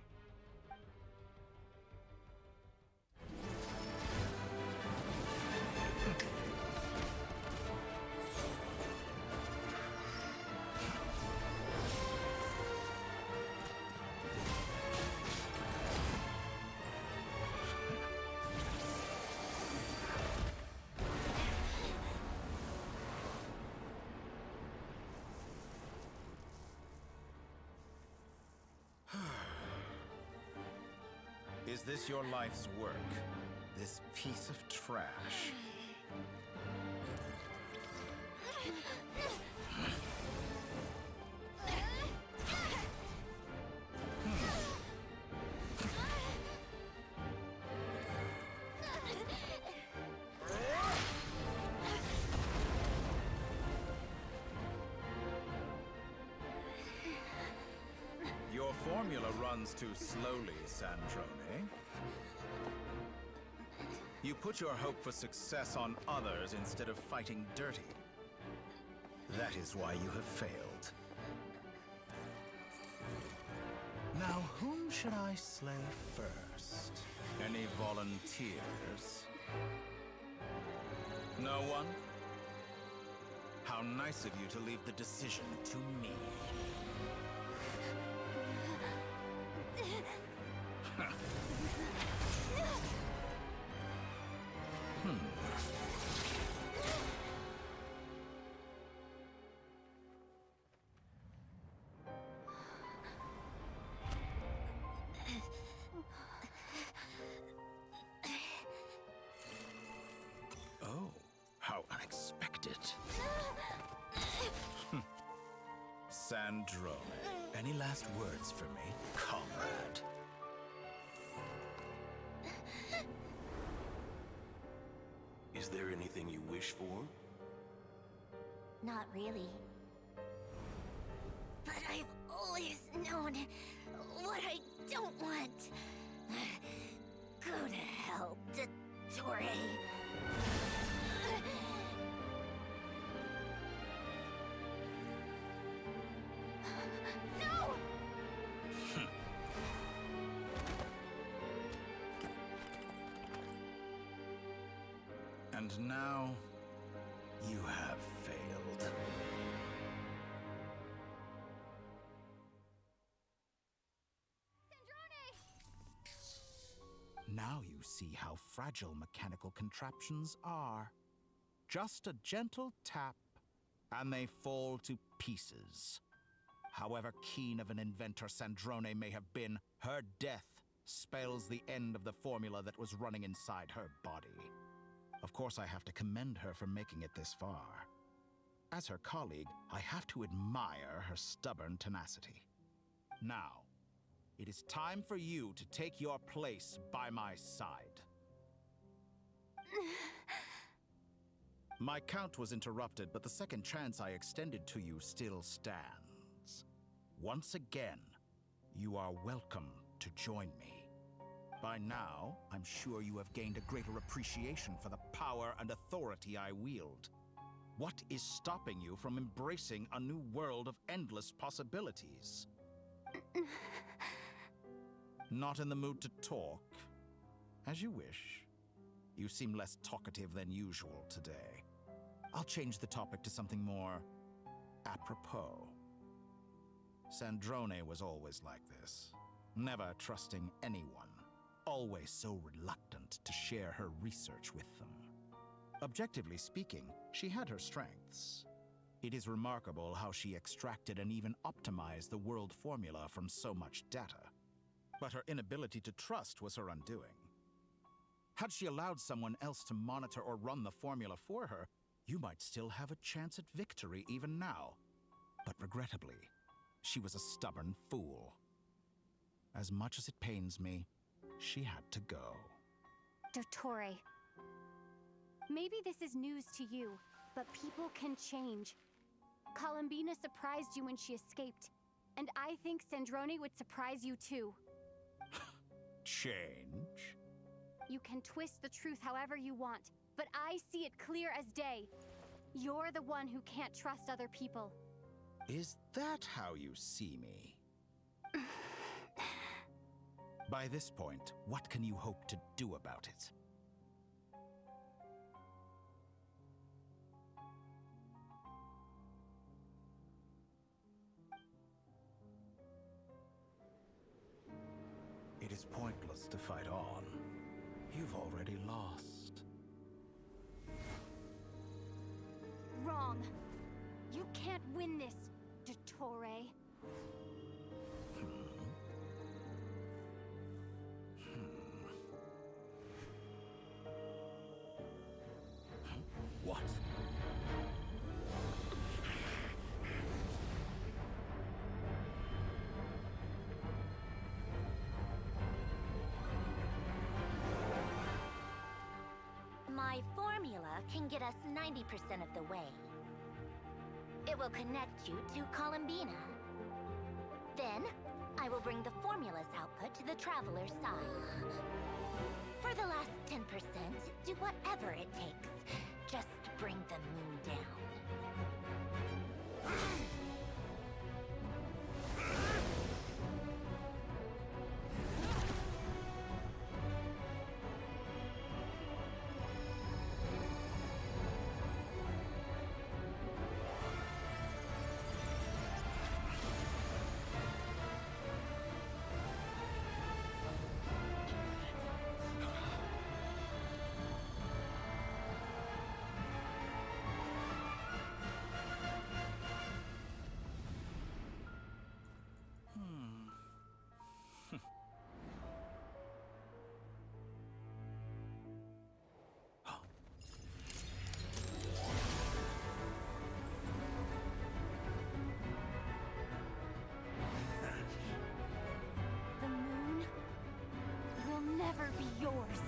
Is this your life's work? This piece of trash? Your formula runs too slowly, Sandrone. You put your hope for success on others instead of fighting dirty. That is why you have failed. Now, whom should I slay first? Any volunteers? No one? How nice of you to leave the decision to me. Oh, how unexpected. Sandrone, any last words for me, comrade? Is there anything you wish for? Not really. But I've always known what I don't want. Go to hell, Dottore. No! And now, you have failed. Now you see how fragile mechanical contraptions are. Just a gentle tap, and they fall to pieces. However keen of an inventor Sandrone may have been, her death spells the end of the formula that was running inside her body. Of course, I have to commend her for making it this far. As her colleague, I have to admire her stubborn tenacity. Now, it is time for you to take your place by my side. My count was interrupted, but the second chance I extended to you still stands. Once again, you are welcome to join me. By now, I'm sure you have gained a greater appreciation for the power and authority I wield. What is stopping you from embracing a new world of endless possibilities? Not in the mood to talk? As you wish. You seem less talkative than usual today. I'll change the topic to something more apropos. Sandrone was always like this, never trusting anyone, always so reluctant to share her research with them. Objectively speaking, she had her strengths. It is remarkable how she extracted and even optimized the world formula from so much data. But her inability to trust was her undoing. Had she allowed someone else to monitor or run the formula for her, you might still have a chance at victory even now. But regrettably, she was a stubborn fool. As much as it pains me, she had to go. Dottore. Maybe this is news to you, but people can change. Columbina surprised you when she escaped, and I think Sandrone would surprise you too. Change? You can twist the truth however you want, but I see it clear as day. You're the one who can't trust other people. Is that how you see me? By this point, what can you hope to do about it? It is pointless to fight on. You've already lost. Wrong. You can't win this, Dottore. What? My formula can get us 90% of the way. It will connect you to Columbina. Then, I will bring the formula's output to the Traveler's side. For the last 10%, do whatever it takes. Just bring the moon down. The moon will never be yours.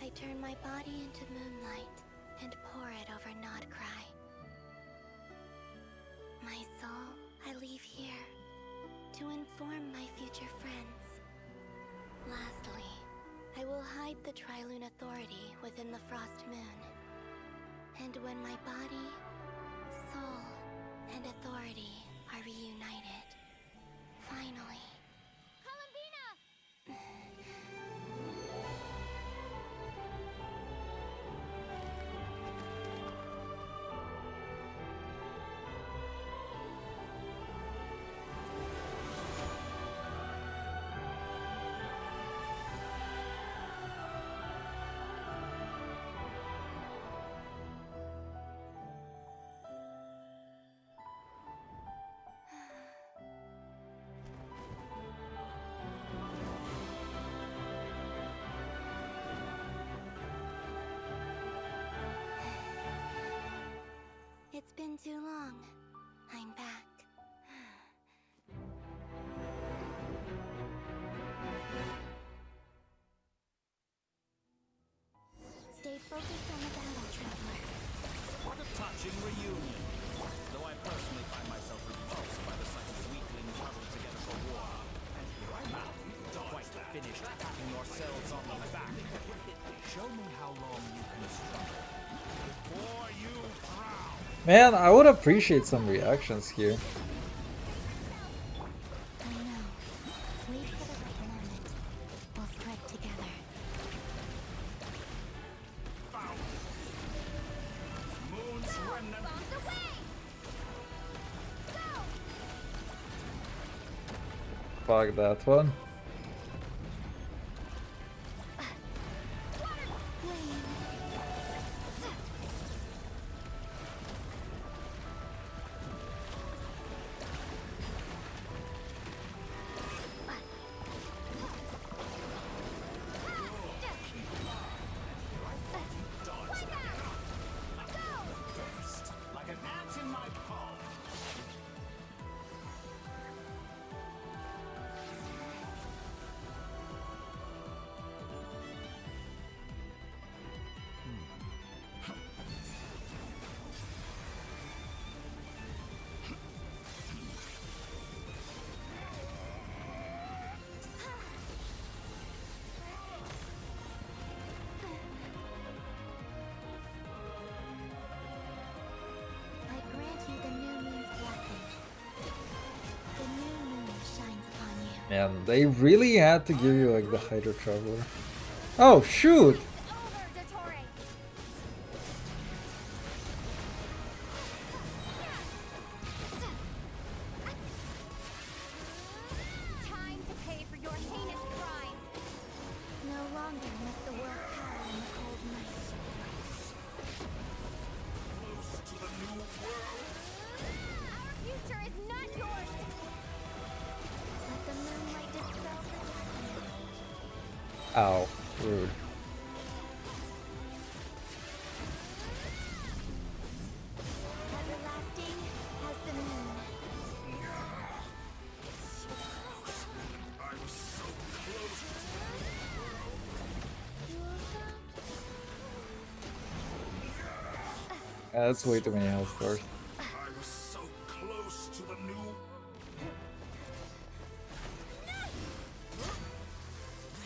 I turn my body into moonlight and pour it over Nodcry. My soul, I leave here to inform my future friends. Lastly, I will hide the Trilune Authority within the Frost Moon. And when my body, soul, and authority are reunited, finally... Columbina! It's been too long. I'm back. Stay focused on the battle, Traveler. What a touching reunion. Though I personally find myself repulsed by the sight of weaklings huddled together for war. And here I'm out, quite finished patting yourselves on the back. Show me how long you can struggle. Before you frown. Man, I would appreciate some reactions here. I know. Wait for the right moment. We'll strike together. Moon's remnant. Bombs away! Go! Fuck that one. Like an ant in my palm. I grant you the new moon's blessing. The new moon shines upon you. Man, they really had to give you like the Hydro Traveler. Oh shoot! Time to pay for your heinous crimes. No longer must the world cower in the cold night. Close to the new world. Our future is not yours. Let the moonlight dispel the darkness. Ow, rude. Everlasting as the moon. I was so close. That's way too many health bars. I was so close to the new.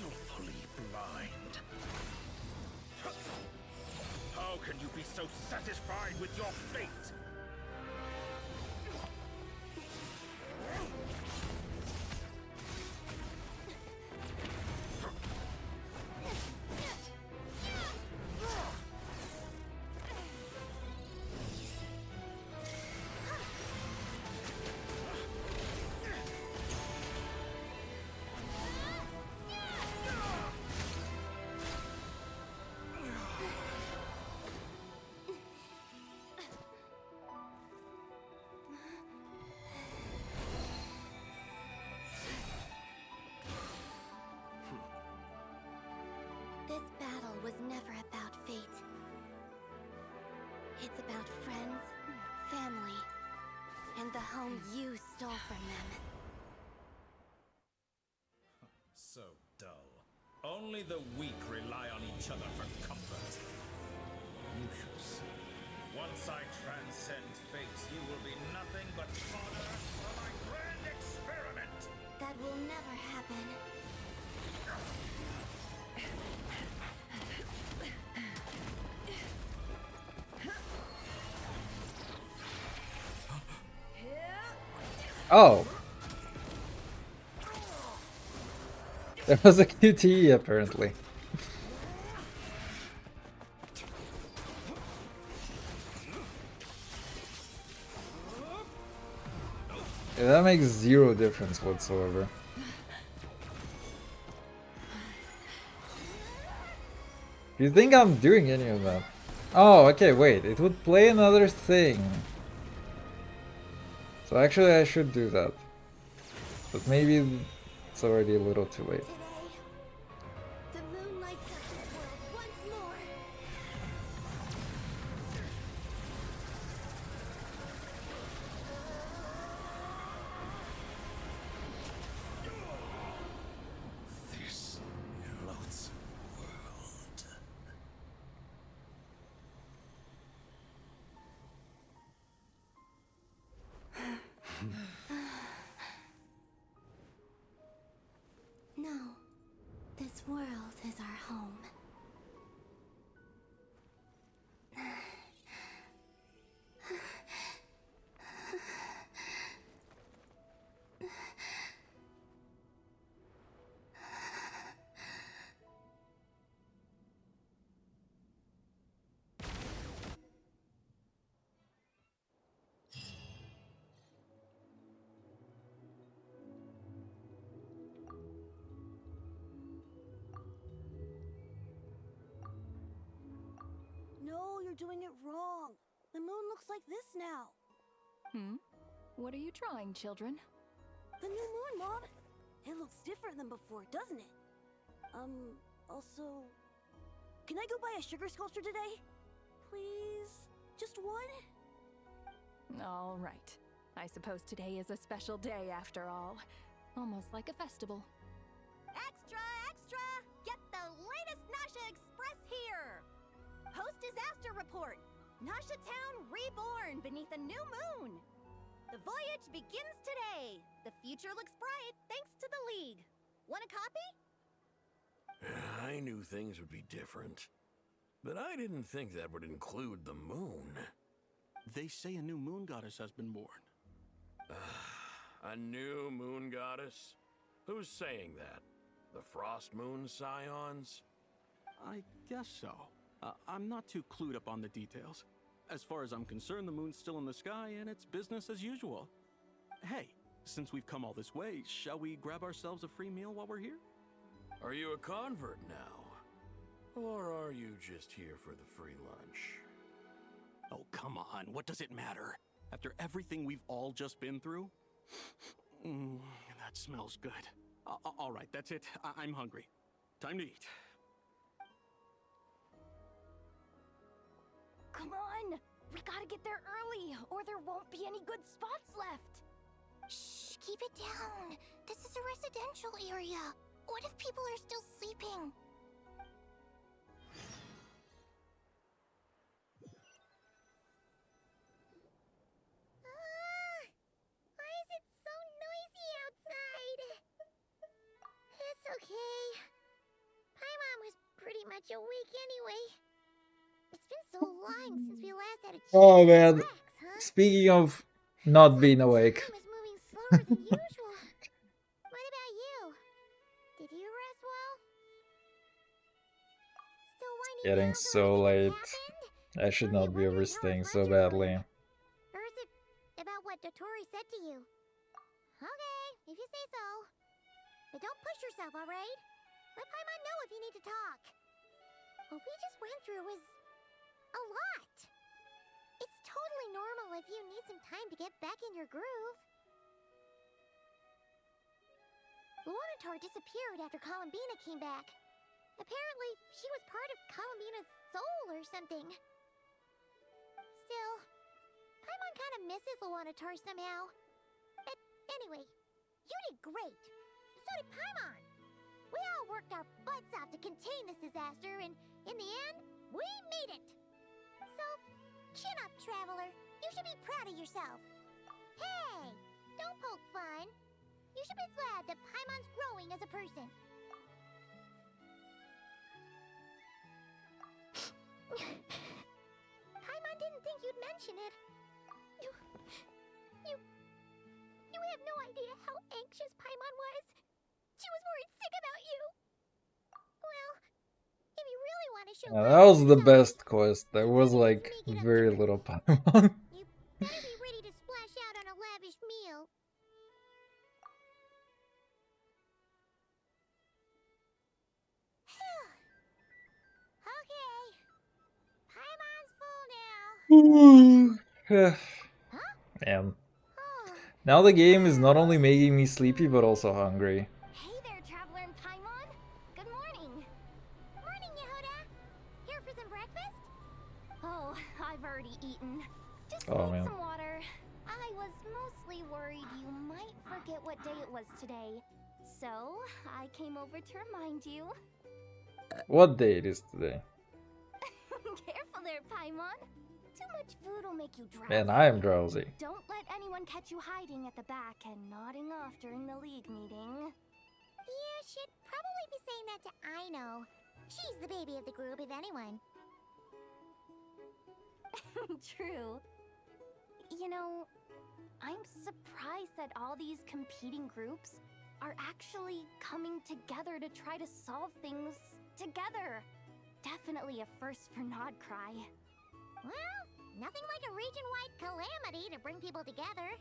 Willfully blind. How can you be so satisfied with your fate? This battle was never about fate. It's about friends, family, and the home you stole from them. So dull. Only the weak rely on each other for comfort. You shall see. Once I transcend fate, you will be nothing but fodder for my grand experiment! That will never happen. Oh! There was a QTE apparently. Yeah, that makes zero difference whatsoever. Do you think I'm doing any of that? Oh, okay, wait. It would play another thing. So actually I should do that. But maybe it's already a little too late. The moon lights up this world once more. This loathsome world. No, this world is our home. No, you're doing it wrong. The moon looks like this now. What are you drawing, children? The new moon, Mom. It looks different than before, doesn't it? Also, can I go buy a sugar sculpture today? Please? Just one? All right. I suppose today is a special day after all. Almost like a festival. Extra, extra! Get the latest Nasha Express here! Post-disaster report! Nasha Town reborn beneath a new moon! The voyage begins today! The future looks bright thanks to the League. Want a copy? I knew things would be different. But I didn't think that would include the moon. They say a new moon goddess has been born. A new moon goddess? Who's saying that? The Frost Moon Scions? I guess so. I'm not too clued up on the details. As far as I'm concerned, the moon's still in the sky and it's business as usual. Hey, since we've come all this way, shall we grab ourselves a free meal while we're here? Are you a convert now? Or are you just here for the free lunch? Oh, come on. What does it matter? After everything we've all just been through? That smells good. All right, that's it. I'm hungry. Time to eat. Come on! We gotta get there early, or there won't be any good spots left! Shh, keep it down. This is a residential area. What if people are still sleeping? much a week anyway. It's been so long since we last had a chance Oh to man. relax, huh? Speaking of not being awake. Time is moving slower than usual. What about you? Did you rest well? Still winding Getting down from so everything late. that's happened? I should not be Wondering how overstaying our so friends are badly. Or is it about what Dotori said to you? Okay, if you say so. But don't push yourself, alright? Let Paimon know if you need to talk. What we just went through was a lot. It's totally normal if you need some time to get back in your groove. Luanatar disappeared after Columbina came back. Apparently, she was part of Columbina's soul or something. Still, Paimon kind of misses Luanatar somehow. But anyway, you did great. So did Paimon. We all worked our butts off to contain this disaster, and in the end, we made it. So, chin up, Traveler. You should be proud of yourself. Hey, don't poke fun. You should be glad that Paimon's growing as a person. Paimon didn't think you'd mention it. You have no idea how anxious Paimon was. She was worried sick about you. Well, if you really want to show Yeah, that was the best quest. There was like very little Paimon. you better be ready to splash out on a lavish meal. Okay. Paimon's full now. Man. Now the game is not only making me sleepy but also hungry. Hey there, Traveler and Paimon. Good morning. Morning, Yehuda. Here for some breakfast? Oh, I've already eaten. Just Oh, need man. some water. I was mostly worried you might forget what day it was today. So, I came over to remind you. What day it is today? Careful there, Paimon. Too much food will make you drowsy. Man, I am drowsy. Don't let anyone catch you hiding at the back and nodding off during the league meeting. You should probably be saying that to Aino. She's the baby of the group, if anyone. True. You know, I'm surprised that all these competing groups are actually coming together to try to solve things together. Definitely a first for Nodcry. Well, nothing like a region-wide calamity to bring people together.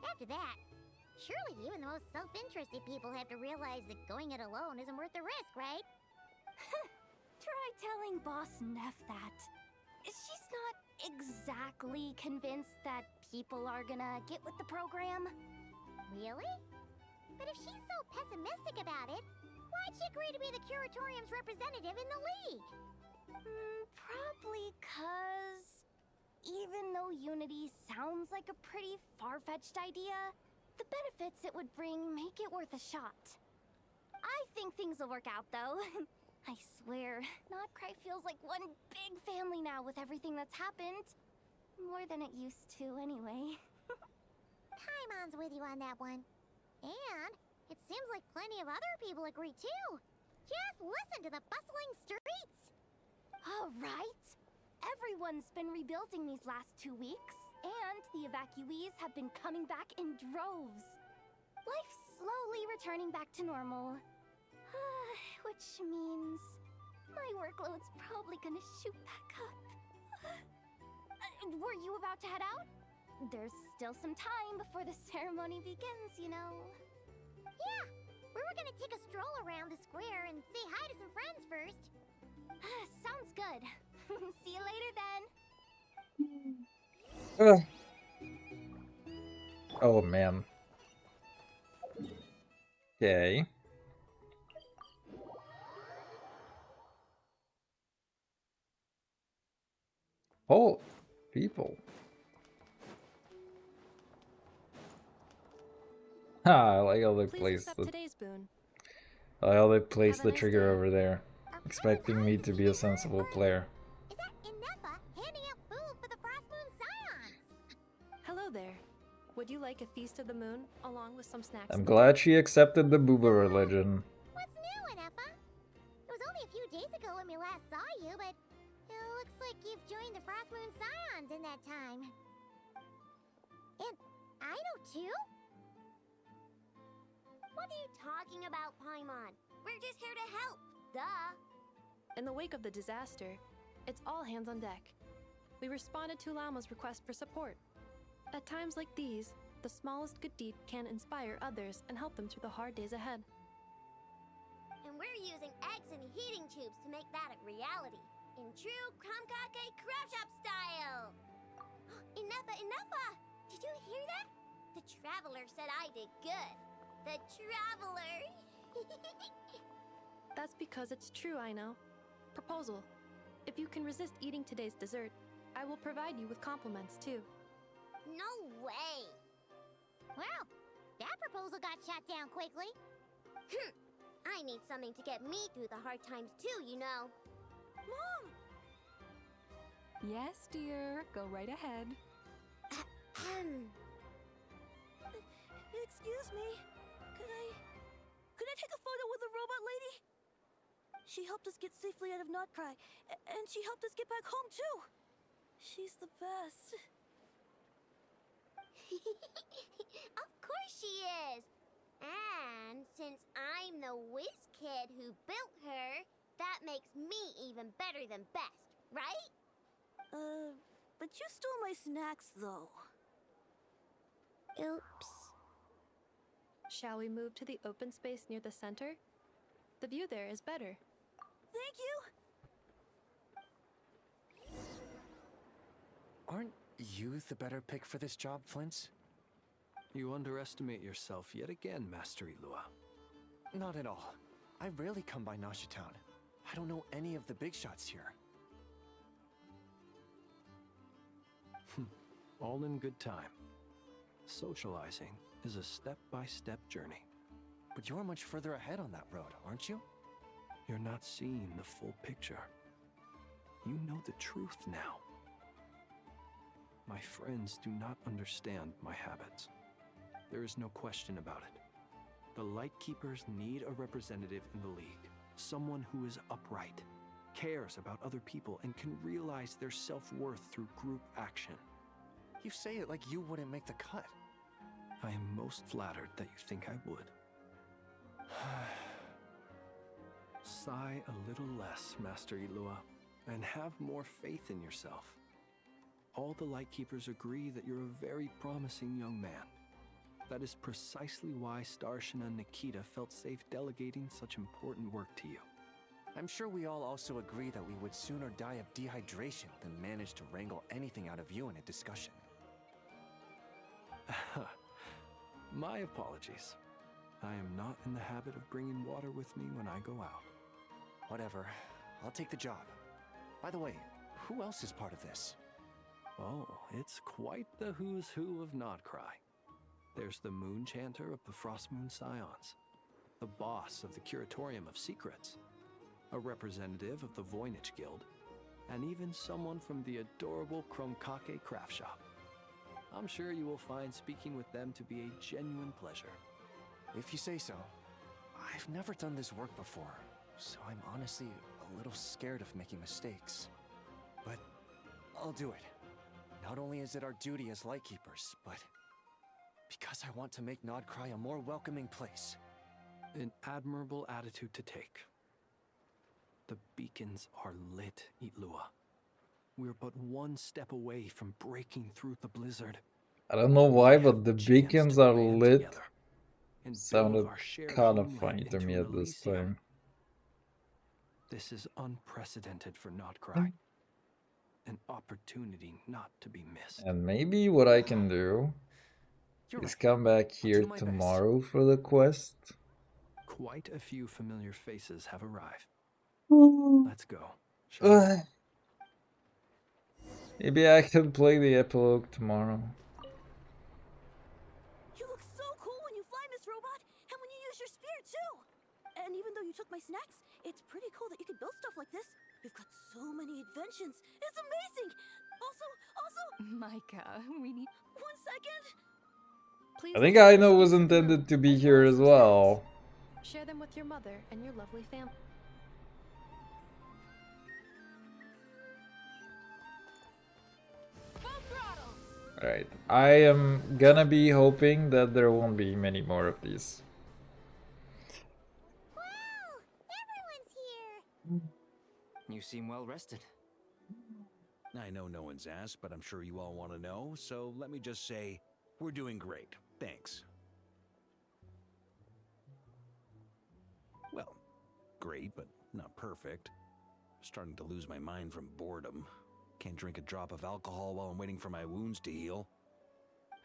After that, surely even the most self-interested people have to realize that going it alone isn't worth the risk, right? Try telling Boss Neff that. She's not exactly convinced that people are gonna get with the program. Really? But if she's so pessimistic about it, why'd she agree to be the Curatorium's representative in the League? Probably 'cause even though Unity sounds like a pretty far-fetched idea, the benefits it would bring make it worth a shot. I think things will work out, though. I swear, Nodcry feels like one big family now with everything that's happened. More than it used to, anyway. Paimon's with you on that one. And it seems like plenty of other people agree, too. Just listen to the bustling streets. All right. Everyone's been rebuilding these last 2 weeks, and the evacuees have been coming back in droves. Life's slowly returning back to normal. Which means my workload's probably gonna shoot back up. Were you about to head out? There's still some time before the ceremony begins, you know. Yeah, we were gonna take a stroll around the square and say hi to some friends first. Sounds good. See you later then. Oh man. Okay. Oh, people. I like how they placed the I like how they placed the trigger over there, expecting me to be a sensible player. Hello there. Would you like a feast of the moon along with some snacks? I'm glad she accepted the Booba religion. What's new, Inefa? It was only a few days ago when we last saw you, but it looks like you've joined the Frost Moon Scions in that time. And I know too? What are you talking about, Paimon? We're just here to help. Duh. In the wake of the disaster, it's all hands on deck. We responded to Llama's request for support. At times like these, the smallest good deed can inspire others and help them through the hard days ahead. And we're using eggs and heating tubes to make that a reality. In true Kamkake craft shop style! Enough! Did you hear that? The Traveler said I did good. The Traveler! That's because it's true, I know. Proposal. If you can resist eating today's dessert, I will provide you with compliments too. No way! Well, that proposal got shot down quickly. I need something to get me through the hard times too, you know. Mom! Yes, dear. Go right ahead. Excuse me. Could I take a photo with the robot lady? She helped us get safely out of Notcry, and she helped us get back home too. She's the best. Of course she is! And since I'm the whiz kid who built her, that makes me even better than best, right? But you stole my snacks, though. Oops. Shall we move to the open space near the center? The view there is better. Thank you! Aren't you the better pick for this job, Flint? You underestimate yourself yet again, Master Ilua. Not at all. I rarely come by Nasha Town. I don't know any of the big shots here. All in good time. Socializing is a step-by-step journey. But you're much further ahead on that road, aren't you? You're not seeing the full picture. You know the truth now. My friends do not understand my habits. There is no question about it. The Lightkeepers need a representative in the League. Someone who is upright, cares about other people, and can realize their self-worth through group action. You say it like you wouldn't make the cut. I am most flattered that you think I would. Sigh a little less, Master Ilua, and have more faith in yourself. All the Lightkeepers agree that you're a very promising young man. That is precisely why Starshina and Nikita felt safe delegating such important work to you. I'm sure we all also agree that we would sooner die of dehydration than manage to wrangle anything out of you in a discussion. My apologies. I am not in the habit of bringing water with me when I go out. Whatever. I'll take the job. By the way, who else is part of this? Oh, it's quite the who's who of Notcry. There's the Moon Chanter of the Frost Moon Scions, the boss of the Curatorium of Secrets, a representative of the Voynich Guild, and even someone from the adorable Kromkake craft shop. I'm sure you will find speaking with them to be a genuine pleasure. If you say so. I've never done this work before, so I'm honestly a little scared of making mistakes. But I'll do it. Not only is it our duty as Lightkeepers, but because I want to make Notcry a more welcoming place. An admirable attitude to take. The beacons are lit, Itlua. We're but one step away from breaking through the blizzard. I don't know why, but the beacons are lit. Sounded kind of funny to me at this time. This is unprecedented for Notcry. An opportunity not to be missed. And maybe what I can do is come back here tomorrow for the quest. Quite a few familiar faces have arrived. Let's go. Maybe I can play the epilogue tomorrow. You look so cool when you fly, Miss Robot, and when you use your spear too. And even though you took my snacks, it's pretty cool that you can build stuff like this. We've got so many inventions. It's amazing. Also, Micah, we need... 1 second. Please I think Aino was intended to be here as well. share them with your mother and your lovely family. Right. I am gonna be hoping that there won't be many more of these. You seem well rested. I know no one's asked, but I'm sure you all want to know, so let me just say, we're doing great. Thanks. Well, great, but not perfect. Starting to lose my mind from boredom. Can't drink a drop of alcohol while I'm waiting for my wounds to heal.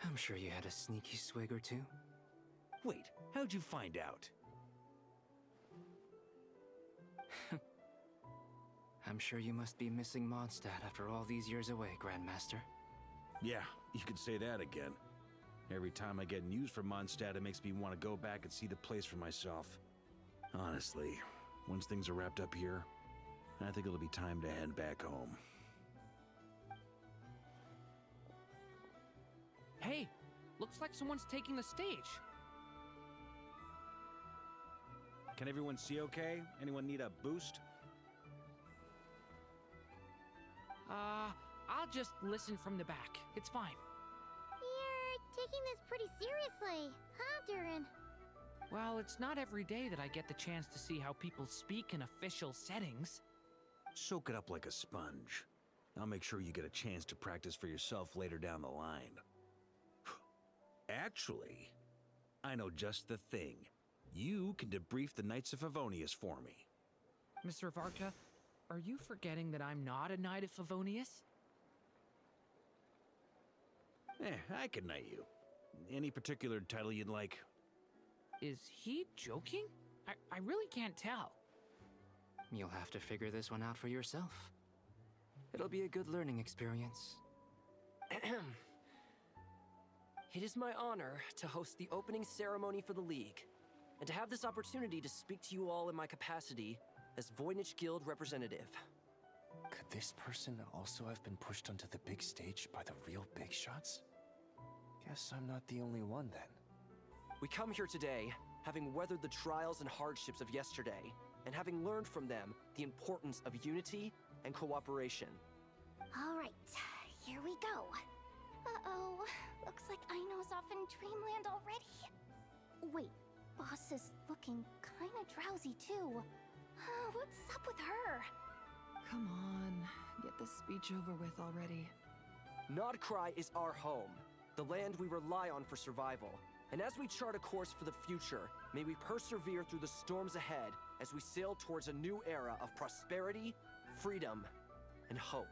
I'm sure you had a sneaky swig or two. Wait, how'd you find out? I'm sure you must be missing Mondstadt after all these years away, Grandmaster. Yeah, you could say that again. Every time I get news from Mondstadt, it makes me want to go back and see the place for myself. Honestly, once things are wrapped up here, I think it'll be time to head back home. Hey, looks like someone's taking the stage. Can everyone see okay? Anyone need a boost? I'll just listen from the back. It's fine. You're taking this pretty seriously, huh, Durin? Well, it's not every day that I get the chance to see how people speak in official settings. Soak it up like a sponge. I'll make sure you get a chance to practice for yourself later down the line. Actually, I know just the thing. You can debrief the Knights of Favonius for me. Mr. Varta, are you forgetting that I'm not a Knight of Favonius? I can knight you. Any particular title you'd like? Is he joking? I really can't tell. You'll have to figure this one out for yourself. It'll be a good learning experience. It is my honor to host the opening ceremony for the League, and to have this opportunity to speak to you all in my capacity as Voynich Guild representative. Could this person also have been pushed onto the big stage by the real big shots? Guess I'm not the only one then. We come here today, having weathered the trials and hardships of yesterday, and having learned from them the importance of unity and cooperation. All right, here we go. Uh-oh, looks like Aino's off in Dreamland already. Wait, Boss is looking kinda drowsy too. What's up with her? Come on, get this speech over with already. Nodcry is our home, the land we rely on for survival. And as we chart a course for the future, may we persevere through the storms ahead as we sail towards a new era of prosperity, freedom, and hope.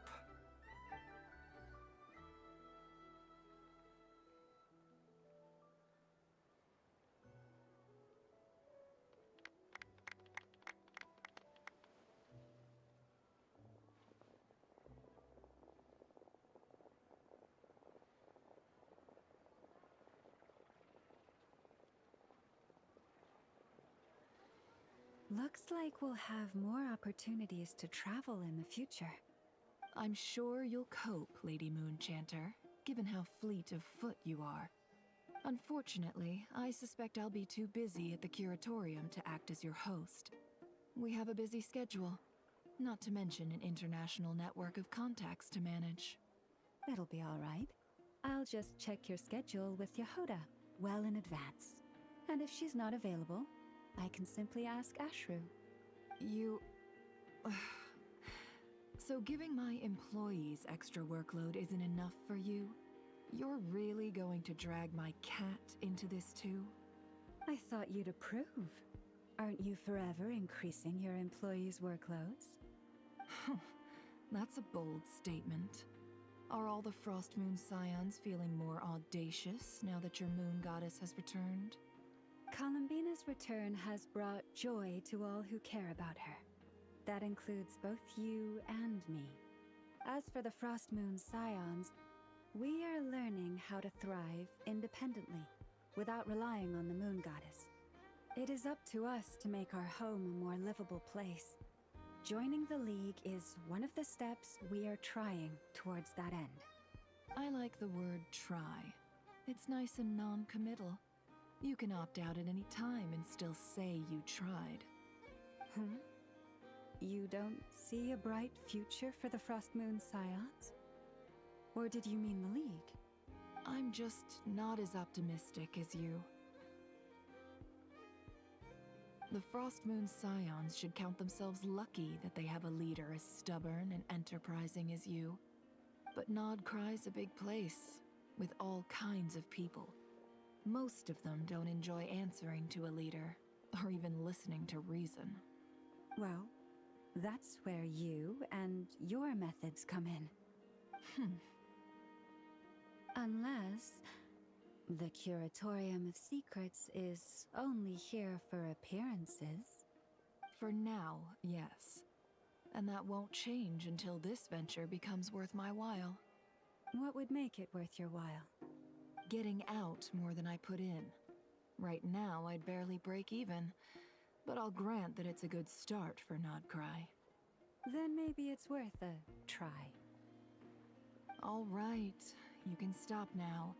Looks like we'll have more opportunities to travel in the future. I'm sure you'll cope, Lady Moonchanter, given how fleet of foot you are. Unfortunately, I suspect I'll be too busy at the Curatorium to act as your host. We have a busy schedule, not to mention an international network of contacts to manage. It'll be all right. I'll just check your schedule with Yehoda well in advance. And if she's not available, I can simply ask Ashru. You... So giving my employees extra workload isn't enough for you? You're really going to drag my cat into this too? I thought you'd approve. Aren't you forever increasing your employees' workloads? That's a bold statement. Are all the Frost Moon Scions feeling more audacious now that your moon goddess has returned? Columbina's return has brought joy to all who care about her. That includes both you and me. As for the Frost Moon Scions, we are learning how to thrive independently, without relying on the moon goddess. It is up to us to make our home a more livable place. Joining the League is one of the steps we are trying towards that end. I like the word try. It's nice and non-committal. You can opt out at any time and still say you tried. You don't see a bright future for the Frost Moon Scions? Or did you mean the League? I'm just not as optimistic as you. The Frost Moon Scions should count themselves lucky that they have a leader as stubborn and enterprising as you. But Nodcry's a big place, with all kinds of people. Most of them don't enjoy answering to a leader, or even listening to reason. Well, that's where you and your methods come in. Unless the Curatorium of Secrets is only here for appearances. For now, yes. And that won't change until this venture becomes worth my while. What would make it worth your while? Getting out more than I put in. Right now, I'd barely break even, but I'll grant that it's a good start for Nodcry. Then maybe it's worth a try. All right, you can stop now.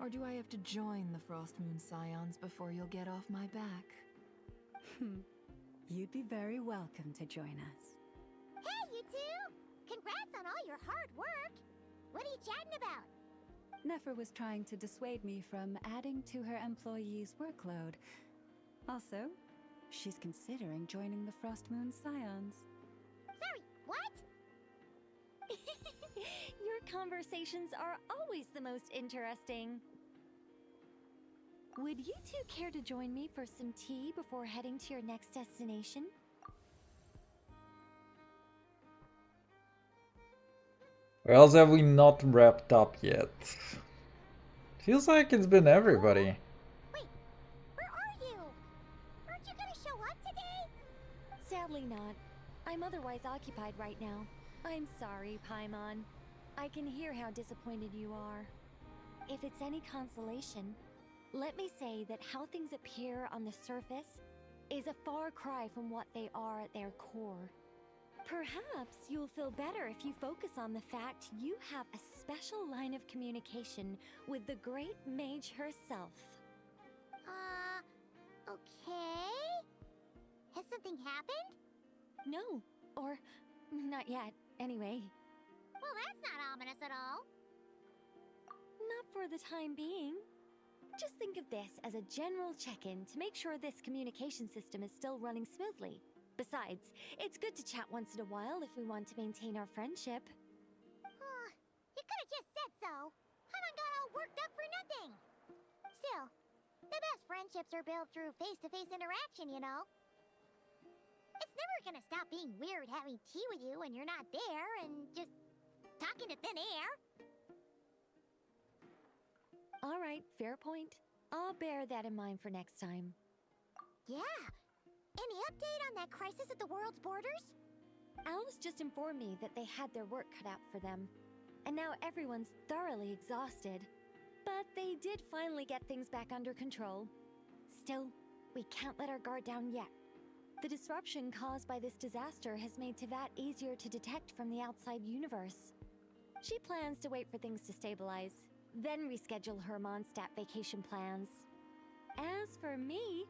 Or do I have to join the Frost Moon Scions before you'll get off my back? You'd be very welcome to join us. Hey, you two! Congrats on all your hard work! What are you chatting about? Nefer was trying to dissuade me from adding to her employees' workload. Also, she's considering joining the Frost Moon Scions. Sorry, what? Your conversations are always the most interesting. Would you two care to join me for some tea before heading to your next destination? Or else have we not wrapped up yet? Feels like it's been everybody. Wait, where are you? Aren't you gonna show up today? Sadly not. I'm otherwise occupied right now. I'm sorry, Paimon. I can hear how disappointed you are. If it's any consolation, let me say that how things appear on the surface is a far cry from what they are at their core. Perhaps you'll feel better if you focus on the fact you have a special line of communication with the great mage herself. Okay? Has something happened? No, or not yet, anyway. Well, that's not ominous at all. Not for the time being. Just think of this as a general check-in to make sure this communication system is still running smoothly. Besides, it's good to chat once in a while if we want to maintain our friendship. You could have just said so. Paimon got all worked up for nothing. Still, the best friendships are built through face-to-face interaction, you know. It's never gonna stop being weird having tea with you when you're not there and just talking to thin air. All right, fair point. I'll bear that in mind for next time. Yeah. Any update on that crisis at the world's borders? Alice just informed me that they had their work cut out for them. And now everyone's thoroughly exhausted. But they did finally get things back under control. Still, we can't let our guard down yet. The disruption caused by this disaster has made Teyvat easier to detect from the outside universe. She plans to wait for things to stabilize, then reschedule her Mondstadt vacation plans. As for me,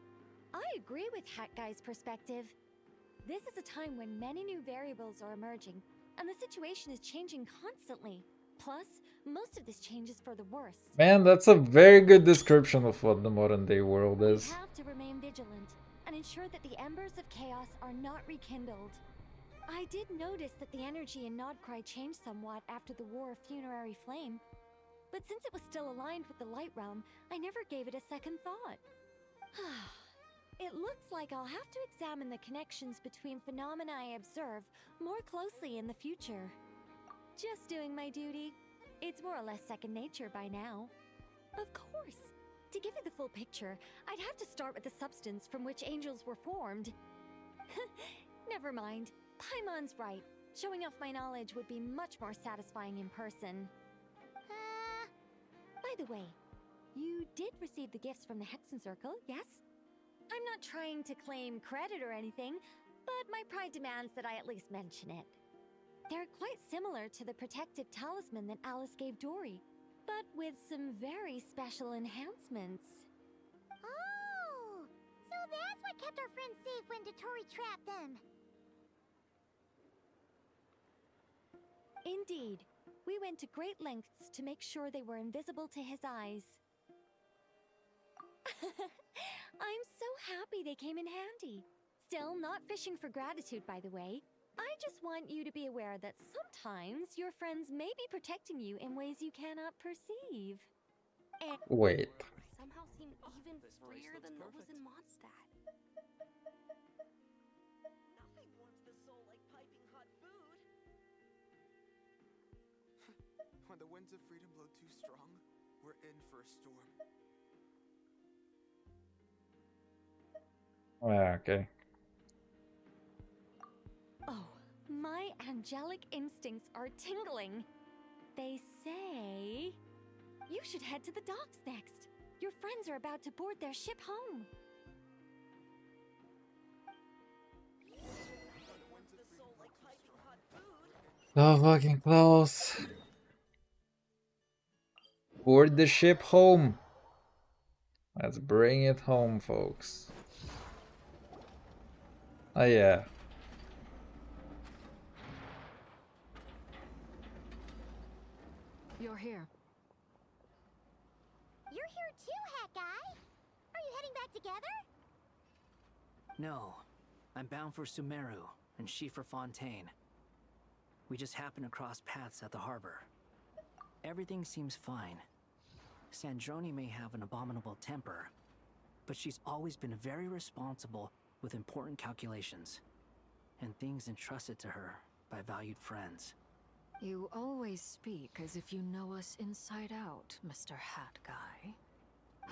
I agree with Hat Guy's perspective. This is a time when many new variables are emerging, and the situation is changing constantly. Plus, most of this change is for the worse. Man, that's a very good description of what the modern day world is. We have to remain vigilant and ensure that the embers of chaos are not rekindled. I did notice that the energy in Nodcry changed somewhat after the War of Funerary Flame, but since it was still aligned with the Light Realm, I never gave it a second thought. It looks like I'll have to examine the connections between phenomena I observe more closely in the future. Just doing my duty. It's more or less second nature by now. Of course. To give you the full picture, I'd have to start with the substance from which angels were formed. Never mind. Paimon's right. Showing off my knowledge would be much more satisfying in person. By the way, you did receive the gifts from the Hexen Circle, yes? I'm not trying to claim credit or anything, but my pride demands that I at least mention it. They're quite similar to the protective talisman that Alice gave Dory, but with some very special enhancements. Oh, so that's what kept our friends safe when Dory trapped them. Indeed. We went to great lengths to make sure they were invisible to his eyes. I'm so happy they came in handy. Still, not fishing for gratitude, by the way. I just want you to be aware that sometimes your friends may be protecting you in ways you cannot perceive. And Wait. Somehow seem even freer than those in Mondstadt. Nothing warms the soul like piping hot food. When the winds of freedom blow too strong, we're in for a storm. Okay. oh, my angelic instincts are tingling. They say you should head to the docks next. Your friends are about to board their ship home. So fucking close. Board the ship home. Let's bring it home, folks. Oh yeah. You're here. You're here too, Hat Guy. Are you heading back together? No, I'm bound for Sumeru, and she for Fontaine. We just happened to cross paths at the harbor. Everything seems fine. Sandrone may have an abominable temper, but she's always been very responsible with important calculations, and things entrusted to her by valued friends. You always speak as if you know us inside out, Mr. Hat Guy.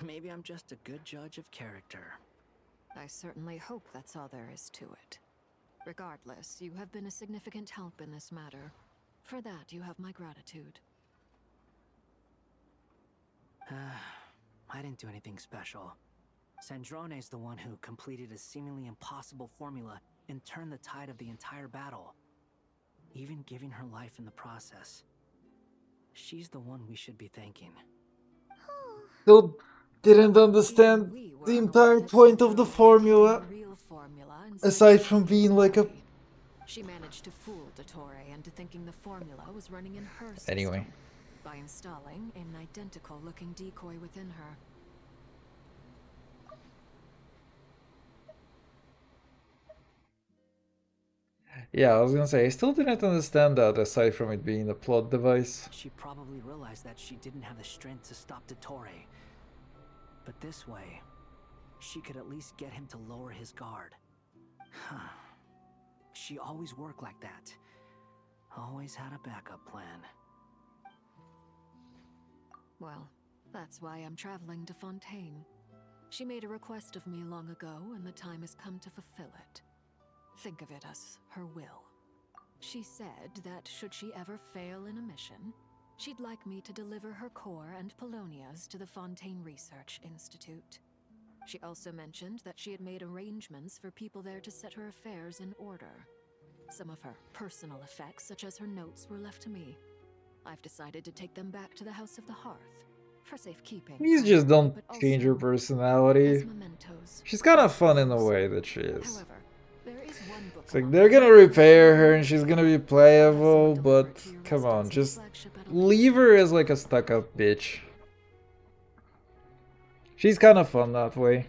Maybe I'm just a good judge of character. I certainly hope that's all there is to it. Regardless, you have been a significant help in this matter. For that, you have my gratitude. I didn't do anything special. Sandrone's the one who completed a seemingly impossible formula and turned the tide of the entire battle, even giving her life in the process. She's the one we should be thanking. Still didn't understand the entire point of the formula. Aside from being like a... She managed to fool Dottore into thinking the formula was running in her system Anyway. by installing an identical-looking decoy within her. Yeah, I was gonna say, I still didn't understand that aside from it being a plot device. She probably realized that she didn't have the strength to stop Dottore. But this way, she could at least get him to lower his guard. She always worked like that. Always had a backup plan. Well, that's why I'm traveling to Fontaine. She made a request of me long ago, and the time has come to fulfill it. Think of it as her will. She said that should she ever fail in a mission, she'd like me to deliver her core and Polonia's to the Fontaine Research Institute. She also mentioned that she had made arrangements for people there to set her affairs in order. Some of her personal effects, such as her notes, were left to me. I've decided to take them back to the House of the Hearth for safekeeping. Please just don't change her personality. She's kind of fun in the way that she is. However, there is one book It's like they're gonna repair her and she's gonna be playable, but come on, just leave her as like a stuck-up bitch. She's kind of fun that way.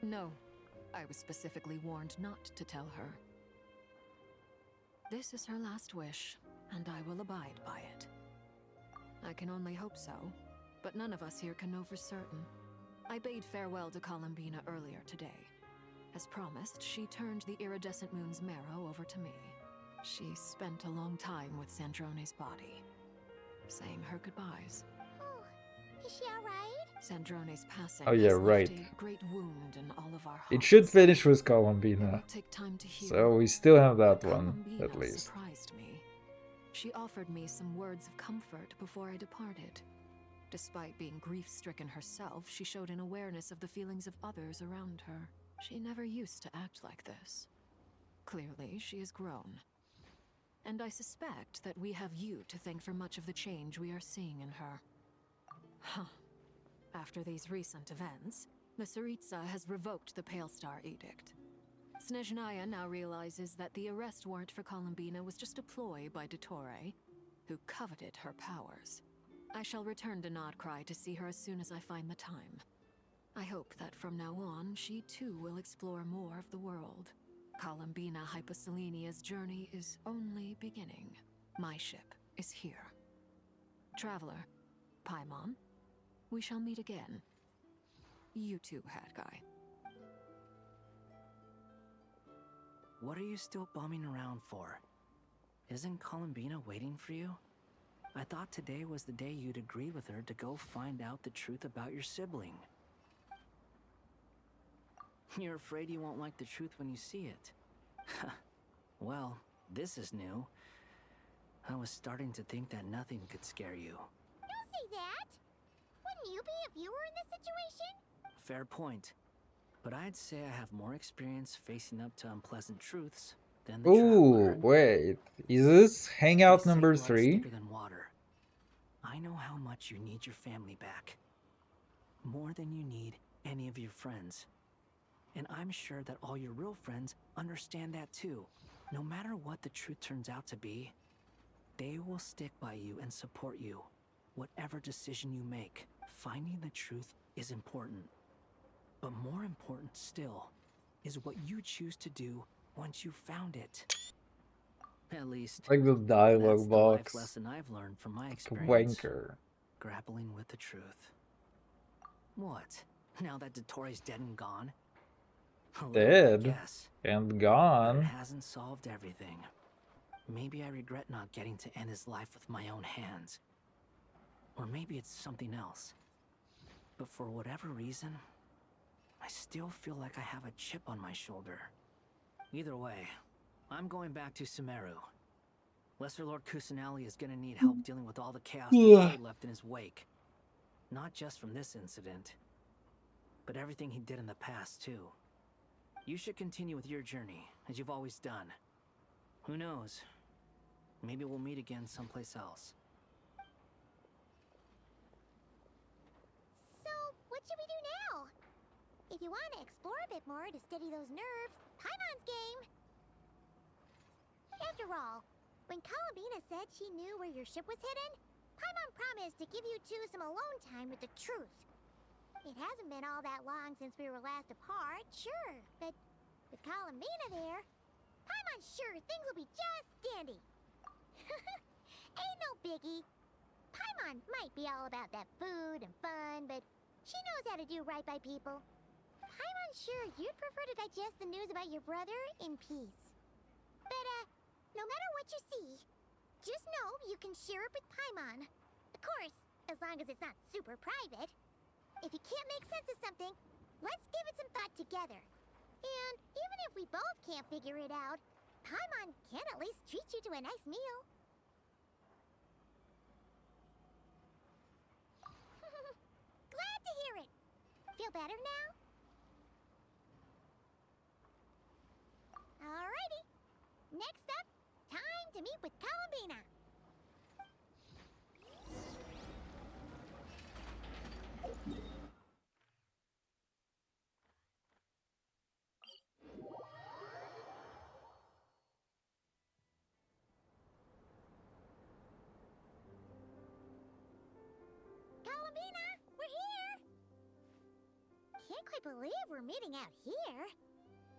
No, I was specifically warned not to tell her. This is her last wish, and I will abide by it. I can only hope so, but none of us here can know for certain. I bade farewell to Columbina earlier today. As promised, she turned the iridescent moon's marrow over to me. She spent a long time with Sandrone's body, saying her goodbyes. Oh, is she alright? Sandrone's passing Oh yeah, has right. left a great wound in all of our hearts. It should finish with Columbina. Take time to heal. So we still have that But one, Columbina at least. surprised me. She offered me some words of comfort before I departed. Despite being grief-stricken herself, she showed an awareness of the feelings of others around her. She never used to act like this. Clearly, she has grown. And I suspect that we have you to thank for much of the change we are seeing in her. Huh. After these recent events, the Tsaritsa has revoked the Pale Star Edict. Snezhnaya now realizes that the arrest warrant for Columbina was just a ploy by Dottore who coveted her powers. I shall return to Nodcry to see her as soon as I find the time. I hope that from now on, she too will explore more of the world. Columbina Hyposelenia's journey is only beginning. My ship is here. Traveler, Paimon, we shall meet again. You too, Hat Guy. What are you still bumming around for? Isn't Columbina waiting for you? I thought today was the day you'd agree with her to go find out the truth about your sibling. You're afraid you won't like the truth when you see it. Well, this is new. I was starting to think that nothing could scare you. Don't say that! Wouldn't you be if you were in this situation? Fair point. But I'd say I have more experience facing up to unpleasant truths than the Ooh, traveler. wait. Is this hangout They say number blood's 3? thicker than water. I know how much you need your family back. More than you need any of your friends. And I'm sure that all your real friends understand that too. No matter what the truth turns out to be, they will stick by you and support you. Whatever decision you make, finding the truth is important. But more important still is what you choose to do once you've found it. At least, Like the that's dialogue the life box. lesson I've learned from my Like a experience. wanker. Grappling with the truth. What? Now that Dottoro's dead and gone? A little, I Dead guess. and But it gone. hasn't solved everything. Maybe I regret not getting to end his life with my own hands. Or maybe it's something else. But for whatever reason, I still feel like I have a chip on my shoulder. Either way, I'm going back to Sumeru. Lesser Lord Kusanali is gonna need help dealing with all the chaos Dottori left in his wake. Not just from this incident, but everything he did in the past, too. You should continue with your journey, as you've always done. Who knows? Maybe we'll meet again someplace else. So, what should we do now? If you want to explore a bit more to steady those nerves, Paimon's game! After all, when Columbina said she knew where your ship was hidden, Paimon promised to give you two some alone time with the truth. It hasn't been all that long since we were last apart, sure, but with Columbina there, Paimon's sure things will be just dandy. Ain't no biggie. Paimon might be all about that food and fun, but she knows how to do right by people. Paimon's sure you'd prefer to digest the news about your brother in peace. But, no matter what you see, just know you can share it with Paimon. Of course, as long as it's not super private. If you can't make sense of something, let's give it some thought together. And even if we both can't figure it out, Paimon can at least treat you to a nice meal. Glad to hear it. Feel better now? Alrighty. Next up, time to meet with Columbina. Columbina, we're here! Can't quite believe we're meeting out here.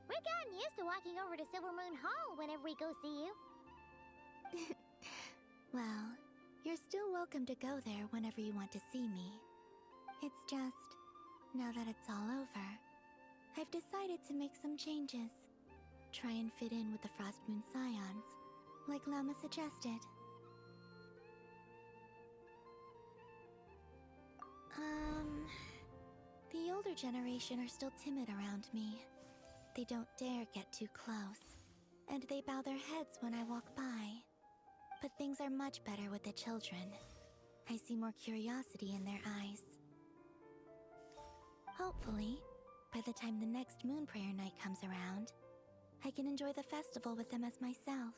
We've gotten used to walking over to Silvermoon Hall whenever we go see you. Well, you're still welcome to go there whenever you want to see me. It's just, now that it's all over, I've decided to make some changes. Try and fit in with the Frostmoon Scions, like Lama suggested. The older generation are still timid around me. They don't dare get too close, and they bow their heads when I walk by. But things are much better with the children. I see more curiosity in their eyes. Hopefully, by the time the next Moon Prayer Night comes around, I can enjoy the festival with them as myself,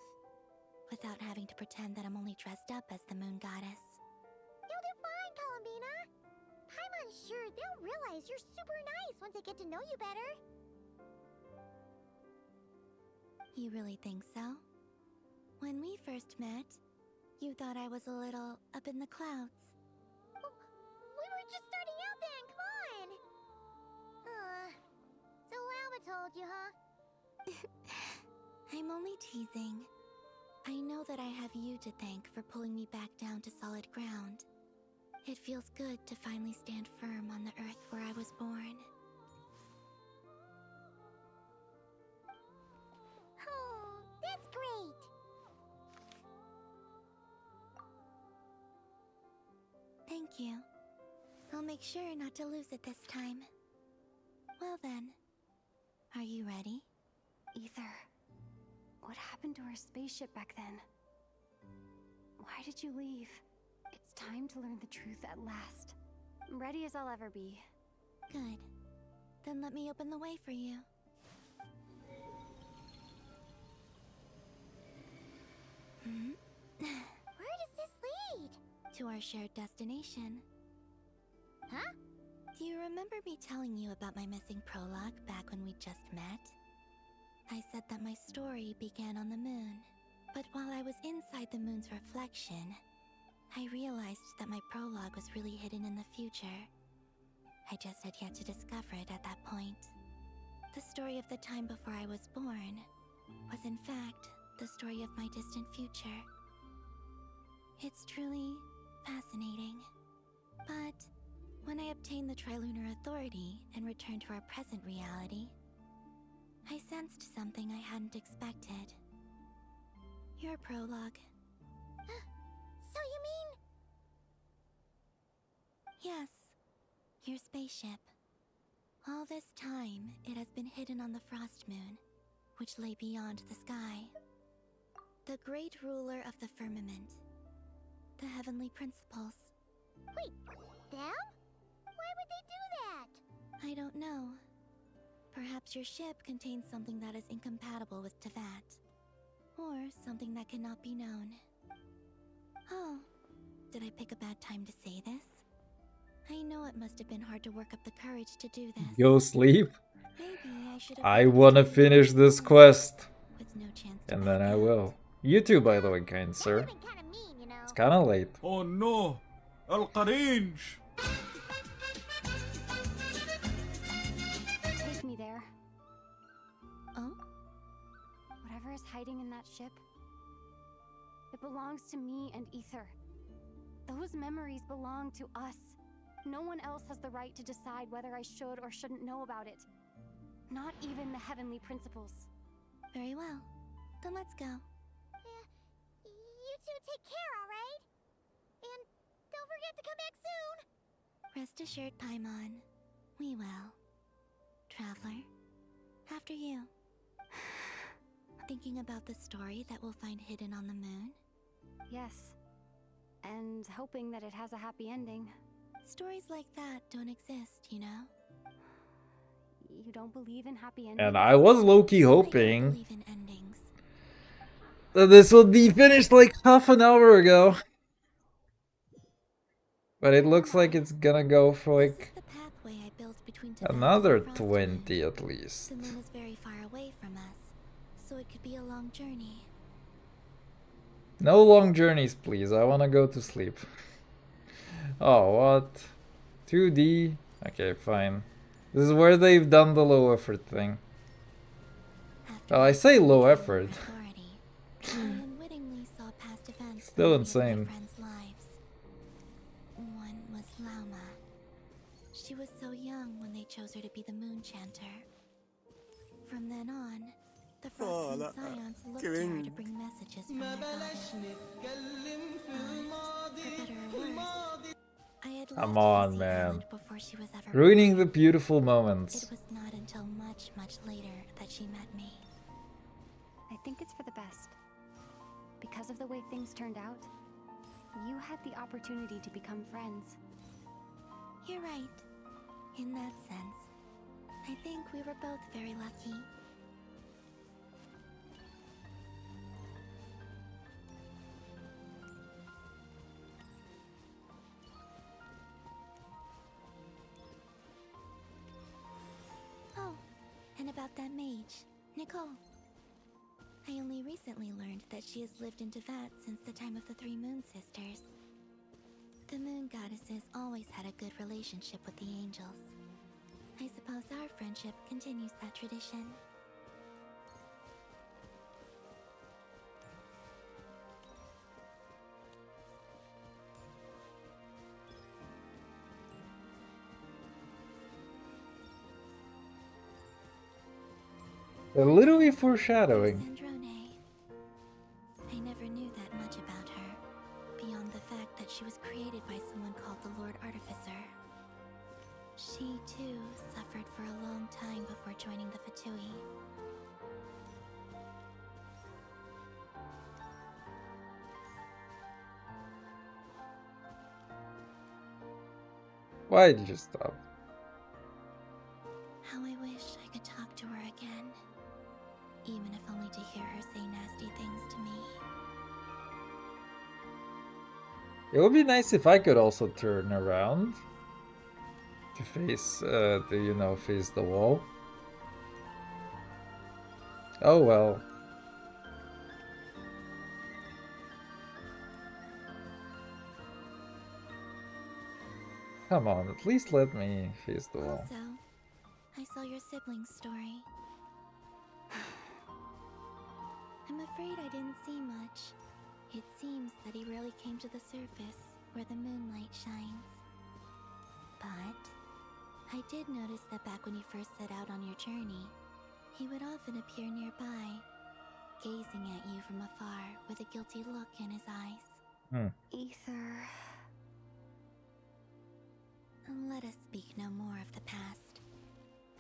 without having to pretend that I'm only dressed up as the Moon Goddess. You'll do fine, Columbina. Paimon's sure they'll realize you're super nice once they get to know you better. You really think so? When we first met, You thought I was a little up in the clouds. We were just starting out then, come on! So Lama told you, huh? I'm only teasing. I know that I have you to thank for pulling me back down to solid ground. It feels good to finally stand firm on the earth where I was born. Oh, that's great! Thank you. I'll make sure not to lose it this time. Well then, are you ready? Ether, what happened to our spaceship back then? Why did you leave? It's time to learn the truth at last. I'm ready as I'll ever be. Good. Then let me open the way for you. Where does this lead? To our shared destination. Huh? Do you remember me telling you about my missing prologue back when we just met? I said that my story began on the moon, but while I was inside the moon's reflection, I realized that my prologue was really hidden in the future. I just had yet to discover it at that point. The story of the time before I was born was in fact the story of my distant future. It's truly fascinating. But when I obtained the Trilunar Authority and returned to our present reality, I sensed something I hadn't expected. Your prologue. So you mean... Yes, your spaceship. All this time, it has been hidden on the Frost Moon, which lay beyond the sky. The great ruler of the firmament. The heavenly principles. Wait, them? Why would they do that? I don't know. Perhaps your ship contains something that is incompatible with Tevat. Or something that cannot be known. Oh, did I pick a bad time to say this? I know it must have been hard to work up the courage to do this. Go sleep. Maybe I should have... I wanna finish this quest. With no chance And then I will. You too, by the way, kind sir. It's kinda late. Oh no! Arcanine! Take me there. Oh? Whatever is hiding in that ship, it belongs to me and Ether. Those memories belong to us. No one else has the right to decide whether I should or shouldn't know about it. Not even the heavenly principles. Very well. Then let's go. You two take care, alright? And don't forget to come back soon! Rest assured, Paimon. We will. Traveler, after you. Thinking about the story that we'll find hidden on the moon? Yes. And hoping that it has a happy ending. Stories like that don't exist, you know? You don't believe in happy endings? And I was low-key I hoping don't believe in endings. that this would be finished like half an hour ago. But it looks like it's gonna go for like The pathway I built between Tevat another and the Frost 20 Moon. at least. The moon is very far away from us, so it could be a long journey. No long journeys, please. I wanna go to sleep. Oh, what? 2D? Okay, fine. This is where they've done the low effort thing. Well, I say low effort. I unwittingly saw past events Still that made insane. my friends' lives. One was Lauma. She was so young when they chose her to be the Moon Chanter. From then on, the Frost Moon Scions looked to her to bring messages from their goddess. But, for better or worse, I had Come left on, Hissy man. Island before she was ever Ruining born. the beautiful It moments. was not until much, much later that she met me. I think it's for the best. Because of the way things turned out, you had the opportunity to become friends. You're right. In that sense, I think we were both very lucky. Oh, and about that mage, Nicole. I only recently learned that she has lived in Tevat since the time of the 3 moons Moon Sisters. The Moon Goddesses always had a good relationship with the angels. I suppose our friendship continues that tradition. They're literally foreshadowing. Sandrone. I never knew that much about her, beyond the fact that she was created by someone called the Lord Artificer. She, too, suffered for a long time before joining the Fatui. Why did you stop? How I wish I could talk to her again. Even if only to hear her say nasty things to me. It would be nice if I could also turn around to face, face the wall. Oh well. Come on, at least let me face the wall. Also, I saw your siblings' story. I'm afraid I didn't see much. It seems that he rarely came to the surface, where the moonlight shines. But I did notice that back when you first set out on your journey, he would often appear nearby, gazing at you from afar with a guilty look in his eyes. Ether. Let us speak no more of the past.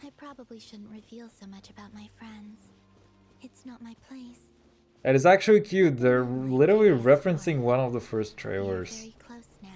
I probably shouldn't reveal so much about my friends. It's not my place. It is actually cute. They're literally referencing one of the first trailers. Very close now.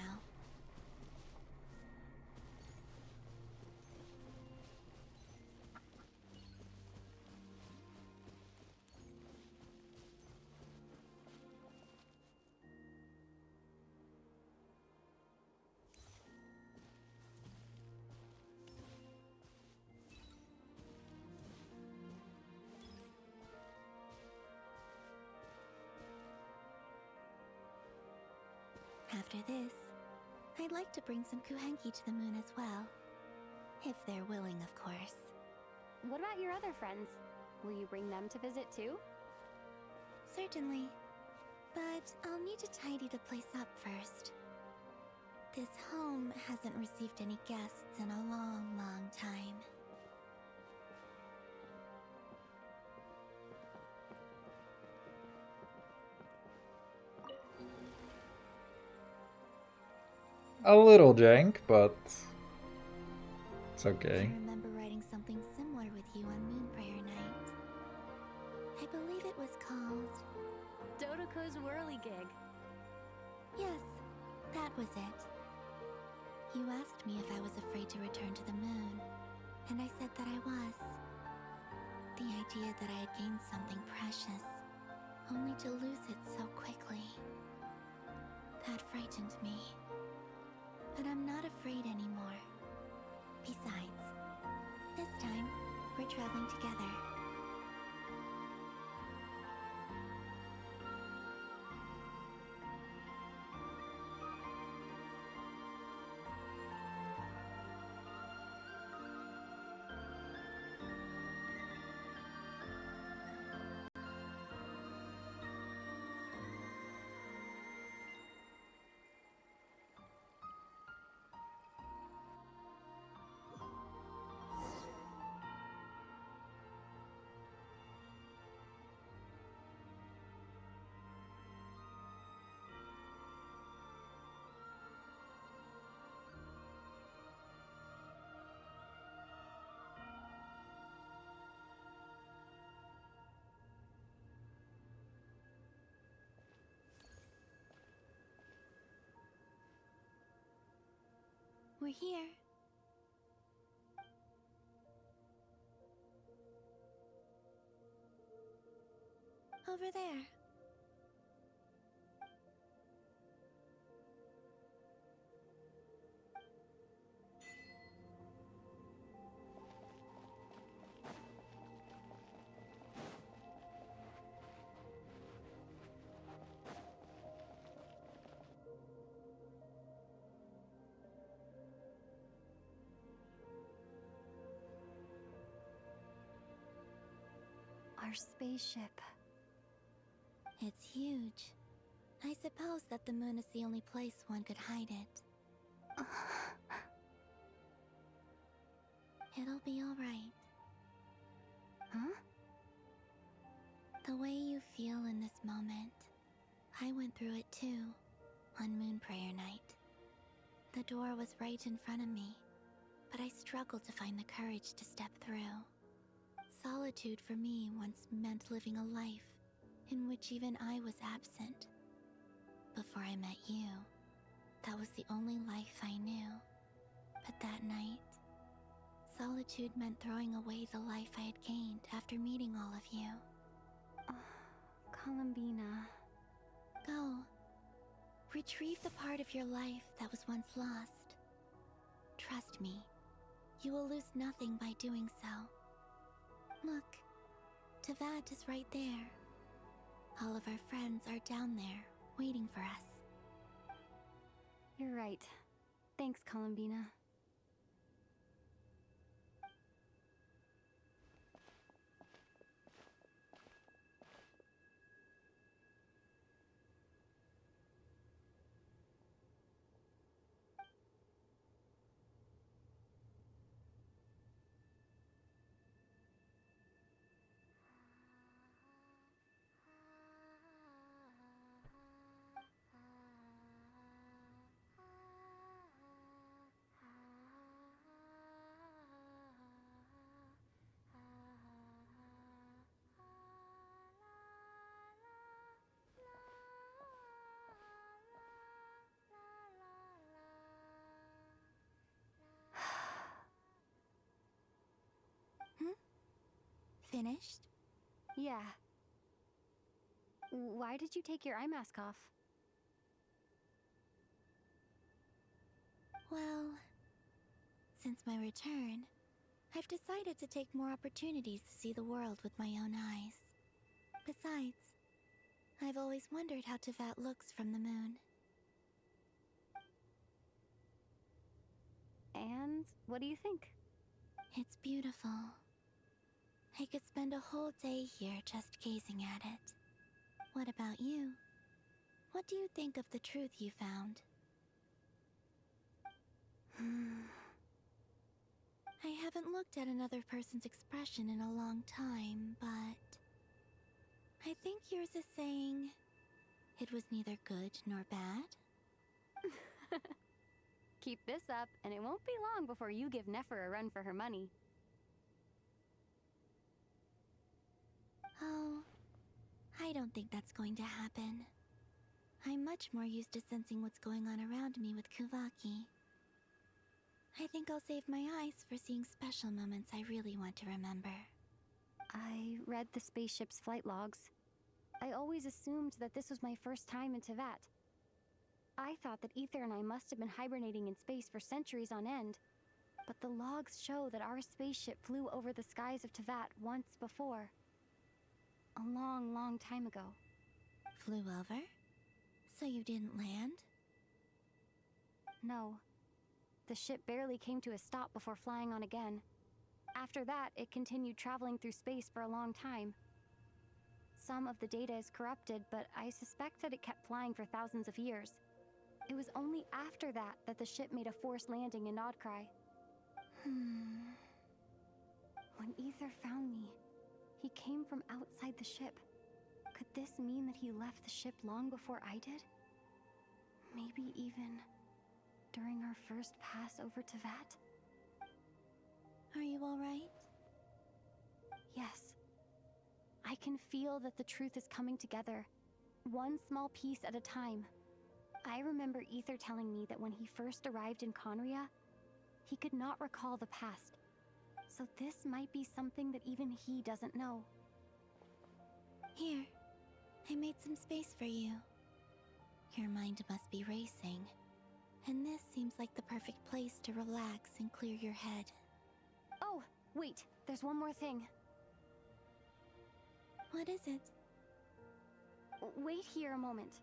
After this, I'd like to bring some Kuhenki to the moon as well. If they're willing, of course. What about your other friends? Will you bring them to visit too? Certainly. But I'll need to tidy the place up first. This home hasn't received any guests in a long, long time. A little jank, but it's okay. I remember writing something similar with you on Moonprayer Night. I believe it was called... Dodoko's Whirligig. Yes, that was it. You asked me if I was afraid to return to the moon, and I said that I was. The idea that I had gained something precious, only to lose it so quickly. That frightened me. But I'm not afraid anymore. Besides, this time, we're traveling together. We're here. Over there. Our spaceship. It's huge. I suppose that the moon is the only place one could hide it. It'll be alright. Huh? The way you feel in this moment, I went through it too, on Moon Prayer Night. The door was right in front of me, but I struggled to find the courage to step through. Solitude for me once meant living a life in which even I was absent. Before I met you, that was the only life I knew. But that night, solitude meant throwing away the life I had gained after meeting all of you. Columbina. Go. Retrieve the part of your life that was once lost. Trust me, you will lose nothing by doing so. Look, Teyvat is right there. All of our friends are down there, waiting for us. You're right. Thanks, Columbina. Finished? Yeah. Why did you take your eye mask off? Well, since my return, I've decided to take more opportunities to see the world with my own eyes. Besides, I've always wondered how Teyvat looks from the moon. And what do you think? It's beautiful. I could spend a whole day here just gazing at it. What about you? What do you think of the truth you found? I haven't looked at another person's expression in a long time, but I think yours is saying it was neither good nor bad. Keep this up, and it won't be long before you give Nefer a run for her money. Oh, I don't think that's going to happen. I'm much more used to sensing what's going on around me with Kuvaki. I think I'll save my eyes for seeing special moments I really want to remember. I read the spaceship's flight logs. I always assumed that this was my first time in Teyvat. I thought that Ether and I must have been hibernating in space for centuries on end, but the logs show that our spaceship flew over the skies of Teyvat once before. A long, long time ago. Flew over? So you didn't land? No. The ship barely came to a stop before flying on again. After that, it continued traveling through space for a long time. Some of the data is corrupted, but I suspect that it kept flying for thousands of years. It was only after that that the ship made a forced landing in Nodcry. When Ether found me, he came from outside the ship. Could this mean that he left the ship long before I did? Maybe even during our first pass over Teyvat? Are you alright? Yes. I can feel that the truth is coming together, one small piece at a time. I remember Ether telling me that when he first arrived in Conria, he could not recall the past. So this might be something that even he doesn't know. Here, I made some space for you. Your mind must be racing, and this seems like the perfect place to relax and clear your head. Oh, wait, there's one more thing. What is it? Wait here a moment.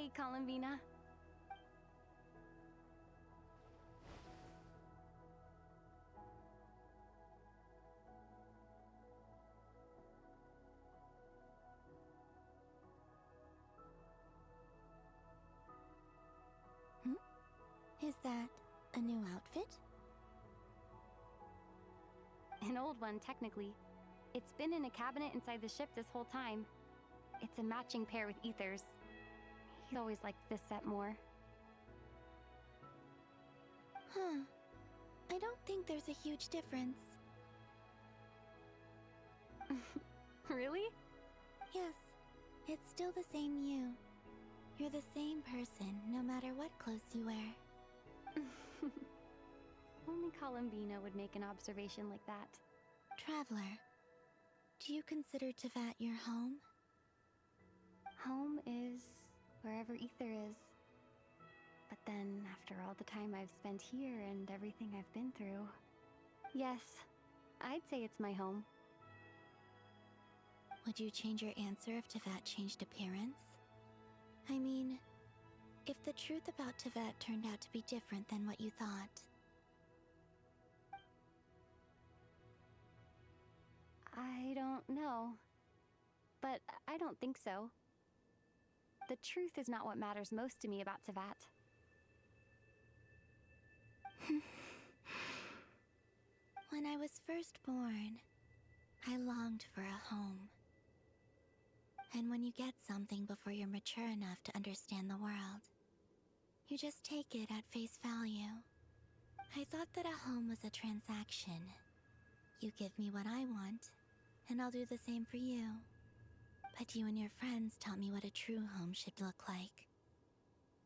Hey, Columbina. Is that a new outfit? An old one, technically. It's been in a cabinet inside the ship this whole time. It's a matching pair with Ether's. He always liked this set more. Huh. I don't think there's a huge difference. Really? Yes. It's still the same you. You're the same person, no matter what clothes you wear. Only Columbina would make an observation like that. Traveler, do you consider Tevat your home? Home is wherever Ether is. But then, after all the time I've spent here and everything I've been through, yes, I'd say it's my home. Would you change your answer if Tevat changed appearance? I mean, if the truth about Tevat turned out to be different than what you thought. I don't know. But I don't think so. The truth is not what matters most to me about Tevat. When I was first born, I longed for a home. And when you get something before you're mature enough to understand the world, you just take it at face value. I thought that a home was a transaction. You give me what I want, and I'll do the same for you. But you and your friends taught me what a true home should look like.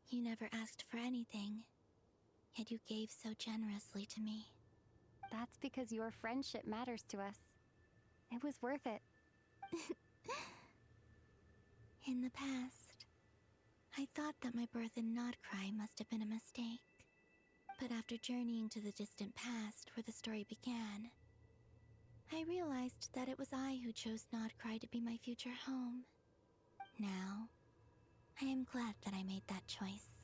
You never asked for anything, yet you gave so generously to me. That's because your friendship matters to us. It was worth it. In the past, I thought that my birth in Nodcry must have been a mistake. But after journeying to the distant past where the story began, I realized that it was I who chose Nodcry to be my future home. Now, I am glad that I made that choice.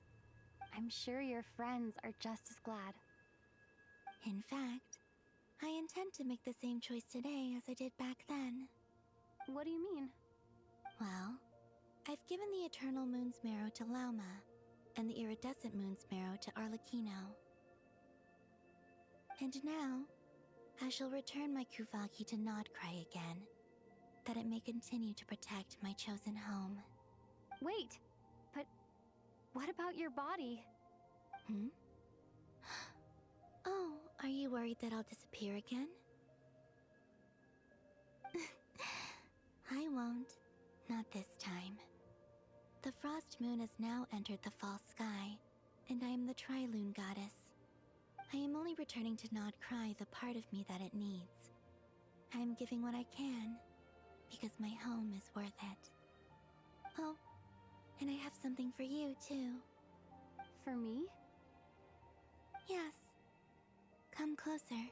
I'm sure your friends are just as glad. In fact, I intend to make the same choice today as I did back then. What do you mean? Well, I've given the Eternal Moon's Marrow to Lauma, and the Iridescent Moon's Marrow to Arlecchino. And now, I shall return my Kuvaki to Nodcry again, that it may continue to protect my chosen home. Wait, but what about your body? Hmm? Oh, are you worried that I'll disappear again? I won't. Not this time. The Frost Moon has now entered the false sky, and I am the Trilune Goddess. I am only returning to Nodcry the part of me that it needs. I am giving what I can, because my home is worth it. Oh, and I have something for you, too. For me? Yes. Come closer.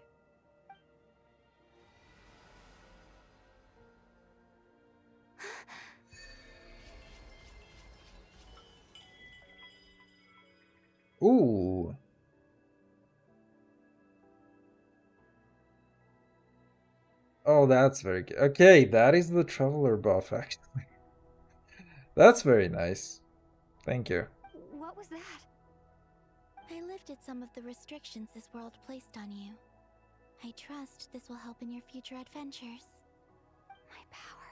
Ooh. Oh, that's very good. Okay, that is the Traveler buff, actually. That's very nice. Thank you. What was that? I lifted some of the restrictions this world placed on you. I trust this will help in your future adventures. My power.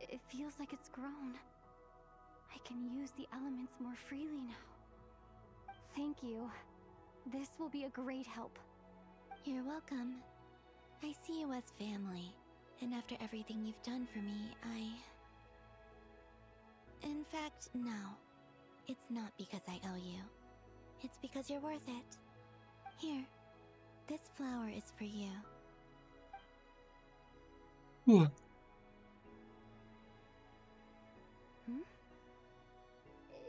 It feels like it's grown. I can use the elements more freely now. Thank you. This will be a great help. You're welcome. I see you as family, and after everything you've done for me, In fact, no. It's not because I owe you. It's because you're worth it. Here, this flower is for you.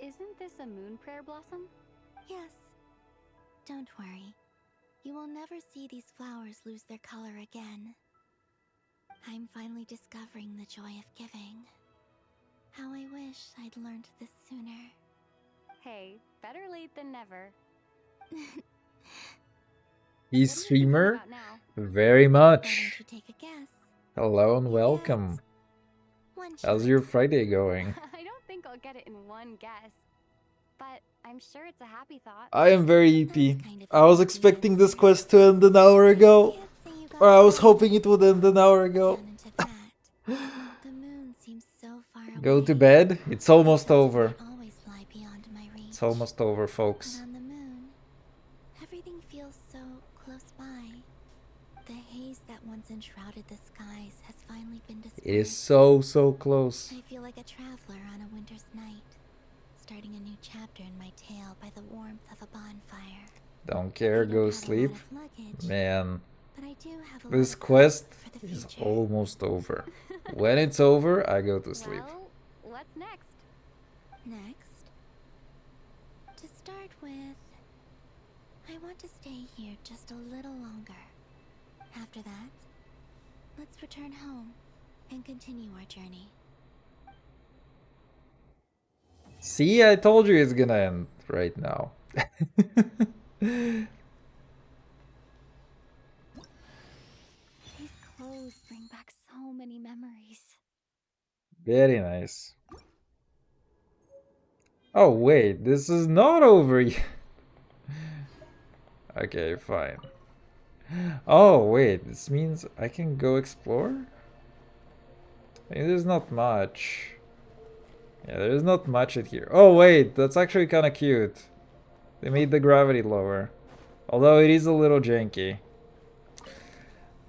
Isn't this a moon prayer blossom? Yes. Don't worry. You will never see these flowers lose their color again. I'm finally discovering the joy of giving. How I wish I'd learned this sooner. Hey, better late than never. He's streamer? Very much. Hello and welcome. How's your Friday going? I don't think I'll get it in one guess, but I'm sure it's a happy thought. I am very EP. I was expecting this quest to end an hour ago. Or I was hoping it would end an hour ago. Go to bed? It's almost over. It's almost over, folks. On the moon, everything feels so close by. The haze that once enshrouded the skies has finally been dispersed. It is so close. I feel like a traveler on a winter's night, starting a new chapter in my tale by the warmth of a bonfire. Don't care, go sleep. Man, this quest is almost over. When it's over, I go to sleep. Well, what's next? Next, to start with, I want to stay here just a little longer. After that, let's return home and continue our journey. See, I told you it's gonna end right now. These clothes bring back so many memories. Very nice. Oh wait, this is not over yet. Okay, fine. Oh wait, this means I can go explore? I mean, there's not much. Yeah, there's not much in here. Oh wait, that's actually kind of cute. They made the gravity lower. Although it is a little janky.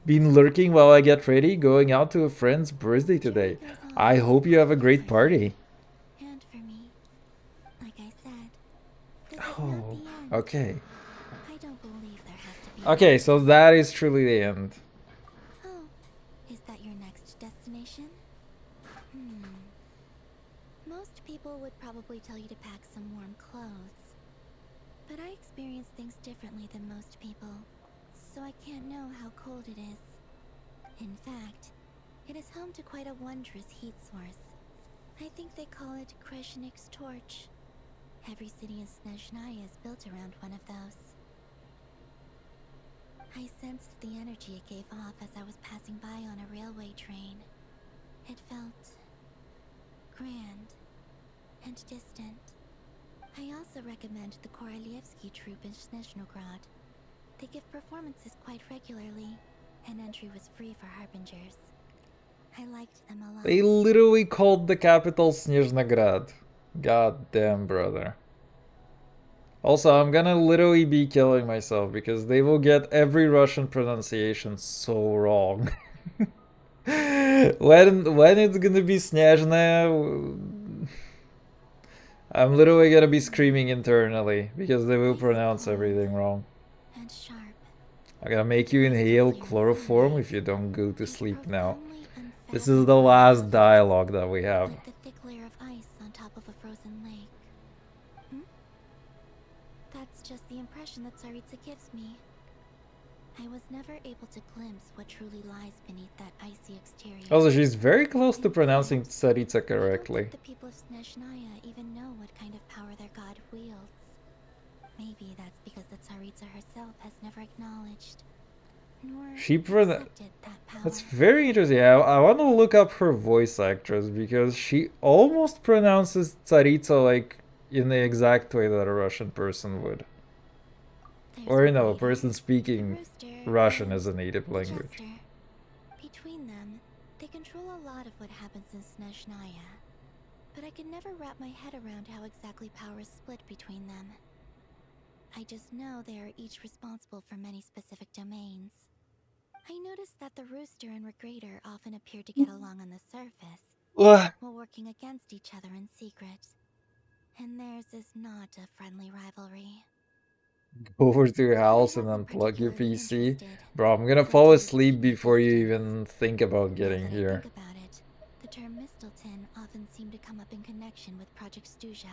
Been lurking while I get ready, going out to a friend's birthday today. I hope you have a great party. And for me, like I said, this Oh, is not the end. okay. I don't believe there has to be. Okay, so that is truly the end. Oh, is that your next destination? Most people would probably tell you to pack some warm clothes. But I experience things differently than most people, so I can't know how cold it is. In fact, it is home to quite a wondrous heat source. I think they call it Kreshnik's torch. Every city in Snezhnaya is built around one of those. I sensed the energy it gave off as I was passing by on a railway train. It felt grand and distant. I also recommend the Korolievsky troupe in Snezhnograd. They give performances quite regularly, and entry was free for harbingers. I liked them a lot. They literally called the capital Snezhnograd. God damn, brother. Also, I'm gonna literally be killing myself because they will get every Russian pronunciation so wrong. when it's gonna be Snezhnaya, I'm literally gonna be screaming internally because they will pronounce everything wrong. And sharp. I'm gonna make you inhale chloroform if you don't go to sleep now. This is the last dialogue that we have. Like the thick layer of ice on top of a frozen lake. That's just the impression that Tsaritsa gives me. I was never able to glimpse what truly lies beneath that icy exterior. Also, she's very close to pronouncing Tsaritsa correctly. The people of Snezhnaya even know what kind of power their god wields. Maybe that's because the Tsaritsa herself has never acknowledged nor accepted that power. That's very interesting. I want to look up her voice actress because she almost pronounces Tsaritsa like in the exact way that a Russian person would. Or, you know, a person speaking Russian as a native language. Between them, they control a lot of what happens in Snezhnaya. But I can never wrap my head around how exactly power is split between them. I just know they are each responsible for many specific domains. I noticed that the Rooster and Regrator often appear to get along on the surface, while working against each other in secret. And theirs is not a friendly rivalry. Go over to your house and unplug your PC. Bro, I'm gonna fall asleep before you even think about getting here. Think about it. The term Mistelton often seemed to come up in connection with Project Stuja.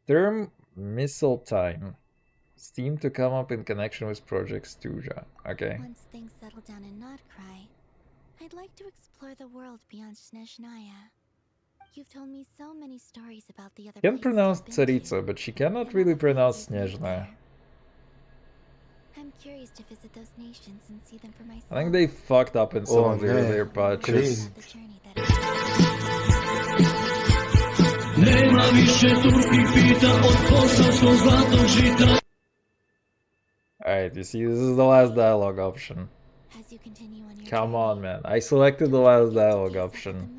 Term missile time seemed to come up in connection with Project Stuja. Okay. Once things settled down in Nodcry, I'd like to explore the world beyond Snezhnaya. You've told me so many stories about the other Can places pronounce you've been to. Tsaritsa, but she cannot really pronounce Snezhnaya. I'm curious to visit those nations and see them for myself. I think they fucked up in some of the earlier patches. Alright, you see, this is the last dialogue option. Come on, man. I selected the last dialogue option.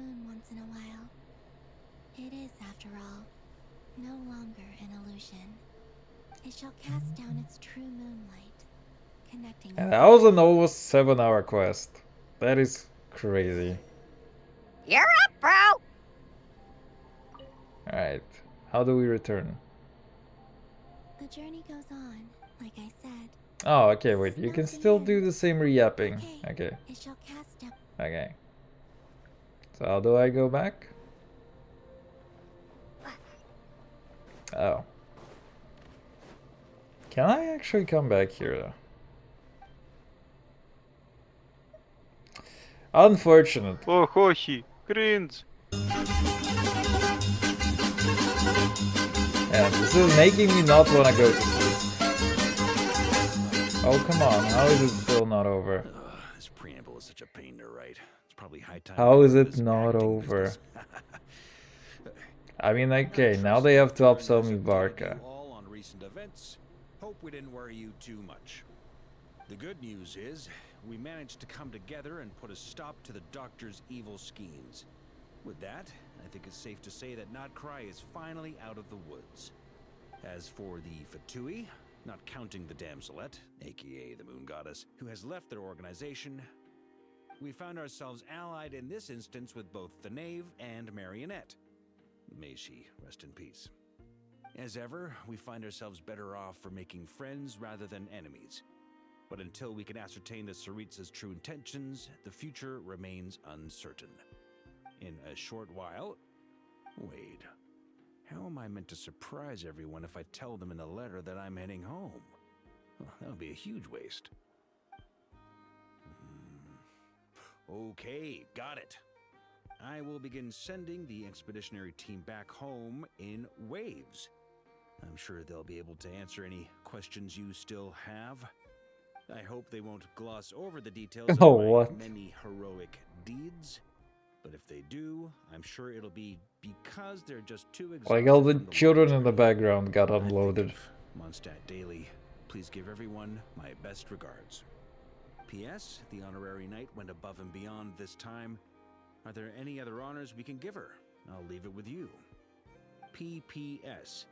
It is, after all, no longer an illusion. It shall cast down its true moonlight, connecting And us. that was an almost 7-hour quest. That is crazy. You're up, bro! Alright, how do we return? The journey goes on, like I said. Oh, okay, wait, you can still do the same re-upping. Okay. It shall cast down. Okay. So how do I go back? Oh. Can I actually come back here though? Unfortunate. Oh, Hoshi, cringe. Yeah, this is making me not want to go to sleep. Oh, come on. How is it still not over? This preamble is such a pain to write. It's probably high time. How is it not over? I mean, okay, now they have to upsell me Varka. All on recent events. Hope we didn't worry you too much. The good news is, we managed to come together and put a stop to the Doctor's evil schemes. With that, I think it's safe to say that Notcry is finally out of the woods. As for the Fatui, not counting the Damselette, aka the Moon Goddess, who has left their organization, we found ourselves allied in this instance with both the Knave and Marionette. May she rest in peace. As ever, we find ourselves better off for making friends rather than enemies. But until we can ascertain the Tsaritsa's true intentions, the future remains uncertain. In a short while... Wait. How am I meant to surprise everyone if I tell them in the letter that I'm heading home? Well, that would be a huge waste. Okay, got it. I will begin sending the expeditionary team back home in waves. I'm sure they'll be able to answer any questions you still have. I hope they won't gloss over the details of my many heroic deeds. But if they do, I'm sure it'll be because they're just too exhausted. Like all the children in the background got unloaded. Mondstadt Daily, please give everyone my best regards. P.S. The honorary knight went above and beyond this time. Are there any other honors we can give her? I'll leave it with you. P.P.S.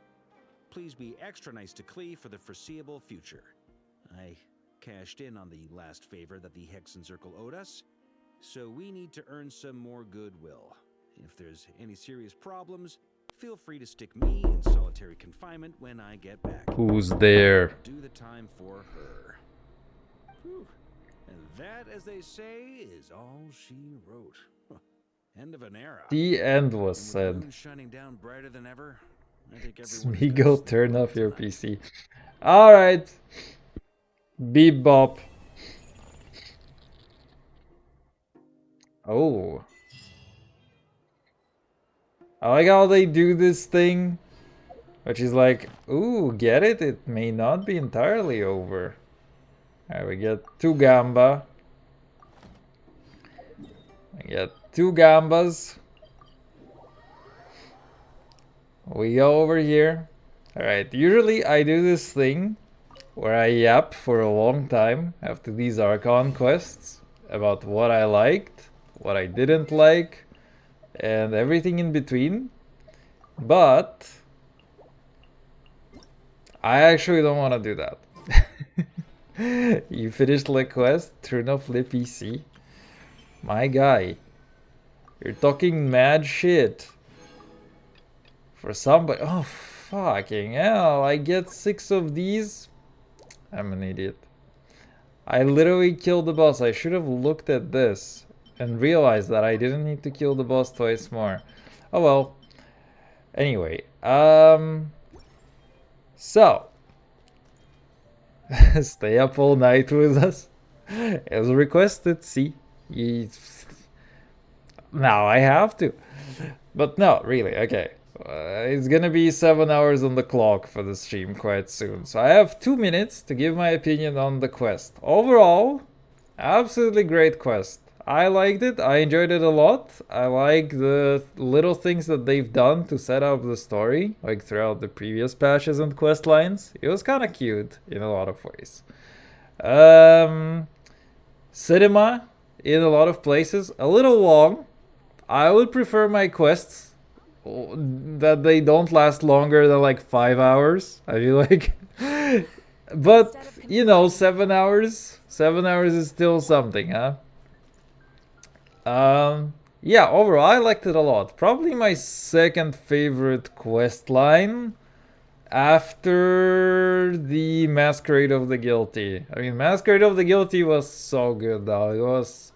Please be extra nice to Klee for the foreseeable future. I cashed in on the last favor that the Hexen Circle owed us, so we need to earn some more goodwill. If there's any serious problems, feel free to stick me in solitary confinement when I get back. Who's there? Do the time for her. Whew. And that, as they say, is all she wrote. End of an era. The end was said. Moon shining down brighter than ever. I think Smeagol, turn off your PC. Alright. Beep bop. Oh. I like how they do this thing. Which is like, ooh, get it? It may not be entirely over. Alright, we get 2 Gamba. We get 2 Gambas. We go over here. Alright, usually I do this thing where I yap for a long time after these Archon quests about what I liked, what I didn't like, and everything in between. But I actually don't want to do that. You finished the quest, turn off the PC. My guy, you're talking mad shit. For somebody, oh fucking hell, I get 6 of these. I'm an idiot. I literally killed the boss. I should have looked at this and realized that I didn't need to kill the boss twice more. Oh well. Anyway, so stay up all night with us as requested. See, now I have to. But no, really, okay. It's gonna be 7 hours on the clock for the stream quite soon. So I have 2 minutes to give my opinion on the quest. Overall, absolutely great quest. I liked it. I enjoyed it a lot. I like the little things that they've done to set up the story, like throughout the previous patches and quest lines. It was kind of cute in a lot of ways. Cinema in a lot of places, a little long. I would prefer my quests that they don't last longer than like 5 hours. I feel like, but you know, 7 hours. 7 hours is still something, huh? Yeah, overall, I liked it a lot. Probably my second favorite quest line after the Masquerade of the Guilty. I mean, Masquerade of the Guilty was so good, though. It was...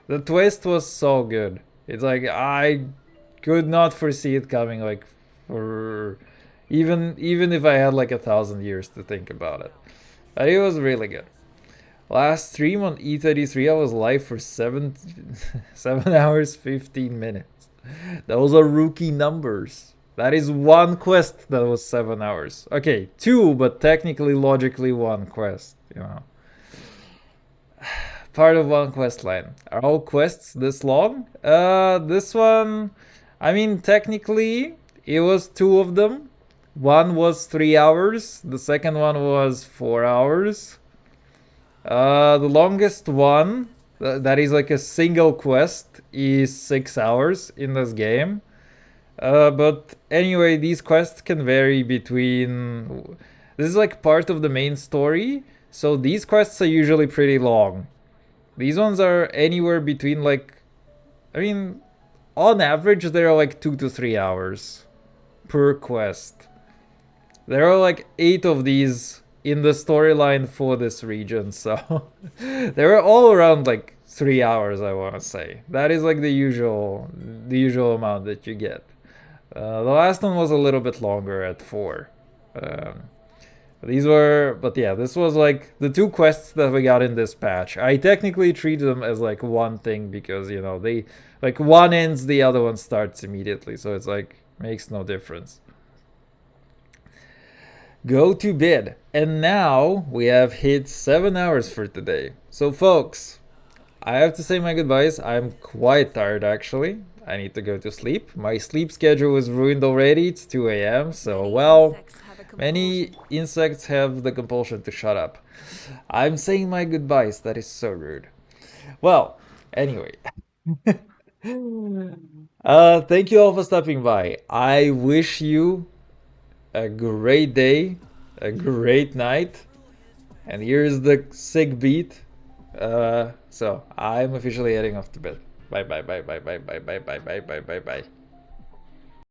The twist was so good. It's like, I could not foresee it coming, like, for... Even if I had, like, 1,000 years to think about it. But it was really good. Last stream on E33, I was live for 7 hours, 15 minutes. Those are rookie numbers. That is one quest that was 7 hours. Okay, 2, but technically, logically, one quest, you know. Part of one quest line. Are all quests this long? This one, I mean, technically, it was 2 of them. One was 3 hours. The second one was 4 hours. The longest one, that is like a single quest, is 6 hours in this game. But anyway, these quests can vary between... This is like part of the main story, so these quests are usually pretty long. These ones are anywhere between like... I mean, on average, they're like 2 to 3 hours per quest. There are like 8 of these in the storyline for this region, so they were all around like 3 hours, I want to say. That is like the usual amount that you get. The last one was a little bit longer at 4. These were, but yeah, this was like the 2 quests that we got in this patch. I technically treat them as like one thing because, you know, they like one ends, the other one starts immediately, so it's like makes no difference. Go to bed. And now we have hit 7 hours for today. So folks, I have to say my goodbyes. I'm quite tired actually. I need to go to sleep. My sleep schedule is ruined already. It's 2 a.m. So, well, many insects have the compulsion to shut up. I'm saying my goodbyes. That is so rude. Well, anyway. Thank you all for stopping by. I wish you a great day, a great night, and here's the sick beat. So I'm officially heading off to bed. Bye bye bye bye bye bye bye bye bye bye bye bye.